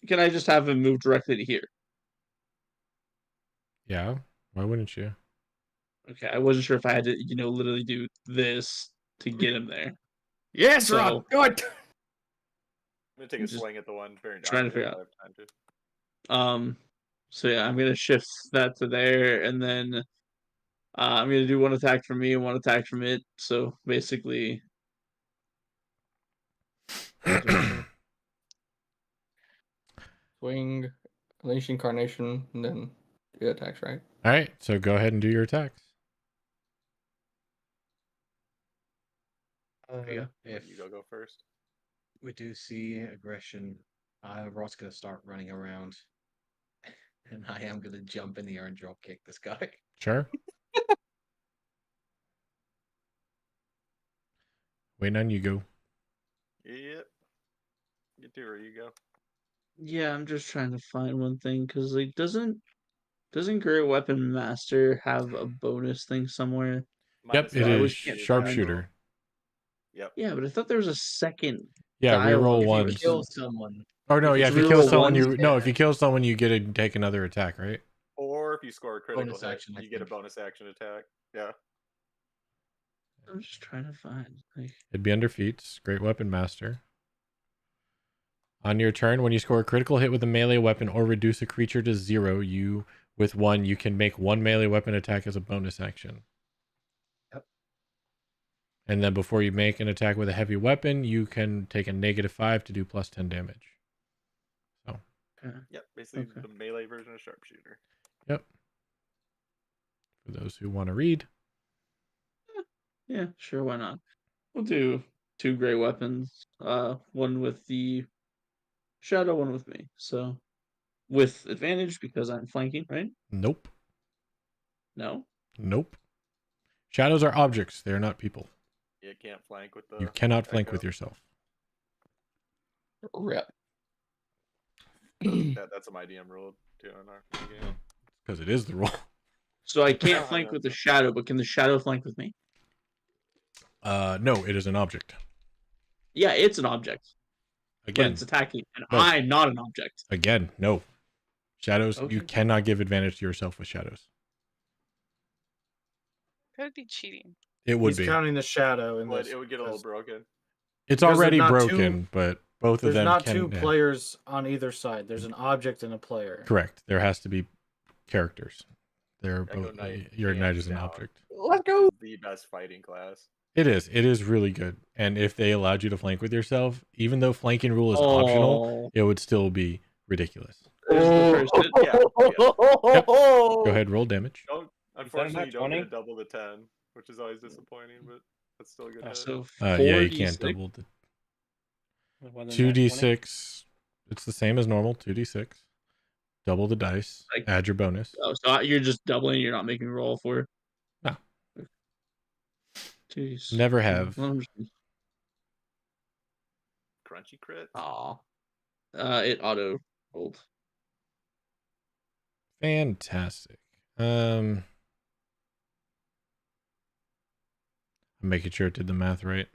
Can I just have him move directly to here? Yeah. Why wouldn't you? Okay, I wasn't sure if I had to, literally do this to get him there. Yes, So- Rock, do it. I'm gonna take a Just swing at the one. trying to figure out. So yeah, I'm gonna shift that to there, and then I'm gonna do one attack from me and one attack from it. So basically, Swing, Unleash Incarnation, and then it attacks, right? All right, so go ahead and do your attacks. If You go first. we do see aggression, Ross gonna start running around, and I am gonna jump in the air and drop kick this guy. Sure. Waiting on you, go. Yep. You do, or you go. yeah, I'm just trying to find one thing because like doesn't Great Weapon Master have a bonus thing somewhere? Yep, it I is always can't find sharpshooter. Yep. Yeah, but I thought there was a second Yeah, reroll dialogue. If once. you kill someone, Or no, If yeah, it's if you kill reroll someone, once, if you kill someone, you get to take another attack, right? Or if you score a critical Bonus hit, action, I you get a think. bonus action attack. Yeah. I'm just trying to find. It'd be under feats. Great Weapon Master. On your turn, when you score a critical hit with a melee weapon or reduce a creature to 0, you can make one melee weapon attack as a bonus action. Yep. And then before you make an attack with a heavy weapon, you can take a -5 to do plus 10 damage. So. Yep. Basically the melee version of sharpshooter. Yep. For those who want to read. Yeah, sure, why not? We'll do 2 great weapons. One with the shadow, one with me. So with advantage because I'm flanking, right? Nope. No. Nope. Shadows are objects. They are not people. You can't flank with the. You cannot flank echo. with yourself. Rip. That's a my DM rule too in our game. Because it is the rule. So I can't flank with the shadow, but can the shadow flank with me? No, it is an object. Yeah, it's an object. Again, But it's attacking, and no. I'm not an object. Again, no. Shadows, Okay. you cannot give advantage to yourself with shadows. That would be cheating. It would He's be. counting the shadow in But this. it would get a little broken. It's because already there's not broken, but both of There's them not can. two yeah. players on either side. There's an object and a player. Correct. There has to be characters. They're Echo both. Knight, Your knight hands is an down. object. Let's go. The best fighting class. It is. It is really good. And if they allowed you to flank with yourself, even though flanking rule is optional, it would still be ridiculous. There's the first hit. Yep. Go ahead, roll damage. Unfortunately, you don't 20? get a double the 10, which is always disappointing, but that's still a good hit. So Yeah, you can't 4d6. double the It wasn't that 2d6. It's the same as normal. 2d6. Double the dice. Like- Add your bonus. Oh, so you're just doubling. You're not making roll for. No. Jeez. Never have. Crunchy crit. Aw. It auto rolled. Fantastic. I'm making sure it did the math right.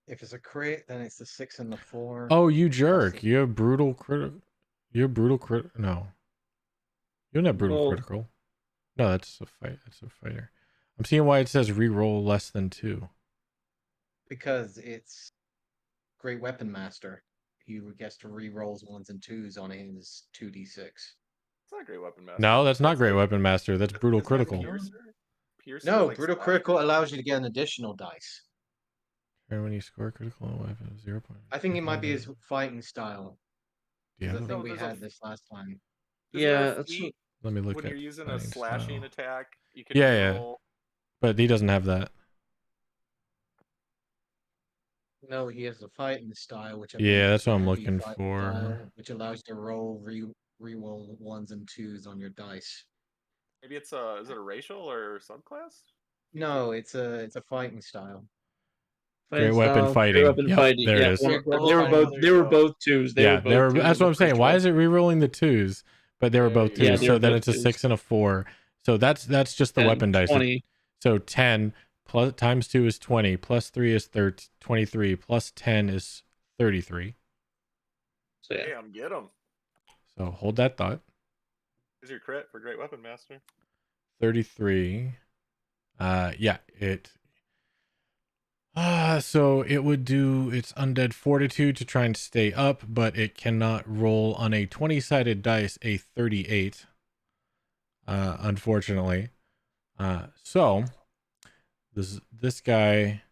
if it's a crit, then it's the 6 and the 4. Oh, you jerk! You have brutal critical. You have brutal crit. No, you don't have brutal Well- critical. No, that's a fight. That's a fighter. I'm seeing why it says reroll less than 2. Because it's Great Weapon Master. He gets to re-rolls 1s and 2s on his 2d6. not Great Weapon Master. No, that's not Great Weapon Master. That's Brutal Isn't that Critical. Piercer, No, like brutal slash? critical allows you to get an additional dice. And when you score critical weapon, 0. I think it might be his fighting style. Yeah. I think No, we there's a- had this last time. Isn't there Yeah, a that's feat Let me look when at you're using a fighting slashing style. attack, you can Yeah, yeah. roll. But he doesn't have that. No, he has the fighting style, which I Yeah, believe that's is what I'm heavy looking fighting for. style, which allows you to re-roll 1s and 2s on your dice. Maybe it's a is it a racial or subclass? No, it's a fighting style. Great weapon Great fighting. weapon Yep, fighting. there it Yeah, is. Yeah, they gold were fighting. both. There They you were go. both twos. They Yeah, were both twos. that's what I'm saying. Why is it re-rolling the twos? But they were There both you twos. go. Yeah, they So were then both it's a twos. 6 and a 4. So that's just the 10, weapon dice. 20. So 10 plus times 2 is 20, plus 3 is 23, plus 10 is 33. So yeah. Damn, get him. So hold that thought. Is your crit for Great Weapon Master? 33. Yeah, so it would do its undead fortitude to try and stay up, but it cannot roll on a 20-sided dice a 38. Unfortunately. So this guy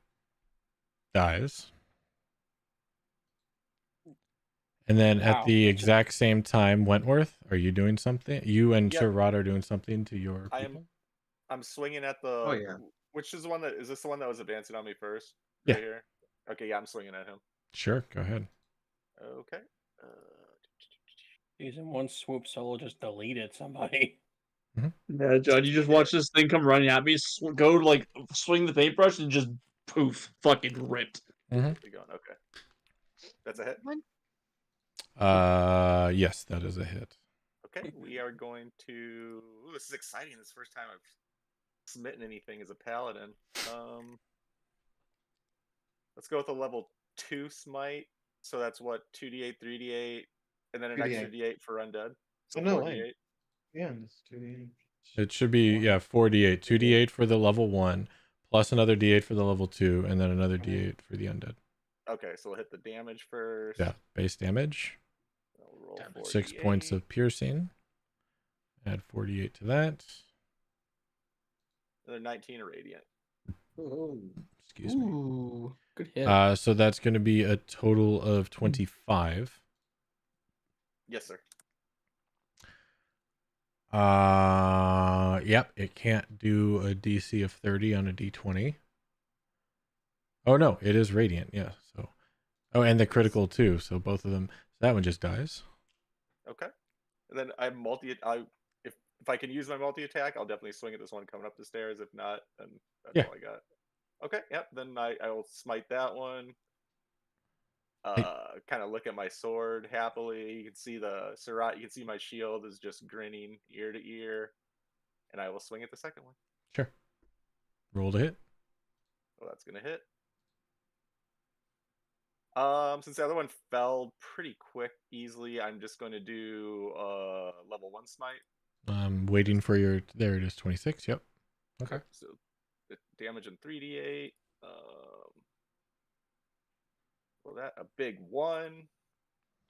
dies. And then at Wow. the exact same time, Wentworth, are you doing something? You and Yep. Sherrod are doing something to your I people? I'm swinging at the. Oh, yeah. Which is the one that is this the one that was advancing on me first? Yeah. Right here. Okay, yeah, I'm swinging at him. Sure, go ahead. Okay. He's in one swoop solo just deleted somebody. Yeah, John, you just watch this thing come running at me, go to, like, swing the paintbrush, and just poof, fucking ripped. Mhm. Keep going. Okay. That's a hit. Yes, that is a hit. Okay, we are going to. Ooh, this is exciting. This is the first time I've smitten anything as a paladin. Let's go with a level 2 smite. So that's what 2d8, 3d8, and then an 2d8. extra d8 for undead. So Oh, no 4d8. way. Yeah, it's 2d8. It should be 4d8. 2d8 for the level 1, plus another d8 for the level 2, and then another d8 for the undead. Okay, so we'll hit the damage first. Yeah, base damage. We'll roll 6 4d8. points of piercing. Add 48 to that. Another 19 radiant. Excuse me. Ooh, good hit. So that's going to be a total of 25. Yes, sir. Yep, it can't do a DC of 30 on a D20. Oh no, it is radiant. Yeah. So, and the critical too. So both of them. So that one just dies. Okay. And then if I can use my multi attack, I'll definitely swing at this one coming up the stairs. If not, then that's all I got. Okay. Yep. Then I will smite that one. Kind of look at my sword happily. You can see the Surat. You can see my shield is just grinning ear to ear, and I will swing at the second one. Sure. Roll to hit. Well, that's gonna hit. Since the other one fell pretty quick, easily, I'm just going to do level 1 smite. I'm waiting for your. There it is. 26. Yep. Okay. So the damage in 3d8. Well, that a big 1.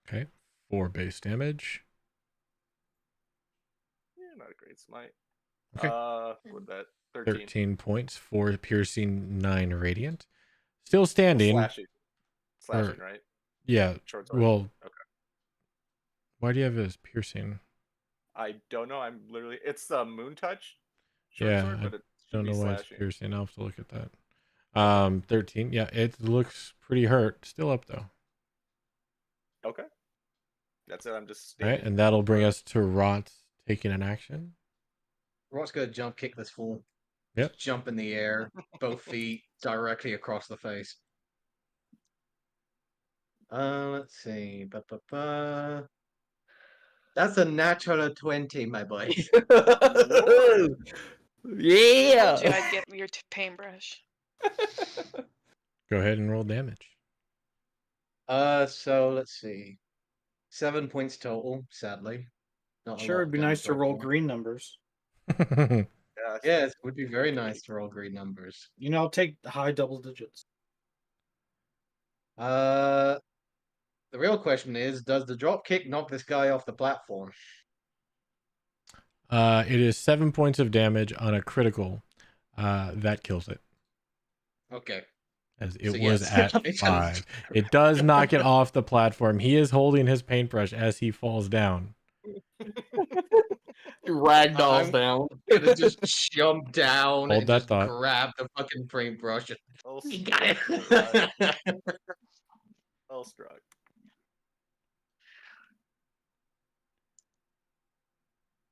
Okay. 4 base damage. Yeah, not a great smite. Okay. With that 13. 13 points. 4 piercing, 9 radiant. Still standing. Slashing, right? Yeah. Short sword. Well. Okay. Why do you have it as piercing? I don't know. I'm literally. It's the moon touch. Yeah, Sword, but it should don't be know why it's slashing. piercing. I'll have to look at that. 13. Yeah, it looks pretty hurt. Still up though. Okay. That's it. I'm just All right, standing. and that'll bring us to Rot taking an action. Rot's gonna jump kick this fool. Yep. Just jump in the air, both feet directly across the face. Let's see. That's a natural 20, my boy. Lord. Yeah. Told you I'd get your paintbrush. Go ahead and roll damage. So let's see. 7 points total, sadly. Not a Sure, lot it'd of be nice damage to right roll now. green numbers. Yeah, it would be very nice to roll green numbers. You know, take high double digits. The real question is, does the drop kick knock this guy off the platform? It is 7 points of damage on a critical. That kills it. Okay. As it So was yes. at 5. It does knock it off the platform. He is holding his paintbrush as he falls down. Ragdolls I'm down. gonna just jump down Hold and that just thought. grab the fucking paintbrush. Well, You got it. well struck.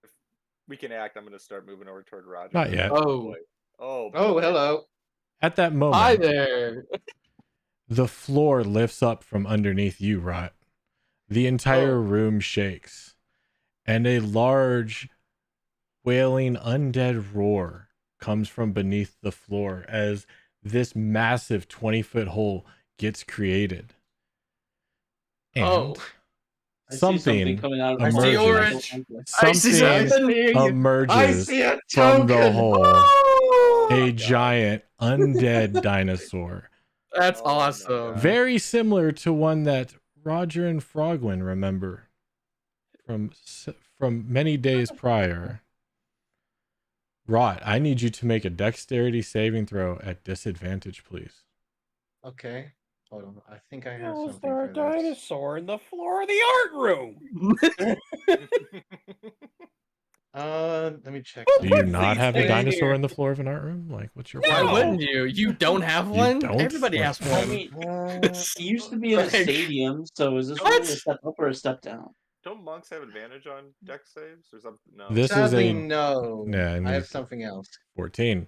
If we can act, I'm going to start moving over toward Roger. Not yet. Oh. boy. Oh, Oh, boy. hello. At that Hi moment, there. the floor lifts up from underneath you, Rot. The entire room shakes, and a large, wailing, undead roar comes from beneath the floor as this massive 20-foot hole gets created. And I see something something coming out of the I see emerges. orange. I see Something something. I emerges see a from the token. hole. Oh, A giant undead dinosaur. that's Oh my awesome. God. Very similar to one that Roger and Frogwin remember from many days prior. Rot, I need you to make a dexterity saving throw at disadvantage, please. Okay. Hold on. I think I have Was something there a for this. dinosaur in the floor of the art room? Let me check. Do you What's not these have a things dinosaur here? in the floor of an art room? Like, what's your Why problem? wouldn't you? You don't have You one? don't? Everybody has I one. mean, it used to be in a Like- stadium, so is this really a step up or a step down? Don't monks have advantage on dex saves or something? No. This Sadly, is a no. yeah, it I have needs something else. 14.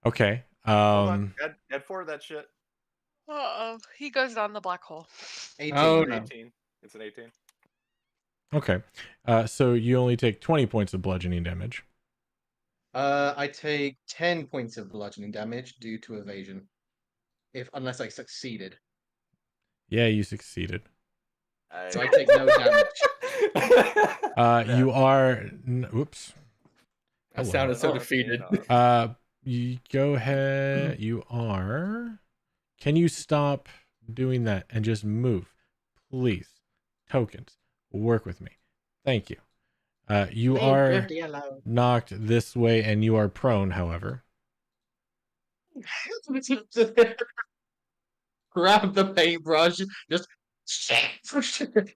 Okay. Hold on. Add 4 to that shit. Uh-oh. He goes down the black hole. 18. Oh, It's an no. 18. It's an 18. Okay. So you only take 20 points of bludgeoning damage. I take 10 points of bludgeoning damage due to evasion. Unless I succeeded. Yeah, you succeeded. So I take no damage. You are oops. I sounded so Oh, defeated. You go ahead. You are. Can you stop doing that and just move, please? Tokens, work with me. Thank you. You Leave are Drifty alone. knocked this way, and you are prone. However, Grab the paintbrush. Just. the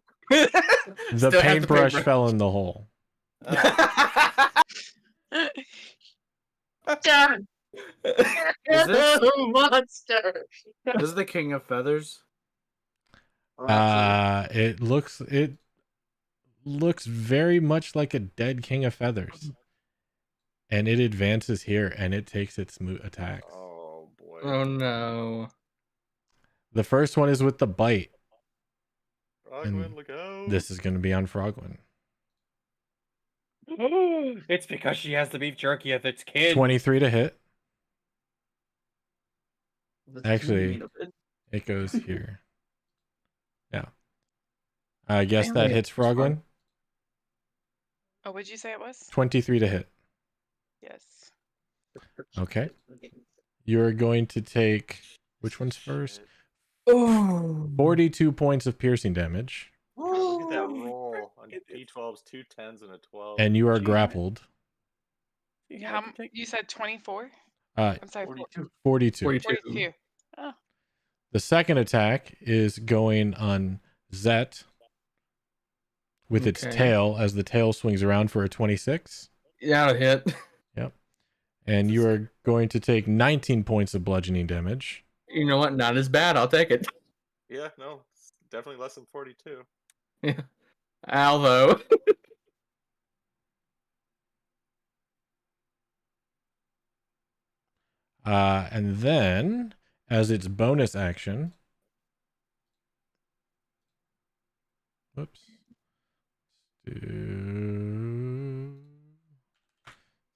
Still have paintbrush fell in the hole. Is this monster? this is the King of Feathers? It looks very much like a dead King of Feathers, and it advances here and it takes its attacks. Oh boy. Oh no. The first one is with the bite. Frogwin, look out. This is going to be on Frogwin. It's because she has the beef jerky of its kid. 23 to hit. Actually, it goes here. Yeah. I guess that hits Frogwin. Oh, what'd you say it was? 23 to hit. Yes. Okay. You're going to take, which one's first? 42 points of piercing damage. Look at that roll on D12s, 2 10s, and a 12. And you are grappled. You said 24? I'm sorry, 42. 42. Oh. The second attack is going on Zet with its tail as the tail swings around for a 26. Yeah, it'll hit. Yep. And you are going to take 19 points of bludgeoning damage. You know what? Not as bad. I'll take it. Yeah, no, it's definitely less than 42. Yeah. Al, though. And then, as its bonus action, whoops, do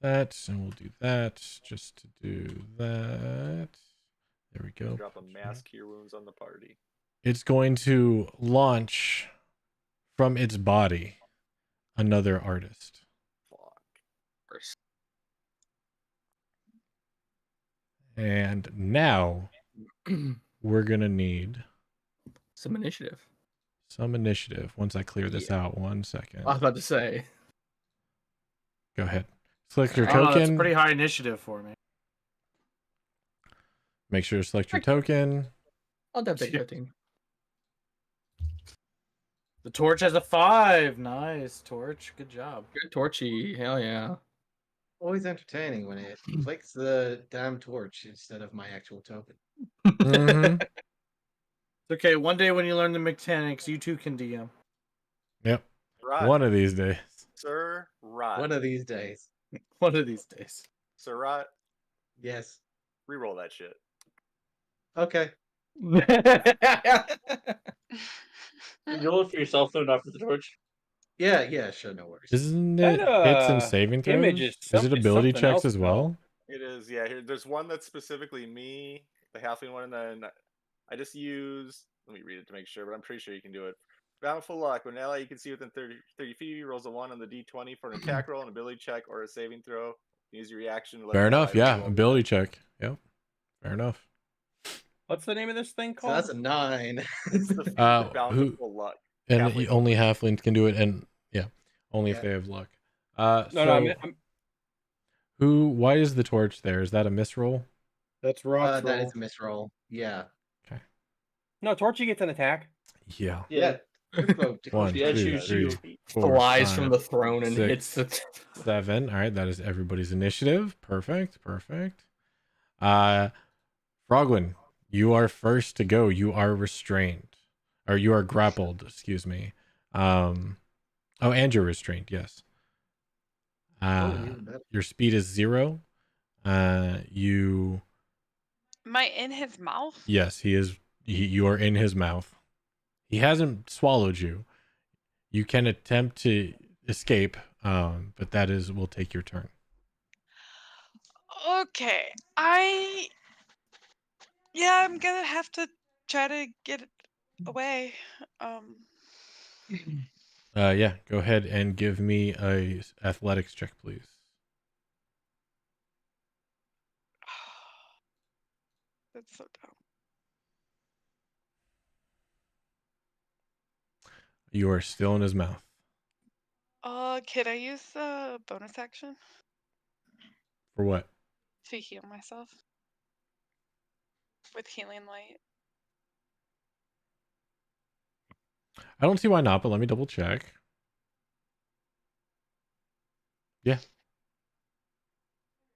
that, and we'll do that just to do that. There we go. Drop a mass cure wounds on the party. It's going to launch from its body another artist. And now we're going to need some initiative. Some initiative. Once I clear this out, 1 second. I was about to say. Go ahead. Select your I don't know, token. that's pretty high initiative for me. Make sure to select your token. I'll take 15. The torch has a 5. Nice, torch. Good job. Good torchy. Hell yeah. Always entertaining when it clicks the damn torch instead of my actual token. Mm-hmm. It's okay. One day when you learn the mechanics, you too can DM. Yep. Rod, One of these days. Sir Rod. One of these days. One of these days. Sir Rod, Yes. reroll that shit. Okay. Did you roll it for yourself though, not for the torch? Yeah, sure, no worries. Isn't it That, hits and saving throws? image is Is it ability something checks else, as well? It is, yeah. Here, there's one that's specifically me, the halfling one, and then I just use. Let me read it to make sure, but I'm pretty sure you can do it. Bountiful luck. When an ally you can see within 30 feet rolls a 1 on the d20 for an attack roll, an ability check, or a saving throw. Use your reaction to let Fair the enough. ally Yeah. roll Ability check. Yep. Fair enough. What's the name of this thing So called? that's a 9. It's the Who? bountiful luck. And Halfling only halflings can do it, and yeah, only if Yeah. they have luck. No, So who? Why is the torch there? Is that a misroll? That's Rock's That roll. is a misroll. Yeah. no, Torchy gets an attack. Yeah. Yeah. One, Yeah, two, shoot, three, shoot. four, Flies five, from the throne and 6, hits the 7. All right, that is everybody's initiative. Perfect. Froglin, you are first to go. You are restrained, or you are grappled. Excuse me. Oh, and you're restrained. Yes. Your speed is 0. You. Am I in his mouth? Yes, he is. You are in his mouth. He hasn't swallowed you. You can attempt to escape, but that will take your turn. Okay. I'm gonna have to try to get away. Yeah, go ahead and give me a athletics check, please. That's so dumb. You are still in his mouth. Can I use the bonus action For what? to heal myself with healing light? I don't see why not, but let me double check. Yeah.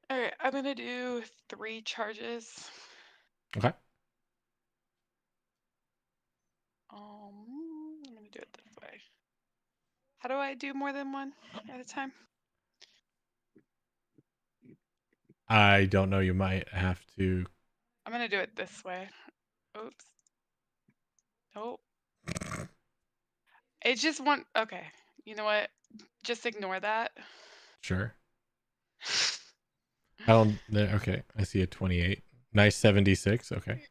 All right, I'm gonna do 3 charges. Okay. I'm gonna do it this way. How do I do more than one at a time? I don't know. You might have to. I'm gonna do it this way. Oops. Nope. It's just one. Okay. You know what? Just ignore that. Sure. I don't. Okay. I see a 28. Nice 76. Okay.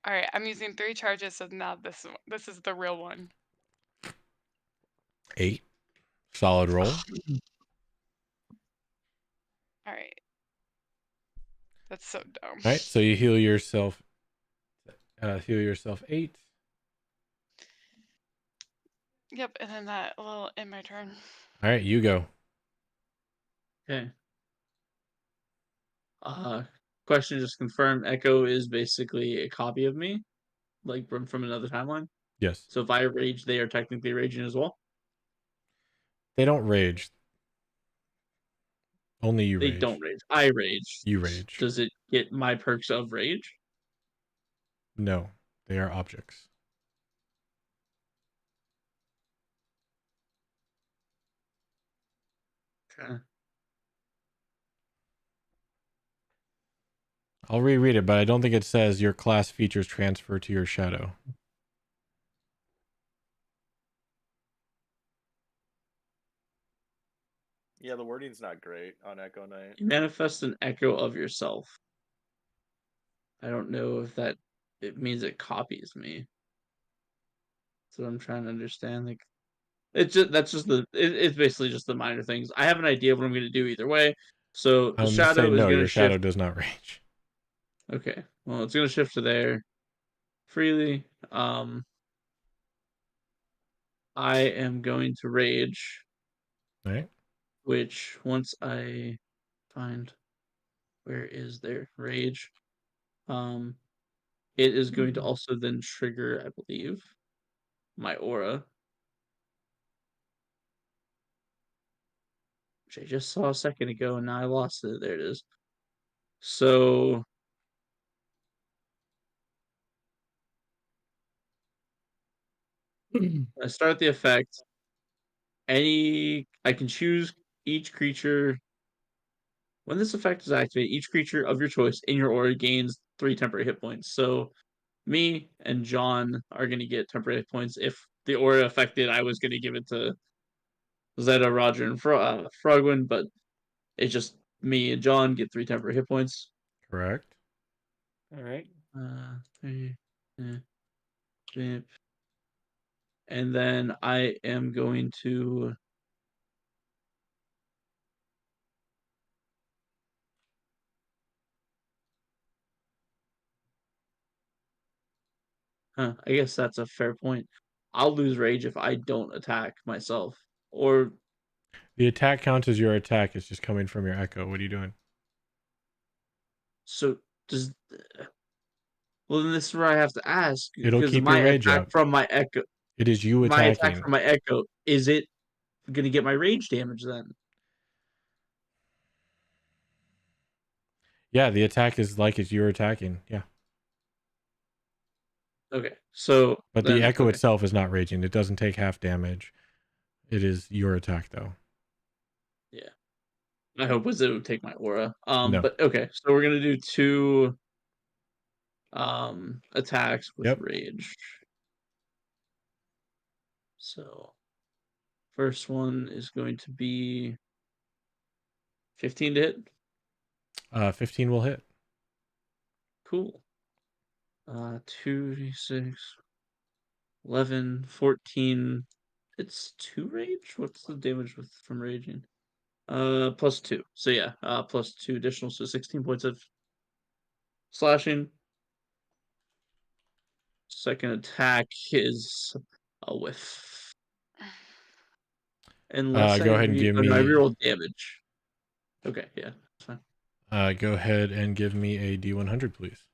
All right. I'm using 3 charges, so now this is the real one. 8. Solid roll. All right. That's so dumb. All right. So you heal yourself. Heal yourself 8. Yep, and then that little in my turn. All right, you go. Okay. Question just confirmed. Echo is basically a copy of me, like from another timeline. Yes. So if I rage, they are technically raging as well. They don't rage. Only you They rage. don't rage. I rage. You rage. Does it get my perks of rage? No, they are objects. Okay. I'll reread it, but I don't think it says your class features transfer to your shadow. Yeah, the wording's not great on Echo Knight. You manifest an echo of yourself. I don't know if it means it copies me. That's what I'm trying to understand. Like, it's basically just the minor things. I have an idea of what I'm going to do either way. So the shadow is no, going your to shadow shift. does not rage. Okay, well, it's going to shift to there freely. I am going to rage. All right. which once I find where is their rage, it is going to also then trigger, I believe, my aura, which I just saw a second ago, and now I lost it. There it is. So I start the effect. I can choose each creature. When this effect is activated, each creature of your choice in your aura gains 3 temporary hit points. So me and John are going to get temporary hit points. If the aura affected, I was going to give it to Zeta, Roger, and Frogwin, but it's just me and John get 3 temporary hit points. Correct. All right. 3, and then I am going to I guess that's a fair point. I'll lose rage if I don't attack myself. Or The attack counts as your attack. It's just coming from your echo. What are you doing? so does well then this is where I have to ask It'll because keep my your rage attack up. from my echo It is you my attack attacking. from my echo, is it gonna get my rage damage then? Yeah, the attack is like it's you're attacking. Yeah. Okay. So But the then echo okay. itself is not raging. It doesn't take half damage. It is your attack though. Yeah. My hope was it would take my aura. No. But okay, so we're gonna do 2 attacks with Yep. rage. So first one is going to be 15 to hit. 15 will hit. Cool. 2d6, 11, 14. It's 2 rage? What's the damage from raging? Plus 2. So yeah, plus 2 additional, so 16 points of slashing. Second attack is a whiff. Unless Go ahead and give no, I me. reroll damage. Okay, yeah, that's fine. Go ahead and give me a D100, please.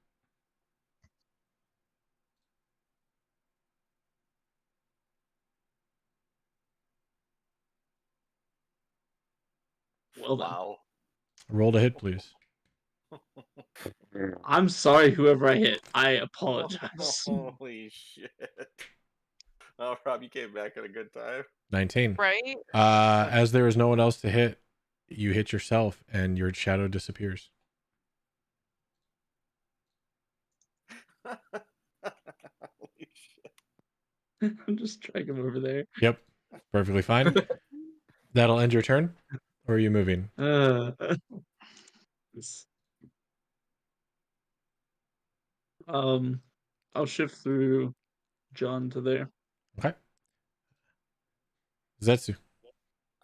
Well then. Wow. Roll to hit, please. I'm sorry, whoever I hit. I apologize. Holy shit. Oh, Rob, you came back at a good time. 19. Right? As there is no one else to hit, you hit yourself and your shadow disappears. Holy shit. I'm just dragging him over there. Yep. Perfectly fine. That'll end your turn? Or are you moving? I'll shift through John to there. Okay. Zetsu.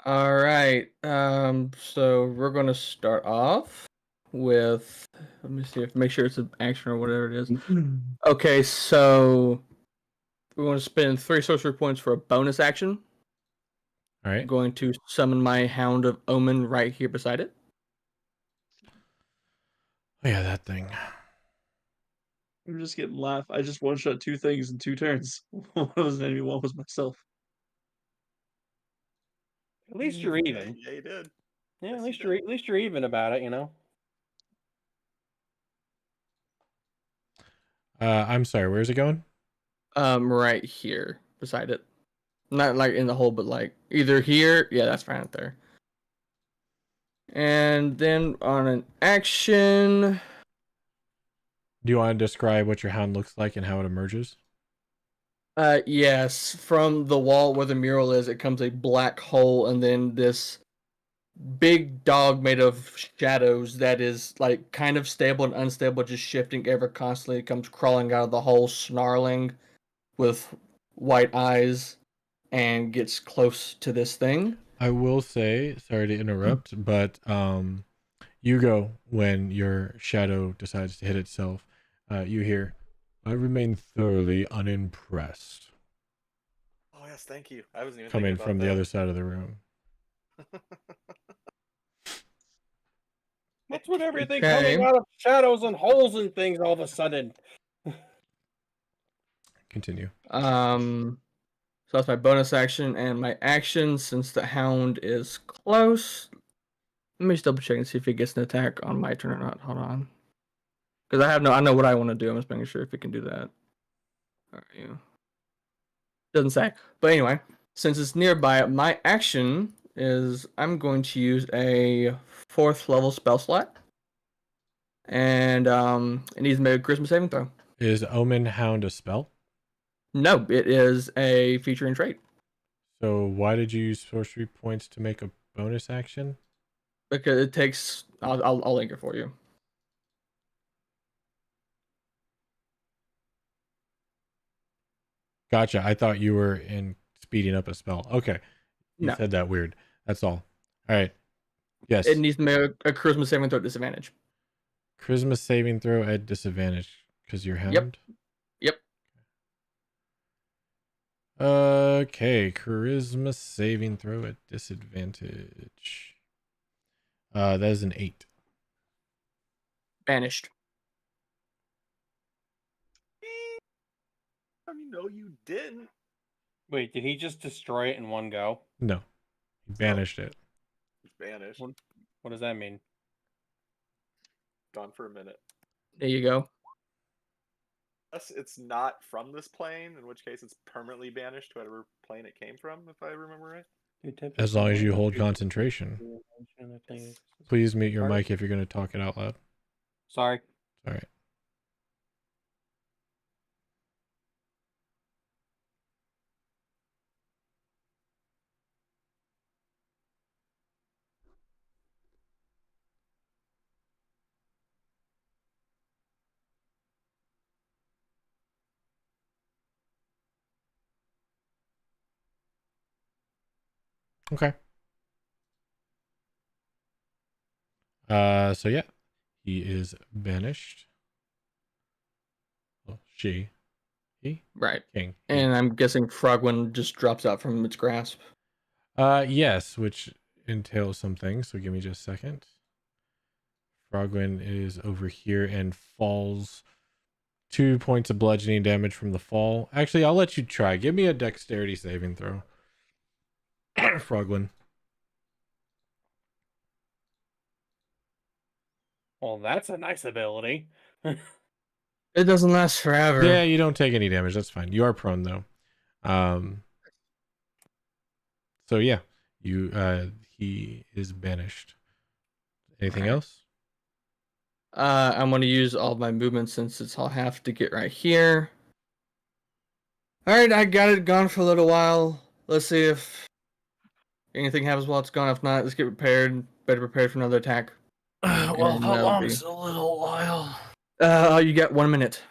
All right. So we're gonna start off with. Let me see if make sure it's an action or whatever it is. Okay, so we're going to spend 3 sorcery points for a bonus action. All right. I'm going to summon my Hound of Omen right here beside it. Oh yeah, that thing. I'm just getting laugh. I just one shot 2 things in 2 turns. One was an enemy, one was myself. At least you're even. Yeah, you did. Yeah, Yes, at you least did. you're even about it, you know. I'm sorry, where's it going? Right here beside it. Not like in the hole, but like either here. Yeah, that's fine up there. And then on an action. Do you want to describe what your hound looks like and how it emerges? Yes. From the wall where the mural is, it comes a black hole, and then this big dog made of shadows that is like kind of stable and unstable, just shifting ever constantly. It comes crawling out of the hole, snarling with white eyes, and gets close to this thing. I will say, sorry to interrupt, but you go when your shadow decides to hit itself. You hear, I remain thoroughly unimpressed. Oh, yes, thank you. I wasn't even Coming thinking about from that. the other side of the room. What's with everything Okay. coming out of shadows and holes and things all of a sudden? Continue. So that's my bonus action and my action. Since the hound is close, let me just double check and see if he gets an attack on my turn or not. Hold on, because I know what I want to do. I'm just making sure if he can do that. All right, you. Doesn't say, but anyway, since it's nearby, my action is I'm going to use a 4th level spell slot, and it needs to make a Charisma saving throw. Is Omen Hound a spell? No, it is a feature and trait. So why did you use sorcery points to make a bonus action? Because it takes. I'll link it for you. Gotcha. I thought you were in speeding up a spell. Okay. You No. said that weird. That's all. All right. Yes. It needs to make a Charisma saving throw at disadvantage. Charisma saving throw at disadvantage because you're hound? Yep. Okay. Charisma saving throw at disadvantage. That is an 8. Banished. I mean, no, you didn't. Wait, did he just destroy it in one go? No. He banished it. It's banished. What does that mean? Gone for a minute. There you go. Unless it's not from this plane, in which case it's permanently banished to whatever plane it came from, if I remember right. As long as you hold concentration. Please mute your mic if you're going to talk it out loud. Sorry. All right. Okay. So yeah, he is banished. Well, she, he, Right. king. He. And I'm guessing Frogwind just drops out from its grasp. Yes, which entails some things. So give me just a second. Frogwind is over here and falls 2 points of bludgeoning damage from the fall. Actually, I'll let you try. Give me a dexterity saving throw. Frogwind. Well, that's a nice ability. It doesn't last forever. Yeah, you don't take any damage. That's fine. You are prone though. So yeah, he is banished. Anything else? I'm going to use all of my movement since I'll have to get right here. All right, I got it gone for a little while. Let's see if anything happens while it's gone. If not, let's get prepared. Better prepared for another attack. Well, how long's a little while? You got 1 minute.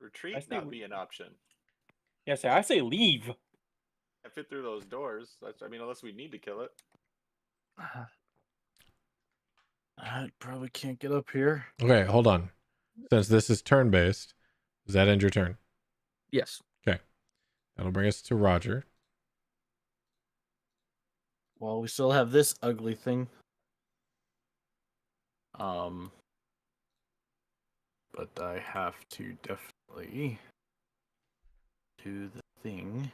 Retreat not be an option. Yes, I say leave. I fit through those doors. I mean, unless we need to kill it. I probably can't get up here. Okay, hold on. Since this is turn based, does that end your turn? Yes. Okay. That'll bring us to Roger. Well, we still have this ugly thing. But I have to definitely do the thing.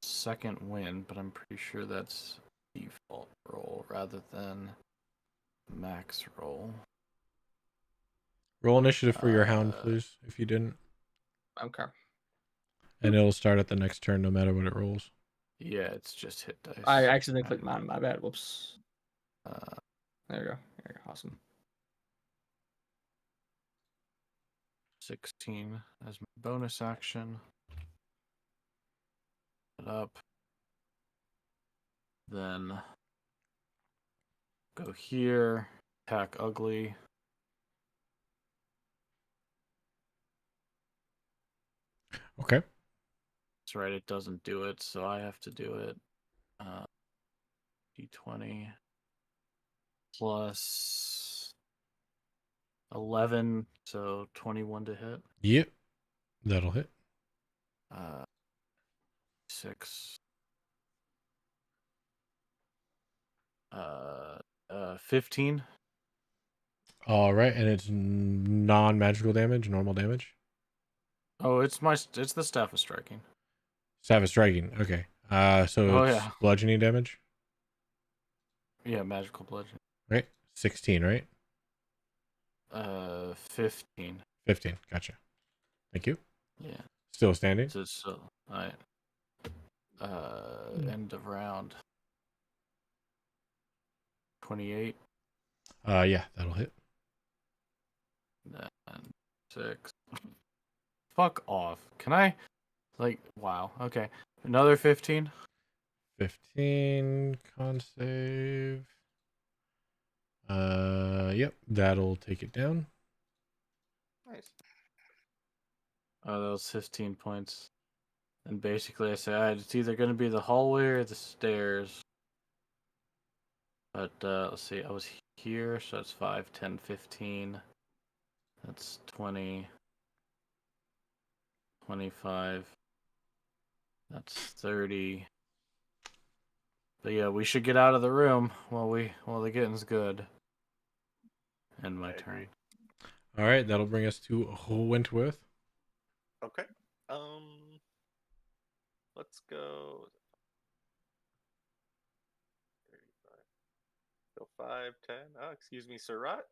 Second win, but I'm pretty sure that's default roll rather than max roll. Roll initiative for your hound, please, if you didn't. Okay. And it'll start at the next turn no matter what it rolls. Yeah, it's just hit dice. I accidentally clicked mine. My bad. Whoops. There you go. There you go. Awesome. 16 as my bonus action. It up. Then go here. Attack ugly. Okay. That's right, it doesn't do it, so I have to do it. D20 plus 11, so 21 to hit. Yep. That'll hit. 6 15. All right, and it's non-magical damage, normal damage. Oh, it's the staff of striking. Staff of striking. Okay. So Oh, it's yeah. bludgeoning damage. Yeah, magical bludgeoning. Right. 16. Right. 15. 15. Gotcha. Thank you. Yeah. Still standing. So all right. End of round. 28. Yeah, that'll hit. Then 6. Fuck off. Can I? Wow. Okay. Another 15. 15 con save. Yep, that'll take it down. Nice. Oh, that was 15 points. And basically, I said it's either going to be the hallway or the stairs. But let's see. I was here, so that's 5, 10, 15. That's 20, 25. That's 30. But yeah, we should get out of the room while the getting's good. End my turn. All right, that'll bring us to Wentworth. Okay. Let's go. 35. So 5, 10. Oh, excuse me, Surratt.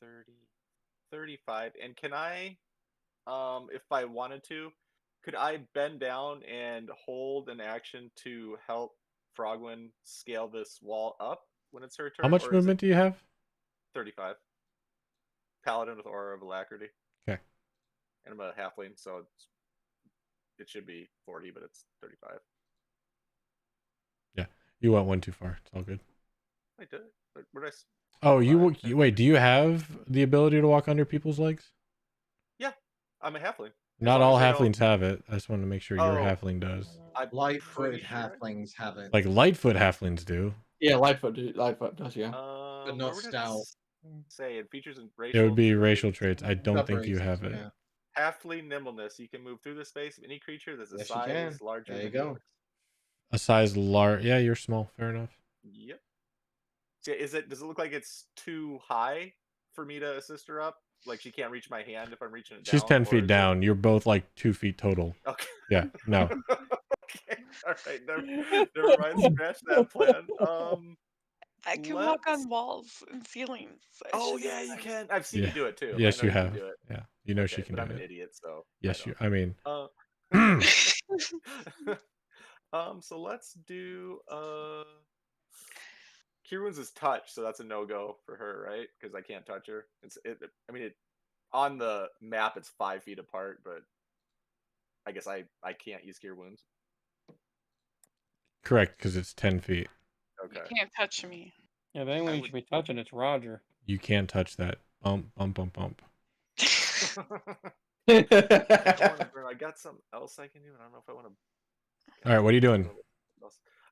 30, 35. And can I, if I wanted to, could I bend down and hold an action to help Frogwin scale this wall up when it's her turn? How much movement do you have? 35. Paladin with Aura of Alacrity. Okay. And I'm a halfling, so it should be 40, but it's 35. Yeah, you went one too far. It's all good. I did. What did I? Oh, wait. Do you have the ability to walk under people's legs? Yeah, I'm a halfling. Not all halflings have it. I just want to make sure your Oh. halfling does. Light-footed halflings have it. Like Lightfoot halflings do. Yeah, Lightfoot does, yeah. But not stout. Say it features and racial. It would be traits. racial traits. I don't think you have it. Yeah. Halfling nimbleness. You can move through the space of any creature that's a Yes, you can. size larger There you than go. yours. A size large. Yeah, you're small. Fair enough. Yep. So does it look like it's too high for me to assist her up? Like she can't reach my hand if I'm reaching it down? She's 10 feet down. You're both like 2 feet total. Okay. Yeah, no. Okay. All right. Never mind. Scratch that plan. I can walk on walls and ceilings. Oh yeah, you can. I've seen you do it too. Yes, I know you have. can do it. Yeah, you know Okay, she can but do I'm it. an idiot, so yes, I mean. So let's do Cure Wounds is touch, so that's a no-go for her, right? Because I can't touch her. On the map it's 5 feet apart, but I guess I can't use Cure Wounds. Correct, because it's 10 feet. Okay. You can't touch me. Yeah, the only one you should be touching it's Roger. You can't touch that. Bump. I got something else I can do. I don't know if I want to. All right, what are you doing?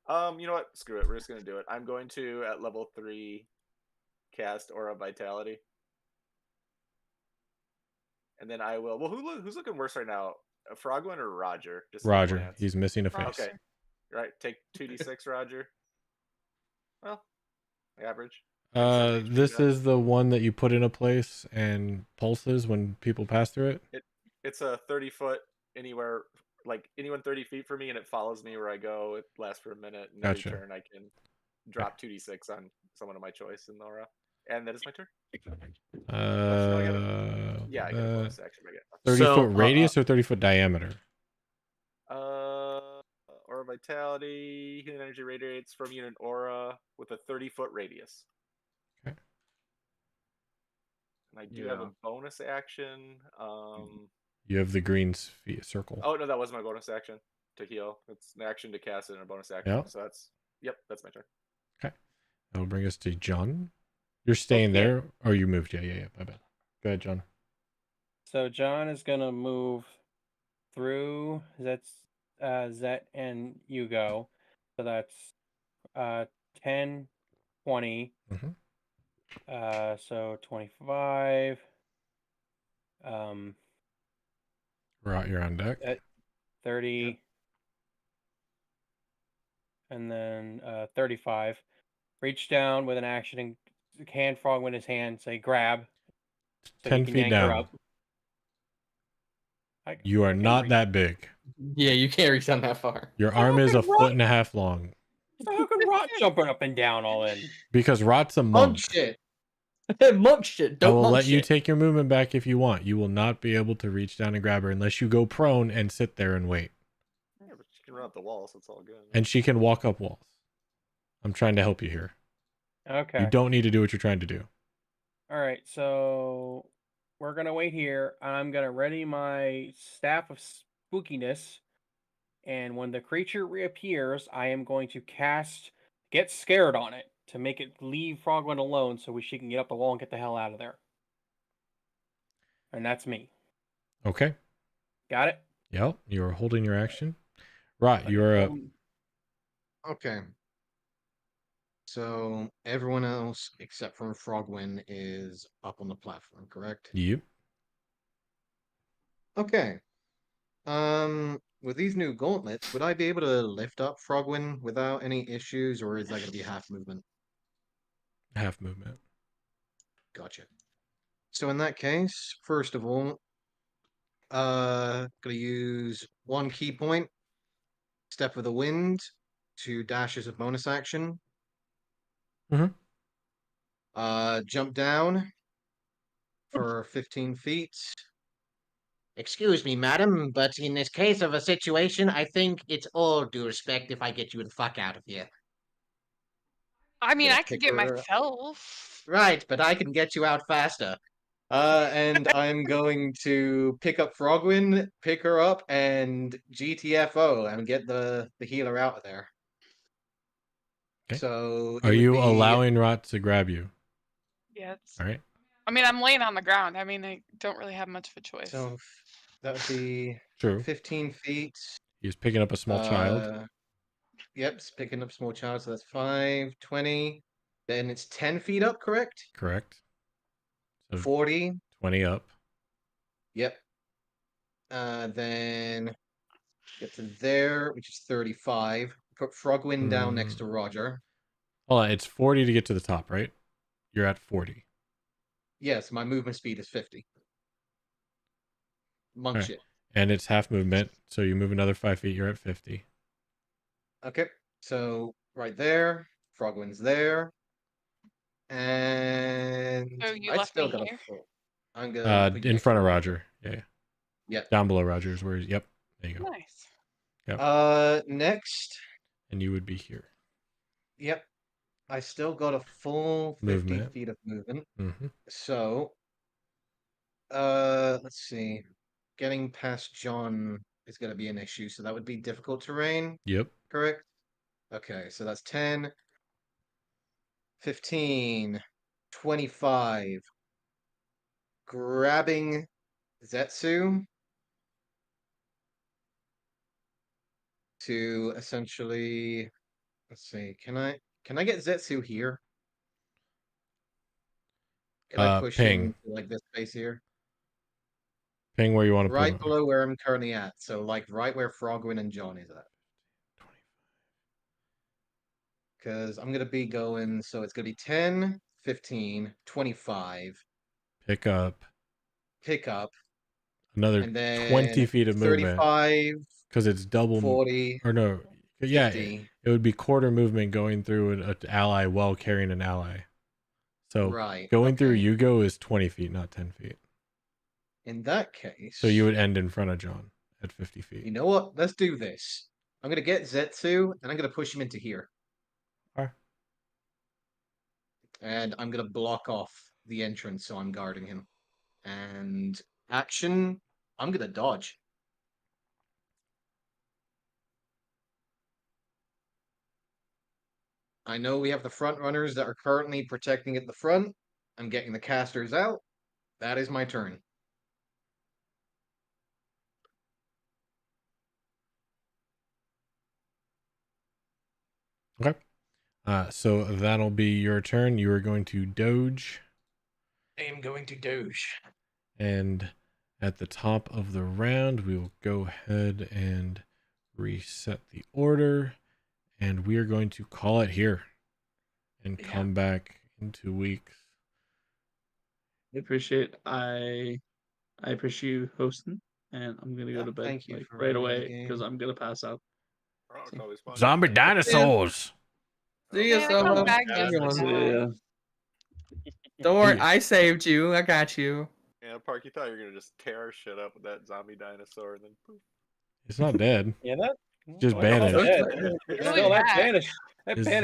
You know what? Screw it. We're just gonna do it. I'm going to at level 3 cast Aura Vitality, and then I will. Well, who's looking worse right now? Frogwin or Roger? Just Roger. He's missing a face. Okay. Right. Take 2d6, Roger. Well, average. This is the one that you put in a place and pulses when people pass through it. It's a 30-foot anywhere, like anyone 30 feet from me, and it follows me where I go. It lasts for a minute, and Gotcha. every turn I can drop 2d6 on someone of my choice in Aura, and that is my turn. I get a bonus action. 30-foot radius or 30-foot diameter? Aura Vitality, healing energy radiates from you in an aura with a 30-foot radius. Okay. And I do have a bonus action. You have the green circle. Oh no, that was my bonus action to heal. It's an action to cast it and a bonus action. Yep. So that's my turn. Okay. That'll bring us to John. You're staying there, or you moved? Yeah. My bad. Go ahead, John. So John is gonna move through Zet and Hugo. So that's 10, 20. So 25. You're on deck. 30. and then 35. Reach down with an action and hand frog in his hand, say grab, so 10 he can feet yank her down. up. You are I can not reach. that big. Yeah, you can't reach down that far. Your So arm how is can a foot and a half long. So how can Rot jumping up and down all in? Because Rot's a Monk monk. shit. Monk shit. I Don't will monk let you shit. take your movement back if you want. You will not be able to reach down and grab her unless you go prone and sit there and wait. Yeah, but she can run up the wall, so it's all good. And she can walk up walls. I'm trying to help you here. Okay. You don't need to do what you're trying to do. All right, so we're gonna wait here. I'm gonna ready my staff of spookiness, and when the creature reappears, I am going to cast Get Scared on it to make it leave Frogman alone, so she can get up the wall and get the hell out of there. And that's me. Okay. Got it? Yep. You're holding your action. Right. You're up. Okay. So everyone else except for Frogwin is up on the platform, correct? Yep. Okay. With these new gauntlets, would I be able to lift up Frogwin without any issues, or is that going to be half movement? Half movement. Gotcha. So in that case, first of all, gonna use one key point, Step of the Wind, to dash as a bonus action. Mhm. Jump down for 15 feet. Excuse me, madam, but in this case of a situation, I think it's all due respect if I get you the fuck out of here. I mean, Gonna I could pick get her up. myself. Right, but I can get you out faster. And I'm going to pick up Frogwin, pick her up, and GTFO and get the healer out of there. Okay. So Are it would you be allowing Rot to grab you? Yes. All right. I mean, I'm laying on the ground. I mean, I don't really have much of a choice. so that would be True. 15 feet. He's picking up a small child. Yep, it's picking up small child, so that's 5, 20. Then it's 10 feet up, correct? Correct. So 40. 20 up. Yep. Then get to there, which is 35. Put Frogwin down next to Roger. Hold on. It's 40 to get to the top, right? You're at 40. Yes, my movement speed is 50. Monk All right. shit. And it's half movement. So you move another 5 feet. You're at 50. Okay, so right there, Frogwin's there, and So you I left still me got a here? full. I'm gonna put you In next front to of Roger. Yeah. Yep. Down below Roger is where he's. Yep. There you go. Nice. Yep. Next. And you would be here. Yep. I still got a full 50 Movement. feet of movement. Mm-hmm. So, let's see. Getting past John is going to be an issue, so that would be difficult terrain. Yep. Correct? Okay, so that's 10, 15, 25. Grabbing Zetsu to essentially, let's see, can I get Zetsu here? Can I push Ping. him to like this space here? Ping where you want to put Right him. below where I'm currently at. So like right where Frogwin and John is at. Because I'm gonna be going, so it's gonna be 10, 15, 25. Pick up. Pick up. Another And then 20 feet of movement. 35. Because it's double. 40. Or no. Yeah. 50. It would be quarter movement going through an ally while carrying an ally. So right. going through Yugo is 20 feet, not 10 feet. In that case. So you would end in front of John at 50 feet. You know what? Let's do this. I'm gonna get Zetsu and I'm gonna push him into here. Alright. And I'm gonna block off the entrance so I'm guarding him. And action, I'm gonna dodge. I know we have the front runners that are currently protecting at the front. I'm getting the casters out. That is my turn. Okay. So that'll be your turn. You are going to doge. I am going to doge. And at the top of the round, we will go ahead and reset the order. and we are going to call it here and come back in 2 weeks. I appreciate you hosting, and I'm gonna go to bed thank you like for right running the away game. because I'm gonna pass out. Oh, it's always fun. Zombie dinosaurs. See ya, Man, come Solo. back Have a just good one. in time. Don't worry, Yeah. I saved you. I got you. Yeah, Park, you thought you were gonna just tear our shit up with that zombie dinosaur and then poof. It's not dead. Yeah, that Just well, it's not banished. dead. It's Still, that back.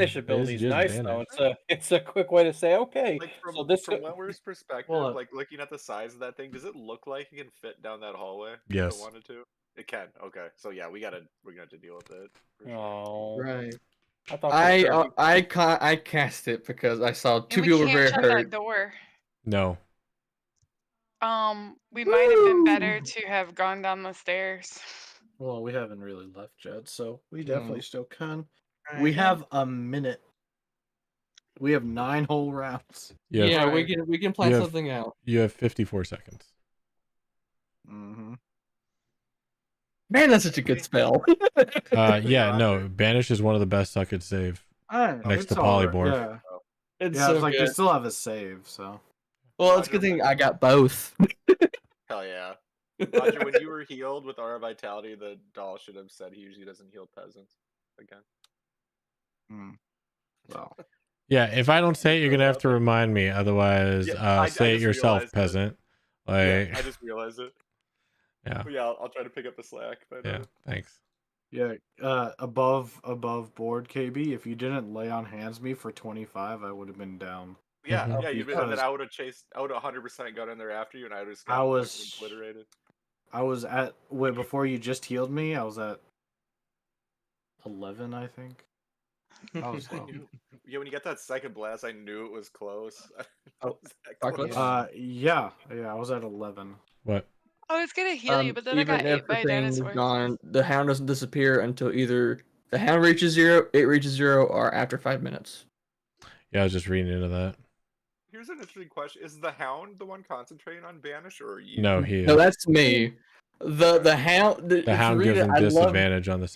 It's ability is just nice banished. though. It's a quick way to say, okay, Like so this from Wentworth's perspective, Well, like looking at the size of that thing, does it look like it can fit down that hallway? Yes. If it wanted to. It can. Okay, so yeah, we're gonna have to deal with it. For sure. Oh, Right. I thought for sure. I cast it because I saw two And we people were can't very shut hurt. that door. No. We might have been better to have gone down the stairs. Well, we haven't really left yet, so we No. definitely still can. We have a minute. We have 9 whole rounds. You have, Yeah, we can plan you have- something out. you have 54 seconds. Mm-hmm. Man, that's such a good spell. Yeah, no. Banish is one of the best I could save. Next to polymorph. Yeah, It's yeah. so It's like good. they still have a save, so. Well, it's a good thing I got both. Hell yeah. Roger, when you were healed with Aura Vitality, the doll should have said he usually doesn't heal peasants again. Well, Yeah, if I don't say it, you're gonna have to remind me. Otherwise, Yeah, I say it just yourself, realized it. peasant. Yeah, Like, I just realized it. yeah, But yeah, I'll try to pick up the slack. But, yeah. Thanks. yeah. Above board, KB. If you didn't lay on hands me for 25, I would have been down. Yeah, Mhm. yeah, you've been, Because- then I would have chased. I would have 100% got in there after you, and I would have just I got was- obliterated. I was at before you just healed me. I was at 11, I think. I was I low. knew. Yeah, when you got that second blast, I knew it was close. Oh, It was that Apocalypse? close. Yeah, I was at 11. What? I was gonna heal you, but then I Even got if ate by the a thing is dinosaur. gone, the hound doesn't disappear until either the hound reaches 0, it reaches 0, or after 5 minutes. Yeah, I was just reading into that. Here's an interesting question: is the hound the one concentrating on banish, or are you? No, he is. No, that's me. The hound. The hound gives him disadvantage on the